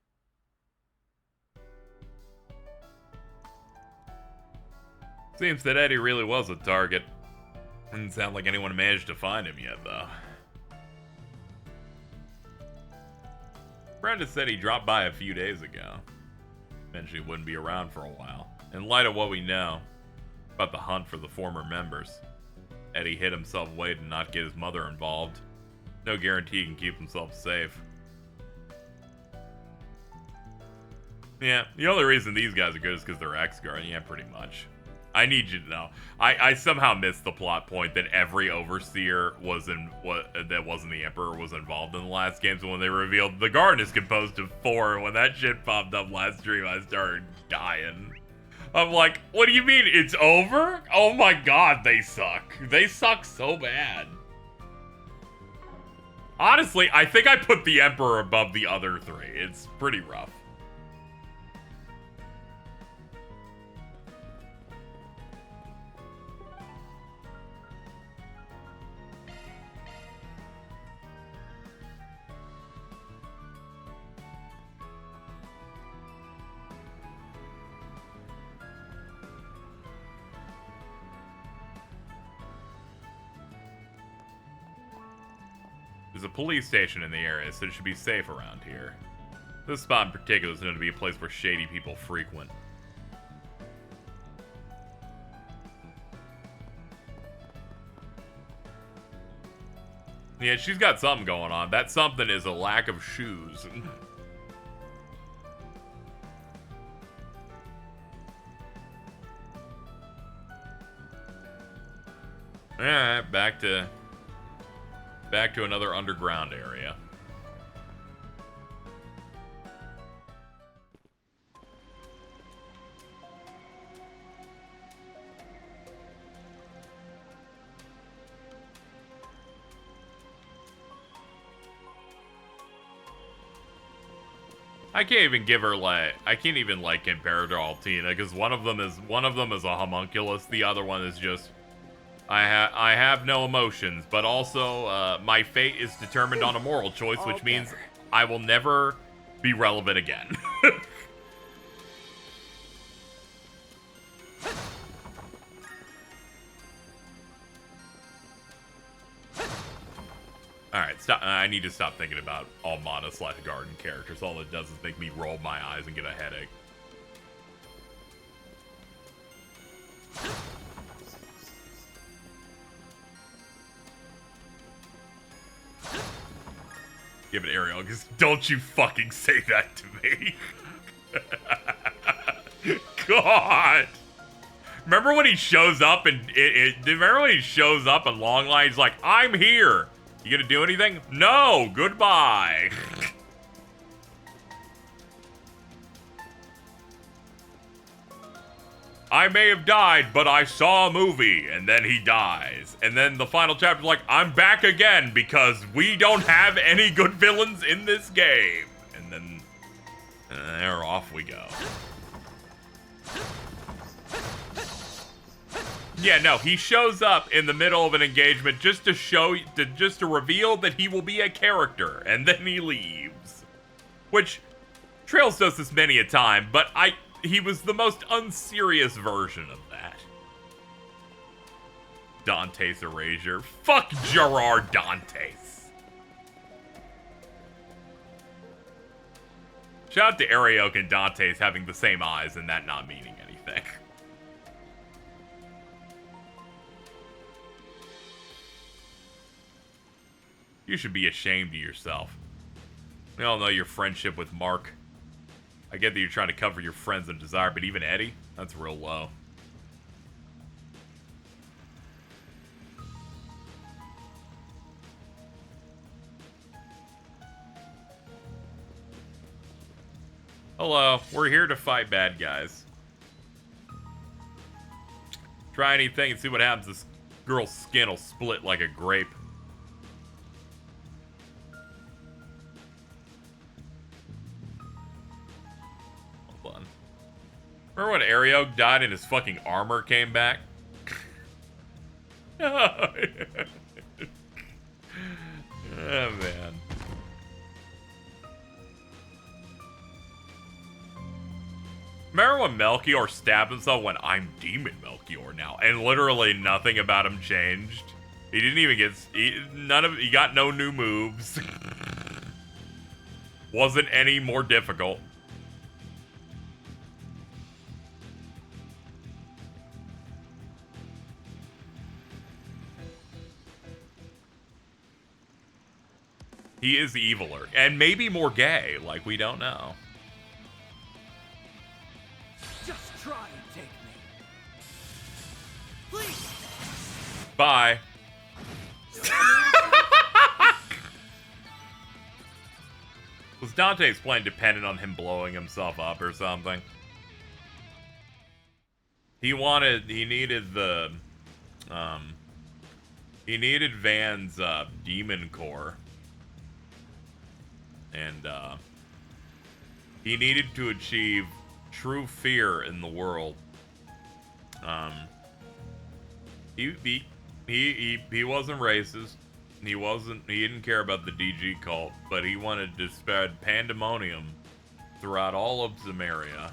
Seems that Eddie really was a target. Doesn't sound like anyone managed to find him yet, though. Brenda said he dropped by a few days ago. Mentioned he wouldn't be around for a while. In light of what we know about the hunt for the former members, Eddie hid himself away to not get his mother involved. No guarantee he can keep himself safe. Yeah, the only reason these guys are good is because they're ex-guard. Yeah, pretty much. I need you to know. I somehow missed the plot point that every overseer that wasn't the Emperor was involved in the last games. When they revealed the Garden is composed of 4, when that shit popped up last stream, I started dying. I'm like, what do you mean it's over? Oh my god, they suck. They suck so bad. Honestly, I think I put the Emperor above the other 3. It's pretty rough. There's a police station in the area, so it should be safe around here. This spot in particular is known to be a place where shady people frequent. Yeah, she's got something going on. That something is a lack of shoes. Alright, back to another underground area. I can't even give her I can't even compare her to Altina because one of them is a homunculus, the other one is just I have no emotions, but also my fate is determined on a moral choice, which means I will never be relevant again. Alright, stop. I need to stop thinking about all Mana/Garden characters. All it does is make me roll my eyes and get a headache. Yeah, but Ariel, because don't you fucking say that to me. God. Remember when he shows up and remember when he shows up in Longline? He's like, I'm here. You gonna do anything? No, goodbye. I may have died, but I saw a movie, and then he dies. And then the final chapter's like, I'm back again because we don't have any good villains in this game. And then, there off we go. Yeah, no, he shows up in the middle of an engagement just to reveal that he will be a character, and then he leaves. Which, Trails does this many a time, but he was the most unserious version of that. Dante's Erasure. Fuck Gerard Dantes. Shout out to Arioque and Dantes having the same eyes and that not meaning anything. You should be ashamed of yourself. We all know your friendship with Mark. I get that you're trying to cover your friends and desire, but even Eddie? That's real low. Hello, we're here to fight bad guys. Try anything and see what happens. This girl's skin will split like a grape. Remember when Arioque died and his fucking armor came back? Oh, man. Remember when Melchior stabbed himself when I'm Demon Melchior now, and literally nothing about him changed? He didn't even get... He got no new moves. Wasn't any more difficult. He is eviler, and maybe more gay, like we don't know. Just try and take me. Please. Bye. Was Dante's plan dependent on him blowing himself up or something? He needed Van's demon core. And, he needed to achieve true fear in the world. He wasn't racist. He didn't care about the DG cult, but he wanted to spread pandemonium throughout all of Zemeria.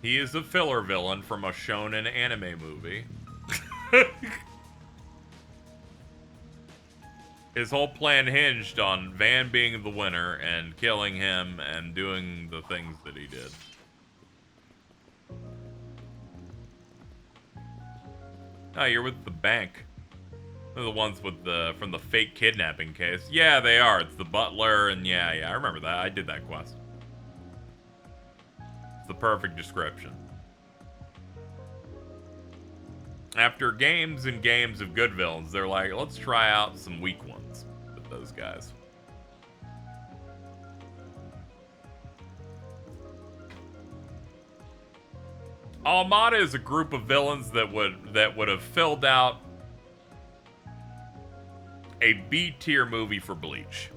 He is a filler villain from a shonen anime movie. His whole plan hinged on Van being the winner and killing him and doing the things that he did. Oh, you're with the bank. They're the ones with the from the fake kidnapping case. Yeah, they are. It's the butler, and yeah, I remember that. I did that quest. It's the perfect description. After games and games of good villains, they're like, let's try out some weak ones with those guys. Almada is a group of villains that would have filled out a B-tier movie for Bleach.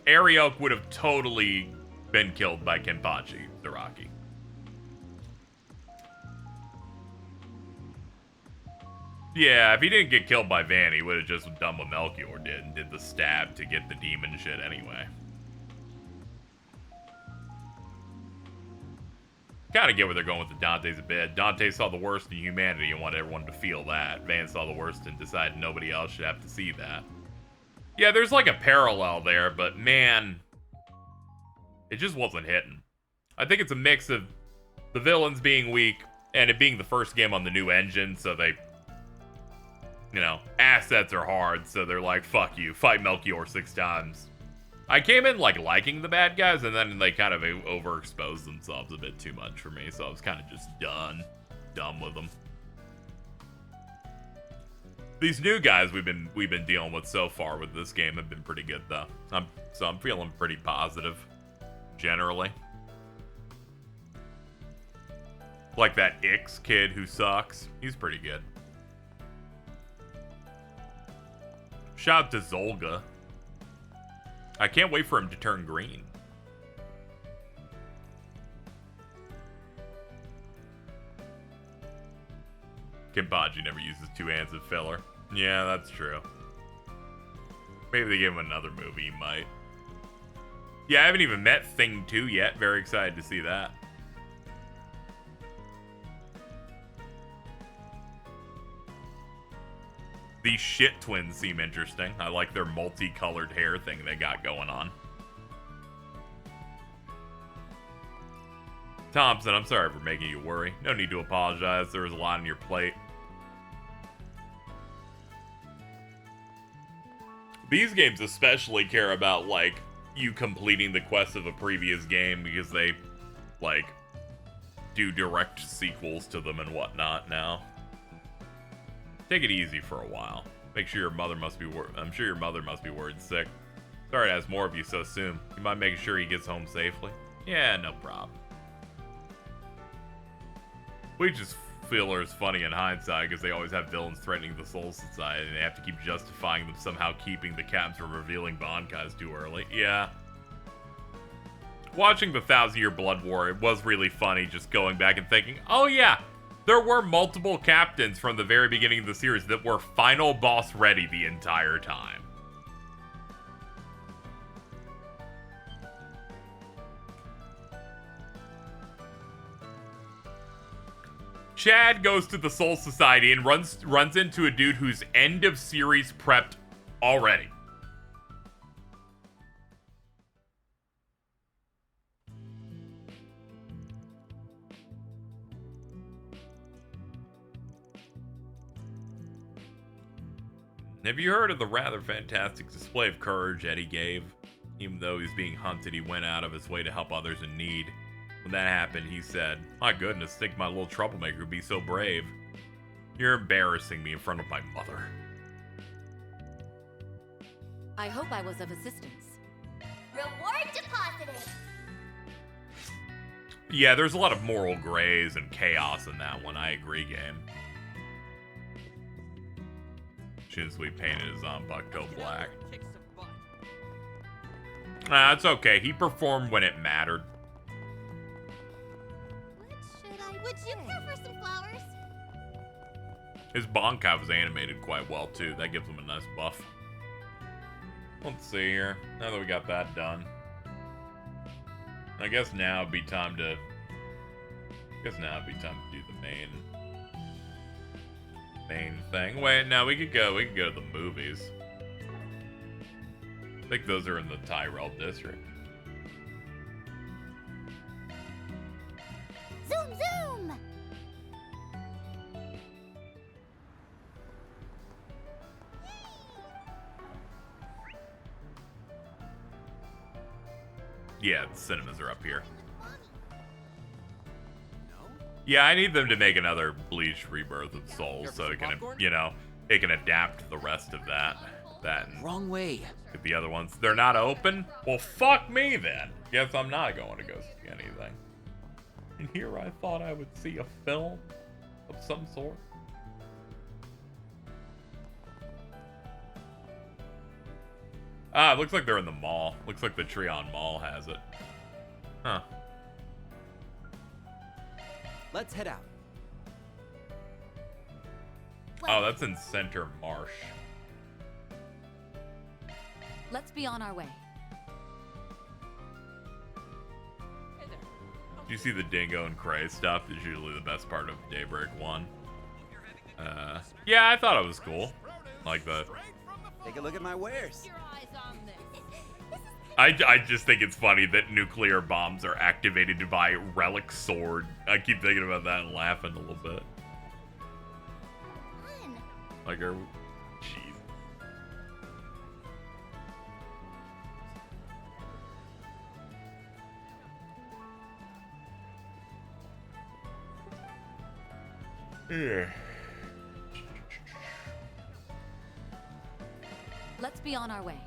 Arioch would have totally been killed by Kenpachi Zaraki. Yeah, if he didn't get killed by Van, he would have just done what Melchior did and did the stab to get the demon shit anyway. Gotta get where they're going with the Dante's a bit. Dante saw the worst in humanity and wanted everyone to feel that. Van saw the worst and decided nobody else should have to see that. Yeah, there's like a parallel there, but man, it just wasn't hitting. I think it's a mix of the villains being weak and it being the first game on the new engine, so they, you know, assets are hard, so they're like, fuck you, fight Melchior 6 times. I came in, like, liking the bad guys, and then they kind of overexposed themselves a bit too much for me, so I was kind of just done with them. These new guys we've been dealing with so far with this game have been pretty good, though. So I'm feeling pretty positive, generally. Like that Ix kid who sucks. He's pretty good. Shout out to Zolga. I can't wait for him to turn green. Kenpachi never uses 2 hands of filler. Yeah, that's true. Maybe they give him another movie, he might. Yeah, I haven't even met Thing 2 yet. Very excited to see that. These shit twins seem interesting. I like their multicolored hair thing they got going on. Thompson, I'm sorry for making you worry. No need to apologize. There was a lot on your plate. These games especially care about, like, you completing the quests of a previous game because they, like, do direct sequels to them and whatnot now. Take it easy for a while. Make sure your mother must be worried. I'm sure your mother must be worried sick. Sorry to ask more of you so soon. You mind making sure he gets home safely? Yeah, no problem. We just feel it's funny in hindsight because they always have villains threatening the Soul Society and they have to keep justifying them somehow keeping the caps from revealing Bankais too early. Yeah. Watching the 1,000-Year Blood War, it was really funny just going back and thinking, oh yeah, there were multiple captains from the very beginning of the series that were final boss ready the entire time. Chad goes to the Soul Society and runs into a dude who's end of series prepped already. Have you heard of the rather fantastic display of courage Eddie gave? Even though he's being hunted, he went out of his way to help others in need. When that happened, he said, my goodness, think my little troublemaker would be so brave. You're embarrassing me in front of my mother. I hope I was of assistance. Reward deposited. Yeah, there's a lot of moral grays and chaos in that one. I agree, game. Shinsui painted his Zanpakuto black. Nah, it's okay. He performed when it mattered. Would you care for some flowers? His Bankai was animated quite well, too. That gives him a nice buff. Let's see here. Now that we got that done. I guess now it'd be time to... do the main thing. Wait, no, we could go to the movies. I think those are in the Tyrell district. Zoom, zoom! Yeah, the cinemas are up here. Yeah, I need them to make another Bleach Rebirth of Souls so it can, you know, it can adapt the rest of that. Wrong way. If the other ones, they're not open? Well, fuck me then. Guess I'm not going to go see anything. And here I thought I would see a film of some sort. Ah, it looks like they're in the mall. Looks like the Treon Mall has it. Huh. Let's head out. Oh, that's in Center Marsh. Let's be on our way. Do you see the Dingo and Cray stuff? It's usually the best part of Daybreak 1. Yeah, I thought it was cool. Like the... Take a look at my wares. I just think it's funny that nuclear bombs are activated by Relic Sword. I keep thinking about that and laughing a little bit. Like, jeez. Yeah. Let's be on our way.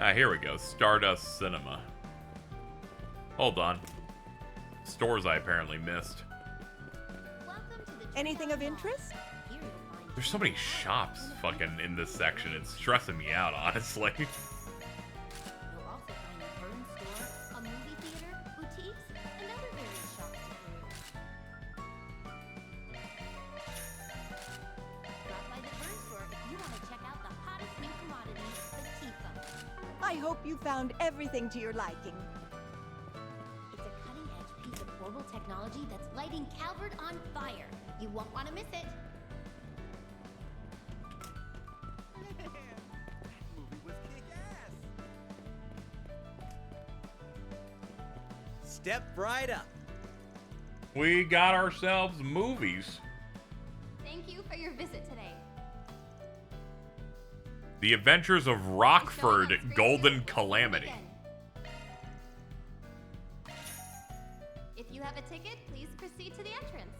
Ah, here we go. Stardust Cinema. Hold on. Stores I apparently missed. Anything of interest? There's so many shops fucking in this section. It's stressing me out, honestly. A movie theater, boutiques, and other various shops to Drop by the Burn store if you want to check out the hottest new commodity, the Tifa. I hope you found everything to your liking. It's a cutting-edge piece of portable technology that's lighting Calvert on fire. You won't want to miss it. Step right up. We got ourselves movies. Thank you for your visit today. The Adventures of Rockford Golden Calamity. If you have a ticket, please proceed to the entrance.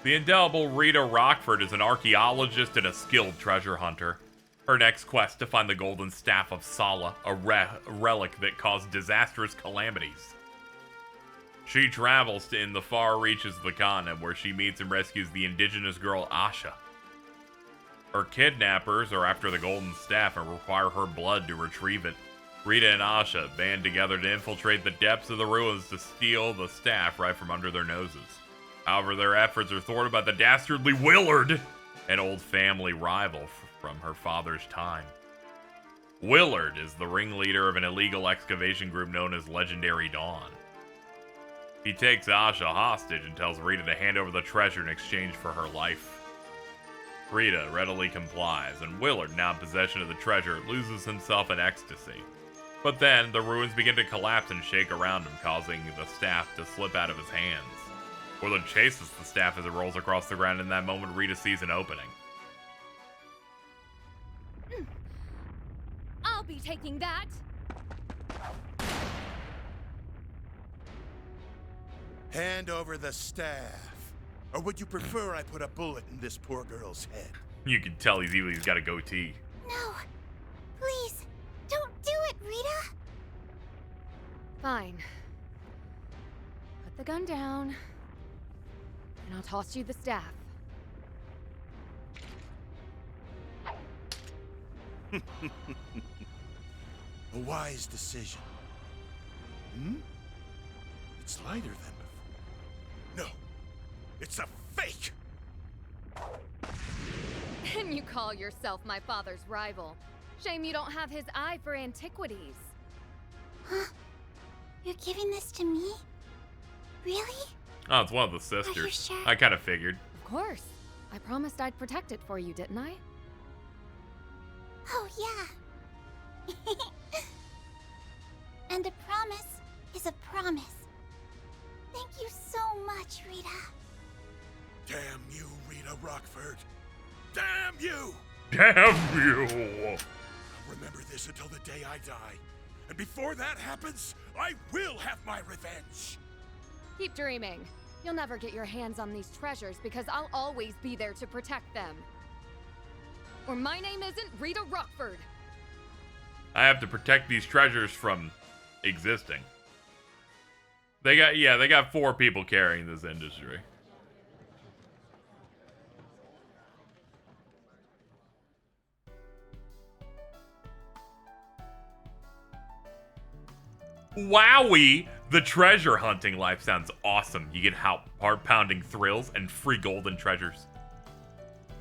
The indelible Rita Rockford is an archaeologist and a skilled treasure hunter. Her next quest to find the golden staff of Sala, a relic that caused disastrous calamities. She travels in the far reaches of the continent where she meets and rescues the indigenous girl Asha. Her kidnappers are after the golden staff and require her blood to retrieve it. Rita and Asha band together to infiltrate the depths of the ruins to steal the staff right from under their noses. However, their efforts are thwarted by the dastardly Willard, an old family rival from her father's time. Willard is the ringleader of an illegal excavation group known as Legendary Dawn. He takes Asha hostage and tells Rita to hand over the treasure in exchange for her life. Rita readily complies, and Willard, now in possession of the treasure, loses himself in ecstasy. But then, the ruins begin to collapse and shake around him, causing the staff to slip out of his hands. Willard chases the staff as it rolls across the ground. In that moment, Rita sees an opening. I'll be taking that. Hand over the staff. Or would you prefer I put a bullet in this poor girl's head? You can tell he's evil. He's got a goatee. No. Please, don't do it, Rita. Fine. Put the gun down, and I'll toss you the staff. A wise decision. Hmm? It's lighter than before. No, it's a fake! And you call yourself my father's rival. Shame you don't have his eye for antiquities. Huh? You're giving this to me? Really? Oh, it's one of the sisters. sure? I kind of figured. Of course. I promised I'd protect it for you, didn't I? Oh, yeah. And a promise is a promise. Thank you so much, Rita. Damn you, Rita Rockford. Damn you! Damn you! I'll remember this until the day I die. And before that happens, I will have my revenge. Keep dreaming. You'll never get your hands on these treasures because I'll always be there to protect them. Or my name isn't Rita Rockford. I have to protect these treasures from existing. They got 4 people carrying this industry. Wowie! The treasure hunting life sounds awesome. You get heart-pounding thrills and free golden treasures.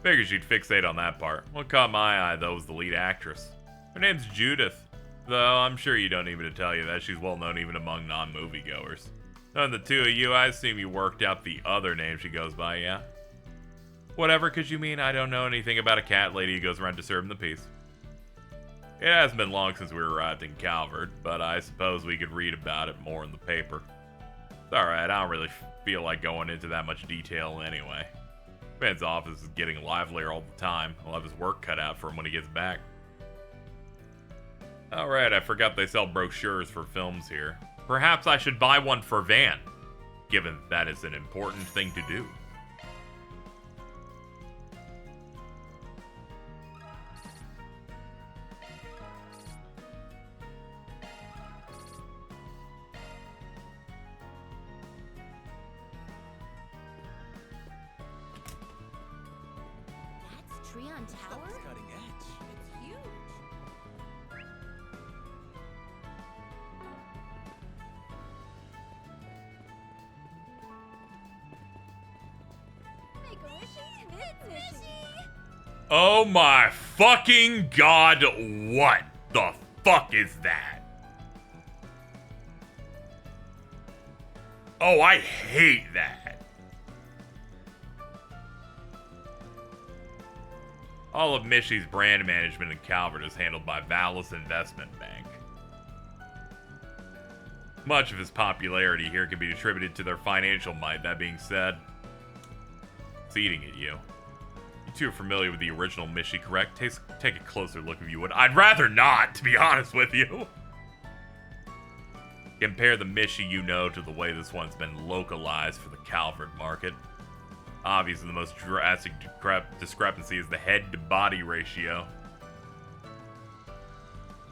Figures you'd fixate on that part. What caught my eye, though, was the lead actress. Her name's Judith, though I'm sure you don't need me to tell you that she's well known even among non-moviegoers. Knowing the two of you, I assume you worked out the other name she goes by, yeah? Whatever, 'cause you mean I don't know anything about a cat lady who goes around disturbing the peace. It hasn't been long since we arrived in Calvert, but I suppose we could read about it more in the paper. It's alright, I don't really feel like going into that much detail anyway. Ben's office is getting livelier all the time. He'll have his work cut out for him when he gets back. Alright, I forgot they sell brochures for films here. Perhaps I should buy one for Van, given that is an important thing to do. Treon Tower? Cutting edge. It's huge. Make a wish and it's Mishy. Oh my fucking god, what the fuck is that? Oh, I hate that. All of Mishy's brand management in Calvert is handled by Valis Investment Bank. Much of his popularity here can be attributed to their financial might. That being said, it's eating at you. You two are familiar with the original Mishy, correct? Take a closer look if you would. I'd rather not, to be honest with you. Compare the Mishy you know to the way this one's been localized for the Calvert market. Obviously, the most drastic discrepancy is the head-to-body ratio.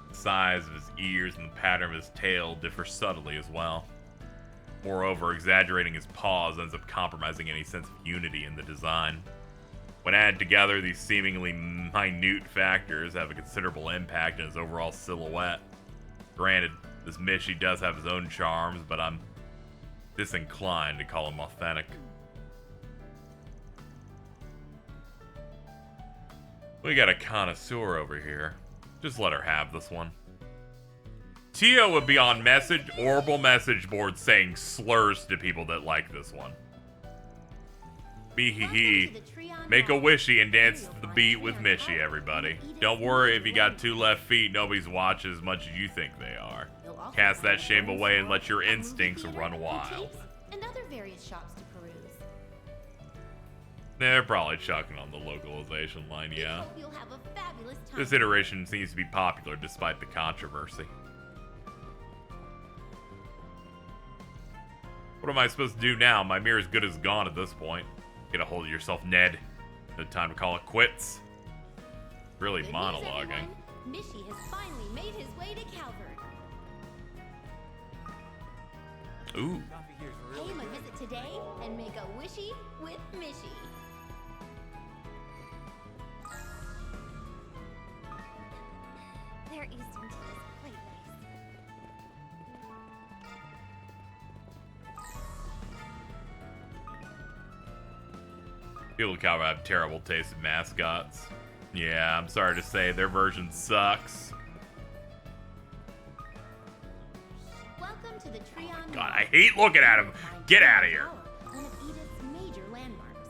The size of his ears and the pattern of his tail differ subtly as well. Moreover, exaggerating his paws ends up compromising any sense of unity in the design. When added together, these seemingly minute factors have a considerable impact on his overall silhouette. Granted, this Mishy does have his own charms, but I'm disinclined to call him authentic. We got a connoisseur over here. Just let her have this one. Tio would be on Orbital message boards saying slurs to people that like this one. Be-hee-hee. Make a wishy and dance to the beat with Mishy, everybody. Don't worry if you got 2 left feet, nobody's watching as much as you think they are. Cast that shame away and let your instincts run wild. And other various shops to peruse. They're probably chucking on the localization line, yeah. Hope you'll have a fabulous time. This iteration seems to be popular despite the controversy. What am I supposed to do now? My mirror's good as gone at this point. Get a hold of yourself, Ned. No time to call it quits. Really Good monologuing. news, Mishy has finally made his way to Calvert. Ooh. Pay him a visit today and make a wishy with Mishy. Their Eastern tea is quite nice. People kind of have terrible taste in mascots. Yeah, I'm sorry to say, their version sucks. Welcome to the Treon God, I hate looking at him. Get out of here. One of Edith's major landmarks.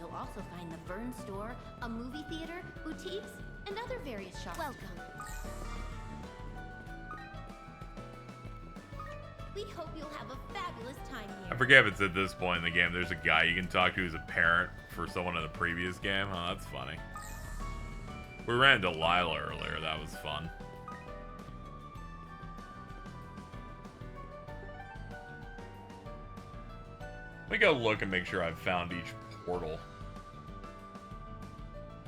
You'll also find the Vern store, a movie theater, boutiques, and other various shops. Welcome. We hope you'll have a fabulous time I here. forget if it's at this point in the game. There's a guy you can talk to who's a parent for someone in the previous game. Oh, that's funny. We ran into Lila earlier. That was fun. Let me go look and make sure I've found each portal.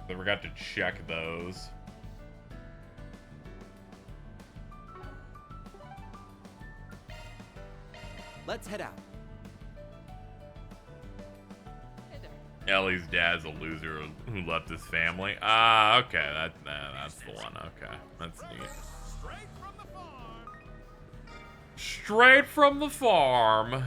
I forgot to check those. Let's head out. Ellie's dad's a loser who left his family. Ah, okay. That's the one. Okay. That's neat. Straight from the farm.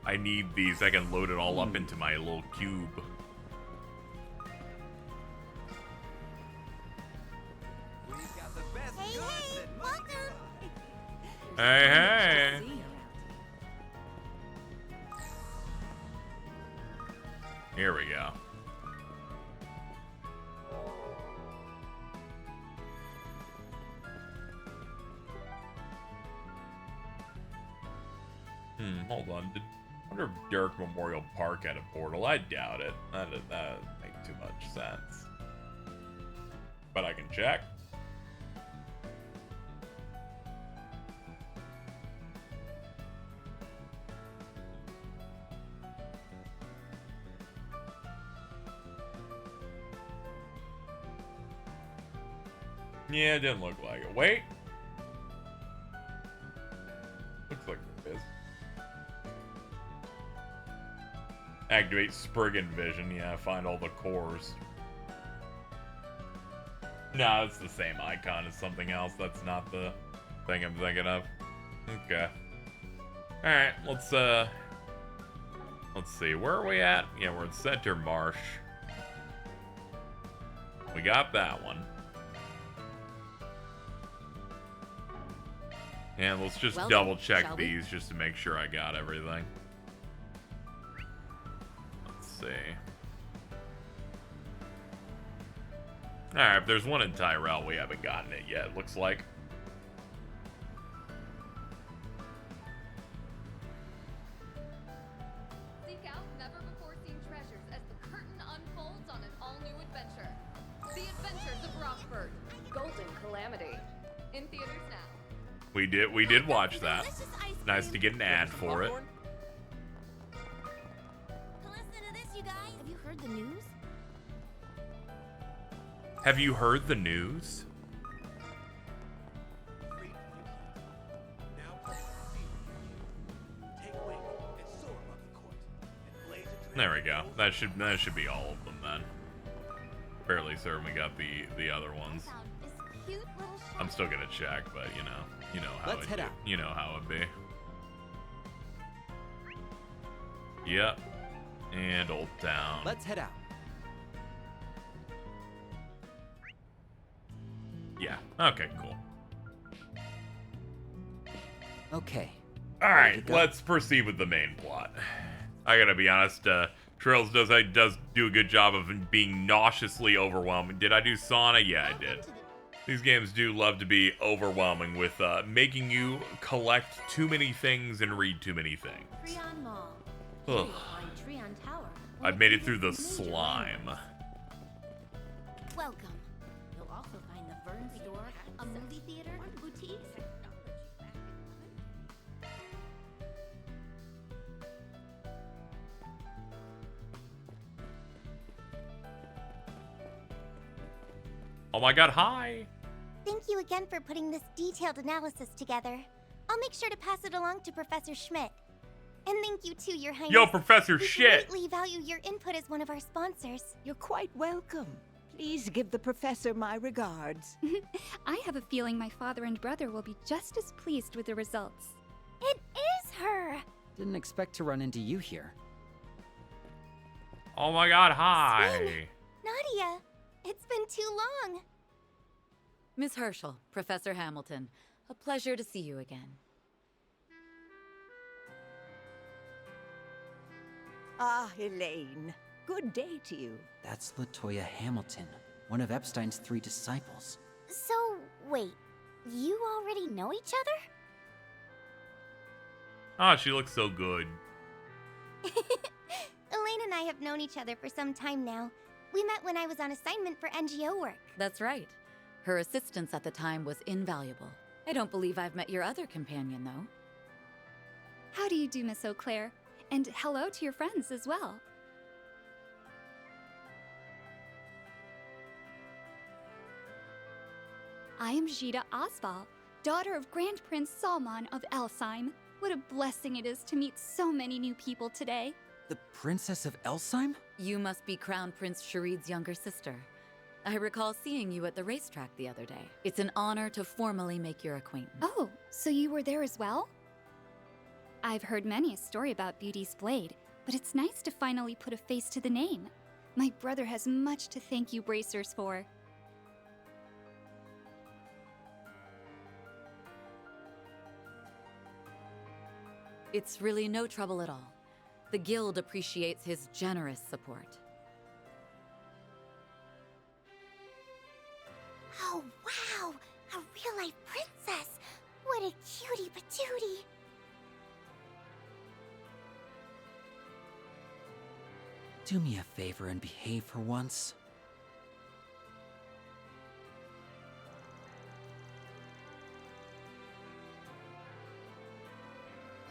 I need these. I can load it all up into my little cube. Hey, hey. Here we go. Hold on. I wonder if Dirk Memorial Park had a portal. I doubt it. That would make too much sense. But I can check. Yeah, it didn't look like it. Wait. Looks like it is. Activate Spriggan Vision. Yeah, find all the cores. No, it's the same icon as something else. That's not the thing I'm thinking of. Okay. Alright, let's see. Where are we at? Yeah, we're at Center Marsh. We got that one. And let's just double check these just to make sure I got everything. Let's see. Alright, if there's one in Tyrell, we haven't gotten it yet, looks like. Seek out never-before-seen treasures as the curtain unfolds on an all-new adventure. The Adventures of Rockford, Golden Calamity. In theaters now. We did watch that. Nice to get an ad for it. Listen to this, you guys. Have you heard the news? Have you heard the news? There we go. That should be all of them then. Fairly certain we got the other ones. I'm still gonna check, but you know how you know how it be. Yep. And Old Town. Let's head out. Yeah. Okay, cool. Okay. Alright, let's proceed with the main plot. I gotta be honest, Trails does do a good job of being nauseously overwhelming. Did I do Sauna? Yeah, I did. These games do love to be overwhelming with making you collect too many things and read too many things. Treon Mall. Ugh. Treon Tower. I've made it through the slime. Welcome. You'll also find the Vern store, a movie theater, boutiques, Oh my god, hi! Thank you again for putting this detailed analysis together. I'll make sure to pass it along to Professor Schmidt. And thank you too, Your Highness. Yo, Professor We Shit! greatly value your input as one of our sponsors. You're quite welcome. Please give the professor my regards. I have a feeling my father and brother will be just as pleased with the results. It is her! Didn't expect to run into you here. Oh my god, hi! Nadia, it's been too long. Miss Herschel, Professor Hamilton, a pleasure to see you again. Ah, Elaine. Good day to you. That's Latoya Hamilton, one of Epstein's 3 disciples. So, wait, you already know each other? Ah, she looks so good. Elaine and I have known each other for some time now. We met when I was on assignment for NGO work. That's right. Her assistance at the time was invaluable. I don't believe I've met your other companion, though. How do you do, Miss Eau Claire? And hello to your friends as well. I am Jita Osval, daughter of Grand Prince Salman of Elsheim. What a blessing it is to meet so many new people today. The Princess of Elsheim? You must be Crown Prince Sharid's younger sister. I recall seeing you at the racetrack the other day. It's an honor to formally make your acquaintance. Oh, so you were there as well? I've heard many a story about Beauty's Blade, but it's nice to finally put a face to the name. My brother has much to thank you Bracers for. It's really no trouble at all. The Guild appreciates his generous support. Oh, wow! A real-life princess! What a cutie patootie! Do me a favor and behave for once.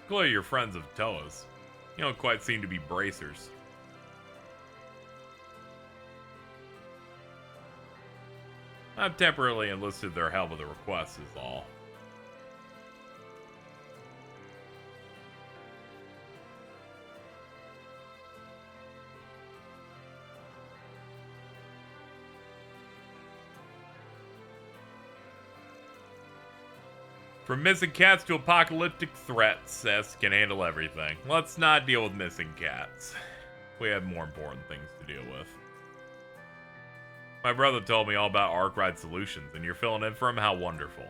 Clearly you're friends of Toa's. You don't quite seem to be bracers. I've temporarily enlisted their help with a request is all. From missing cats to apocalyptic threats, S can handle everything. Let's not deal with missing cats. We have more important things to deal with. My brother told me all about Arkwright Solutions, and you're filling in for him? How wonderful.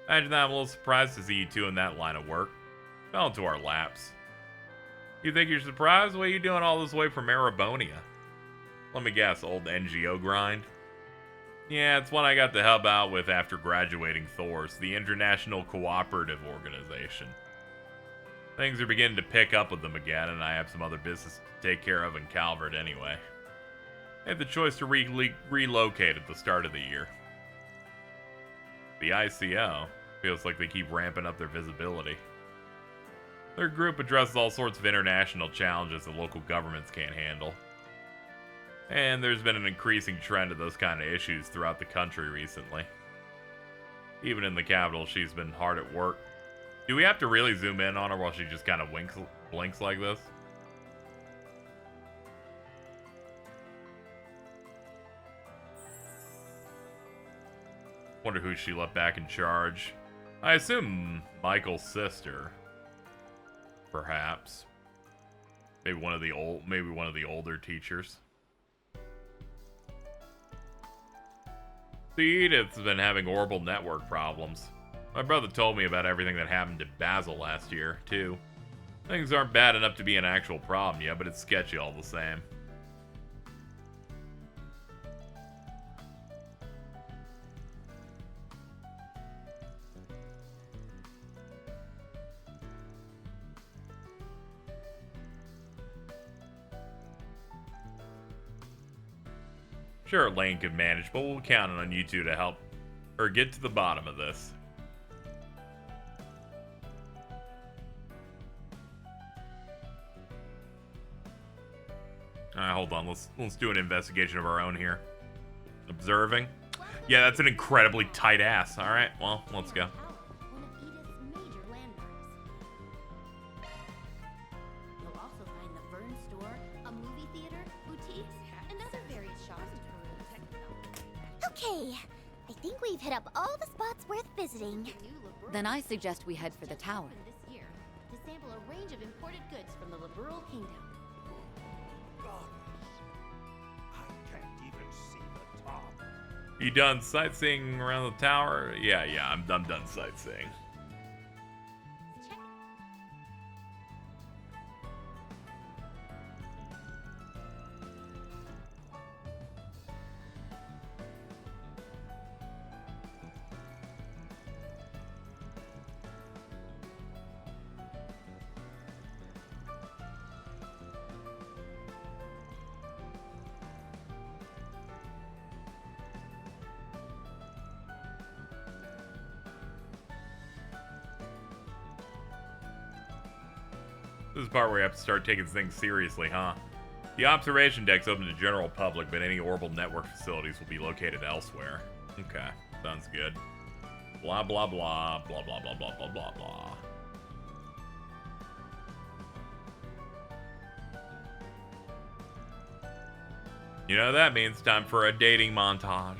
Imagine that I'm a little surprised to see you two in that line of work. Fell into our laps. You think you're surprised? What are you doing all this way from Erebonia? Let me guess, old NGO grind? Yeah, it's one I got to help out with after graduating Thor's, the International Cooperative Organization. Things are beginning to pick up with them again, and I have some other business to take care of in Calvert anyway. I had the choice to relocate at the start of the year. The ICO feels like they keep ramping up their visibility. Their group addresses all sorts of international challenges that local governments can't handle. And there's been an increasing trend of those kind of issues throughout the country recently. Even in the capital, she's been hard at work. Do we have to really zoom in on her while she just kind of blinks like this? Wonder who she left back in charge. I assume Michael's sister. Perhaps. Maybe one of the older teachers. See, Edith's been having horrible network problems. My brother told me about everything that happened to Basil last year, too. Things aren't bad enough to be an actual problem yet, but it's sketchy all the same. Sure, Lane could manage, but we'll count on you two to help her get to the bottom of this. Alright, hold on. Let's do an investigation of our own here. Observing. Yeah, that's an incredibly tight ass. All right, well, let's go. One of Edith's major landmarks. You'll also find the Vern store, a movie theater, boutiques, and other various shops to Okay, I think we've hit up all the spots worth visiting. Then I suggest we head for the tower. This year to sample a range of imported goods from the Liberal Kingdom. I can't even see the top. You done sightseeing around the tower? Yeah, I'm done sightseeing. This is the part where you have to start taking things seriously, huh? The observation deck's open to general public, but any orbital network facilities will be located elsewhere. Okay, sounds good. Blah, blah, blah, blah, blah, blah, blah, blah, blah, blah. You know, that means time for a dating montage.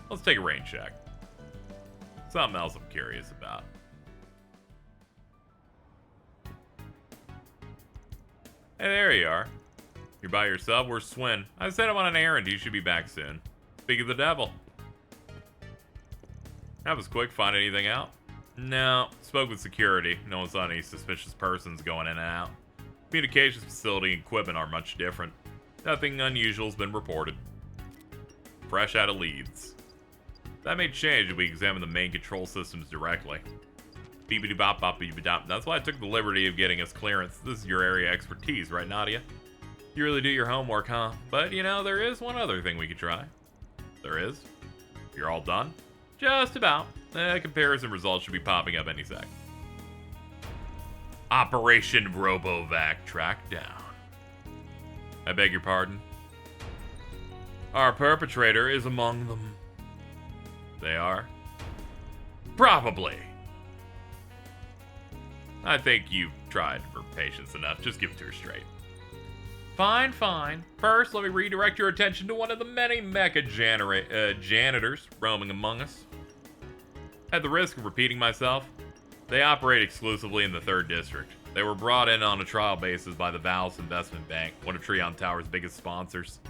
Let's take a rain check. Something else I'm curious about. Hey, there you are. You're by yourself? Where's Swin? I sent him on an errand. He should be back soon. Speak of the devil. That was quick. Find anything out? No. Spoke with security. No one saw any suspicious persons going in and out. Communications facility and equipment are much different. Nothing unusual has been reported. Fresh out of leads. That may change if we examine the main control systems directly. Beepity bop bop beepity dop. That's why I took the liberty of getting us clearance. This is your area of expertise, right, Nadia? You really do your homework, huh? But, you know, there is one other thing we could try. There is. If you're all done? Just about. Comparison results should be popping up any sec. Operation Robovac tracked down. I beg your pardon? Our perpetrator is among them. They are? Probably. I think you've tried for patience enough. Just give it to her straight. Fine, fine. First, let me redirect your attention to one of the many mecha janitors roaming among us. At the risk of repeating myself, they operate exclusively in the 3rd District. They were brought in on a trial basis by the Val's Investment Bank, one of Treon Tower's biggest sponsors.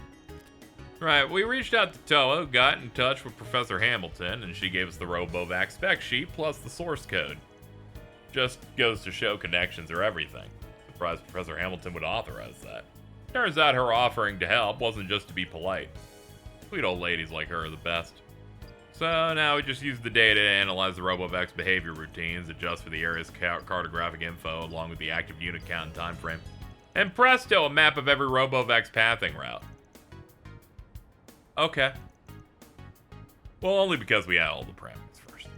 Right, we reached out to Toa, got in touch with Professor Hamilton, and she gave us the Robovac spec sheet plus the source code. Just goes to show connections are everything. Surprised Professor Hamilton would authorize that. Turns out her offering to help wasn't just to be polite. Sweet old ladies like her are the best. So now we just use the data to analyze the Robovac's behavior routines, adjust for the area's cartographic info along with the active unit count and time frame. And presto, a map of every Robovac's pathing route. Okay. Well, only because we had all the parameters first.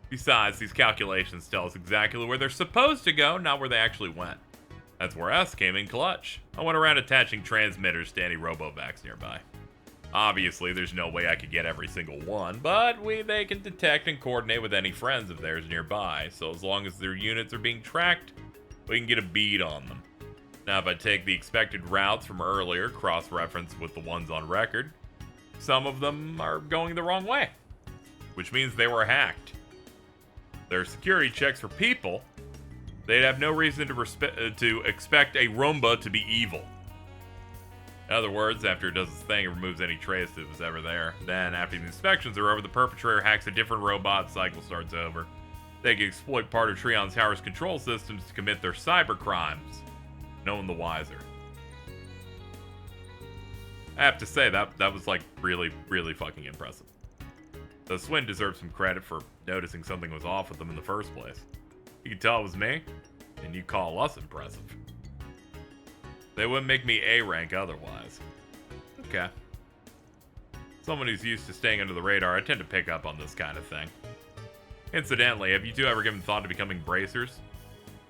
Besides, these calculations tell us exactly where they're supposed to go, not where they actually went. That's where us came in clutch. I went around attaching transmitters to any Robovacs nearby. Obviously, there's no way I could get every single one, but they can detect and coordinate with any friends of theirs nearby, so as long as their units are being tracked, we can get a bead on them. Now, if I take the expected routes from earlier, cross-reference with the ones on record, some of them are going the wrong way, which means they were hacked. There are security checks for people. They'd have no reason to expect a Roomba to be evil. In other words, after it does its thing, it removes any trace that was ever there. Then, after the inspections are over, the perpetrator hacks a different robot, cycle starts over. They can exploit part of Treon Tower's control systems to commit their cyber crimes. No one the wiser. I have to say, that was like really, really fucking impressive. The Swin deserves some credit for noticing something was off with them in the first place. You can tell it was me, and you call us impressive. They wouldn't make me A rank otherwise. Okay. Someone who's used to staying under the radar, I tend to pick up on this kind of thing. Incidentally, have you two ever given thought to becoming bracers?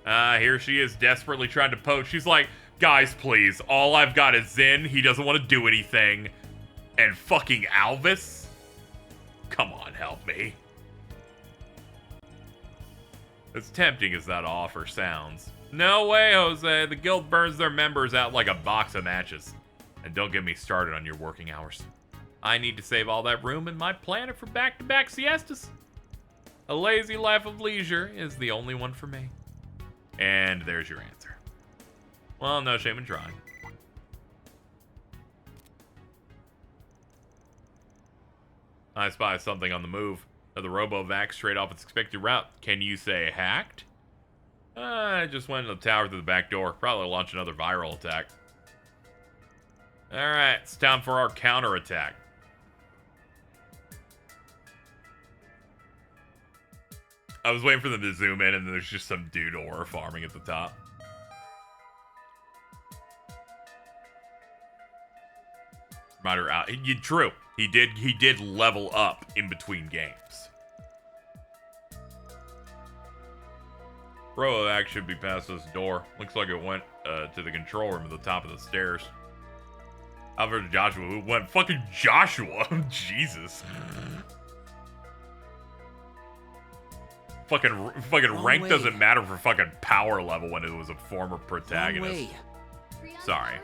Here she is desperately trying to poach. She's like, guys, please, all I've got is Zin. He doesn't want to do anything. And fucking Alvis? Come on, help me. As tempting as that offer sounds. No way, Jose. The guild burns their members out like a box of matches. And don't get me started on your working hours. I need to save all that room in my planet for back-to-back siestas. A lazy life of leisure is the only one for me. And there's your answer. Well, no shame in trying. I spy something on the move. The RoboVac straight off its expected route. Can you say hacked? I just went to the tower through the back door. Probably launch another viral attack. Alright, it's time for our counterattack. I was waiting for them to zoom in and there's just some dude aura farming at the top. Reminder out. True. He did level up in between games. RoboVac should be past this door. Looks like it went to the control room at the top of the stairs. Alfred Joshua, who went fucking Joshua. Jesus. Fucking rank doesn't matter for fucking power level when it was a former protagonist. Sorry.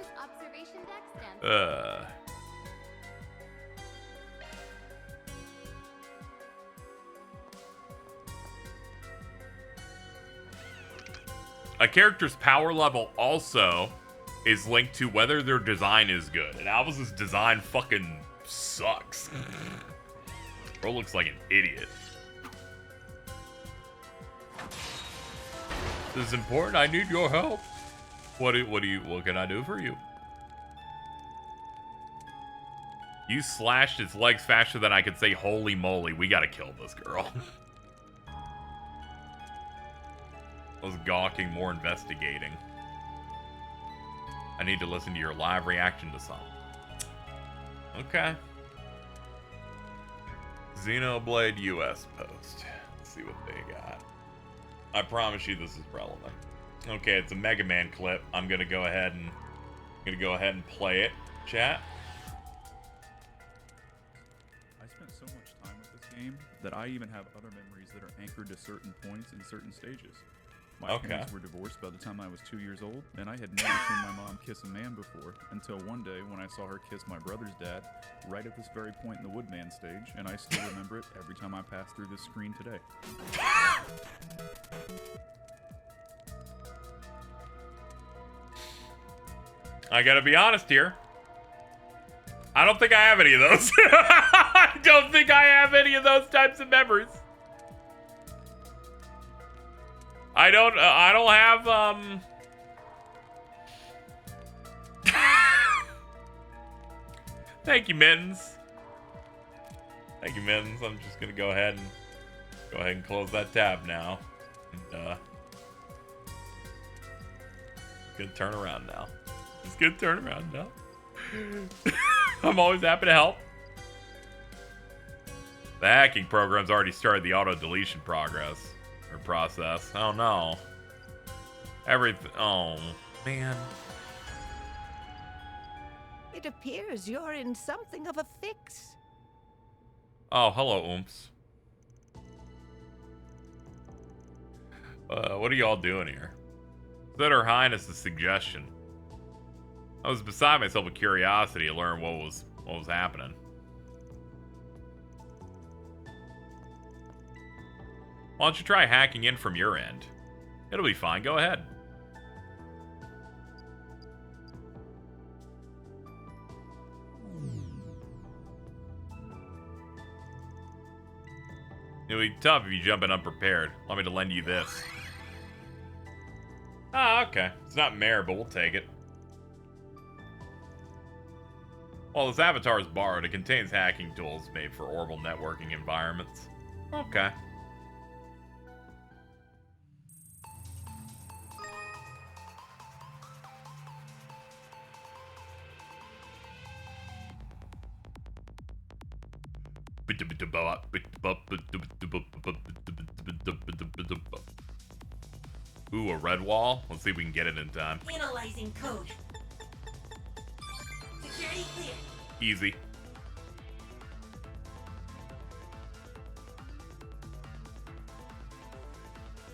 A character's power level also is linked to whether their design is good. And Alvis's design fucking sucks. Bro looks like an idiot. This is important. I need your help. What can I do for you? You slashed its legs faster than I could say holy moly. We gotta kill this girl. Less gawking, more investigating. I need to listen to your live reaction to something. Okay. Xenoblade US post. Let's see what they got. I promise you this is relevant. Okay, it's a Mega Man clip. I'm gonna go ahead and play it. Chat. I spent so much time with this game that I even have other memories that are anchored to certain points in certain stages. My parents were divorced by the time I was 2 years old, and I had never seen my mom kiss a man before until one day when I saw her kiss my brother's dad right at this very point in the Woodman stage, and I still remember it every time I pass through this screen today. I gotta be honest here. I don't think I have any of those. I don't think I have any of those types of memories. I don't have, Thank you, Mittens. Thank you, Mittens. I'm just gonna go ahead and close that tab now. And, gonna turn around now. It's gonna turn around now. I'm always happy to help. The hacking program's already started the auto deletion process. Oh no. Oh man. It appears you're in something of a fix. Oh, hello, Oomps. What are y'all doing here? Said Her Highness a suggestion. I was beside myself with curiosity to learn what was happening. Why don't you try hacking in from your end? It'll be fine. Go ahead. It'll be tough if you jump in unprepared. Allow me to lend you this. Ah, okay. It's not Mare, but we'll take it. While this avatar is borrowed, it contains hacking tools made for orbital networking environments. Okay. Ooh, a red wall? Let's see if we can get it in time. Analyzing code. Security clear. Easy.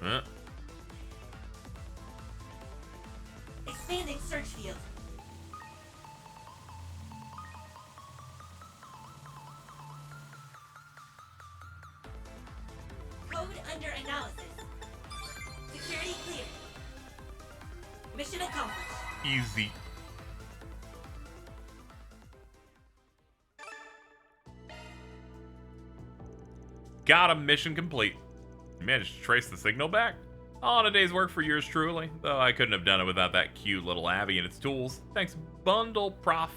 Huh? Expanding search field. Code under analysis. Security clear. Mission accomplished. Easy. Got a mission complete. You managed to trace the signal back? All in a day's work for yours truly, though I couldn't have done it without that cute little Abby and its tools. Thanks, Bundle Prof.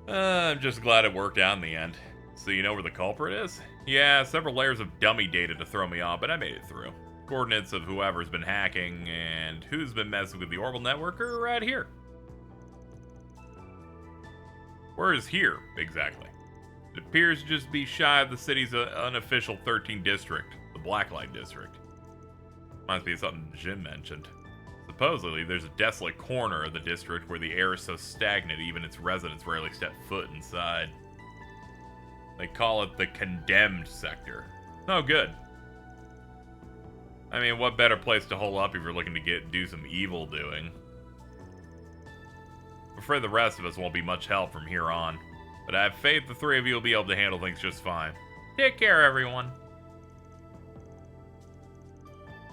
I'm just glad it worked out in the end. So you know where the culprit is? Yeah, several layers of dummy data to throw me off, but I made it through. Coordinates of whoever's been hacking and who's been messing with the orbital network are right here. Where is here, exactly? It appears to just be shy of the city's unofficial 13th district, the Blacklight district. Reminds me of something Jim mentioned. Supposedly, there's a desolate corner of the district where the air is so stagnant even its residents rarely step foot inside. They call it the Condemned Sector. Oh, good. I mean, what better place to hole up if you're looking to do some evil doing? I'm afraid the rest of us won't be much help from here on, but I have faith the three of you will be able to handle things just fine. Take care, everyone.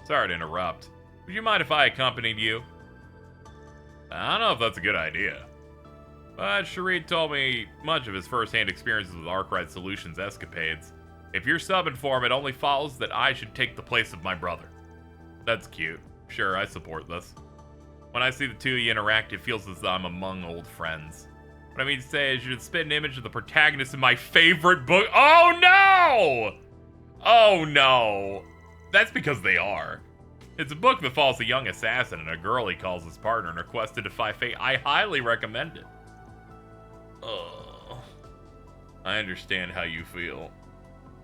Sorry to interrupt. Would you mind if I accompanied you? I don't know if that's a good idea. But Sharid told me much of his first-hand experiences with Arkwright Solutions escapades. If you're subbing for him, it only follows that I should take the place of my brother. That's cute. Sure, I support this. When I see the two of you interact, it feels as though I'm among old friends. What I mean to say is you should spit an image of the protagonist in my favorite book. Oh no! Oh no! That's because they are. It's a book that follows a young assassin and a girl he calls his partner in a quest to defy fate. I highly recommend it. I understand how you feel,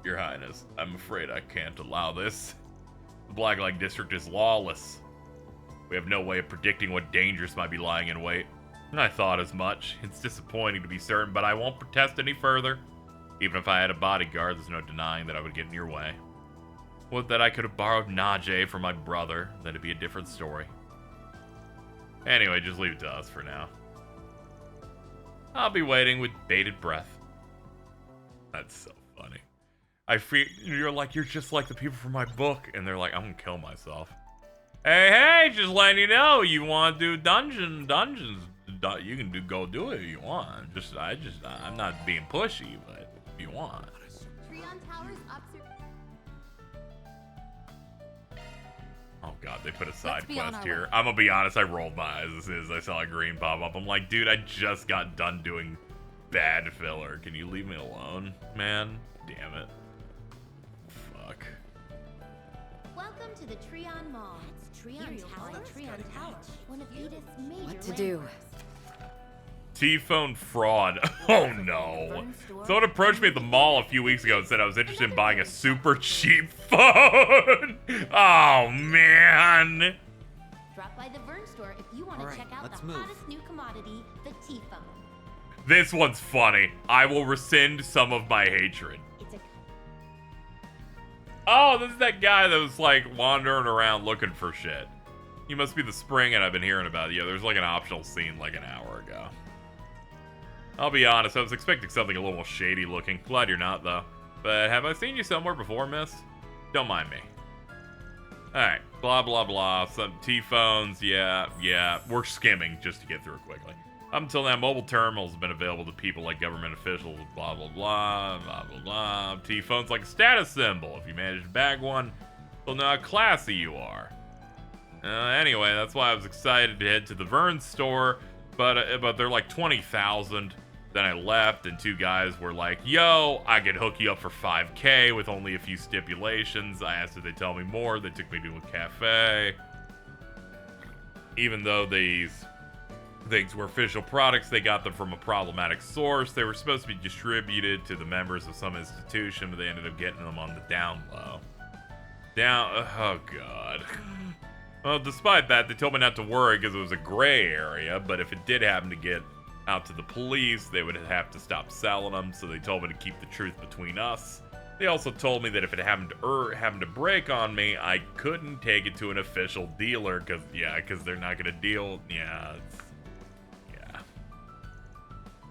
Your Highness. I'm afraid I can't allow this. The Blacklight District is lawless. We have no way of predicting what dangers might be lying in wait. I thought as much. It's disappointing to be certain, but I won't protest any further. Even if I had a bodyguard, there's no denying that I would get in your way. Would that I could have borrowed Najee from my brother, then it'd be a different story. Anyway, just leave it to us for now. I'll be waiting with bated breath. That's so funny. I feel you're just like the people from my book, and they're like, I'm gonna kill myself. Hey, just letting you know, you want to do dungeons, you can go do it if you want. I'm not being pushy, but if you want. Oh god, they put a side quest here. I'm gonna be honest, I rolled my eyes as soon as I saw a green pop up. I'm like, dude, I just got done doing bad filler. Can you leave me alone, man? Damn it. Fuck. Welcome to the Treon Mall. Treon Tower? One of Edith's major What to do? T-phone fraud. Oh no. Someone approached me at the mall a few weeks ago and said I was interested in buying a super cheap phone. Oh man. Drop by the Vern store if you want to check out the hottest new commodity, the T-phone. This one's funny. I will rescind some of my hatred. Oh, this is that guy that was like wandering around looking for shit. He must be the spring and I've been hearing about it. Yeah, there's like an optional scene like an hour ago. I'll be honest, I was expecting something a little more shady looking. Glad you're not, though. But have I seen you somewhere before, miss? Don't mind me. Alright, blah, blah, blah. Some T-phones, yeah. We're skimming just to get through it quickly. Up until now, mobile terminals have been available to people like government officials, blah, blah, blah, blah, blah, blah. T-phone's like a status symbol. If you manage to bag one, they'll know how classy you are. Anyway, that's why I was excited to head to the Vern store, but they're like 20,000. Then I left, and two guys were like, yo, I can hook you up for 5K with only a few stipulations. I asked if they'd tell me more. They took me to a cafe. Even though these things were official products, they got them from a problematic source. They were supposed to be distributed to the members of some institution, but they ended up getting them on the down low. Oh, God. Well, despite that, they told me not to worry because it was a gray area, but if it did happen to get out to the police, they would have to stop selling them, so they told me to keep the truth between us. They also told me that if it happened to break on me, I couldn't take it to an official dealer because they're not gonna deal. Yeah.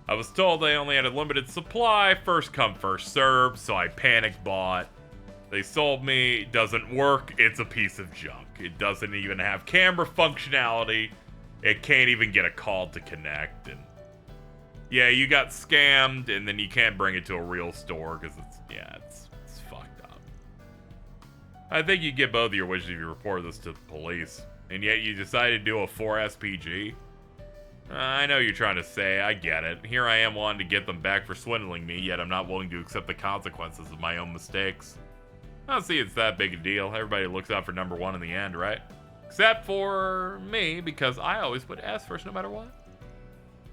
I was told they only had a limited supply, first come, first served, so I panic bought. They sold me, doesn't work, it's a piece of junk. It doesn't even have camera functionality. It can't even get a call to connect, and yeah, you got scammed, and then you can't bring it to a real store because it's fucked up. I think you get both of your wishes if you report this to the police, and yet you decided to do a 4 SPG. I know you're trying to say, I get it. Here I am wanting to get them back for swindling me, yet I'm not willing to accept the consequences of my own mistakes. I don't see it's that big a deal. Everybody looks out for number one in the end, right? Except for me, because I always put S first no matter what.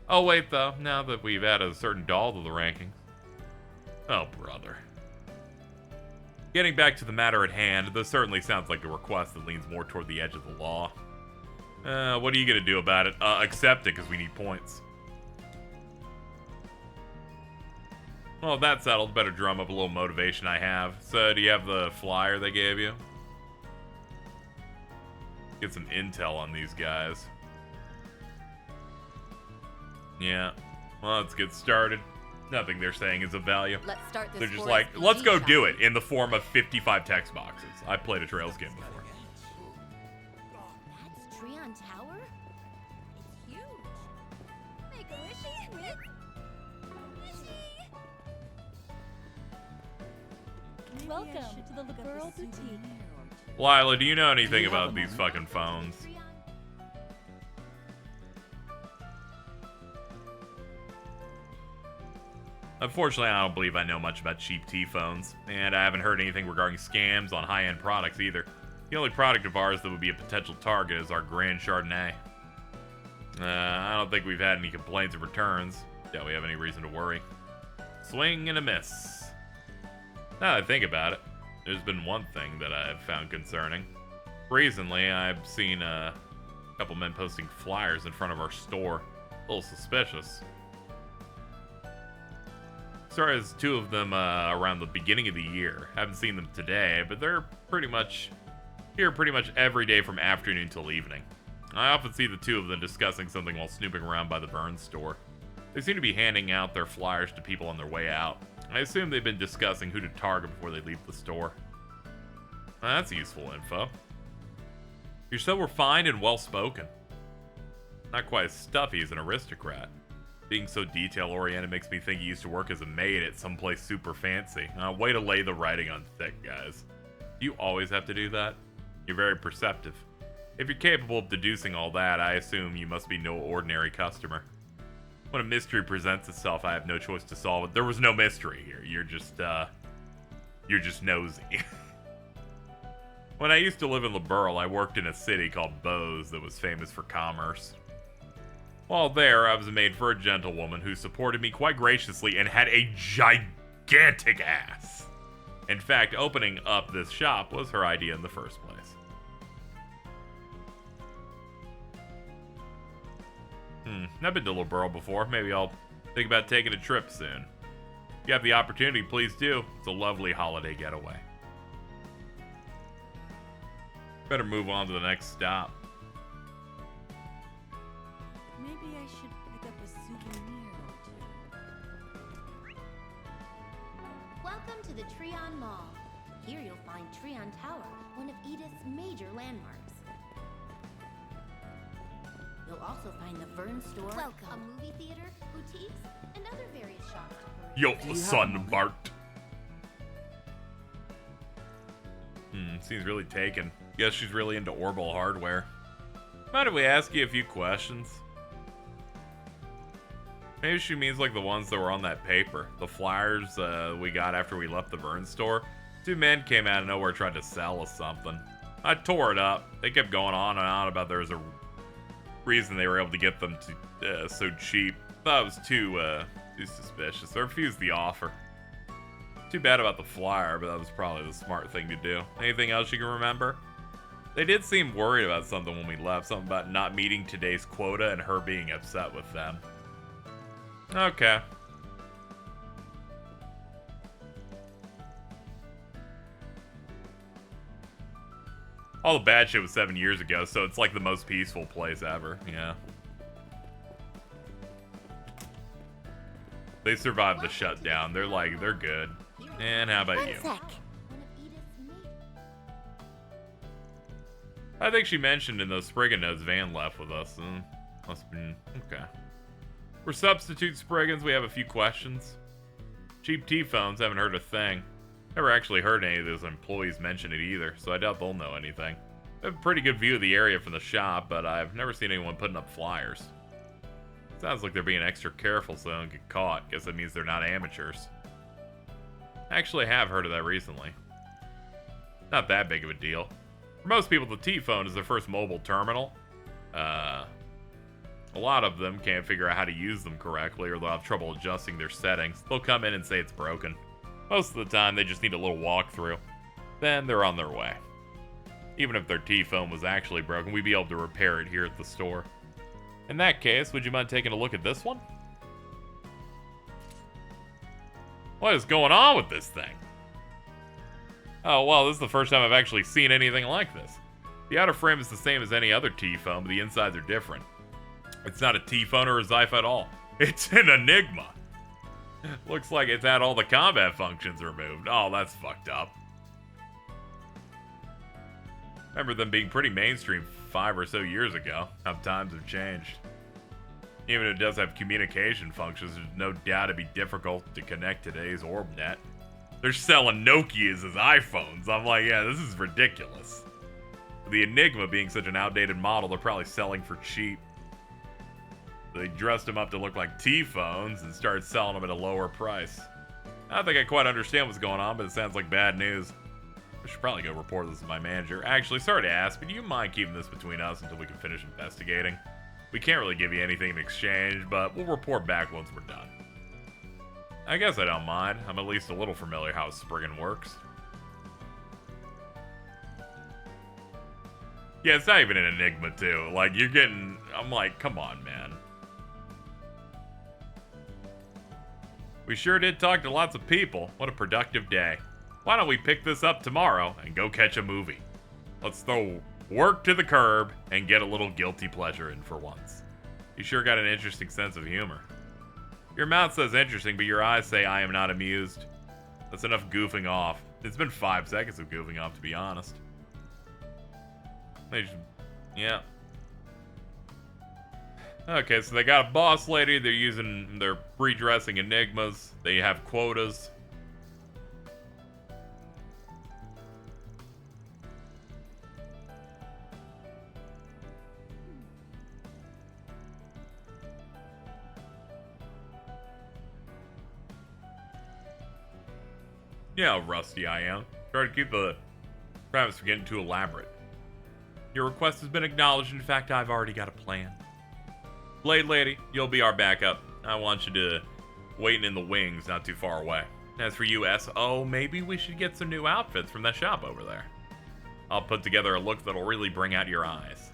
Oh wait though, now that we've added a certain doll to the rankings. Oh brother. Getting back to the matter at hand, this certainly sounds like a request that leans more toward the edge of the law. What are you gonna do about it? Accept it, because we need points. Well, that settled. Better drum up a little motivation I have. So, do you have the flyer they gave you? Get some intel on these guys. Yeah. Well, let's get started. Nothing they're saying is of value. Let's start this. They're just like, let's go do it in the form of 55 text boxes. I played a Trails game before. That's Treon Tower? It's huge. Make a wishy. Welcome to the Liberal Boutique. Lila, do you know anything about these fucking phones? Unfortunately, I don't believe I know much about cheap T-phones, and I haven't heard anything regarding scams on high-end products either. The only product of ours that would be a potential target is our Grand Chardonnay. I don't think we've had any complaints or returns. Doubt we have any reason to worry. Swing and a miss. Now that I think about it, there's been one thing that I've found concerning. Recently, I've seen a couple men posting flyers in front of our store. A little suspicious. Sorry, there's two of them around the beginning of the year. Haven't seen them today, but they're pretty much here pretty much every day from afternoon till evening. I often see the two of them discussing something while snooping around by the Burns store. They seem to be handing out their flyers to people on their way out. I assume they've been discussing who to target before they leave the store. Well, that's useful info. You're so refined and well-spoken. Not quite as stuffy as an aristocrat. Being so detail-oriented makes me think you used to work as a maid at someplace super fancy. Way to lay the writing on thick, guys. Do you always have to do that? You're very perceptive. If you're capable of deducing all that, I assume you must be no ordinary customer. When a mystery presents itself, I have no choice to solve it. There was no mystery here. You're just nosy. When I used to live in Liberl, I worked in a city called Bose that was famous for commerce. While there, I was made for a gentlewoman who supported me quite graciously and had a gigantic ass. In fact, opening up this shop was her idea in the first place. I've been to Liberl before. Maybe I'll think about taking a trip soon. If you have the opportunity, please do. It's a lovely holiday getaway. Better move on to the next stop. Maybe I should pick up a souvenir or two. Welcome to the Treon Mall. Here you'll find Treon Tower, one of Edith's major landmarks. You'll also find the Vern store, a movie theater, boutiques, and other various shops to peruse. Yo, son, Bart. Seems really taken. Guess she's really into Orbital hardware. Mind if we ask you a few questions? Maybe she means like the ones that were on that paper. The flyers we got after we left the Vern store. Two men came out of nowhere trying to sell us something. I tore it up. They kept going on and on about there was a reason they were able to get them to, so cheap. Thought it was too suspicious. I refused the offer. Too bad about the flyer, but that was probably the smart thing to do. Anything else you can remember? They did seem worried about something when we left. Something about not meeting today's quota and her being upset with them. Okay. All the bad shit was 7 years ago, so it's like the most peaceful place ever. Yeah. They survived the shutdown. They're good. And how about you? I think she mentioned in those Spriggan notes Van left with us. Must have been... Okay. We're substitute Spriggans. We have a few questions. Cheap T-phones, haven't heard a thing. Never actually heard any of those employees mention it either, so I doubt they'll know anything. I have a pretty good view of the area from the shop, but I've never seen anyone putting up flyers. Sounds like they're being extra careful so they don't get caught. Guess that means they're not amateurs. I actually have heard of that recently. Not that big of a deal. For most people, the T-phone is their first mobile terminal. A lot of them can't figure out how to use them correctly, or they'll have trouble adjusting their settings. They'll come in and say it's broken. Most of the time, they just need a little walkthrough. Then they're on their way. Even if their T-phone was actually broken, we'd be able to repair it here at the store. In that case, would you mind taking a look at this one? What is going on with this thing? Oh, well, this is the first time I've actually seen anything like this. The outer frame is the same as any other T-phone, but the insides are different. It's not a T-phone or a Zyph at all. It's an Enigma. Looks like it's had all the combat functions removed. Oh, that's fucked up. Remember them being pretty mainstream 5 or so years ago. How times have changed. Even if it does have communication functions, there's no doubt it'd be difficult to connect today's OrbNet. They're selling Nokias as iPhones. I'm like, yeah, this is ridiculous. The Enigma being such an outdated model, they're probably selling for cheap. They dressed them up to look like T-phones and started selling them at a lower price. I don't think I quite understand what's going on, but it sounds like bad news. I should probably go report this to my manager. Actually, sorry to ask, but do you mind keeping this between us until we can finish investigating? We can't really give you anything in exchange, but we'll report back once we're done. I guess I don't mind. I'm at least a little familiar how a Spriggan works. Yeah, it's not even an Enigma, too. Like, you're getting... I'm like, come on, man. We sure did talk to lots of people. What a productive day. Why don't we pick this up tomorrow and go catch a movie? Let's throw work to the curb and get a little guilty pleasure in for once. You sure got an interesting sense of humor. Your mouth says interesting, but your eyes say I am not amused. That's enough goofing off. It's been 5 seconds of goofing off, to be honest. Yeah. Okay, so they got a boss lady. They're redressing Enigmas. They have quotas. Yeah, how rusty I am. Try to keep the premise from getting too elaborate. Your request has been acknowledged. In fact, I've already got a plan. Blade Lady, you'll be our backup. I want you to wait in the wings not too far away. As for you, S.O., maybe we should get some new outfits from that shop over there. I'll put together a look that'll really bring out your eyes.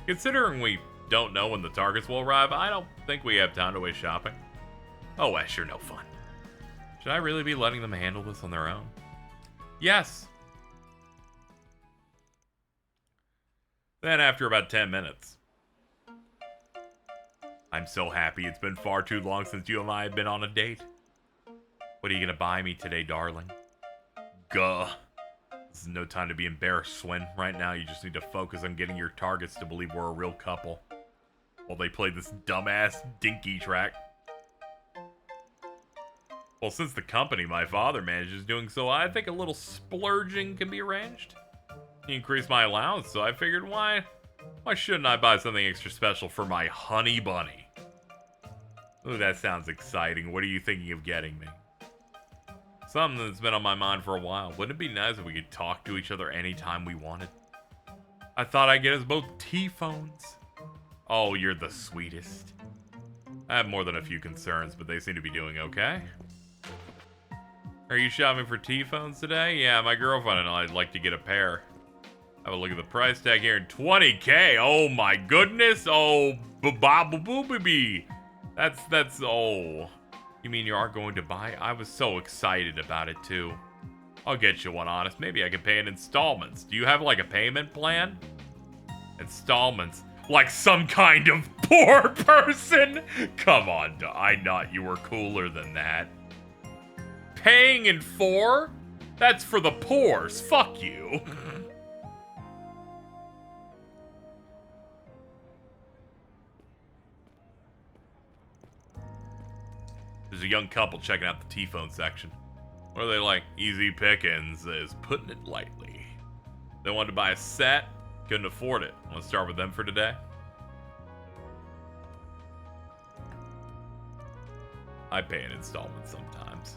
Considering we don't know when the targets will arrive, I don't think we have time to waste shopping. Oh, S, you're no fun. Should I really be letting them handle this on their own? Yes. Then after about 10 minutes. I'm so happy. It's been far too long since you and I have been on a date. What are you gonna buy me today, darling? Gah. This is no time to be embarrassed, Swin. Right now, you just need to focus on getting your targets to believe we're a real couple. While they play this dumbass dinky track. Well, since the company my father manages is doing so, I think a little splurging can be arranged. He increased my allowance, so I figured why shouldn't I buy something extra special for my honey bunny? Ooh, that sounds exciting. What are you thinking of getting me? Something that's been on my mind for a while. Wouldn't it be nice if we could talk to each other anytime we wanted? I thought I'd get us both T-phones. Oh, you're the sweetest. I have more than a few concerns, but they seem to be doing okay. Are you shopping for T-phones today? Yeah, my girlfriend and I'd like to get a pair. Have a look at the price tag here. 20K. Oh my goodness. Oh, ba-ba-ba-boo-ba-bee. That's, oh. You mean you are going to buy? I was so excited about it too. I'll get you one, honest. Maybe I can pay in installments. Do you have, like, a payment plan? Installments. Like some kind of poor person? Come on, I thought you were cooler than that. Paying in 4? That's for the poors. Fuck you. There's a young couple checking out the T-phone section. What are they like? Easy pickings is putting it lightly. They wanted to buy a set, couldn't afford it. Want to start with them for today? I pay in installments sometimes.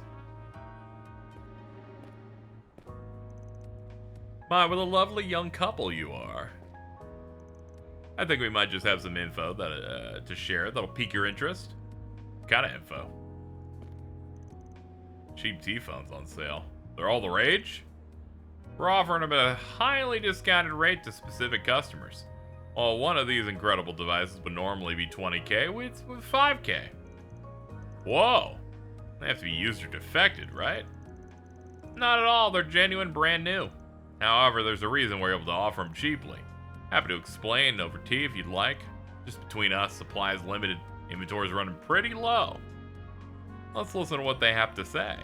My, what a lovely young couple you are. I think we might just have some info that to share that'll pique your interest. What kind of info? Cheap T-phones on sale. They're all the rage? We're offering them at a highly discounted rate to specific customers. While one of these incredible devices would normally be $20K, it's with $5K. Whoa. They have to be used or defected, right? Not at all. They're genuine, brand new. However, there's a reason we're able to offer them cheaply. Happy to explain over tea if you'd like. Just between us, supply is limited. Inventory is running pretty low. Let's listen to what they have to say.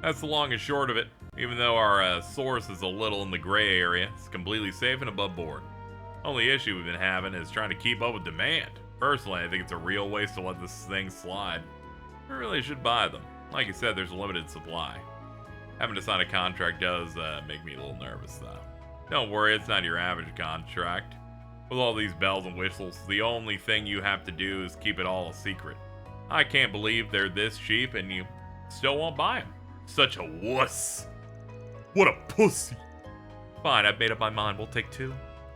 That's the long and short of it. Even though our source is a little in the gray area, it's completely safe and above board. Only issue we've been having is trying to keep up with demand. Personally, I think it's a real waste to let this thing slide. We really should buy them. Like you said, there's a limited supply. Having to sign a contract does make me a little nervous, though. Don't worry, it's not your average contract. With all these bells and whistles, the only thing you have to do is keep it all a secret. I can't believe they're this cheap and you still won't buy them. Such a wuss. What a pussy. Fine, I've made up my mind. We'll take 2.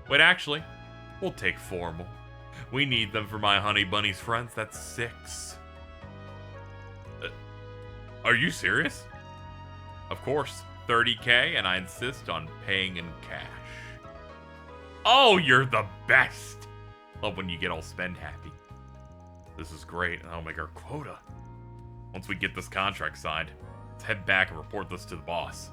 Wait, actually, we'll take 4 more. We need them for my honey bunny's friends. That's 6. Are you serious? Of course, 30K, and I insist on paying in cash. Oh, you're the best. Love when you get all spend happy. This is great, and I'll make our quota. Once we get this contract signed, let's head back and report this to the boss.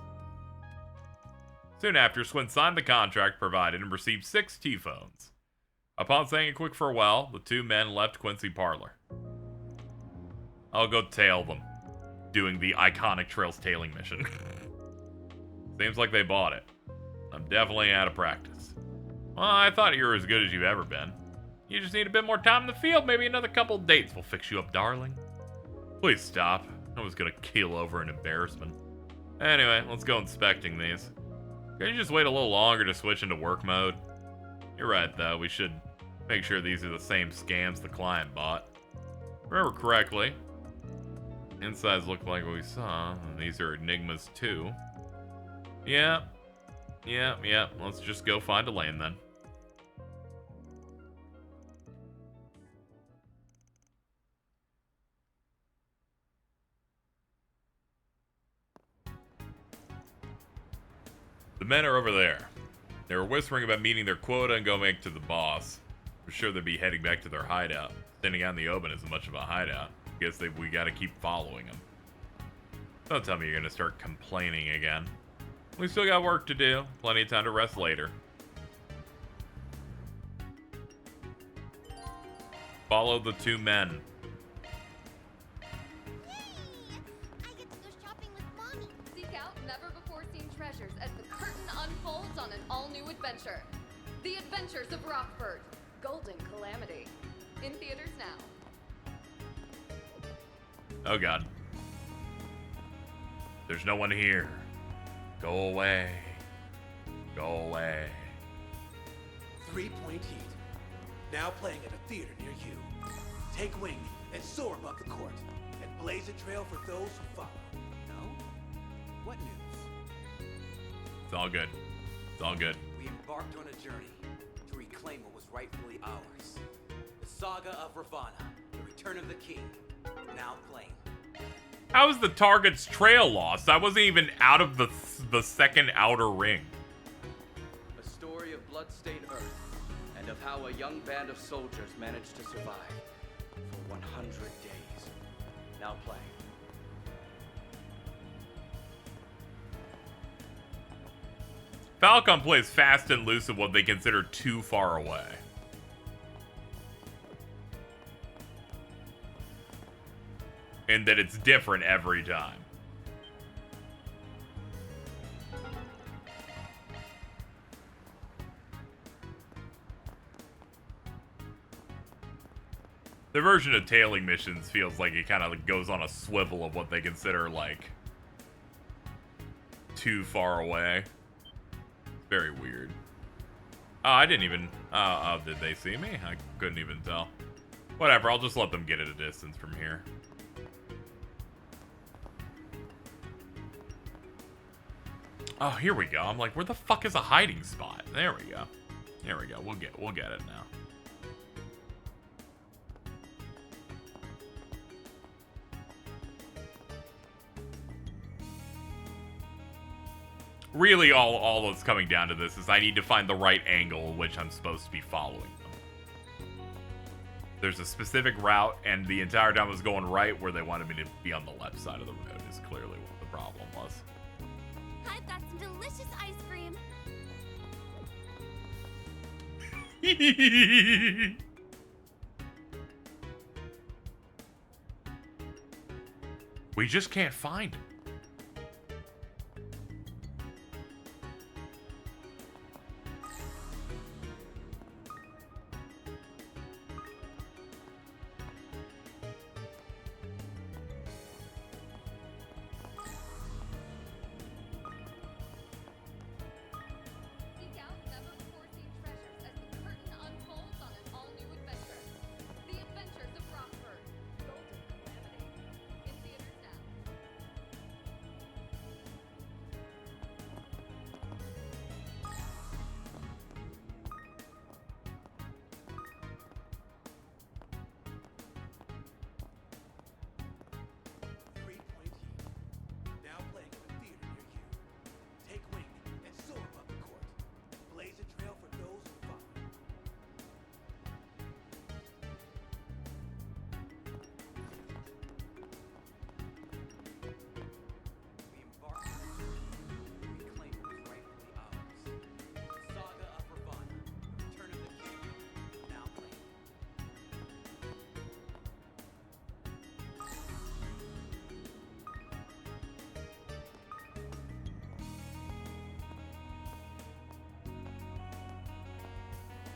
Soon after, Swin signed the contract provided and received 6 T-phones. Upon saying a quick farewell, the 2 men left Quincy Parlor. I'll go tail them, doing the iconic Trails tailing mission. Seems like they bought it. I'm definitely out of practice. Well, I thought you were as good as you've ever been. You just need a bit more time in the field. Maybe another couple dates will fix you up, darling. Please stop. I was gonna keel over in embarrassment. Anyway, let's go inspecting these. Can you just wait a little longer to switch into work mode? You're right, though. We should make sure these are the same scams the client bought. Remember correctly, insides look like what we saw, and these are Enigmas too. Yeah. Let's just go find a lane then. The men are over there. They were whispering about meeting their quota and going back to the boss. I'm sure they'd be heading back to their hideout. Standing out in the open isn't much of a hideout. Guess we gotta keep following them. Don't tell me you're gonna start complaining again. We still got work to do. Plenty of time to rest later. Follow the 2 men. Seek out never-before-seen treasures as the curtain unfolds on an all-new adventure. The Adventures of Rockford. Golden Calamity. In theaters now. Oh god. There's no one here. Go away. Go away. 3 Point Heat. Now playing at a theater near you. Take wing and soar above the court. And blaze a trail for those who follow. No? What news? It's all good. It's all good. We embarked on a journey to reclaim what was rightfully ours. The Saga of Ravana, the Return of the King, now playing. How is the target's trail lost? I wasn't even out of the second outer ring. A story of blood-stained Earth, and of how a young band of soldiers managed to survive. For 100 days. Now play. Falcon plays fast and loose of what they consider too far away. And that it's different every time. The version of tailing missions feels like it kind of goes on a swivel of what they consider, like, too far away. Very weird. Oh, I didn't even... Oh, did they see me? I couldn't even tell. Whatever, I'll just let them get at a distance from here. Oh, here we go. I'm like, where the fuck is a hiding spot? There we go. There we go. We'll get it now. Really, all that's coming down to this is I need to find the right angle in which I'm supposed to be following them. There's a specific route, and the entire time I was going right where they wanted me to be on the left side of the road is clearly what the problem was. I've got some delicious ice cream. We just can't find it. Seek out never-before-seen treasures as the curtain unfolds on an all-new adventure. The Adventures of Rockford. Golden Calamity. In theaters now. Now playing in a theater near you. Take wing and soar above the court. Blaze a trail for those who follow. We embark on a journey to reclaim what was rightfully ours. The Saga of Ravana, the Return of the King. Now playing.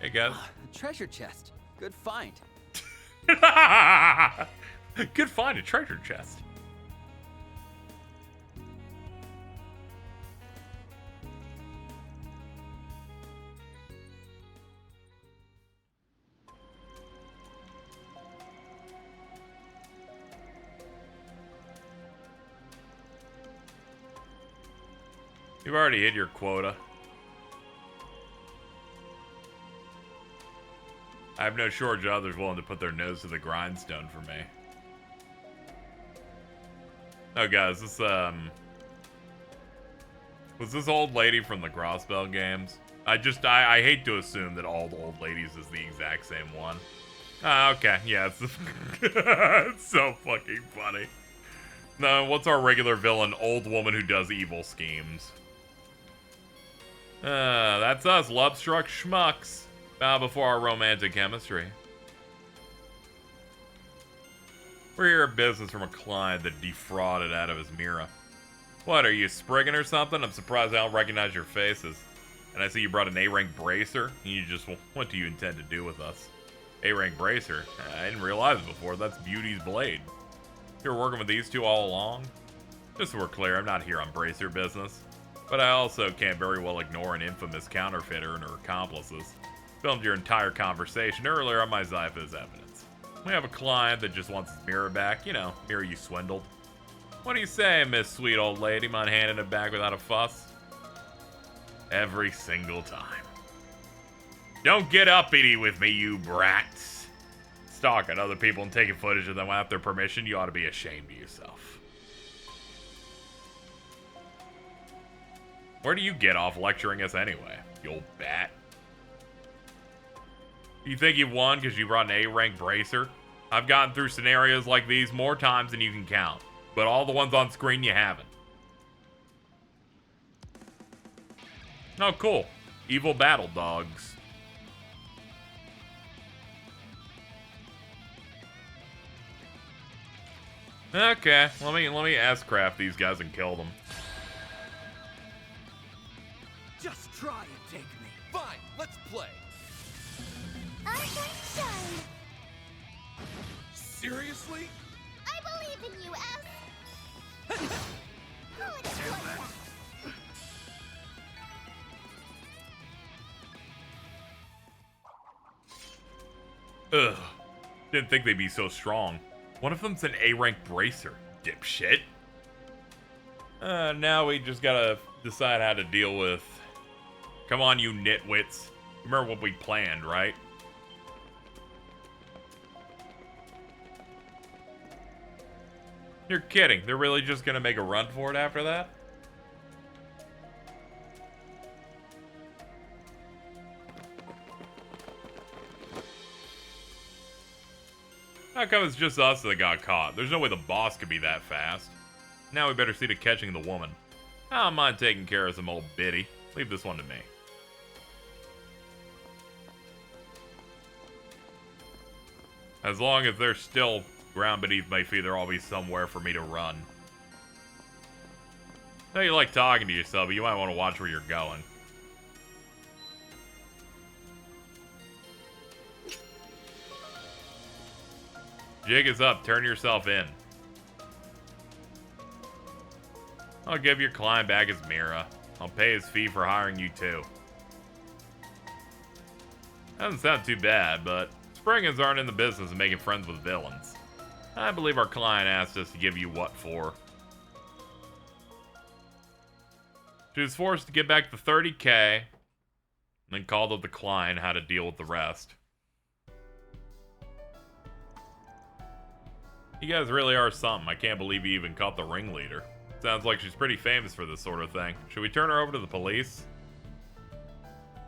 Hey, guys. A treasure chest. Good find. Good find, a treasure chest. You've already hit your quota. I have no shortage of others willing to put their nose to the grindstone for me. Oh, guys, this, was this old lady from the Crossbell games? I hate to assume that all the old ladies is the exact same one. Okay, yeah, it's so fucking funny. No, what's our regular villain? Old woman who does evil schemes. That's us, love-struck schmucks. Bow before our romantic chemistry. We're here at business from a client that defrauded out of his Mira. What, are you sprigging or something? I'm surprised I don't recognize your faces. And I see you brought an A-rank bracer. And you just, what do you intend to do with us? A-rank bracer? I didn't realize it before. That's Beauty's blade. You're working with these two all along? Just so we're clear, I'm not here on bracer business. But I also can't very well ignore an infamous counterfeiter and her accomplices. Filmed your entire conversation earlier on my Zypha as evidence. We have a client that just wants his mirror back. You know, mirror you swindled. What do you say, Miss Sweet Old Lady? Mind handing it back without a fuss? Every single time. Don't get uppity with me, you brats. Stalking other people and taking footage of them without their permission, you ought to be ashamed of yourself. Where do you get off lecturing us anyway, you old bat? You think you won because you brought an A-rank bracer? I've gotten through scenarios like these more times than you can count. But all the ones on screen you haven't. Oh, cool. Evil battle dogs. Okay, let me S-craft these guys and kill them. Just try and take me. Fine, let's play. Shine. Seriously? I believe in you, S. Oh, it's good. Ugh. Didn't think they'd be so strong. One of them's an A-rank bracer, dipshit. Now we just gotta decide how to deal with... Come on, you nitwits. Remember what we planned, right? You're kidding. They're really just gonna make a run for it after that? How come it's just us that got caught? There's no way the boss could be that fast. Now we better see to catching the woman. I don't mind taking care of some old biddy. Leave this one to me. As long as there's still ground beneath my feet, there'll always be somewhere for me to run. I know you like talking to yourself, but you might want to watch where you're going. Jig is up. Turn yourself in. I'll give your client back his Mira. I'll pay his fee for hiring you too. Doesn't sound too bad, but Springans aren't in the business of making friends with villains. I believe our client asked us to give you what for. She was forced to get back the 30K, and then called up the client how to deal with the rest. You guys really are something. I can't believe you even caught the ringleader. Sounds like she's pretty famous for this sort of thing. Should we turn her over to the police?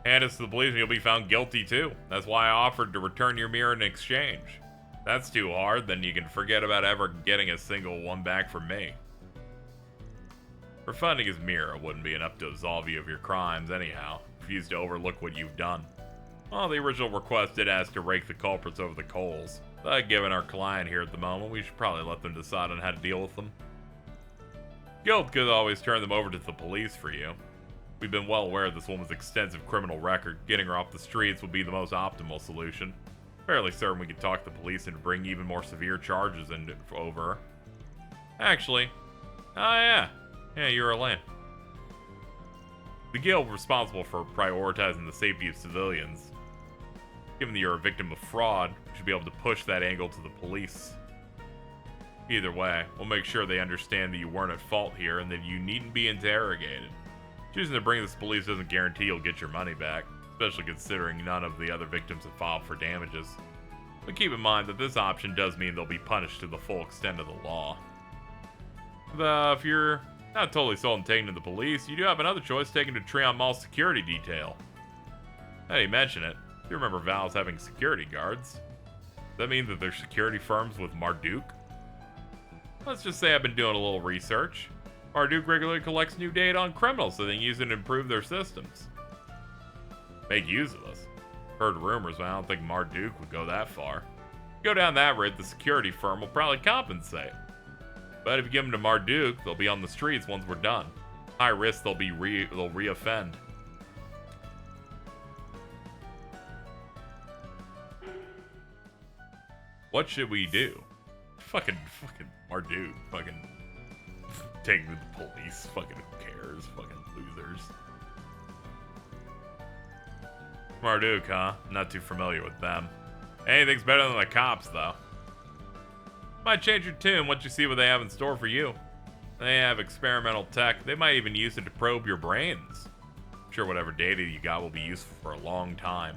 Hand us to the police and you'll be found guilty too. That's why I offered to return your mirror in exchange. That's too hard, then you can forget about ever getting a single one back from me. Refunding his mirror wouldn't be enough to absolve you of your crimes anyhow. Refuse to overlook what you've done. Well, the original request did ask to rake the culprits over the coals. But given our client here at the moment, we should probably let them decide on how to deal with them. Guild could always turn them over to the police for you. We've been well aware of this woman's extensive criminal record. Getting her off the streets would be the most optimal solution. Fairly certain we could talk the police into bringing even more severe charges over her. Actually, yeah, you're Elaine. The Guild responsible for prioritizing the safety of civilians. Given that you're a victim of fraud, we should be able to push that angle to the police. Either way, we'll make sure they understand that you weren't at fault here and that you needn't be interrogated. Choosing to bring this to police doesn't guarantee you'll get your money back, especially considering none of the other victims have filed for damages. But keep in mind that this option does mean they'll be punished to the full extent of the law. If you're not totally sold on taking to the police, you do have another choice, taking to Treon Mall's security detail. Now you mention it, you remember Val's having security guards. Does that mean that they're security firms with Marduk? Let's just say I've been doing a little research. Marduk regularly collects new data on criminals so they can use it to improve their systems. Make use of us. Heard rumors, but I don't think Marduk would go that far. Go down that route, the security firm will probably compensate. But if you give them to Marduk, they'll be on the streets once we're done. High risk they'll re-offend. What should we do? Fucking Marduk, fucking taking to the police, fucking who cares, fucking losers. Marduk, huh? Not too familiar with them. Anything's better than the cops, though. Might change your tune once you see what they have in store for you. They have experimental tech. They might even use it to probe your brains. I'm sure whatever data you got will be useful for a long time.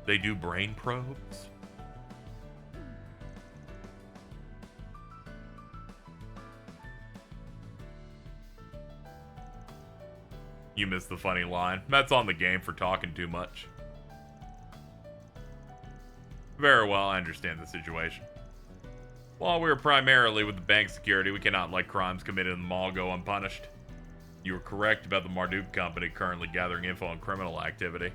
They do brain probes? You missed the funny line. Matt's on the game for talking too much. Very well, I understand the situation. While we are primarily with the bank security, we cannot let crimes committed in the mall go unpunished. You were correct about the Marduk company currently gathering info on criminal activity.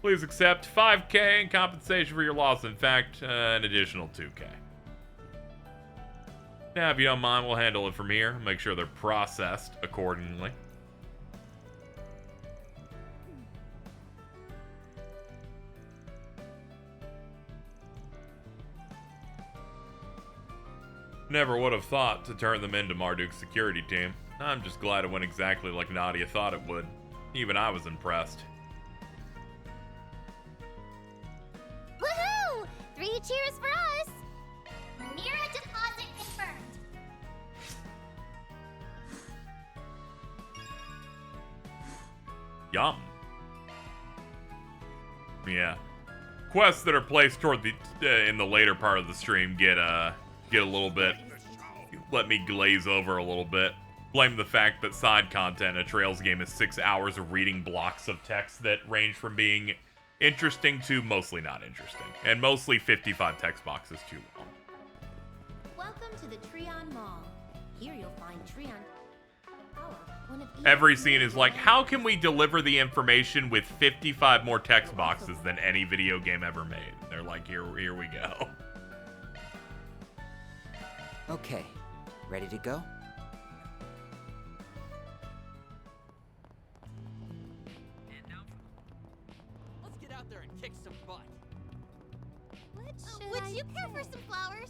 Please accept $5,000 in compensation for your loss. In fact, an additional $2,000. Now, if you don't mind, we'll handle it from here. Make sure they're processed accordingly. Never would have thought to turn them into Marduk's security team. I'm just glad it went exactly like Nadia thought it would. Even I was impressed. Woohoo! 3 cheers for us! Mira deposit confirmed. Yum. Yeah. Quests that are placed toward the in the later part of the stream get a little bit, let me glaze over a little bit. Blame the fact that side content in a Trails game is 6 hours of reading blocks of text that range from being interesting to mostly not interesting, and mostly 55 text boxes too long. Welcome to the Treon Mall. Here you'll find Treon Power, one of Every scene is like, how can we deliver the information with 55 more text boxes than any video game ever made? They're like, here we go. Okay, ready to go? Let's get out there and kick some butt. Would you care for some flowers?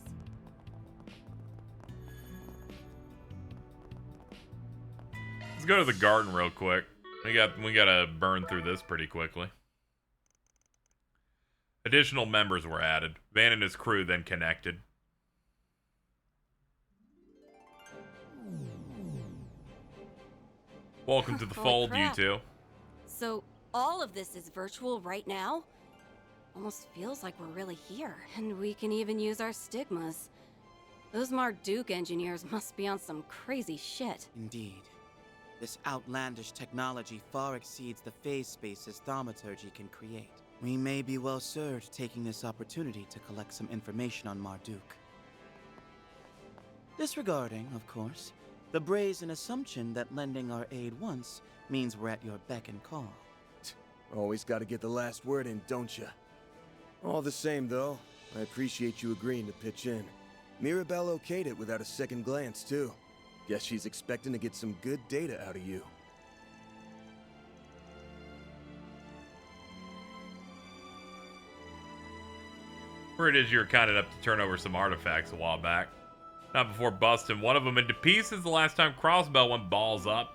Let's go to the garden real quick. We gotta burn through this pretty quickly. Additional members were added. Van and his crew then connected. Welcome to the Holy fold, crap. you two. So, all of this is virtual right now? Almost feels like we're really here. And we can even use our stigmas. Those Marduk engineers must be on some crazy shit. Indeed. This outlandish technology far exceeds the phase spaces thaumaturgy can create. We may be well served taking this opportunity to collect some information on Marduk. Disregarding, of course, the brazen assumption that lending our aid once means we're at your beck and call. Always gotta get the last word in, don't ya? All the same, though, I appreciate you agreeing to pitch in. Mirabelle okayed it without a second glance, too. Guess she's expecting to get some good data out of you. Word is you're kind enough to turn over some artifacts a while back. Not before busting one of them into pieces the last time Crossbell went balls up.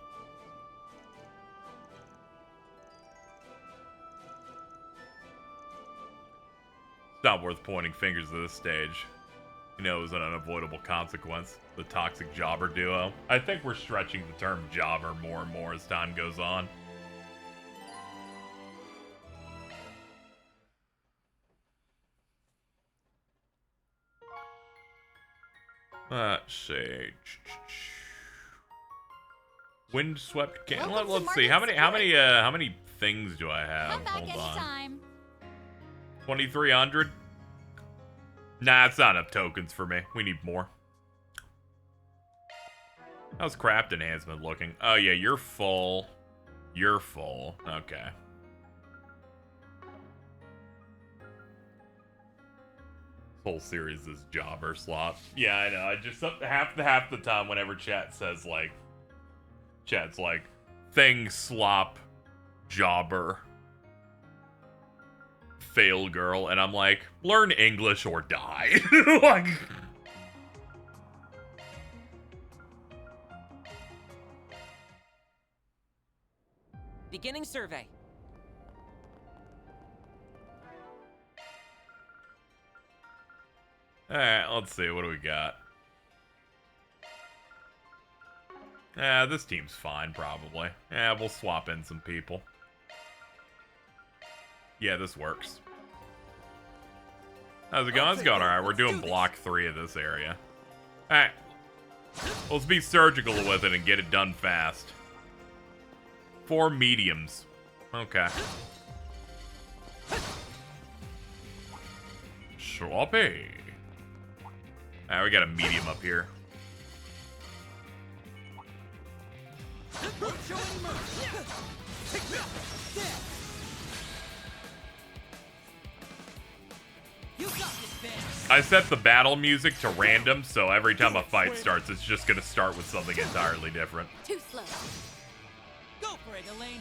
It's not worth pointing fingers at this stage. You know it was an unavoidable consequence. The toxic jobber duo. I think we're stretching the term jobber more and more as time goes on. Let's see. Windswept can. Let's see. How many things do I have? Hold on. 2,300. Nah, it's not enough tokens for me. We need more. How's craft enhancement looking? Oh yeah, you're full. You're full. Okay. Whole series is jobber slot. Yeah, I know. I just half the time whenever chat says like, chat's like, thing slop, jobber, fail girl, and I'm like, learn English or die. Like, Beginning survey. alright, let's see. What do we got? This team's fine, probably. We'll swap in some people. Yeah, this works. How's it going? It's going alright. We're doing block 3 of this area. Alright. Let's be surgical with it and get it done fast. 4 mediums. Okay. sloppy. Alright, we got a medium up here. I set the battle music to random, so every time a fight starts, it's just gonna start with something entirely different. Too slow. Go for it, Elaine.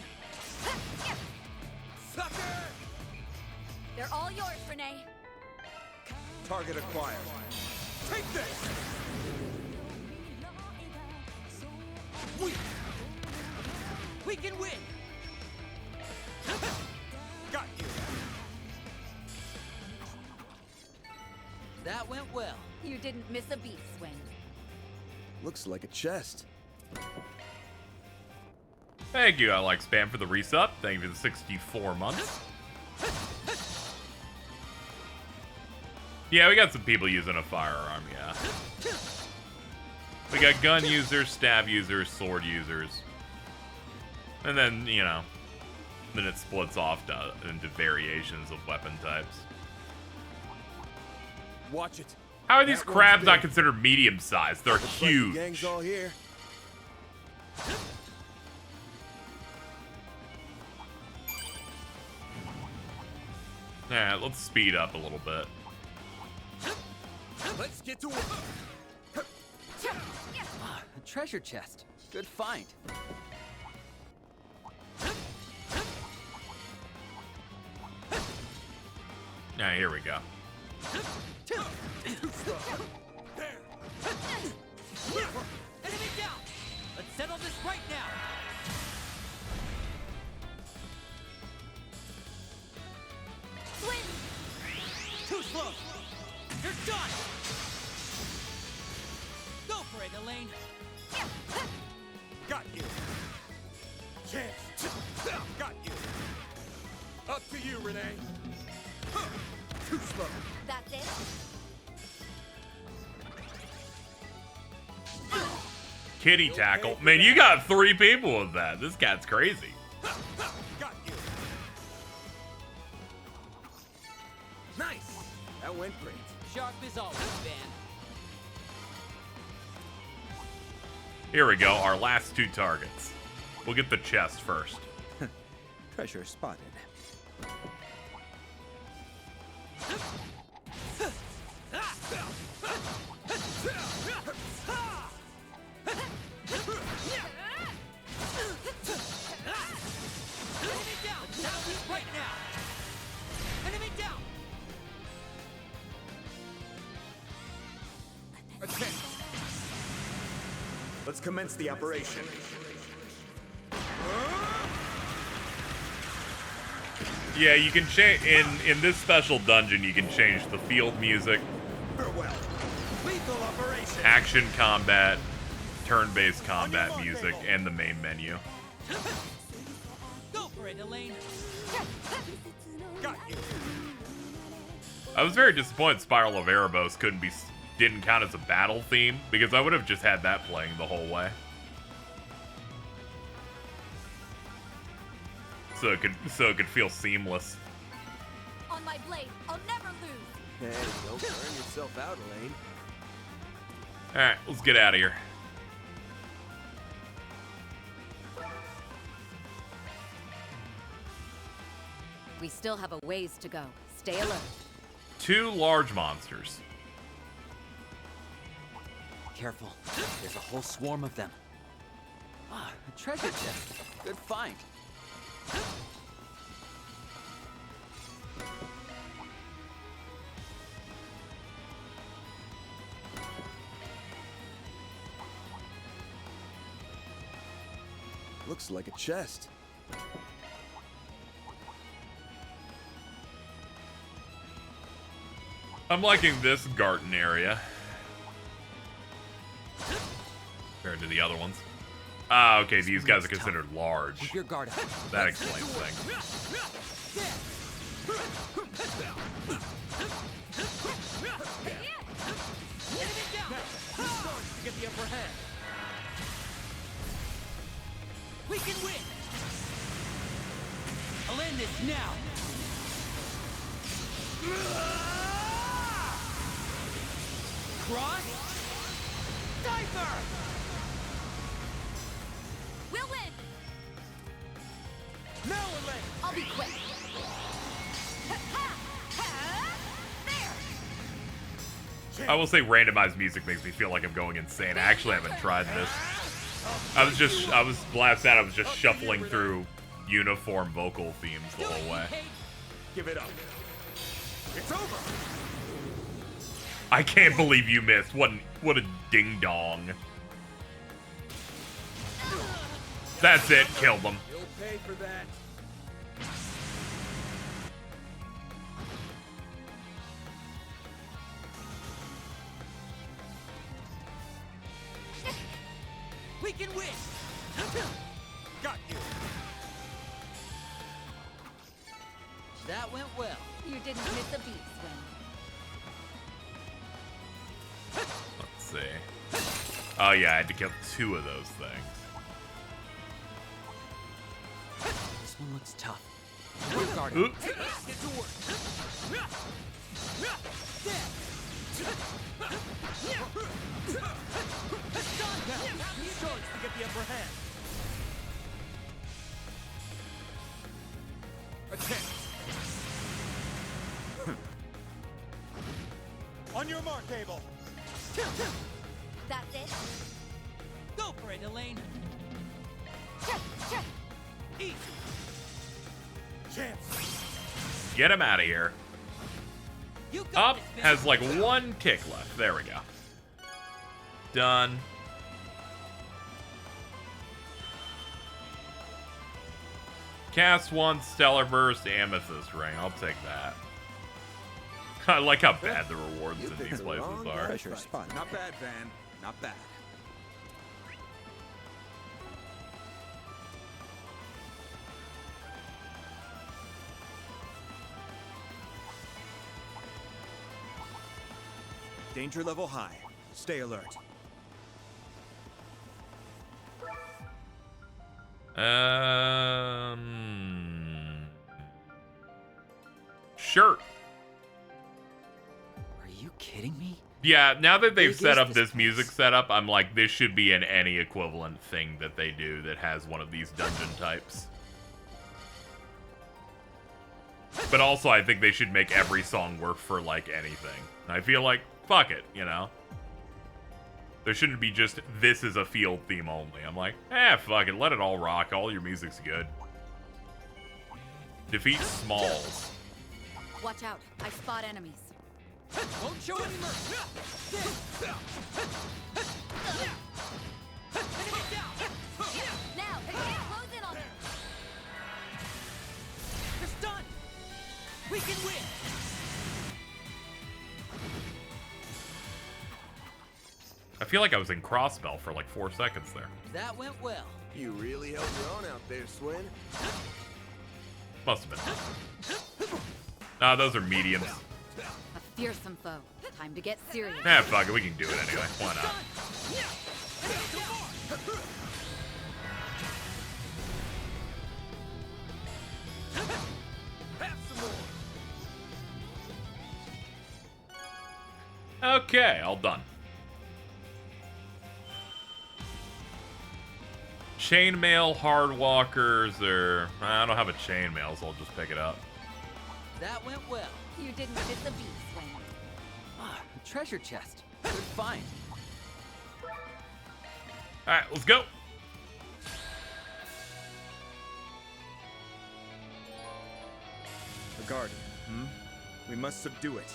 Sucker! They're all yours, Renee. Target acquired. Take this! We can win. Got you. That went well. You didn't miss a beat, Swing. Looks like a chest. Thank you, I like Spam for the resub. Thank you for the 64 months. Yeah, we got some people using a firearm, yeah. We got gun users, stab users, sword users. And then, you know, then it splits off into variations of weapon types. Watch it. How are these crabs not considered medium-sized? They're Looks like huge. the gang's all here. Yeah, let's speed up a little bit. Let's get to work. Ah, a treasure chest. Good find. Now here we go. Enemy down. Let's settle this right now. Too slow. You're done. Go for it, Elaine. Got you. Chance. Got you. Up to you, Renee. Too slow. That's it. Kitty tackle. Man, you got 3 people with that. This cat's crazy. Got you. Nice. That went great. Sharp as always, Van. Here we go, our last 2 targets. We'll get the chest first. Treasure spotted. Enemy down. Settle this right now. Enemy down. Attention. Let's commence the operation. Yeah, you can change in this special dungeon. You can change the field music, Farewell. Lethal operation. action combat, turn-based combat music, and the main menu. Go for it, Elaine. Got you. I was very disappointed Spiral of Erebos didn't count as a battle theme, because I would have just had that playing the whole way. So it could feel seamless. On my blade, I'll never lose. Hey, don't burn yourself out, Elaine. Alright, let's get out of here. We still have a ways to go. Stay alert. 2 large monsters. Careful. There's a whole swarm of them. Ah, a treasure chest. Good find. Looks like a chest. I'm liking this garden area compared to the other ones. Ah, okay, these guys are considered large. Keep your guard up. That explains things. Enemy down. Get the upper hand. We can win. I'll end this now. Cross. Diaper. We'll win! Now, Elaine. I'll be quick. I will say randomized music makes me feel like I'm going insane. I actually haven't tried this. I was last night I was just shuffling through uniform vocal themes the whole way. Give it up. It's over. I can't believe you missed. What a ding dong. That's it. Killed them. You'll pay for that. We can win. Got you. That went well. You didn't miss a beat, Swin. Let's see. Oh yeah, I had to kill 2 of those things. This one looks tough. We're guarding. Oops. Get to work. Charge to get the upper hand. Attempt. On your mark, Abel. That's it. Go for it, Elaine. Easy. Chance. Get him out of here. Up has like 1 tick left. There we go. Done. Cast 1 Stellar Burst Amethyst Ring. I'll take that. I like how bad the rewards in these places are. Not bad, Van. Not bad. Danger level high. Stay alert. Sure. Are you kidding me? Yeah, now that they've Big set is up this this music setup, I'm like, this should be in any equivalent thing that they do that has one of these dungeon types. But also, I think they should make every song work for, like, anything. I feel like, fuck it, you know? There shouldn't be just, this is a field theme only. I'm like, fuck it, let it all rock. All your music's good. Defeat Smalls. Watch out. I spot enemies. Won't show any mercy. Now, close in on them. You're stunned. We can win. I feel like I was in crossspell for like 4 seconds there. That went well. You really held your own out there, Swin. Must have been. Nah, those are mediums. A fearsome foe. Time to get serious. Fuck it, we can do it anyway. Why not? Okay, all done. Chainmail, hardwalkers, or I don't have a chainmail, so I'll just pick it up. That went well. You didn't miss a beat, Swin. Ah, a treasure chest. Good find. Alright, let's go. The garden, We must subdue it.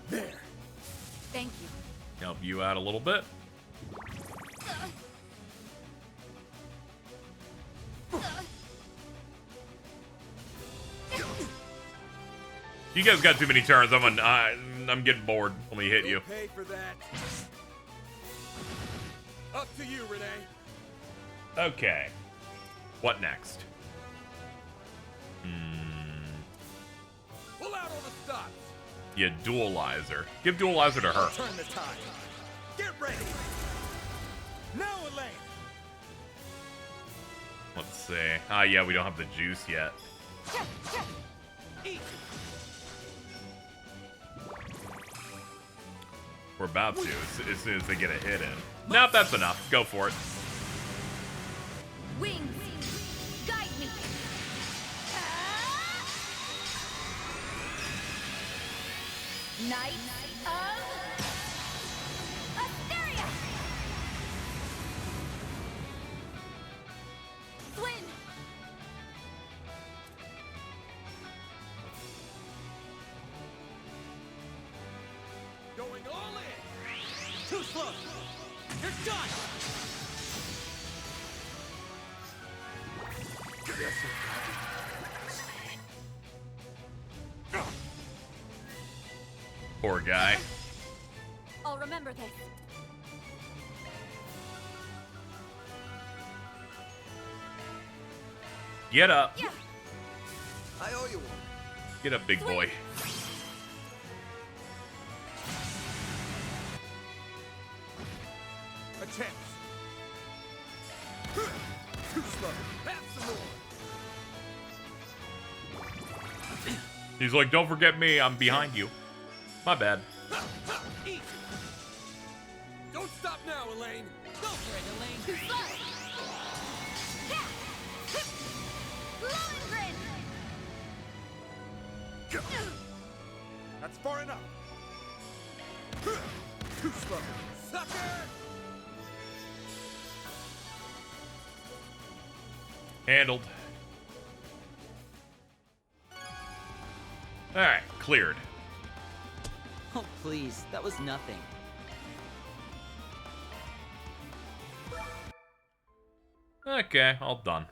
There. Thank you. Help you out a little bit. You guys got too many turns. I'm getting bored. Let me hit you. Pay for that. Up to you, Renee. Okay. What next? Pull out all the stops. Yeah, dualizer. Give dualizer to her. Turn the tide. Get ready. Now, Elaine. Let's see. Ah, yeah, we don't have the juice yet. Eat. We're about to, as soon as they get a hit in. Nope, that's enough. Go for it. Wings, guide me. Knight of Asteria. Swin. Going all in! Too slow! You're done! Poor guy. I'll remember this. Get up. Yeah. I owe you one. Get up, big boy. A chance. Too slow. Have some more. He's like, don't forget me, I'm behind you. My bad. Easy. Don't stop now, Elaine. Go for it, Elaine. Too slow. Yeah. Lohengrin. That's far enough. Too slow. Sucker! Handled. Alright, cleared. Oh, please. That was nothing. Okay, all done.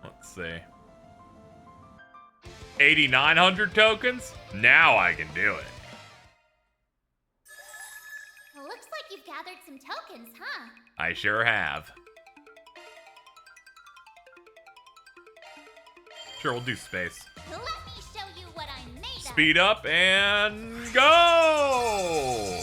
Let's see. 8,900 tokens? Now I can do it. Looks like you've gathered some tokens, huh? I sure have. Sure, we'll do space. Let me show you what I'm made of. Speed up and go!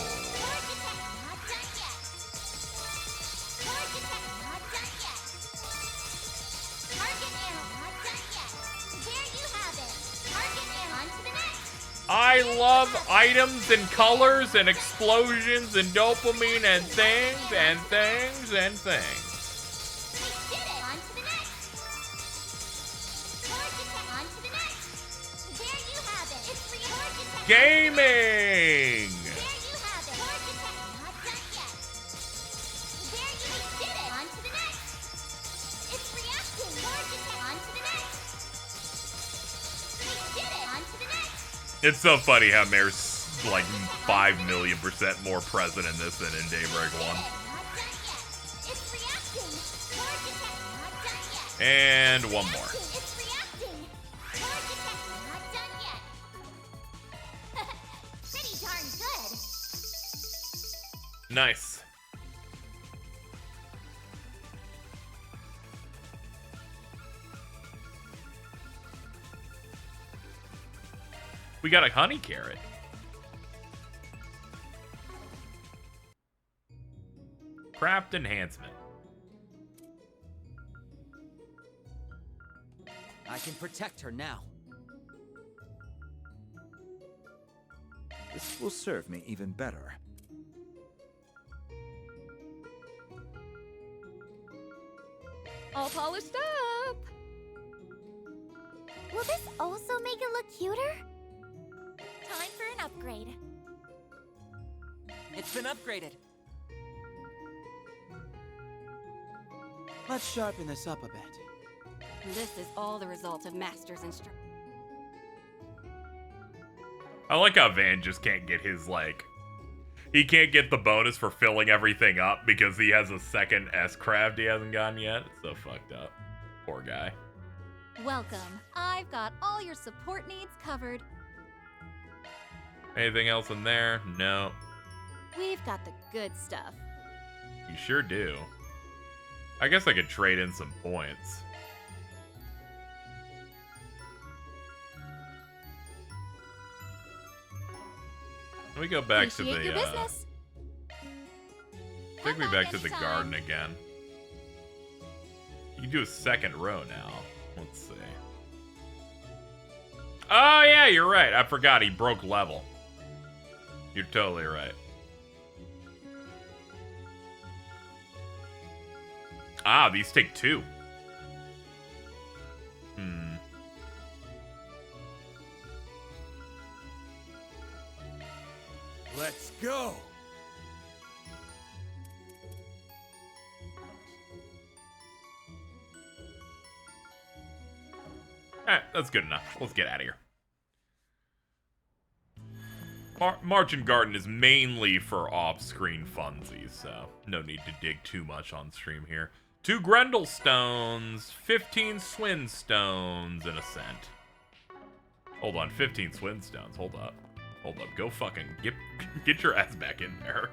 I love items and colors and explosions and dopamine and things and things and things. Gaming! It's so funny how Mare's like 5 million% more present in this than in Daybreak 1. And one more. Pretty darn good. Nice. We got a honey carrot. Craft enhancement. I can protect her now. This will serve me even better. All polished up. Will this also make it look cuter? Time for an upgrade. It's been upgraded. Let's sharpen this up a bit. This is all the result of Master's instruction. I like how Van just can't get his, like... He can't get the bonus for filling everything up because he has a second S-craft he hasn't gotten yet. It's so fucked up. Poor guy. Welcome. I've got all your support needs covered. Anything else in there? No. We've got the good stuff. You sure do. I guess I could trade in some points. Let me go back to Appreciate your the, business. take me back to the garden again. You can do a second row now. Let's see. Oh, yeah, you're right. I forgot he broke level. You're totally right. Ah, these take 2. Let's go. Alright, that's good enough. Let's get out of here. Marching Garden is mainly for off-screen funsies, so no need to dig too much on stream here. 2 Grendel Stones, 15 Swin Stones, and Ascent. Hold on, 15 Swin Stones. Hold up. Hold up. Go fucking get your ass back in there.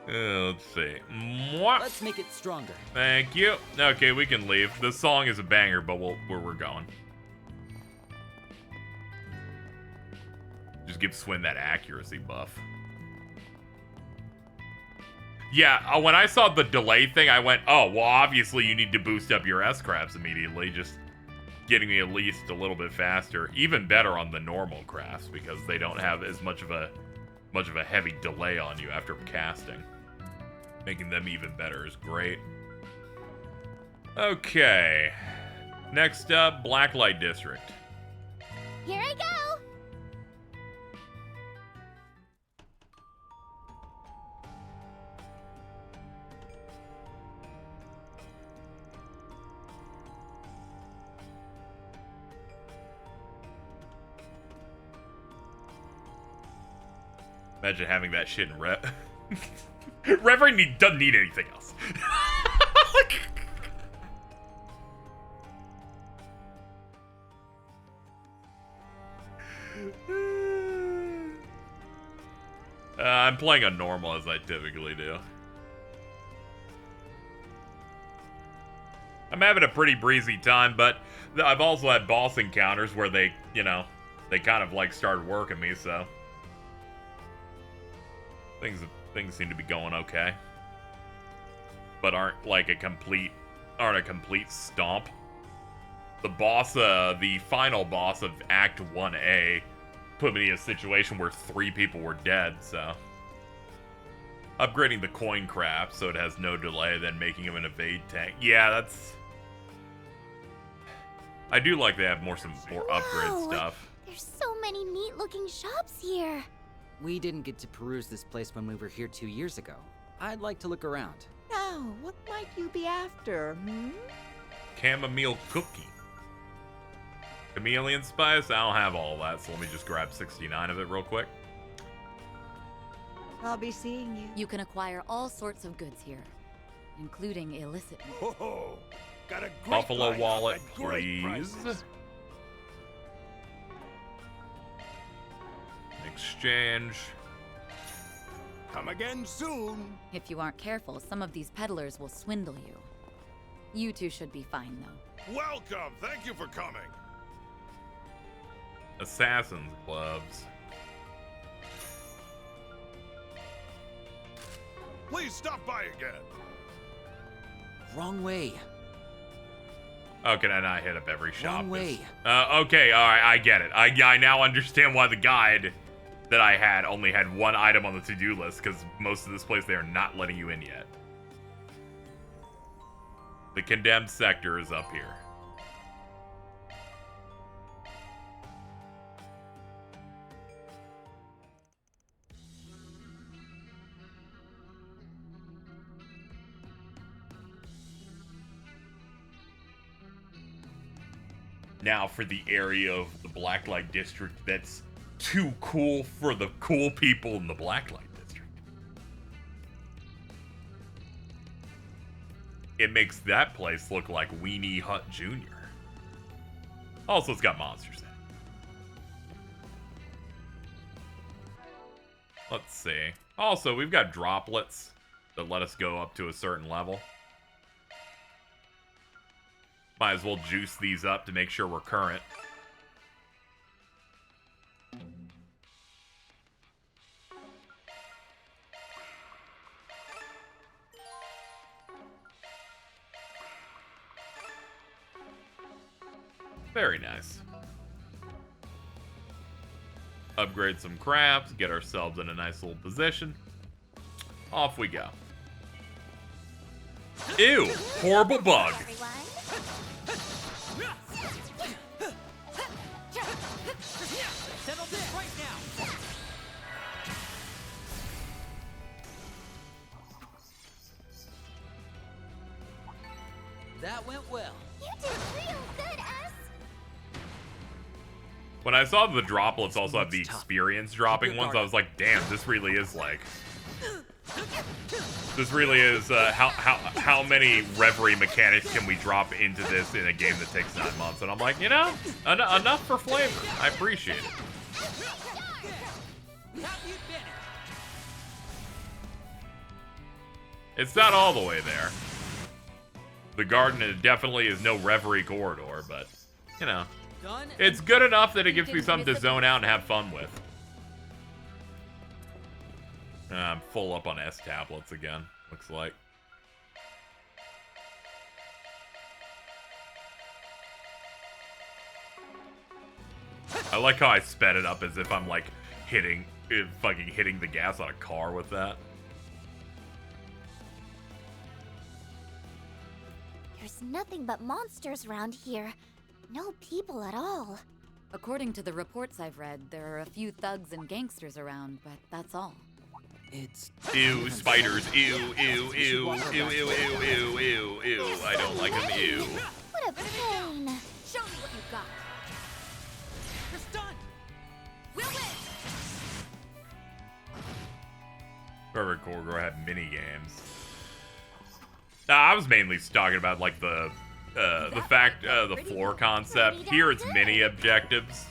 Let's see. Mwah. Let's make it stronger. Thank you. Okay, we can leave. The song is a banger, but we're going. Just give Swin that accuracy buff. Yeah, when I saw the delay thing, I went, oh, well, obviously you need to boost up your S-Crafts immediately. Just getting me at least a little bit faster. Even better on the normal crafts, because they don't have as much of a heavy delay on you after casting. Making them even better is great. Okay. Next up, Blacklight District. Here I go! Imagine having that shit in Rev. Reverie doesn't need anything else. I'm playing on normal as I typically do. I'm having a pretty breezy time, but I've also had boss encounters where they, you know, they kind of like started working me, so things seem to be going okay, but aren't a complete stomp. The final boss of Act 1A put me in a situation where 3 people were dead, so upgrading the coin craft so it has no delay, then making him an evade tank. Yeah, that's... I do like they have some more upgrade stuff. There's so many neat-looking shops here. We didn't get to peruse this place when we were here 2 years ago. I'd like to look around. Now, what might you be after, Chamomile cookie. Chameleon spice? I don't have all of that, so let me just grab 69 of it real quick. I'll be seeing you. You can acquire all sorts of goods here, including illicit meat. Got a great Buffalo lineup wallet, at great please. prices. Exchange. Come again soon. If you aren't careful, some of these peddlers will swindle you. You two should be fine, though. Welcome. Thank you for coming. Assassin's gloves. Please stop by again. Wrong way. Oh, can I not hit up every shop? Wrong way. Okay, alright, I get it. I now understand why the guide that I had only had 1 item on the to-do list, because most of this place, they are not letting you in yet. The condemned sector is up here. Now for the area of the Blacklight District that's too cool for the cool people in the Blacklight District. It makes that place look like Weenie Hut Jr. Also, it's got monsters in it. Let's see. Also, we've got droplets that let us go up to a certain level. Might as well juice these up to make sure we're current. Very nice. Upgrade some crafts, get ourselves in a nice little position. Off we go. Ew, horrible bug. Settle this right now. That went well. You did real good, S. When I saw the droplets also have the experience dropping ones, I was like, damn, this really is like... This really is, how many Reverie mechanics can we drop into this in a game that takes 9 months? And I'm like, you know, enough for flavor. I appreciate it. It's not all the way there. The garden definitely is no Reverie corridor, but, you know, it's good enough that it gives me something to zone out and have fun with. I'm full up on S tablets again, looks like. I like how I sped it up as if I'm like fucking hitting the gas on a car with that. There's nothing but monsters around here. No people at all. According to the reports I've read, there are a few thugs and gangsters around, but that's all. It's... Ew, spiders. Ew, ew, ew, ew, ew, ew, ew, ew, ew. I don't like them. Ew. What a pain. Show me what you got. You're stunned. We'll win. Reverie corridor had mini games. I was mainly talking about like the floor concept. Here it's mini objectives,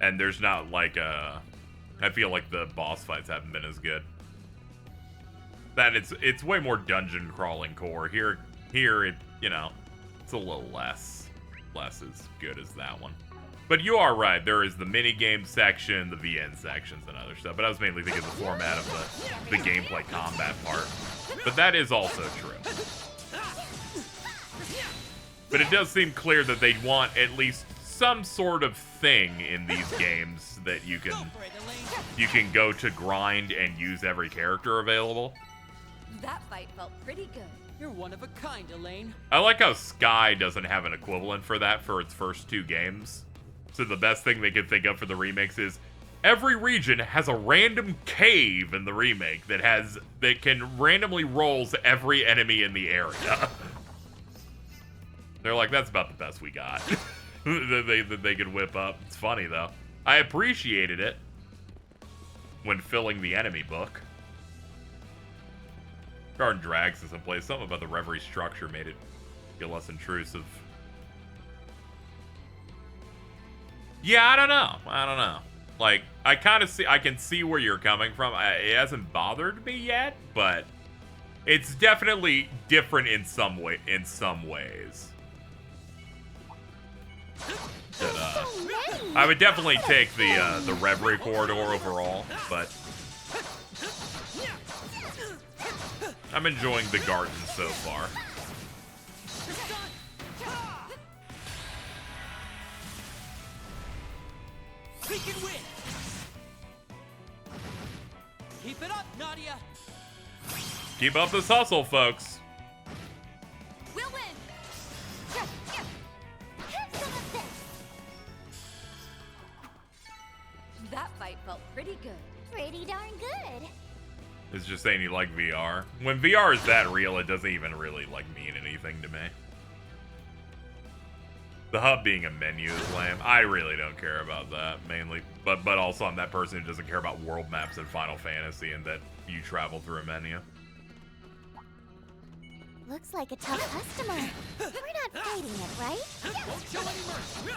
and there's not like I feel like the boss fights haven't been as good. That it's way more dungeon crawling core. Here it, you know, it's a little less as good as that one. But you are right. There is the mini game section, the VN sections, and other stuff. But I was mainly thinking the format of the gameplay combat part. But that is also true. But it does seem clear that they want at least some sort of thing in these games that you can go to grind and use every character available. That fight felt pretty good. You're one of a kind, Elaine. I like how Sky doesn't have an equivalent for that for its first 2 games. So the best thing they could think of for the remakes is every region has a random cave in the remake that can randomly rolls every enemy in the area. They're like, that's about the best we got. that they could whip up. It's funny though. I appreciated it when filling the enemy book. Garden drags us in place. Something about the Reverie structure made it feel less intrusive. Yeah, I don't know. Like, I can see where you're coming from. It hasn't bothered me yet, but it's definitely different in some ways. But, I would definitely take the Reverie corridor overall, but I'm enjoying the garden so far. We can win. Keep it up, Nadia. Keep up this hustle, folks. We'll win. Have some of this. That fight felt pretty good. Pretty darn good. It's just saying you like VR. When VR is that real, it doesn't even really like mean anything to me. The hub being a menu is lame. I really don't care about that, mainly. But also I'm that person who doesn't care about world maps in Final Fantasy and that you travel through a menu. Looks like a tough customer. We're not fighting it, right? Won't show any mercy.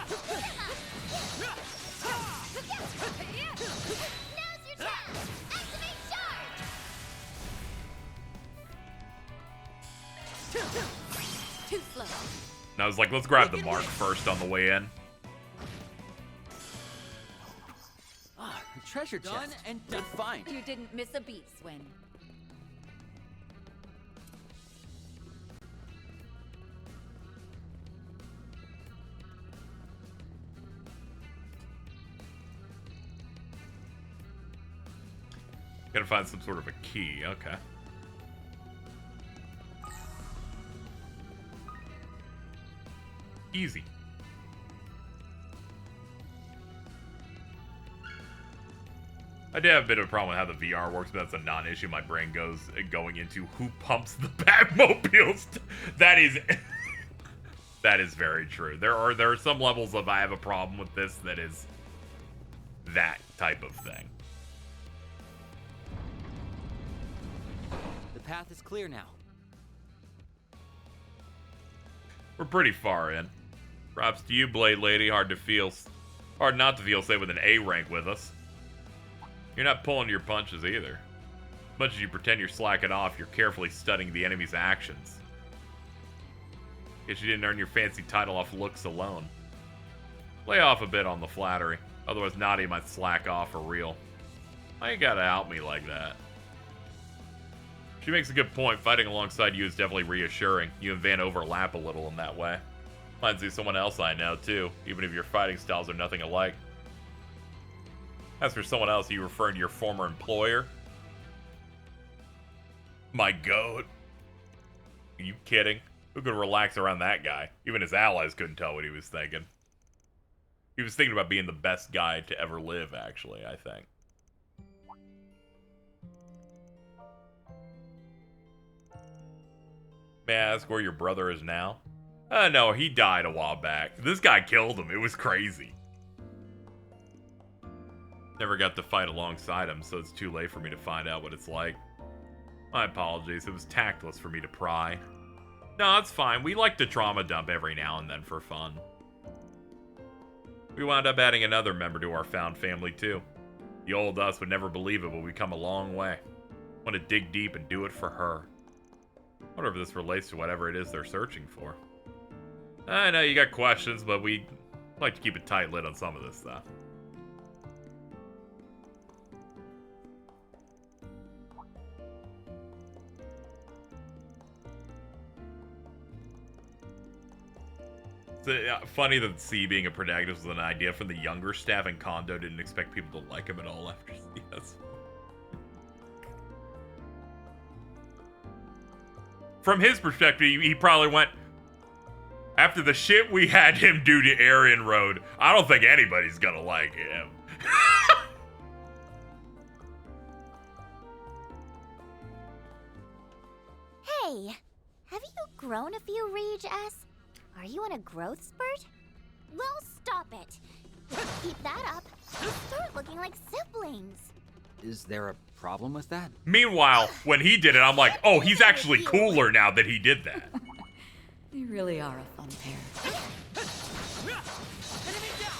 Now's your chance! Activate charge! Too slow. And I was like, let's grab the mark first on the way in. Ah, treasure chest. Done and Good find. You didn't miss a beat, Swin. Gotta find some sort of a key. Okay. Easy. I did have a bit of a problem with how the VR works, but that's a non-issue. My brain goes going into who pumps the Batmobiles. That is that is very true. There are some levels of I have a problem with this that is that type of thing. The path is clear now. We're pretty far in. Props to you, Blade Lady. Hard not to feel safe with an A rank with us. You're not pulling your punches either. As much as you pretend you're slacking off, you're carefully studying the enemy's actions. Guess you didn't earn your fancy title off looks alone. Lay off a bit on the flattery. Otherwise Nadia might slack off for real. Why you gotta out me like that? She makes a good point. Fighting alongside you is definitely reassuring. You and Van overlap a little in that way. Reminds me of someone else I know, too, even if your fighting styles are nothing alike. As for someone else, are you referring to your former employer? My goat. Are you kidding? Who could relax around that guy? Even his allies couldn't tell what he was thinking. He was thinking about being the best guy to ever live, actually, I think. May I ask where your brother is now? No, he died a while back. This guy killed him. It was crazy. Never got to fight alongside him, so it's too late for me to find out what it's like. My apologies. It was tactless for me to pry. No, it's fine. We like to trauma dump every now and then for fun. We wound up adding another member to our found family, too. The old us would never believe it, but we've come a long way. Want to dig deep and do it for her. I wonder if this relates to whatever it is they're searching for. I know you got questions, but we like to keep a tight lid on some of this stuff. It's funny that C being a protagonist was an idea from the younger staff, and Kondo didn't expect people to like him at all after CS. From his perspective, he probably went, after the shit we had him do to Aryan Road, I don't think anybody's gonna like him. Hey, have you grown a few, Rage S? Are you on a growth spurt? Well, stop it. If you keep that up, you'll start looking like siblings. Is there a problem with that? Meanwhile, when he did it, I'm like, oh, he's actually cooler now that he did that. They really are a fun pair.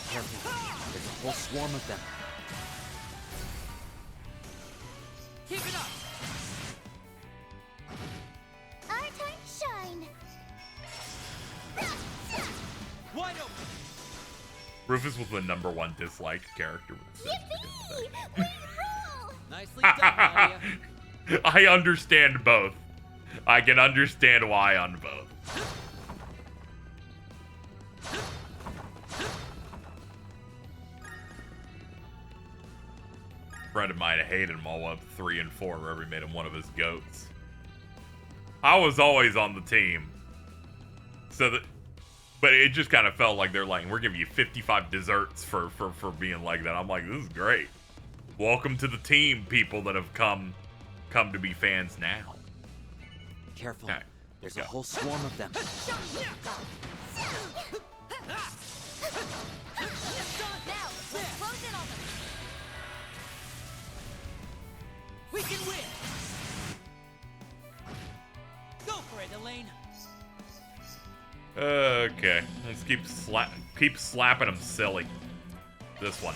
Careful. There's a whole swarm of them. Keep it up! Our time to shine. Wide open! Rufus was the #1 disliked character. Yippee! We rule! Nicely done, Nadia. I understand both. I can understand why on both. A friend of mine hated him all up 3 and 4 wherever he made him one of his goats. I was always on the team. But it just kind of felt like they're like, we're giving you 55 desserts for being like that. I'm like, this is great. Welcome to the team, people that have come to be fans now. Careful. Okay, There's a whole swarm of them. We can win! Go for it, Elaine! Okay, let's keep slapping him silly. This one.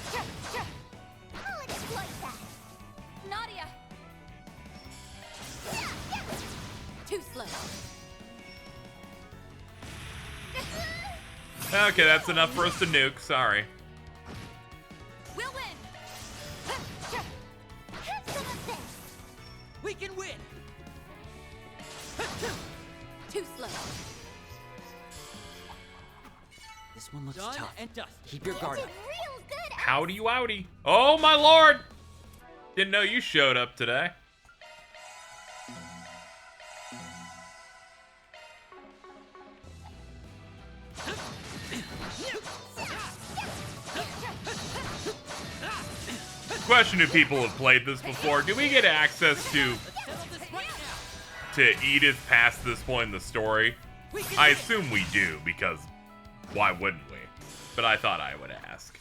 I'll exploit that. Nadia! Too slow. Okay, that's enough for us to nuke. Sorry. We'll win! Have some of this. We can win! Too slow. This one looks Done tough. and dusted. Keep your guard up. Real good. Howdy wowdy. Oh my lord! Didn't know you showed up today. Question to people who have played this before: do we get access to Edith past this point in the story? I assume we do, because why wouldn't we? But I thought I would ask.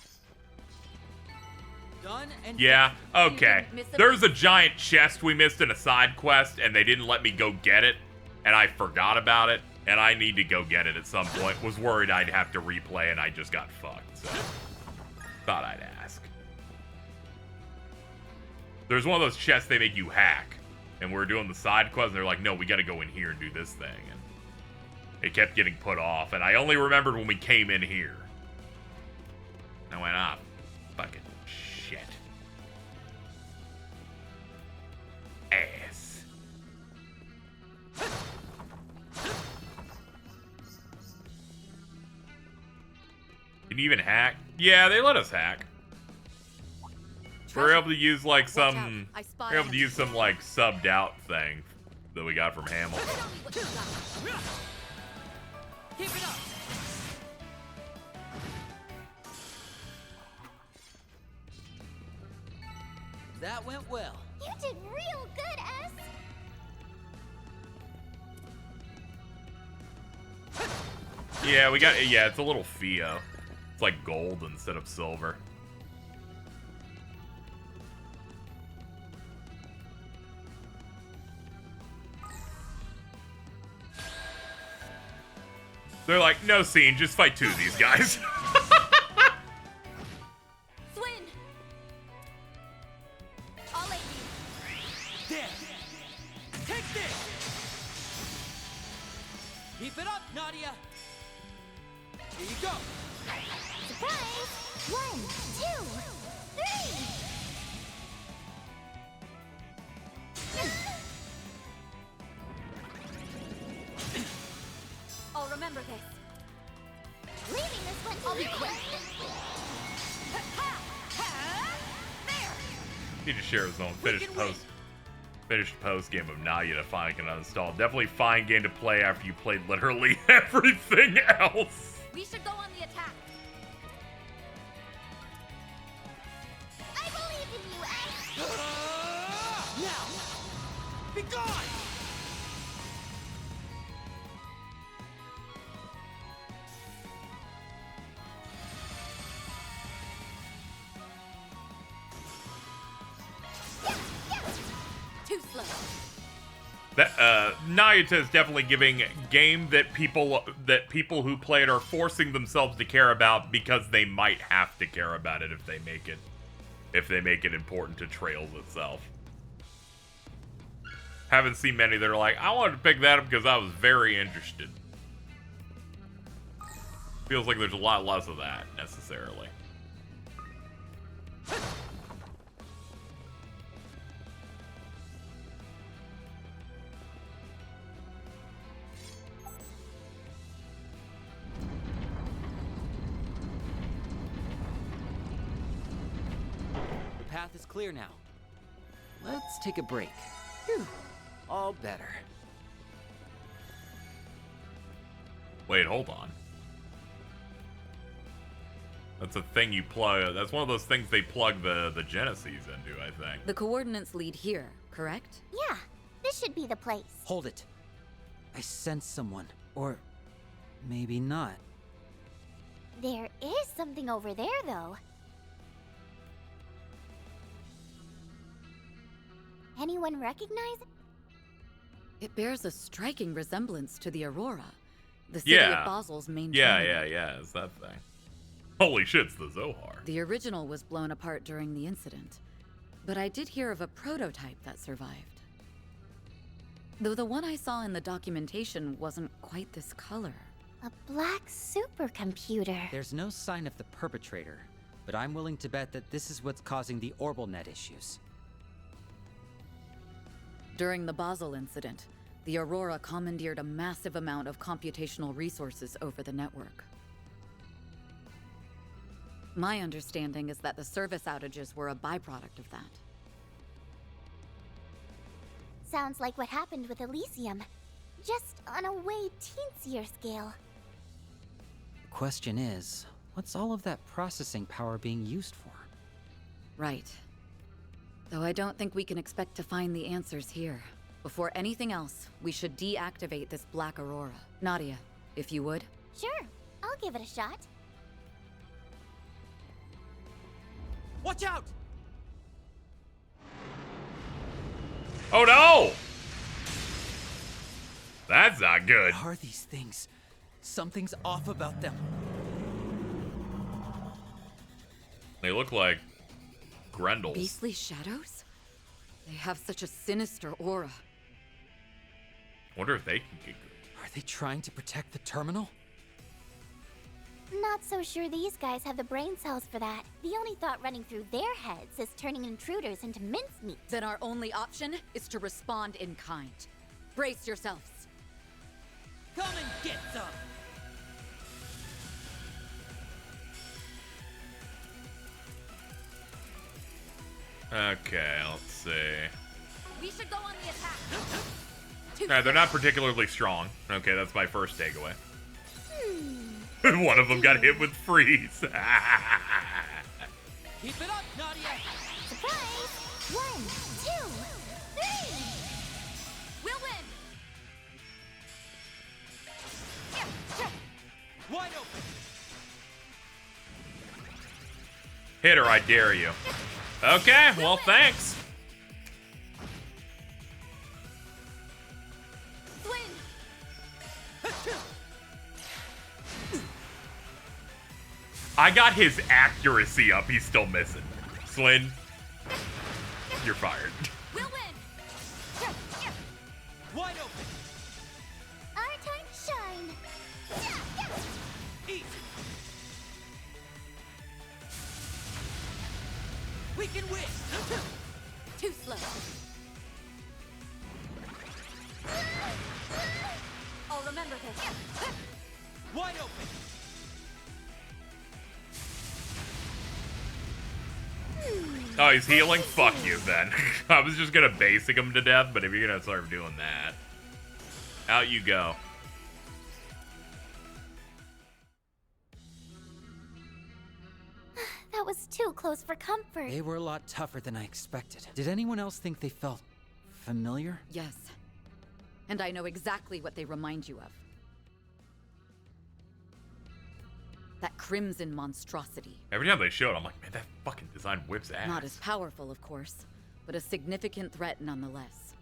Done and Yeah, done. okay. There's a giant chest we missed in a side quest, and they didn't let me go get it, and I forgot about it, and I need to go get it at some point. Was worried I'd have to replay, and I just got fucked, so thought I'd ask. There's one of those chests they make you hack, and we were doing the side quest, and they're like, no, we gotta go in here and do this thing, and it kept getting put off, and I only remembered when we came in here. I went, ah, fucking shit. Ass. Can you even hack? Yeah, they let us hack. We're able to use like some, we're able to use some like subbed out thing that we got from Hamilton. Keep it up. That went well. You did real good, S. Yeah, we got, yeah, it's a little Fio. It's like gold instead of silver. They're like, no scene, just fight two of these guys. Swin! I'll aid you. There. Take this. Keep it up, Nadia. Here you go. Surprise! 1, 2, 3! I'll remember this. Leaving this one to I'll be you. quick. Need to share his own finished post game of Nadia to find and uninstall. Definitely fine game to play after you played literally everything else. We should go on the attack. I believe in you, S. Now, be gone. Too slow. That Nayuta is definitely giving game that people who play it are forcing themselves to care about because they might have to care about it if they make it important to Trails itself. Haven't seen many that are like, I wanted to pick that up because I was very interested. Feels like there's a lot less of that necessarily. The path is clear now. Let's take a break. Whew. All better. Wait, hold on. That's a thing you plug. That's one of those things they plug the Genesis into, I think. The coordinates lead here, correct? Yeah, this should be the place. Hold it. I sense someone. Or maybe not. There is something over there, though. Anyone recognize it? It bears a striking resemblance to the Aurora, the city Yeah. of Basel's main Yeah, terminal. yeah, it's that thing. Holy shit, it's the Zohar. The original was blown apart during the incident, but I did hear of a prototype that survived. Though the one I saw in the documentation wasn't quite this color. A black supercomputer. There's no sign of the perpetrator, but I'm willing to bet that this is what's causing the OrbitalNet issues. During the Basel incident, the Aurora commandeered a massive amount of computational resources over the network. My understanding is that the service outages were a byproduct of that. Sounds like what happened with Elysium. Just on a way teensier scale. The question is, what's all of that processing power being used for? Right. Though I don't think we can expect to find the answers here. Before anything else, we should deactivate this black aurora. Nadia, if you would. Sure, I'll give it a shot. Watch out! Oh no! That's not good. What are these things? Something's off about them. They look like Grendels. Beastly shadows? They have such a sinister aura. Wonder if they can get good. Are they trying to protect the terminal? Not so sure these guys have the brain cells for that. The only thought running through their heads is turning intruders into mincemeat. Then our only option is to respond in kind. Brace yourselves. Come and get some! Okay, let's see. We should go on the attack. Alright, they're not particularly strong. Okay, that's my first takeaway. One of them got hit with freeze. Keep it up, Nadia! Surprise! 1, 2, 3! We'll win! Wide open! Hit her, I dare you. Okay, well, thanks. I got his accuracy up. He's still missing. Slin, you're fired. We'll win! Wide open! Our time to shine! Eat! We can win! Too slow. I'll remember this. Wide open! Oh, he's healing? Fuck you, then. I was just gonna basic him to death, but if you're gonna start doing that, out you go. That was too close for comfort. They were a lot tougher than I expected. Did anyone else think they felt familiar? Yes. And I know exactly what they remind you of. That crimson monstrosity. Every time they show it, I'm like, man, that fucking design whips ass. Not as powerful, of course, but a significant threat nonetheless.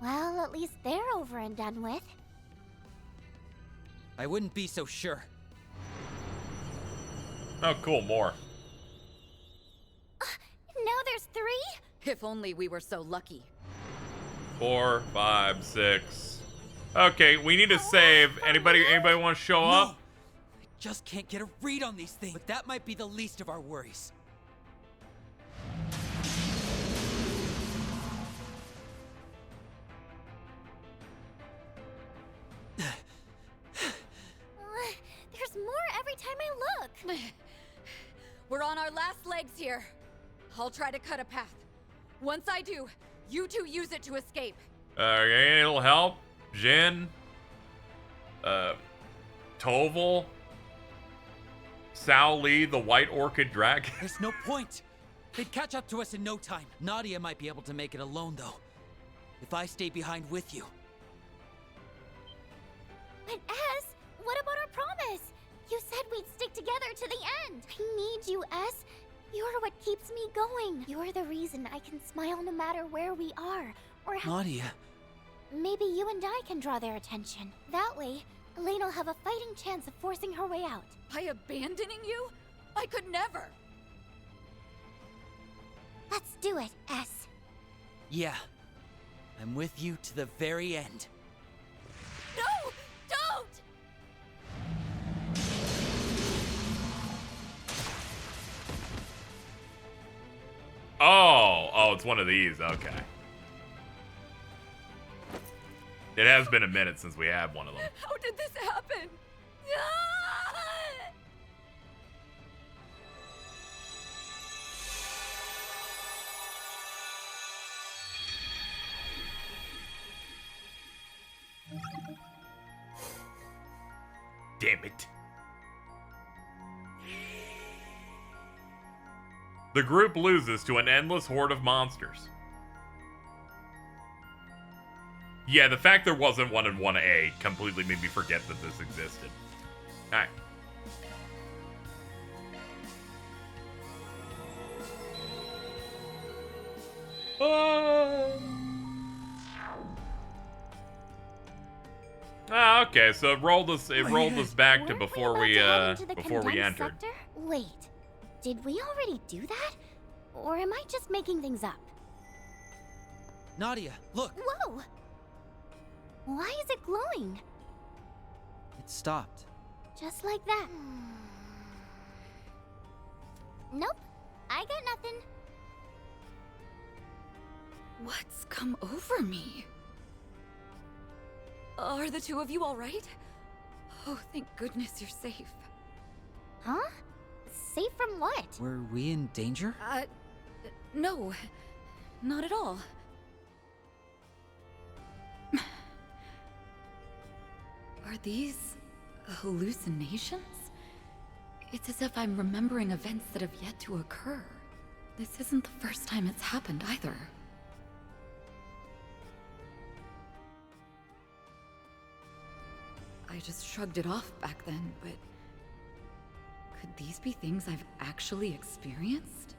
Well, at least they're over and done with. I wouldn't be so sure. Oh, cool, more. Now there's 3? If only we were so lucky. 4, 5, 6. Okay, we need to save. Anybody want to show up? Just can't get a read on these things, but that might be the least of our worries. There's more every time I look. We're on our last legs here. I'll try to cut a path. Once I do, you two use it to escape. Okay, it'll help. Jin. Toval. Sao Lee, the White Orchid Dragon. There's no point. They'd catch up to us in no time. Nadia might be able to make it alone, though. If I stay behind with you. But S, what about our promise? You said we'd stick together to the end. I need you, S. You're what keeps me going. You're the reason I can smile no matter where we are. Or Nadia. Maybe you and I can draw their attention. That way, Elaine will have a fighting chance of forcing her way out. By abandoning you? I could never. Let's do it, S. Yeah. I'm with you to the very end. No! Don't! Oh, it's one of these. Okay. It has been a minute since we had one of them. How did this happen? Damn it. The group loses to an endless horde of monsters. Yeah, the fact there wasn't one in 1A completely made me forget that this existed. Alright. Okay, so it rolled us back to before we entered. Sector? Wait, did we already do that? Or am I just making things up? Nadia, look! Whoa! Why is it glowing? It stopped. Just like that. Nope, I got nothing. What's come over me? Are the two of you all right? Oh, thank goodness you're safe. Huh? Safe from what? Were we in danger? No, not at all. Are these hallucinations? It's as if I'm remembering events that have yet to occur. This isn't the first time it's happened either. I just shrugged it off back then, but could these be things I've actually experienced?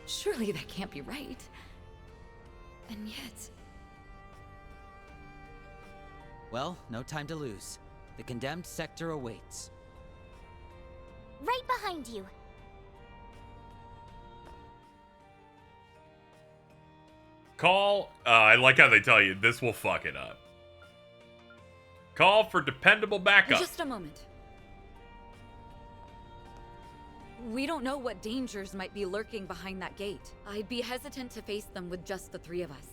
Surely that can't be right. And yet... Well, no time to lose. The condemned sector awaits. Right behind you. Call, I like how they tell you, this will fuck it up. Call for dependable backup. Just a moment. We don't know what dangers might be lurking behind that gate. I'd be hesitant to face them with just the three of us.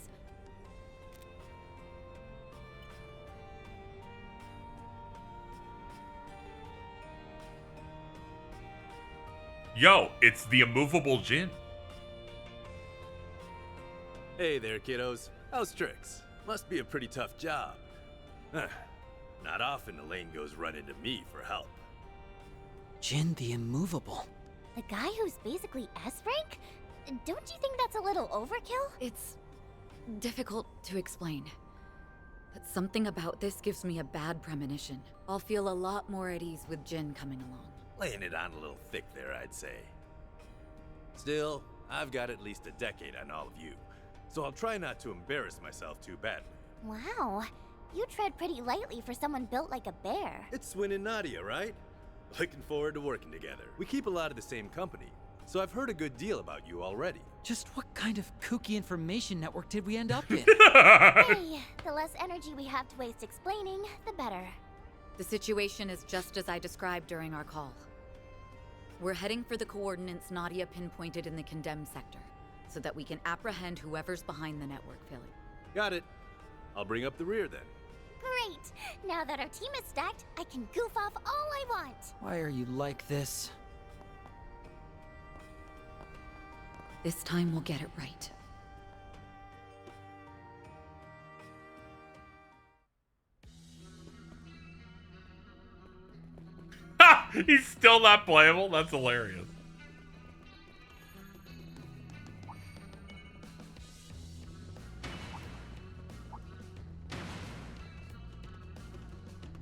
Yo, it's the immovable Jin. Hey there, kiddos. How's tricks? Must be a pretty tough job. Not often Elaine goes running to me for help. Jin the Immovable. The guy who's basically S-rank? Don't you think that's a little overkill? It's difficult to explain. But something about this gives me a bad premonition. I'll feel a lot more at ease with Jin coming along. Laying it on a little thick there, I'd say. Still, I've got at least a decade on all of you, so I'll try not to embarrass myself too badly. Wow, you tread pretty lightly for someone built like a bear. It's Swin and Nadia, right? Looking forward to working together. We keep a lot of the same company, so I've heard a good deal about you already. Just what kind of kooky information network did we end up in? Hey, the less energy we have to waste explaining, the better. The situation is just as I described during our call. We're heading for the coordinates Nadia pinpointed in the condemned sector, so that we can apprehend whoever's behind the network failure. Got it. I'll bring up the rear then. Great! Now that our team is stacked, I can goof off all I want. Why are you like this? This time we'll get it right. Ha! He's still not playable? That's hilarious.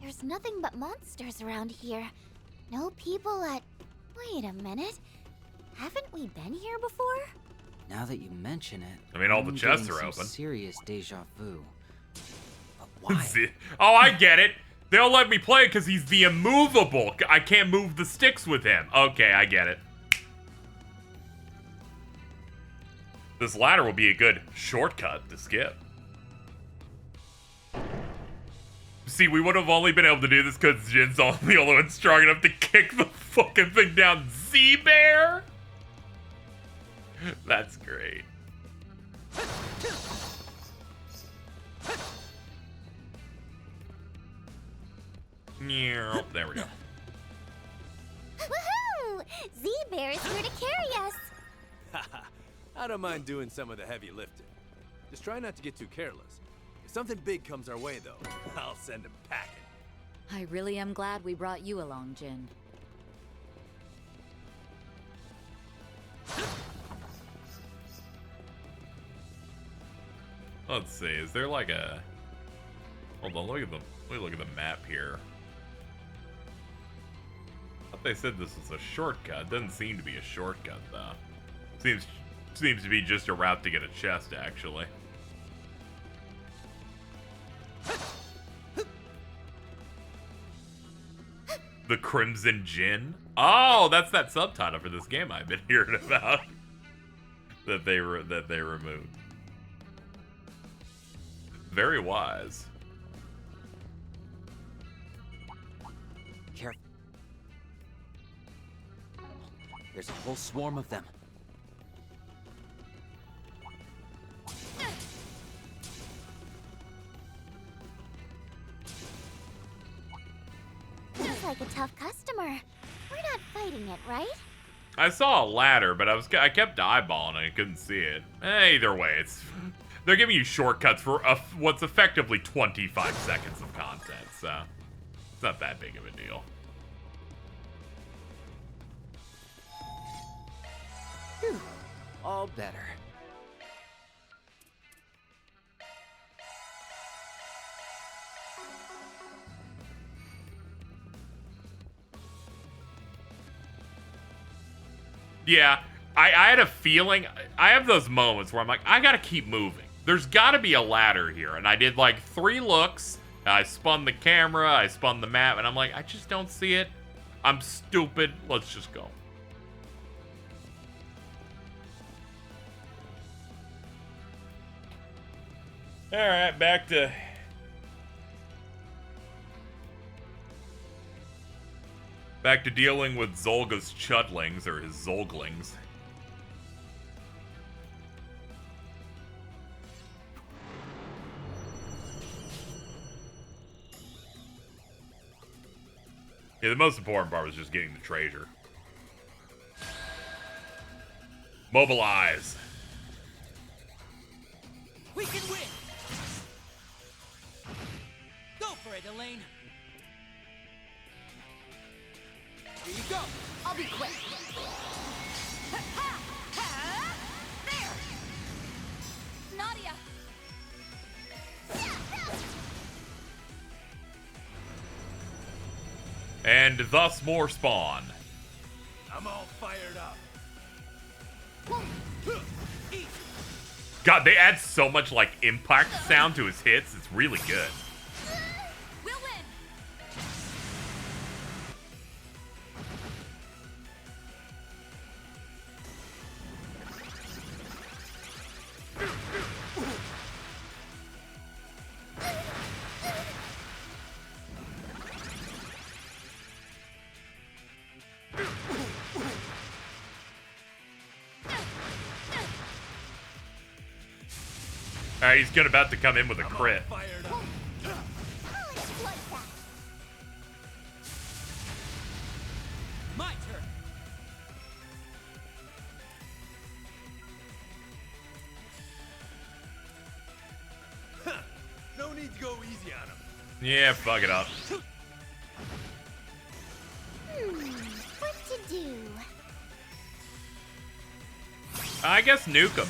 There's nothing but monsters around here. No people at... Wait a minute. Haven't we been here before? Now that you mention it, I mean, all the I'm chests getting are some open. Serious deja vu. But why? Oh, I get it. They'll let me play it because he's the immovable. I can't move the sticks with him. Okay, I get it. This ladder will be a good shortcut to skip. See, we would have only been able to do this because Jin's the only one strong enough to kick the fucking thing down. Z-Bear? That's great. There we go. Woohoo! Z-Bear is here to carry us. Haha, I don't mind doing some of the heavy lifting. Just try not to get too careless. If something big comes our way, though, I'll send him packing. I really am glad we brought you along, Jin. Let's see, is there like a... Hold on, let me look at the map here. I thought they said this was a shortcut. Doesn't seem to be a shortcut, though. Seems to be just a route to get a chest, actually. The Crimson Gin? Oh, that's that subtitle for this game I've been hearing about. that they removed. Very wise. Careful. There's a whole swarm of them. Looks like a tough customer. We're not fighting it, right? I saw a ladder, but I kept eyeballing it. I couldn't see it. Either way, they're giving you shortcuts for what's effectively 25 seconds of content, so it's not that big of a deal. Whew. All better. Yeah, I had a feeling. I have those moments where I'm like, I gotta keep moving. There's gotta be a ladder here. And I did like 3 looks. I spun the camera, I spun the map, and I'm like, I just don't see it. I'm stupid. Let's just go. Alright, back to... Back to dealing with Zolga's chudlings, or his Zolglings. Yeah, the most important part was just getting the treasure. Mobilize. We can win! Go for it, Elaine! Here you go! I'll be quick. There! Nadia! And thus more spawn. I'm all fired up. God, they add so much like impact sound to his hits. It's really good. We'll win! Alright, he's about to come in with a crit. My turn! No need to go easy on him. Yeah, fuck it up. What to do? I guess nuke him.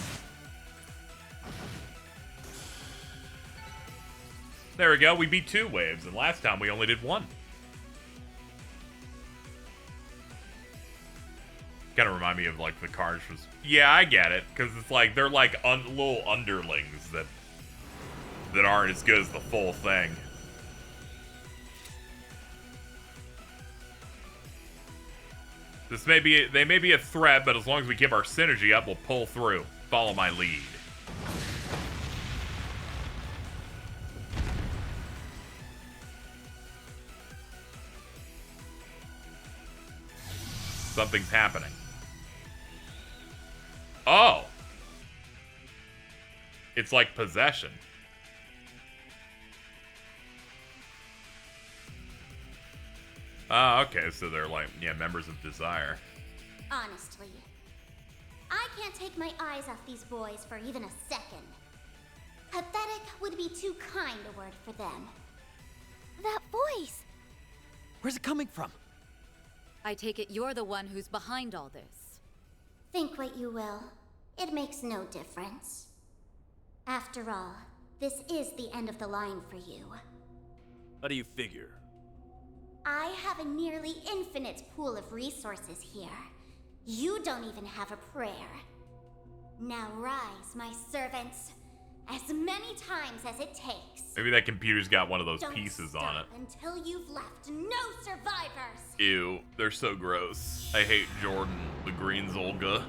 There we go, we beat 2 waves, and last time we only did 1. Kind of remind me of, like, the cards from... Yeah, I get it, because it's like, they're like little underlings that aren't as good as the full thing. They may be a threat, but as long as we keep our synergy up, we'll pull through. Follow my lead. Something's happening. Oh! It's like possession. Ah, okay, so they're like, yeah, members of Desire. Honestly, I can't take my eyes off these boys for even a second. Pathetic would be too kind a word for them. That voice! Where's it coming from? I take it you're the one who's behind all this. Think what you will. It makes no difference. After all, this is the end of the line for you. How do you figure? I have a nearly infinite pool of resources here. You don't even have a prayer. Now rise, my servants, as many times as it takes. Maybe that computer's got one of those Don't pieces stop on it. until you've left no survivors. Ew, they're so gross. I hate Jordan, the green Zolga.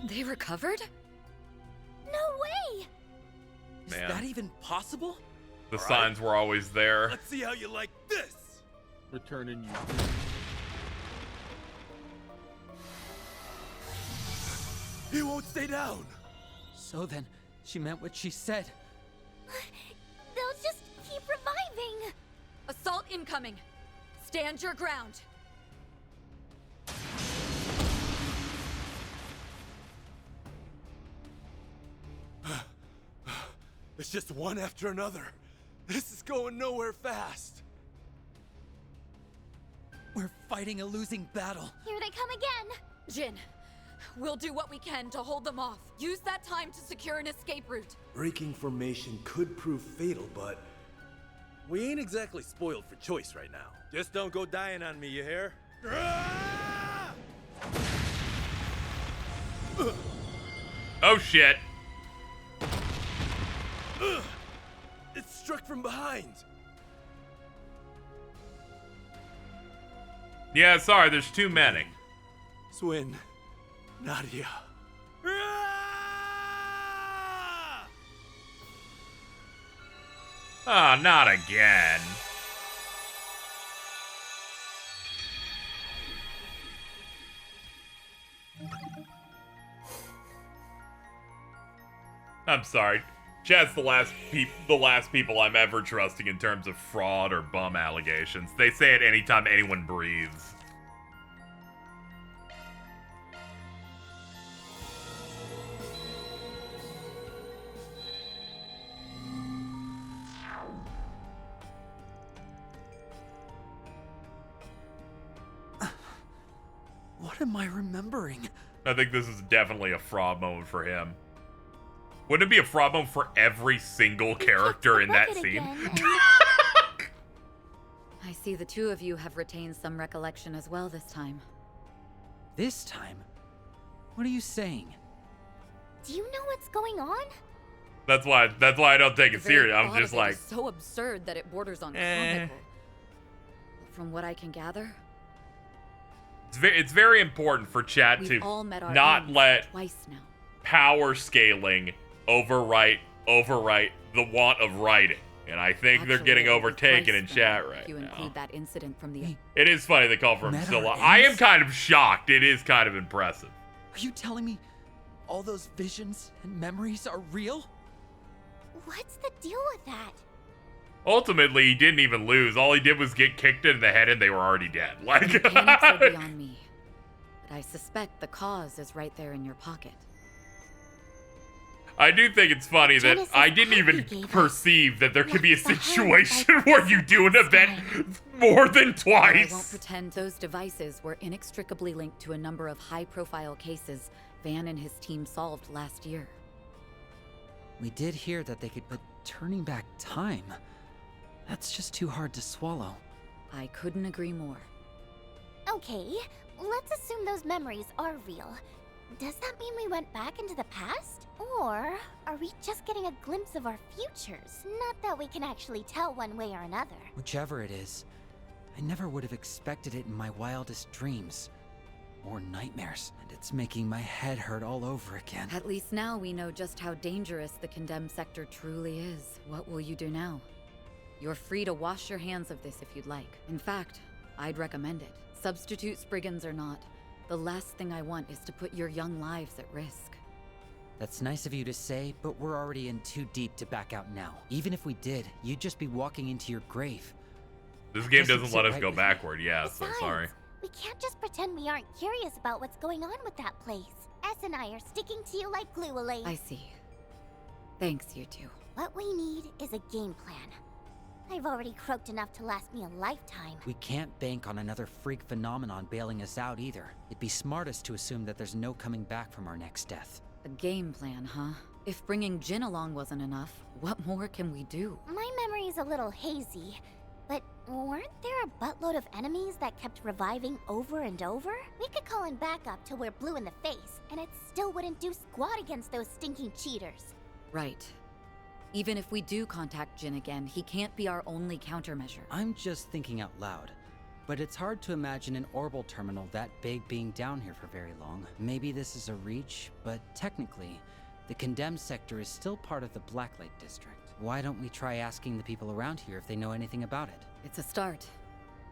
They recovered? No way! Man. Is that even possible? The signs were always there. Let's see how you like this. Returning you. He won't stay down. So then, she meant what she said. They'll just keep reviving. Assault incoming. Stand your ground. It's just one after another. This is going nowhere fast. We're fighting a losing battle. Here they come again. Jin, we'll do what we can to hold them off. Use that time to secure an escape route. Breaking formation could prove fatal, but we ain't exactly spoiled for choice right now. Just don't go dying on me, you hear? Oh shit. It struck from behind. Yeah, sorry, there's too many. Swin, Nadia. Ah, not again. I'm sorry. Chad's the last people I'm ever trusting in terms of fraud or bum allegations. They say it anytime anyone breathes. What am I remembering? I think this is definitely a fraud moment for him. Wouldn't it be a fraud moment for every single character in that scene? I see the two of you have retained some recollection as well this time. This time? What are you saying? Do you know what's going on? That's why I don't take it The very serious. I'm thought just of it like, is so absurd that it borders on comical. But from what I can gather, it's very important for chat we've to all met our not ends let twice now. power scaling overwrite the want of writing. And I think they're getting overtaken in chat right If you now. include that incident from the It is funny they call for him Met still. our I am ends? kind of shocked. It is kind of impressive. Are you telling me all those visions and memories are real? What's the deal with that? Ultimately, he didn't even lose. All he did was get kicked in the head and they were already dead. Like, The mechanics are beyond me, but I suspect the cause is right there in your pocket. I do think it's funny that Genesis I didn't even gave us perceive that there could be a left behind situation by where you do an event more than But I won't twice. pretend those devices were inextricably linked to a number of high-profile cases Van and his team solved last year. We did hear that they could, but turning back time, that's just too hard to swallow. I couldn't agree more. Okay, let's assume those memories are real. Does that mean we went back into the past? Or are we just getting a glimpse of our futures? Not that we can actually tell one way or another. Whichever it is, I never would have expected it in my wildest dreams. Or nightmares, and it's making my head hurt all over again. At least now we know just how dangerous the condemned sector truly is. What will you do now? You're free to wash your hands of this if you'd like. In fact, I'd recommend it. Substitute Spriggans or not, the last thing I want is to put your young lives at risk. That's nice of you to say, but we're already in too deep to back out now. Even if we did, you'd just be walking into your grave. This game Doesn't doesn't sit let us right go with me. backward. Yeah, so Besides, sorry. we can't just pretend we aren't curious about what's going on with that place. S and I are sticking to you like glue, Elaine. I see. Thanks, you two. What we need is a game plan. I've already croaked enough to last me a lifetime. We can't bank on another freak phenomenon bailing us out either. It'd be smartest to assume that there's no coming back from our next death. A game plan, huh? If bringing Jin along wasn't enough, what more can we do? My memory's a little hazy, but weren't there a buttload of enemies that kept reviving over and over? We could call in backup till we're blue in the face, and it still wouldn't do squat against those stinking cheaters. Right. Even if we do contact Jin again, he can't be our only countermeasure. I'm just thinking out loud. But it's hard to imagine an orbital terminal that big being down here for very long. Maybe this is a reach, but technically, the condemned sector is still part of the Blacklight district. Why don't we try asking the people around here if they know anything about it? It's a start.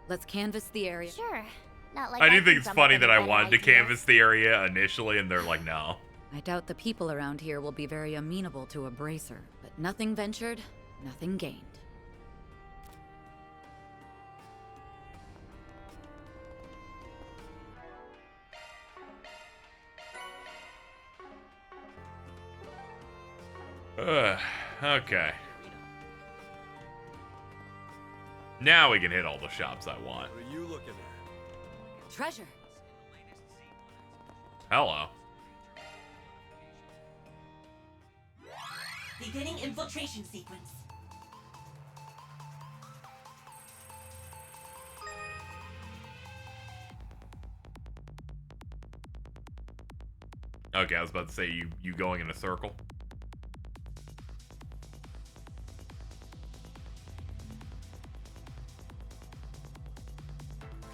Let's canvass the area. Sure. Not like I do can think it's drum funny up that any I better wanted to ideas. canvas the area initially, and they're like, no. I doubt the people around here will be very amenable to a bracer, but nothing ventured, nothing gained. Okay. Now we can hit all the shops I want. What are you looking at? Treasure. Hello. Beginning infiltration sequence. Okay, I was about to say you going in a circle.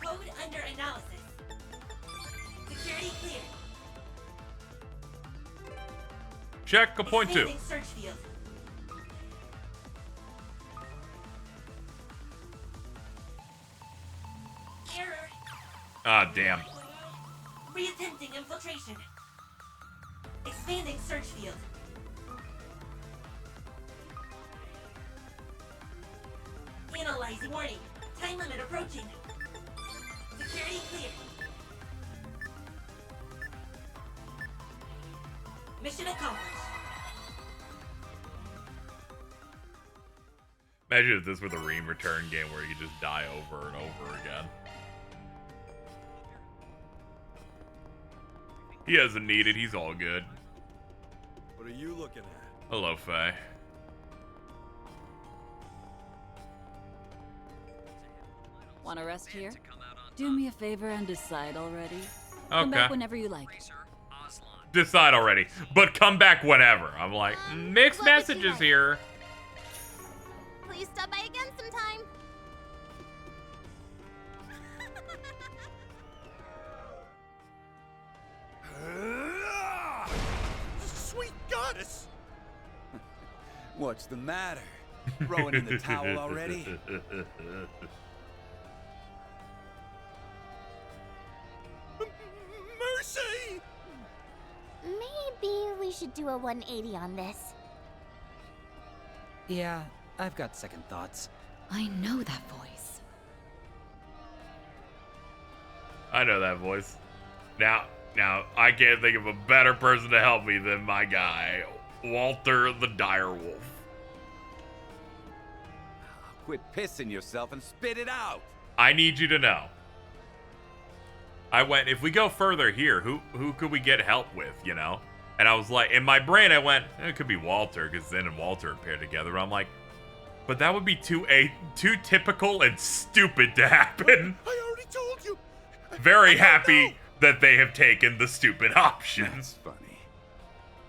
Code under analysis. Security clear. Check a point two. Expanding search field. Error. Ah, damn. Reattempting infiltration. Expanding search field. Analyzing warning. Time limit approaching. Security clear. Mission accomplished. Imagine if this were the Ream Return game where you just die over and over again. He doesn't need it, he's all good. What are you looking at? Hello, Faye. Want to rest here? Do me a favor and decide already. Come Okay. back whenever you like. Decide already, but come back whenever. I'm like, mixed messages here. Please stop by again sometime. Sweet goddess! What's the matter? Throwing in the towel already? Mercy! Maybe we should do a 180 on this. Yeah, I've got second thoughts. I know that voice. I know that voice. Now, I can't think of a better person to help me than my guy, Walter the Direwolf. Quit pissing yourself and spit it out. I need you to know. I went, if we go further here, who could we get help with, you know? And I was like, in my brain, I went, it could be Walter, because Zen and Walter are paired together. But I'm like, but that would be too typical and stupid to happen. I already told you. Very happy that they have taken the stupid option. That's funny.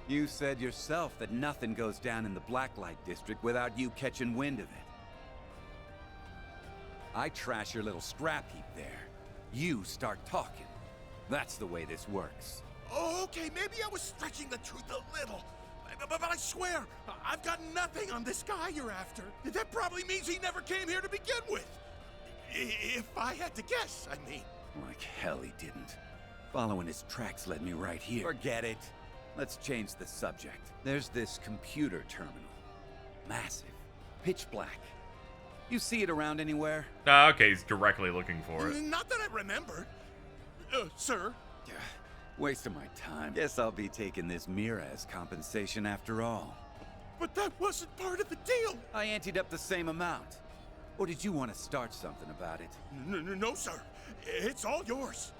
You said yourself that nothing goes down in the Blacklight district without you catching wind of it. I trash your little scrap heap there. You start talking. That's the way this works. Oh, okay, maybe I was stretching the truth a little. But I swear, I've got nothing on this guy you're after. That probably means he never came here to begin with. If I had to guess, I mean. Like hell he didn't. Following his tracks led me right here. Forget it. Let's change the subject. There's this computer terminal. Massive. Pitch black. You see it around anywhere? Okay, he's directly looking for it. Not that I remember. Sir? Waste of my time. Guess I'll be taking this mirror as compensation after all. But that wasn't part of the deal. I anteed up the same amount. Or did you want to start something about it? No, sir. It's all yours.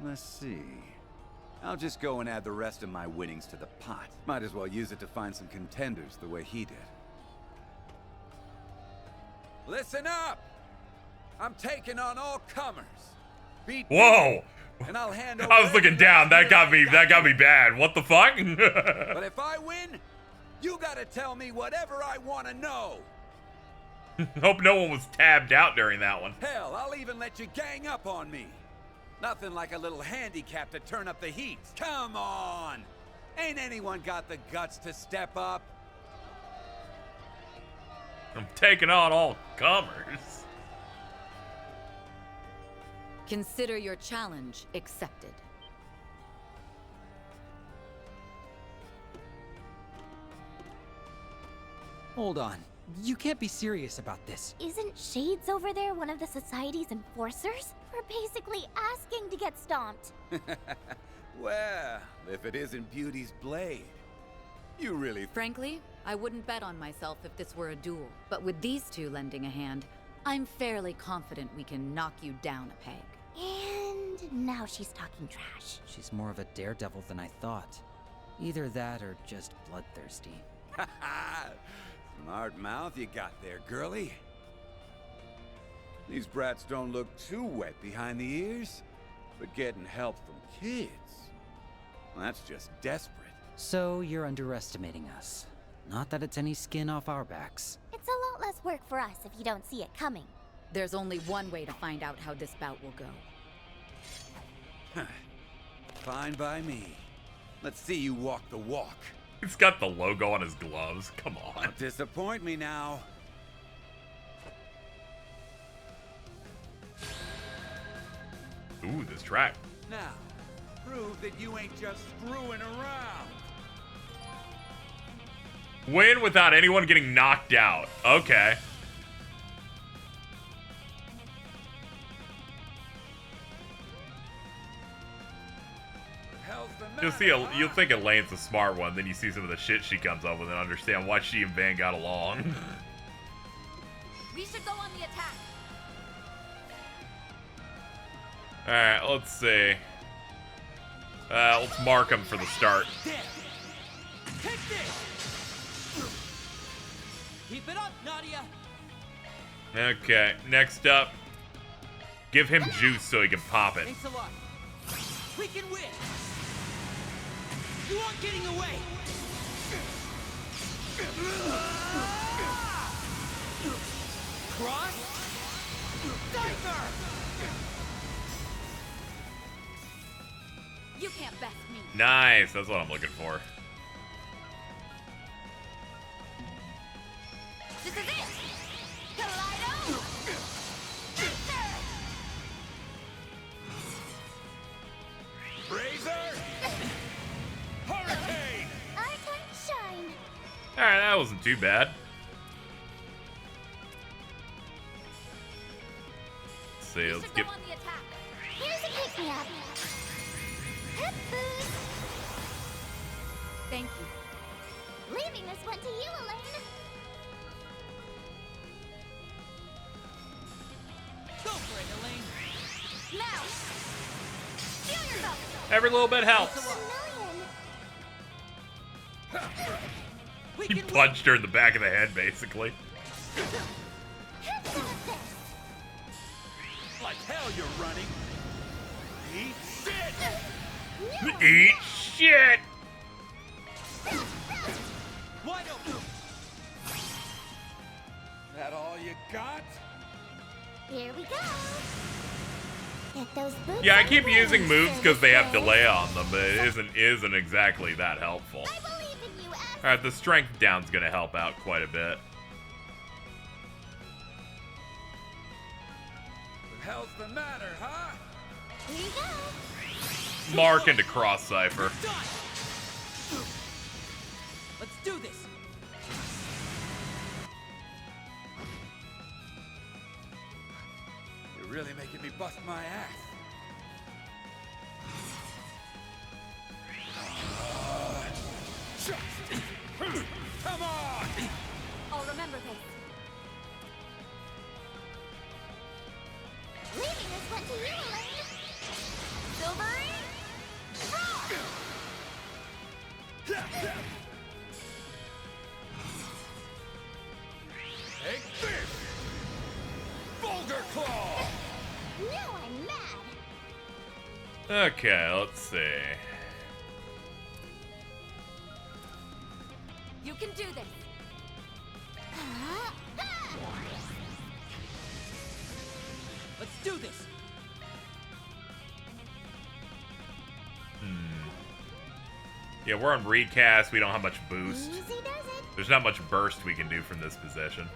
Let's see. I'll just go and add the rest of my winnings to the pot. Might as well use it to find some contenders the way he did. Listen up! I'm taking on all comers. Beat Whoa! And I'll hand I was looking down. That got me bad. What the fuck? But if I win, you gotta tell me whatever I want to know. Hope no one was tabbed out during that one. Hell, I'll even let you gang up on me. Nothing like a little handicap to turn up the heat. Come on! Ain't anyone got the guts to step up? I'm taking on all comers. Consider your challenge accepted. Hold on. You can't be serious about this. Isn't Shades over there one of the Society's enforcers? We're basically asking to get stomped. Well, if it isn't Beauty's blade. You really... Frankly, I wouldn't bet on myself if this were a duel. But with these two lending a hand, I'm fairly confident we can knock you down a peg. And now she's talking trash. She's more of a daredevil than I thought. Either that or just bloodthirsty. Smart mouth you got there, girlie. These brats don't look too wet behind the ears, but getting help from kids, that's just desperate. So you're underestimating us. Not that it's any skin off our backs. It's a lot less work for us if you don't see it coming. There's only one way to find out how this bout will go. Fine by me. Let's see you walk the walk. He's got the logo on his gloves. Come on. Don't disappoint me now. Ooh, this track. Now, prove that you ain't just screwing around. Win without anyone getting knocked out. Okay. You'll think Elaine's a smart one, then you see some of the shit she comes up with and understand why she and Van got along. We should go on the attack. Alright, let's see. Let's mark him for the start. Take this! Keep it up, Nadia! Okay, next up. Give him juice so he can pop it. Thanks a lot. We can win! You aren't getting away! Cross! Diver! You can't best me. Nice, that's what I'm looking for. This is it! Kaleido! Razor! Hurricane! Our time to shine. Alright, that wasn't too bad. Let's see, let's get... On the attack. Here's a pick-me-up. Hip boost. Thank you. Leaving this one to you, Elaine. Go for it, Elaine! Now! Feel yourself! Every little bit helps. He punched her in the back of the head, basically. Like hell you're running. Eat shit! Eat shit! Wide open! That all you got? Here we go. Get those boots Yeah, I on keep the using road, moves because they have Service delay on them, but it isn't exactly that helpful. I believe in you, S. Alright, the strength down's gonna help out quite a bit. What the hell's the matter, huh? Here you go. Mark into cross cipher. Let's do this! You're really making me bust my ass. Come on! I'll remember this. went to you, Elaine. Silvery? Take this! Vulgar Claw! Now I'm mad. Okay, let's see. You can do this. Let's do this. Yeah, we're on recast. We don't have much boost. Easy does it. There's not much burst we can do from this position.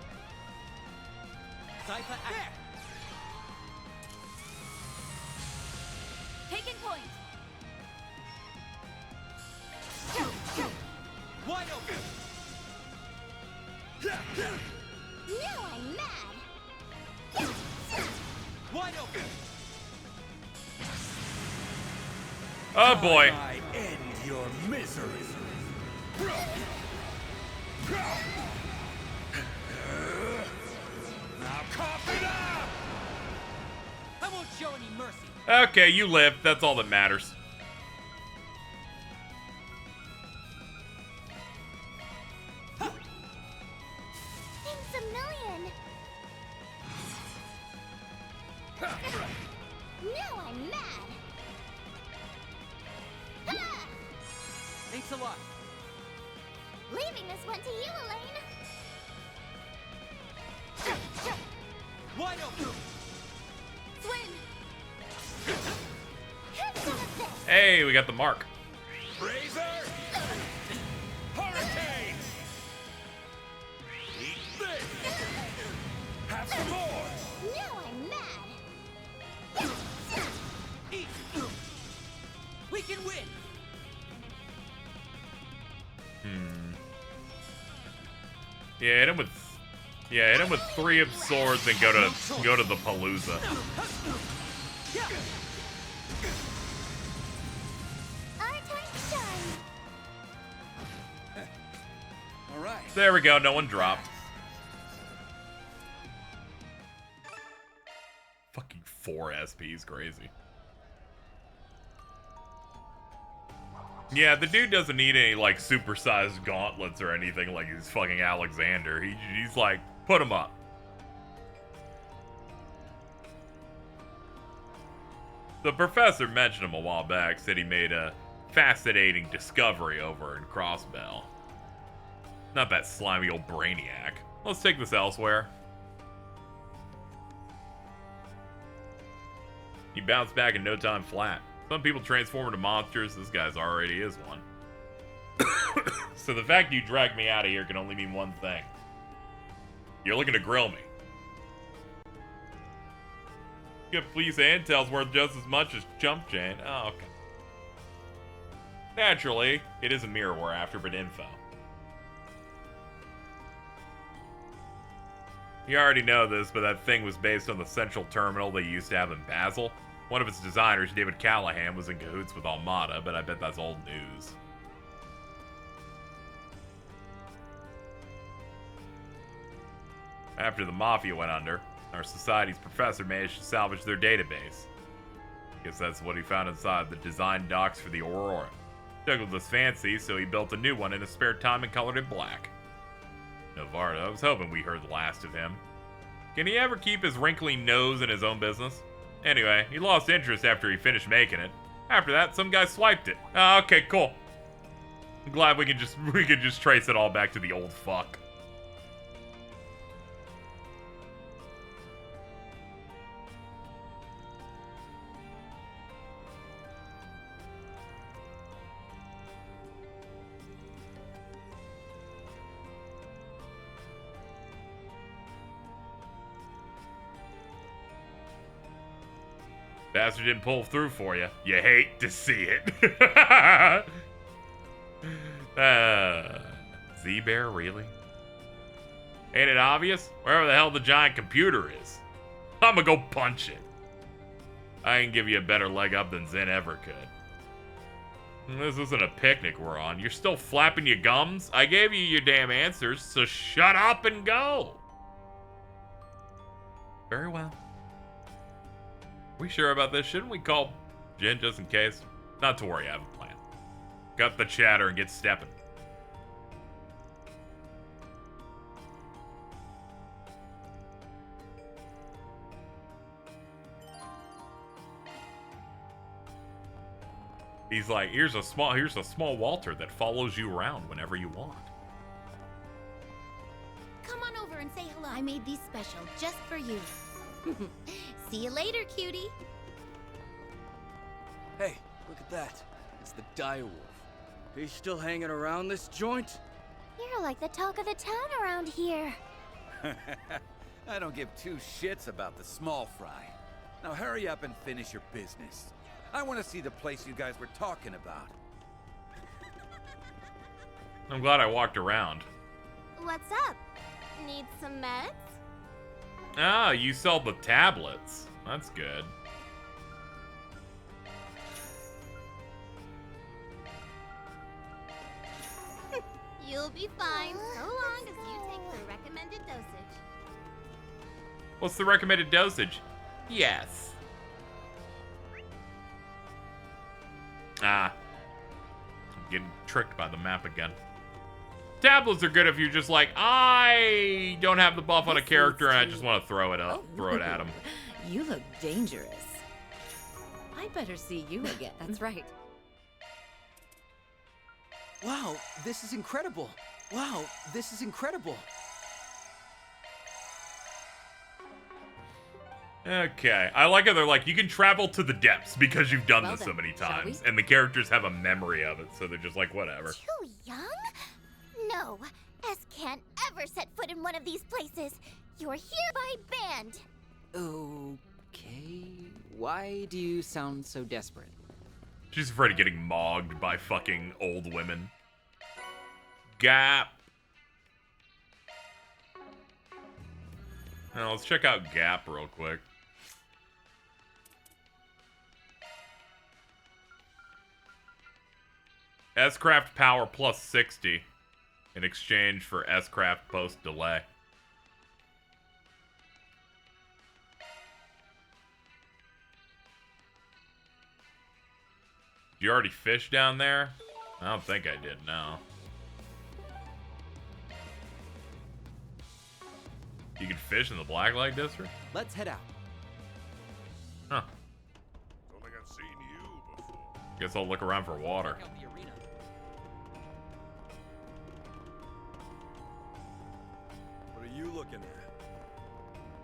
Cypher act. Taking point. Wide open. Now I'm mad. Wide open. Oh boy. I end your misery. Now cough it up! I won't show any mercy. Okay, you live. That's all that matters. Thanks a million. Now I'm mad. Thanks a lot. Leaving this one to you, Elaine. Wide open. Swing. Have some of this. Hey, we got the mark. Razor! Hurricane! Eat this! Have some more! Now I'm mad. Eat. We can win. Yeah, hit him with 3 of swords and go to the Palooza. Our time to shine. All right. There we go. No one dropped. Fucking 4 SP is crazy. Yeah, the dude doesn't need any, like, supersized gauntlets or anything like he's fucking Alexander. He's like, put him up. The professor mentioned him a while back, said he made a fascinating discovery over in Crossbell. Not that slimy old brainiac. Let's take this elsewhere. He bounced back in no time flat. Some people transform into monsters. This guy's already is one. So the fact you dragged me out of here can only mean one thing. You're looking to grill me. Good police intel's worth just as much as chump chain. Oh, okay. Naturally, it is a mirror we're after, but info. You already know this, but that thing was based on the central terminal they used to have in Basel. One of its designers, David Callahan, was in cahoots with Armada, but I bet that's old news. After the Mafia went under, our society's professor managed to salvage their database. Guess that's what he found inside the design docs for the Aurora. Tickled his fancy, so he built a new one in his spare time and colored it black. Novardo, I was hoping we heard the last of him. Can he ever keep his wrinkly nose in his own business? Anyway, he lost interest after he finished making it. After that, some guy swiped it. Oh, okay, cool. I'm glad we can just trace it all back to the old fuck. Bastard didn't pull through for you. You hate to see it. Z-Bear, really? Ain't it obvious? Wherever the hell the giant computer is. I'ma go punch it. I can give you a better leg up than Zen ever could. This isn't a picnic we're on. You're still flapping your gums? I gave you your damn answers, so shut up and go. Very well. We sure about this? Shouldn't we call Jin just in case? Not to worry, I have a plan. Got the chatter and get stepping. He's like, here's a small Walter that follows you around whenever you want. Come on over and say hello. I made these special just for you. See you later, cutie. Hey, look at that. It's the direwolf. He's still hanging around this joint? You're like the talk of the town around here. I don't give two shits about the small fry. Now hurry up and finish your business. I want to see the place you guys were talking about. I'm glad I walked around. What's up? Need some meds? Ah, you sell the tablets. That's good. You'll be fine, so long as you take the recommended dosage. What's the recommended dosage? Yes. Ah. I'm getting tricked by the map again. Tablets are good if you're just like, I don't have the buff on a character and I just want to throw it up, throw it at him. You look dangerous. I better see you again. That's right. Wow, this is incredible. Wow, this is incredible. Okay, I like how they're like, you can travel to the depths because you've done Well this so then, many shall times. we? And the characters have a memory of it, so they're just like, whatever. Too young? No, S can't ever set foot in one of these places. You're hereby banned. Okay. Why do you sound so desperate? She's afraid of getting mogged by fucking old women. Gap. Now, let's check out Gap real quick. S-Craft power plus 60 in exchange for S-Craft post delay. You already fish down there? I don't think I did, no. You can fish in the Blacklight District? Let's head out. Huh. Don't think I've seen you before. Guess I'll look around for water. Check out the arena. What are you looking at?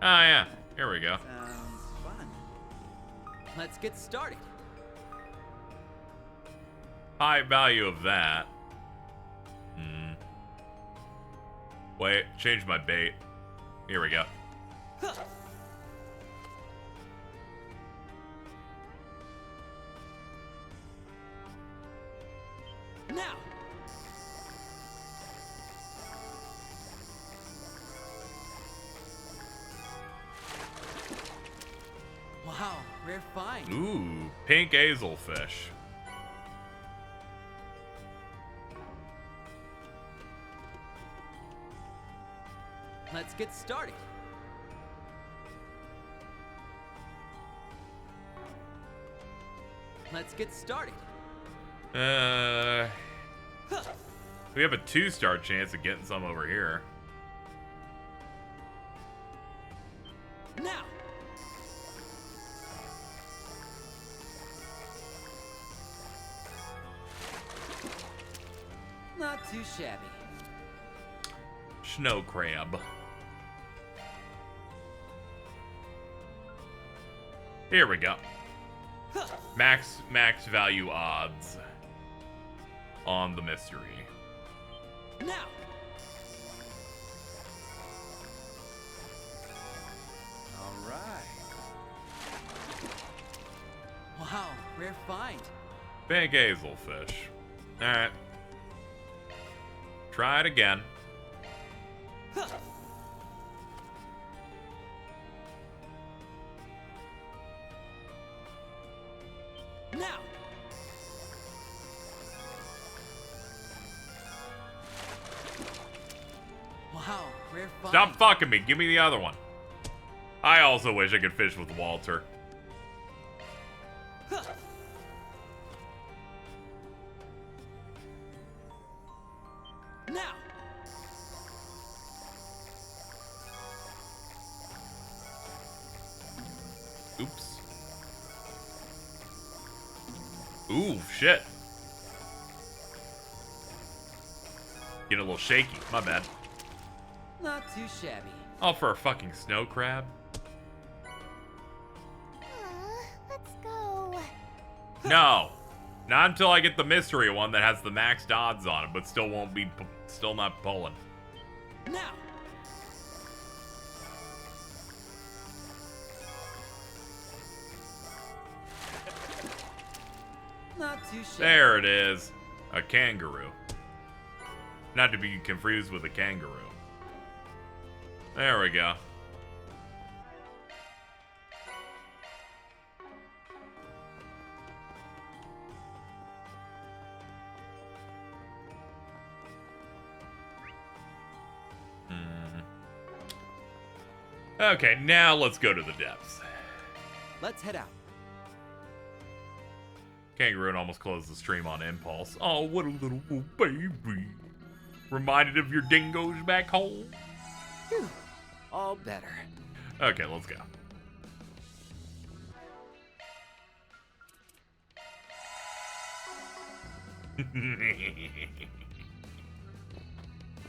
Ah, yeah. Here we go. Sounds fun. Let's get started. High value of that. Wait, change my bait. Here we go. Now. Wow, rare find. Ooh, pink hazelfish. Let's get started. Let's get started. We have a 2-star chance of getting some over here. Now. Not too shabby. Snow crab. Here we go. Max value odds on the mystery. Now. All right. Wow, rare find. Big hazelfish. Alright. Try it again. Now. Wow, rare find. Stop fucking me. Give me the other one. I also wish I could fish with Walter. Oops. Ooh, shit. Getting a little shaky. My bad. Not too shabby. Oh, for a fucking snow crab? Let's go. No. Not until I get the mystery one that has the maxed odds on it, but still won't be, still not pulling. Now. Not too shabby. There it is. A kangaroo. Not to be confused with a kangaroo. There we go. Okay, now let's go to the depths. Let's head out. Kangaroo almost closed the stream on impulse. Oh, what a little baby. Reminded of your dingoes back home? Whew. All better. Okay, let's go.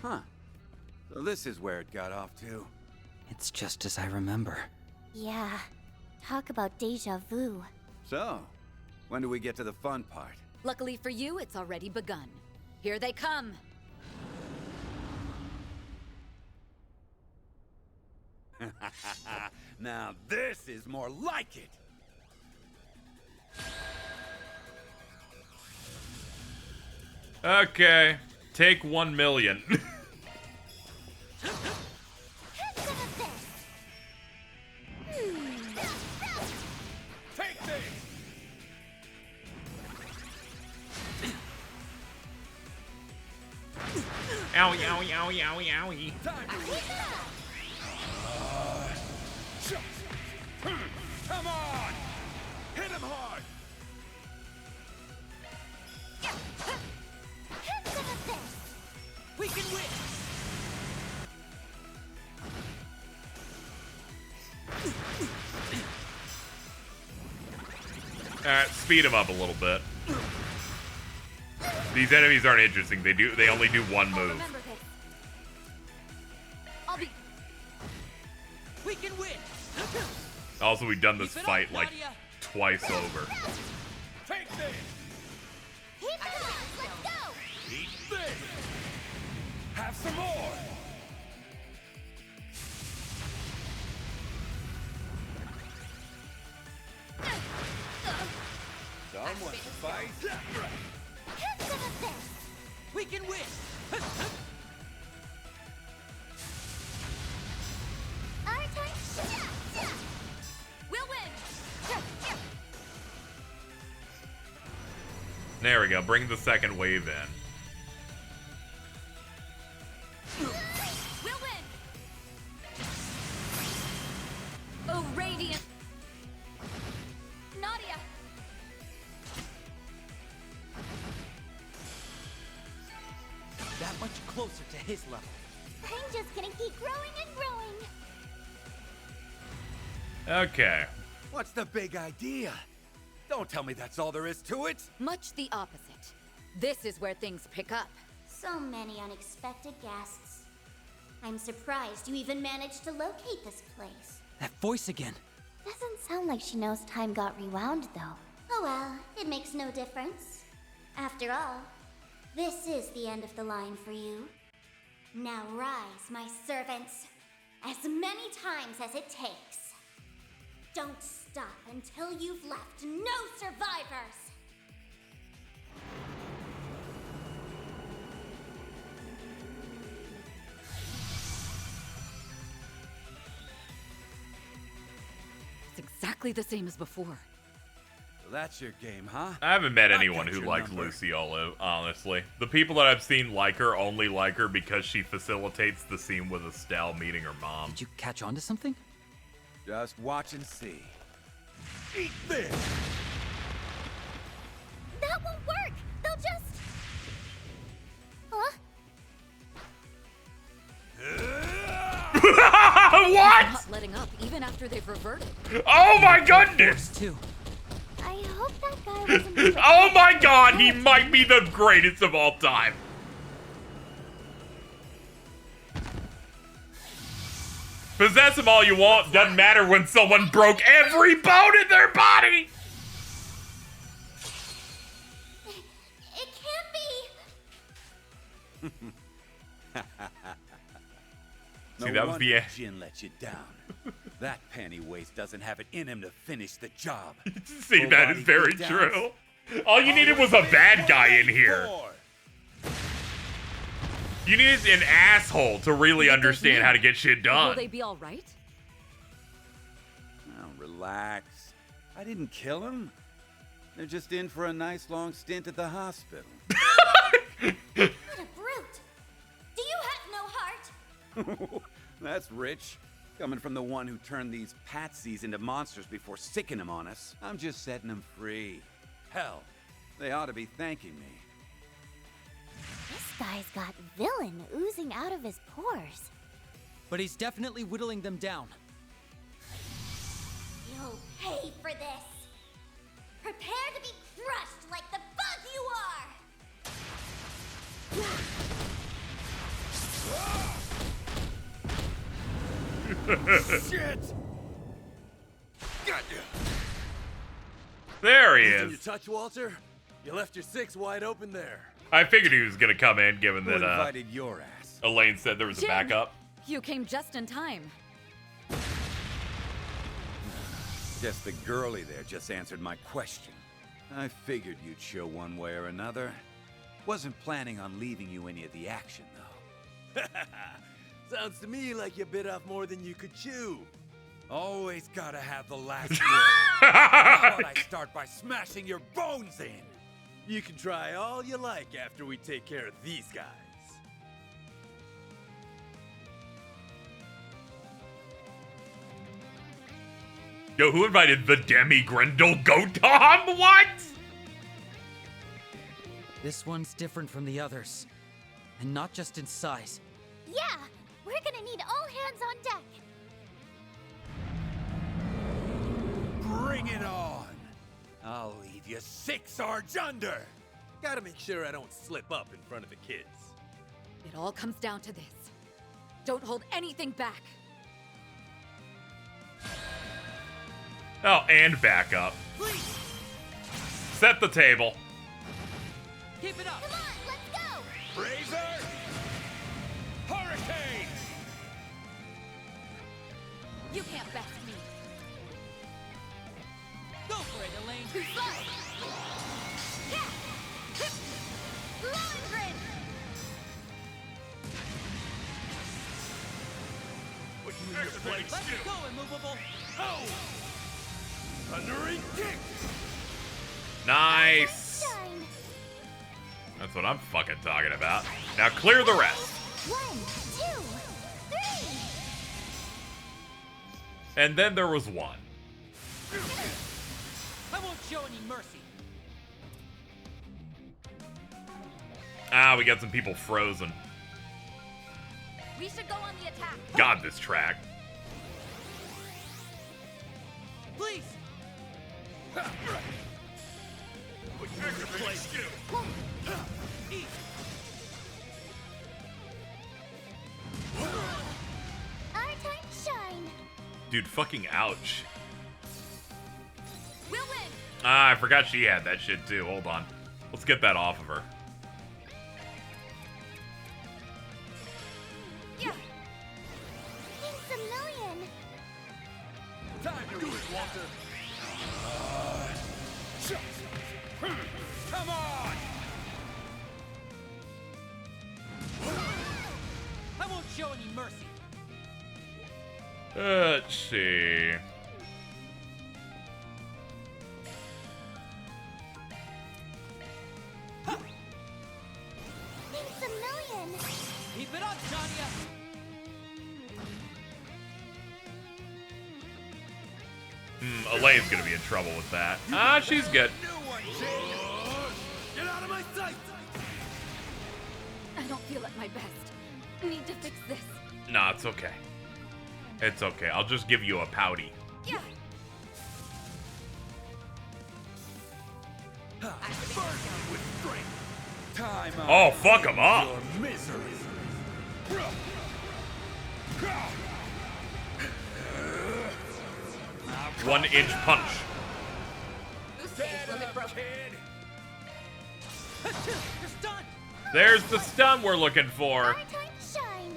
Huh. So this is where it got off to. It's just as I remember. Yeah. Talk about deja vu. So, when do we get to the fun part? Luckily for you, it's already begun. Here they come. Now this is more like it. Okay, take 1 million. Take this! Owie, owie, owie, owie, owie. Come on! Hit him hard! We can win! Alright, speed him up a little bit. These enemies aren't interesting. They only do one move. Remember this. I'll be. We can win! Also, we've done this Keep it fight up, like Nadia. twice over. Take this! Let's go! Eat this! Have some more! Someone fight. We can win! Our turn. We'll win! There we go. Bring the second wave in. We'll win! Oh, Radiant! Nadia! That much closer to his level. I'm just gonna keep growing and growing. Okay. What's the big idea? Don't tell me that's all there is to it. Much the opposite. This is where things pick up. So many unexpected guests. I'm surprised you even managed to locate this place. That voice again. Doesn't sound like she knows time got rewound, though. Oh well, it makes no difference. After all, this is the end of the line for you. Now rise, my servants, as many times as it takes. Don't stop until you've left no survivors! It's exactly the same as before. That's your game, huh? I haven't met I anyone got who your likes number. Lucy Olive, honestly. The people that I've seen like her only like her because she facilitates the scene with Estelle meeting her mom. Did you catch on to something? Just watch and see. Eat this! That won't work! They'll just... Huh? What? What? Not letting up even after they've reverted. Oh my goodness! Too. I hope that guy wasn't. Oh my god, he might be the greatest of all time. Possess him all you want, doesn't matter when someone broke every bone in their body! It can't be. See, that was the end. Jin let you down. That panty waste doesn't have it in him to finish the job. See, that is very true. All you needed was a bad guy in here. You needed an asshole to really understand how to get shit Will done. they be all right? Now, relax. I didn't kill him. They're just in for a nice long stint at the hospital. What a brute! Do you have no heart? That's rich. Coming from the one who turned these patsies into monsters before sicking them on us. I'm just setting them free. Hell, they ought to be thanking me. This guy's got villain oozing out of his pores. But he's definitely whittling them down. You'll pay for this. Prepare to be crushed like the bug you are! Shit! Got you. There he Anything is. you touch, Walter? You left your six wide open there. I figured he was gonna come in, given Who that invited your ass? Elaine said there was a Jin! backup. You came just in time. Guess the girlie there just answered my question. I figured you'd show one way or another. Wasn't planning on leaving you any of the action, though. Sounds to me like you bit off more than you could chew. Always gotta have the last word. How about I start by smashing your bones in? You can try all you like after we take care of these guys. Yo, who invited the Demi Grendel Gotom? What? This one's different from the others. And not just in size. Yeah, we're gonna need all hands on deck. Bring it on! I'll leave you 6 Sarge under! Gotta make sure I don't slip up in front of the kids. It all comes down to this. Don't hold anything back. Oh, and backup. Please, Set the table. keep it up. Come on, let's go! Razor! Hurricane! You can't best me. Go for it, Elaine. Lundgren! What you in your place Let's do? go, immovable. Oh! Thundering kick! Nice. Shine! That's what I'm fucking talking about. Now clear the rest. 1, 2, 3! And then there was one. I won't show any mercy. Ah, we got some people frozen. We should go on the attack. God, this track. Please. What you in your place do? Eat. Our time to shine! Dude, fucking ouch. We'll win. Ah, I forgot she had that shit too. Hold on. Let's get that off of her. Yeah! Thanks a million! Time to do it, Walter. Come on! I won't show any mercy. Let's see. Thanks a million! Keep it up, Nadia. Elaine's gonna be in trouble with that. Ah, she's good. Get out of my sight! I don't feel at my best. Need to fix this. Nah, it's okay. It's okay. I'll just give you a pouty. Yeah. Time Oh, fuck him up. your misery. 1-inch punch. There's the stun we're looking for. Our time to shine.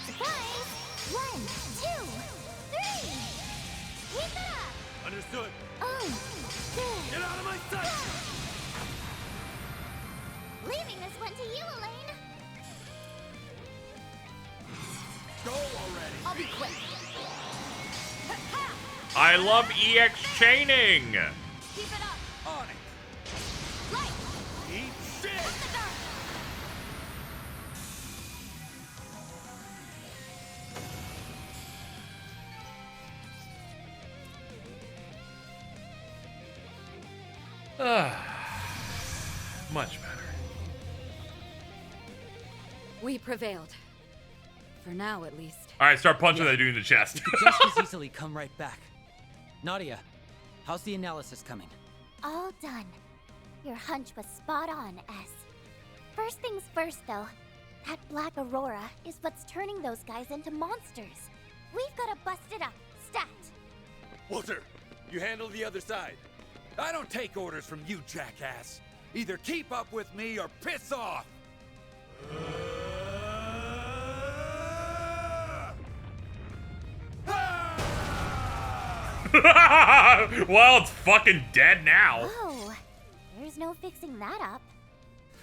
Surprise! 1, 2, 3. Keep it up. Understood. Oh, good. Get out of my sight! Leaving this one to you, Elaine. Go already. I'll be quick. I love EX chaining. Keep it up. On it. Light. Eat shit. What's the dark? Much better. We prevailed. For now, at least. All right, start punching that dude in the chest. You could just as easily come right back. Nadia, how's the analysis coming? All done. Your hunch was spot on, S. First things first, though. That black aurora is what's turning those guys into monsters. We've got to bust it up. Stat. Walter, you handle the other side. I don't take orders from you, jackass. Either keep up with me or piss off. Well, it's fucking dead now. Oh, there's no fixing that up.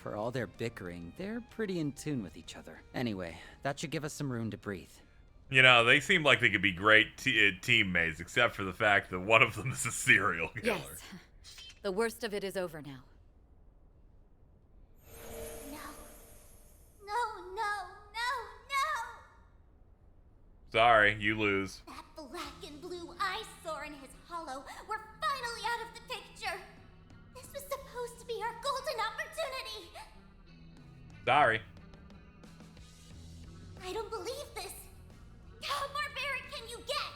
For all their bickering, they're pretty in tune with each other. Anyway, that should give us some room to breathe. You know, they seem like they could be great teammates, except for the fact that one of them is a serial killer. Yes. The worst of it is over now. No. No, no, no, Sorry, you lose. no! That black and blue eyesore in his hollow. We're finally out of the picture. This was supposed to be our golden opportunity. Sorry. I don't believe this. How barbaric can you get?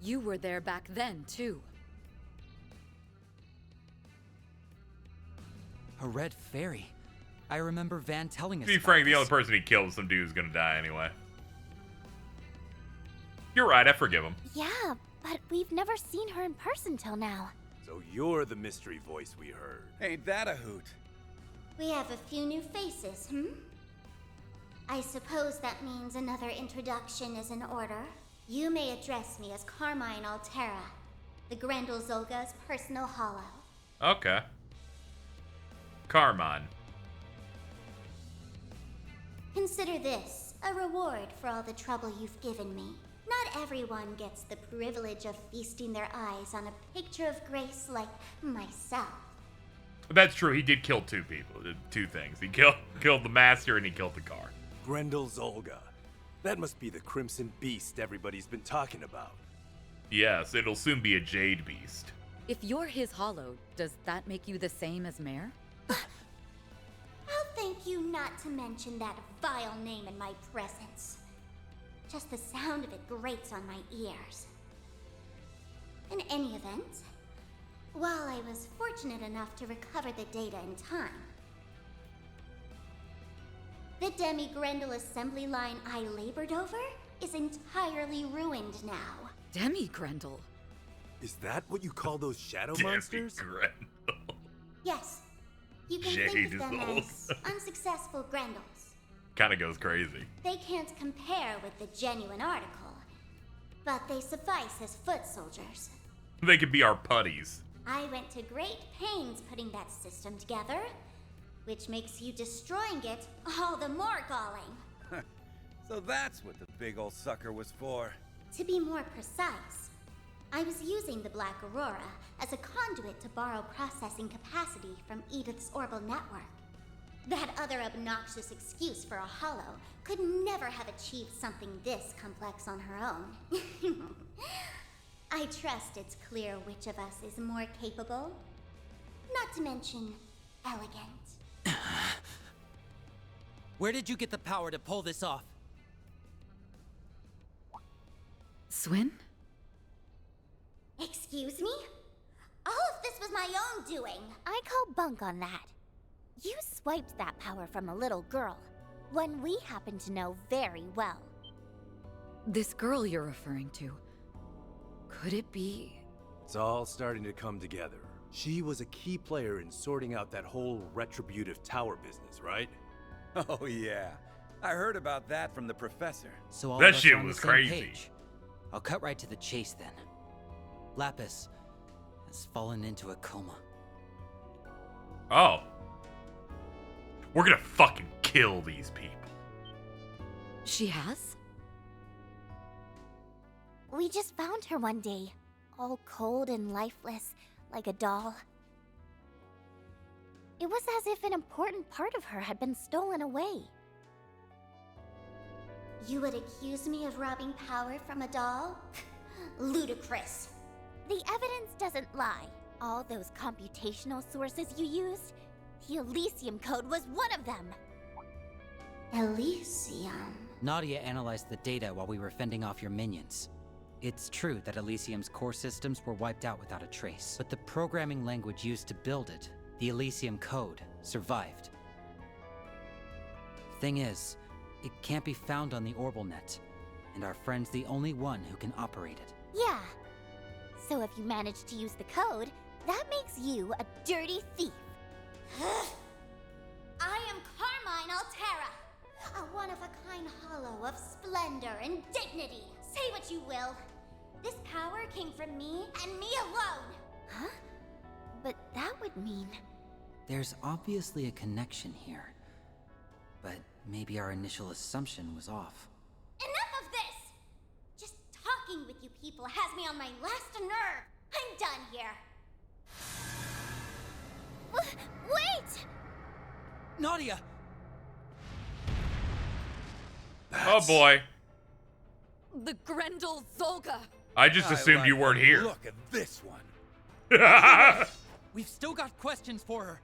You were there back then, too. A red fairy. I remember Van telling us. To be about frank, the this. only person he killed was some dude who's gonna die anyway. You're right, I forgive him. Yeah, but we've never seen her in person till now. So you're the mystery voice we heard. Ain't that a hoot? We have a few new faces, I suppose that means another introduction is in order. You may address me as Carmine Altera, the Grendel Zolga's personal hollow. Okay. Carmine. Consider this a reward for all the trouble you've given me. Not everyone gets the privilege of feasting their eyes on a picture of grace like myself. That's true, he did kill two people, two things. He killed the master and he killed the car. Grendel's Olga. That must be the Crimson Beast everybody's been talking about. Yes, it'll soon be a Jade Beast. If you're his hollow, does that make you the same as Mare? I'll thank you not to mention that vile name in my presence. Just the sound of it grates on my ears. In any event, while I was fortunate enough to recover the data in time, the Demi-Grendel assembly line I labored over is entirely ruined now. Demi-Grendel? Is that what you call those shadow monsters? Yes, you can Jade think of is them old. as unsuccessful Grendels. Kinda goes crazy. They can't compare with the genuine article, but they suffice as foot soldiers. They could be our putties. I went to great pains putting that system together, which makes you destroying it all the more galling. So that's what the big old sucker was for. To be more precise, I was using the Black Aurora as a conduit to borrow processing capacity from Edith's Orbital network. That other obnoxious excuse for a hollow could never have achieved something this complex on her own. I trust it's clear which of us is more capable. Not to mention, elegant. Where did you get the power to pull this off? Swin? Excuse me? All of this was my own doing. I call bunk on that. You swiped that power from a little girl, one we happen to know very well. This girl you're referring to. Could it be? It's all starting to come together. She was a key player in sorting out that whole retributive tower business, right? Oh yeah. I heard about that from the professor. So all That of us shit are on was the same crazy. page. I'll cut right to the chase then. Lapis has fallen into a coma. Oh. We're gonna fucking kill these people. She has? We just found her one day, all cold and lifeless, like a doll. It was as if an important part of her had been stolen away. You would accuse me of robbing power from a doll? Ludicrous. The evidence doesn't lie. All those computational sources you used, the Elysium code was one of them. Elysium. Nadia analyzed the data while we were fending off your minions. It's true that Elysium's core systems were wiped out without a trace, but the programming language used to build it, the Elysium code, survived. Thing is, it can't be found on the Orbalnet, and our friend's the only one who can operate it. Yeah. So if you manage to use the code, that makes you a dirty thief. I am Carmine Altera, a one-of-a-kind hollow of splendor and dignity. Say what you will. This power came from me and me alone. Huh? But that would mean... There's obviously a connection here, but maybe our initial assumption was off. Enough of this! Just talking with you people has me on my last nerve. I'm done here. Wait! Nadia! Oh boy. The Grendel Zolga! I just assumed you weren't here. Look at this one. We've still got questions for her.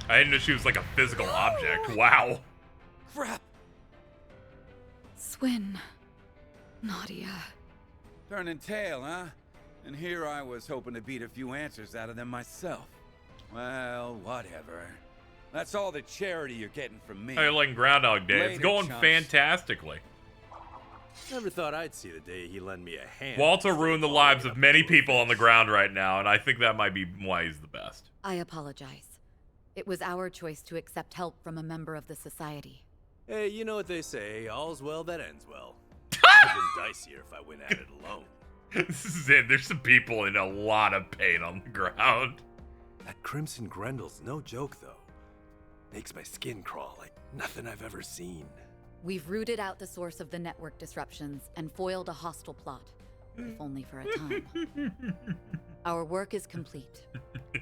I didn't know she was like a physical object. Wow. Crap! Swin. Nadia. Turning tail, huh? And here I was hoping to beat a few answers out of them myself. Well, whatever. That's all the charity you're getting from me. Hey, like Groundhog Day. It's Later, going chumps. fantastically. Never thought I'd see the day he lend me a hand. Walter ruined the lives of many people on the ground right now, and I think that might be why he's the best. I apologize. It was our choice to accept help from a member of the society. Hey, you know what they say, all's well that ends well. It would have been dicier if I went at it alone. This is it. There's some people in a lot of pain on the ground. That Crimson Grendel's no joke, though. Makes my skin crawl like nothing I've ever seen. We've rooted out the source of the network disruptions and foiled a hostile plot, if only for a time. Our work is complete.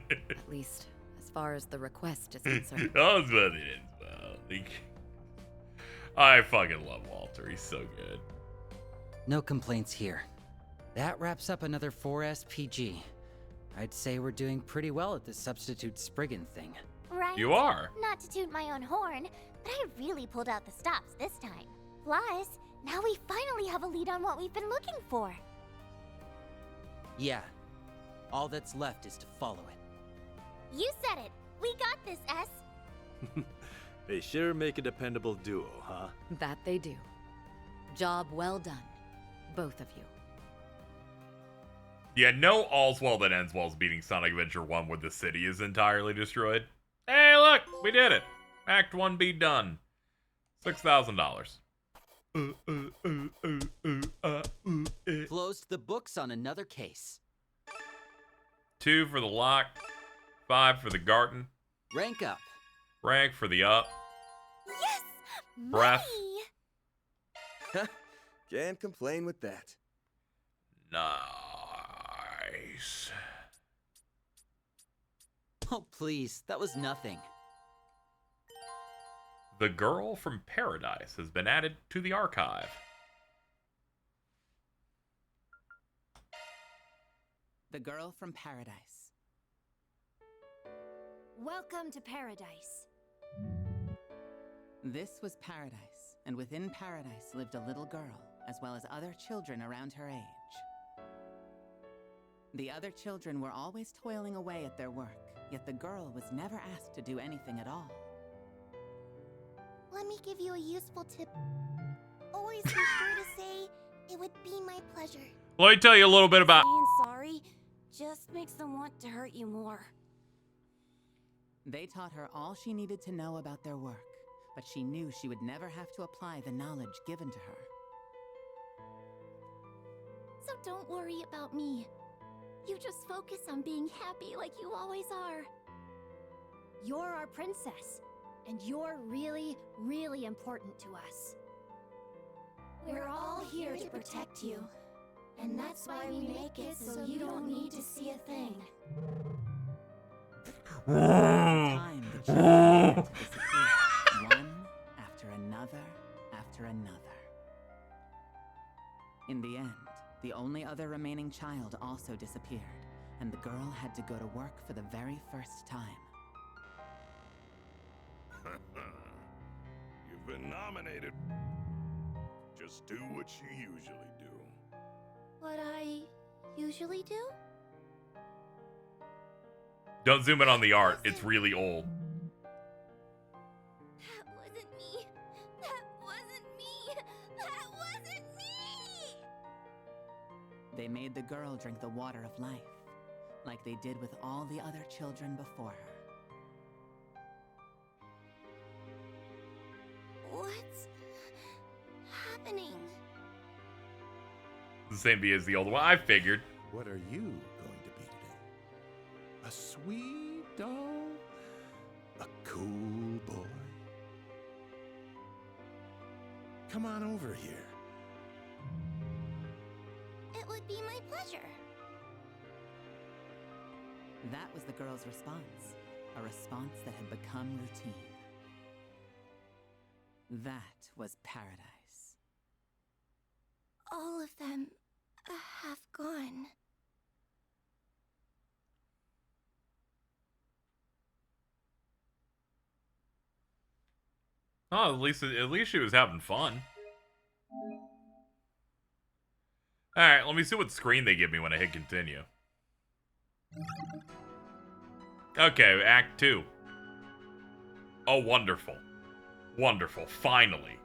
At least, as far as the request is concerned. I was about to end, like, I fucking love Walter. He's so good. No complaints here. That wraps up another 4S PG. I'd say we're doing pretty well at this substitute Spriggan thing. Right? You are. Not to toot my own horn, but I really pulled out the stops this time. Plus, now we finally have a lead on what we've been looking for. Yeah. All that's left is to follow it. You said it. We got this, S. They sure make a dependable duo, huh? That they do. Job well done, both of you. Yeah, no all's well that ends well's beating Sonic Adventure 1 where the city is entirely destroyed. Hey, look! We did it! Act 1B done. $6,000. Closed the books on another case. 2 for the lock. 5 for the garden. Rank up. Rank for the up. Yes! Breath. Money! Can't complain with that. Nice. Oh, please. That was nothing. The Girl from Paradise has been added to the archive. the girl from paradise. Welcome to paradise. This was paradise, and within paradise lived a little girl, as well as other children around her age. The other children were always toiling away at their work, yet the girl was never asked to do anything at all. Let me give you a useful tip. Always be sure to say, "It would be my pleasure." Let me tell you a little bit about. Saying sorry just makes them want to hurt you more. They taught her all she needed to know about their work, but she knew she would never have to apply the knowledge given to her. So don't worry about me. You just focus on being happy like you always are. You're our princess, and you're really, really important to us. We're all here to protect you, and that's why we make it so you don't need to see a thing. Time the children began to disappear, one after another. In the end, the only other remaining child also disappeared, and the girl had to go to work for the very first time. You've been nominated. Just do what you usually do. What I usually do? Don't zoom in on the art. It's really old. That wasn't me. That wasn't me. That wasn't me! They made the girl drink the water of life, like they did with all the other children before her. What's happening? The same B as the old one. I figured. What are you going to be today? A sweet doll? A cool boy? Come on over here. It would be my pleasure. That was the girl's response, a response that had become routine. That was paradise. All of them have gone. Oh, at least she was having fun. Alright, let me see what screen they give me when I hit continue. Okay, Act 2. Oh, wonderful. Wonderful. Finally.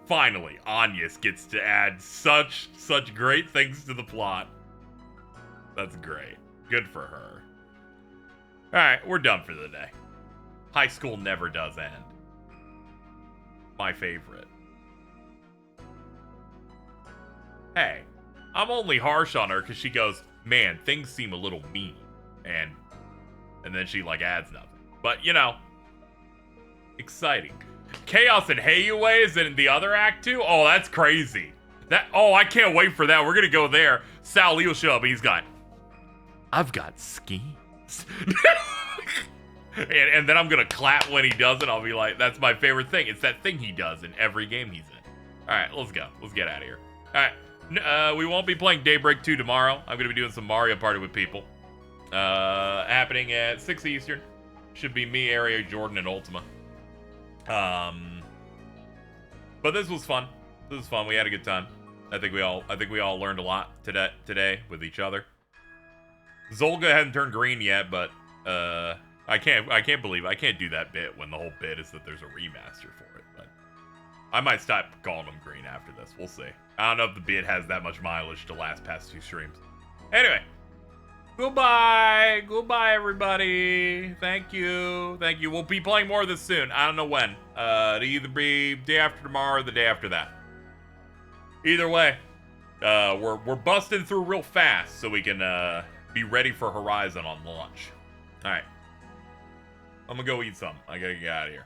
Finally, Agnes gets to add such great things to the plot. That's great. Good for her. Alright, we're done for the day. High school never does end. My favorite. Hey, I'm only harsh on her because she goes, man, things seem a little mean. And then she, like, adds nothing. But, you know, exciting. Chaos and Hayue is in the other act, too? Oh, that's crazy. I can't wait for that. We're going to go there. Sal Lee will show up, and he's got, I've got schemes. and then I'm going to clap when he does it. I'll be like, that's my favorite thing. It's that thing he does in every game he's in. All right, let's go. Let's get out of here. All right. We won't be playing Daybreak 2 tomorrow. I'm going to be doing some Mario Party with people. Happening at 6 Eastern. Should be me, Aria, Jordan, and Ultima. But this was fun. This was fun. We had a good time. I think we all learned a lot today with each other. Zolga hadn't turned green yet, but I can't believe I can't do that bit when the whole bit is that there's a remaster for it. But I might stop calling them green after this. We'll see. I don't know if the bit has that much mileage to last past 2 streams. Anyway. Goodbye. Goodbye, everybody. Thank you. Thank you. We'll be playing more of this soon. I don't know when. It'll either be day after tomorrow or the day after that. Either way, we're busting through real fast so we can be ready for Horizon on launch. All right. I'm gonna go eat some. I gotta get out of here.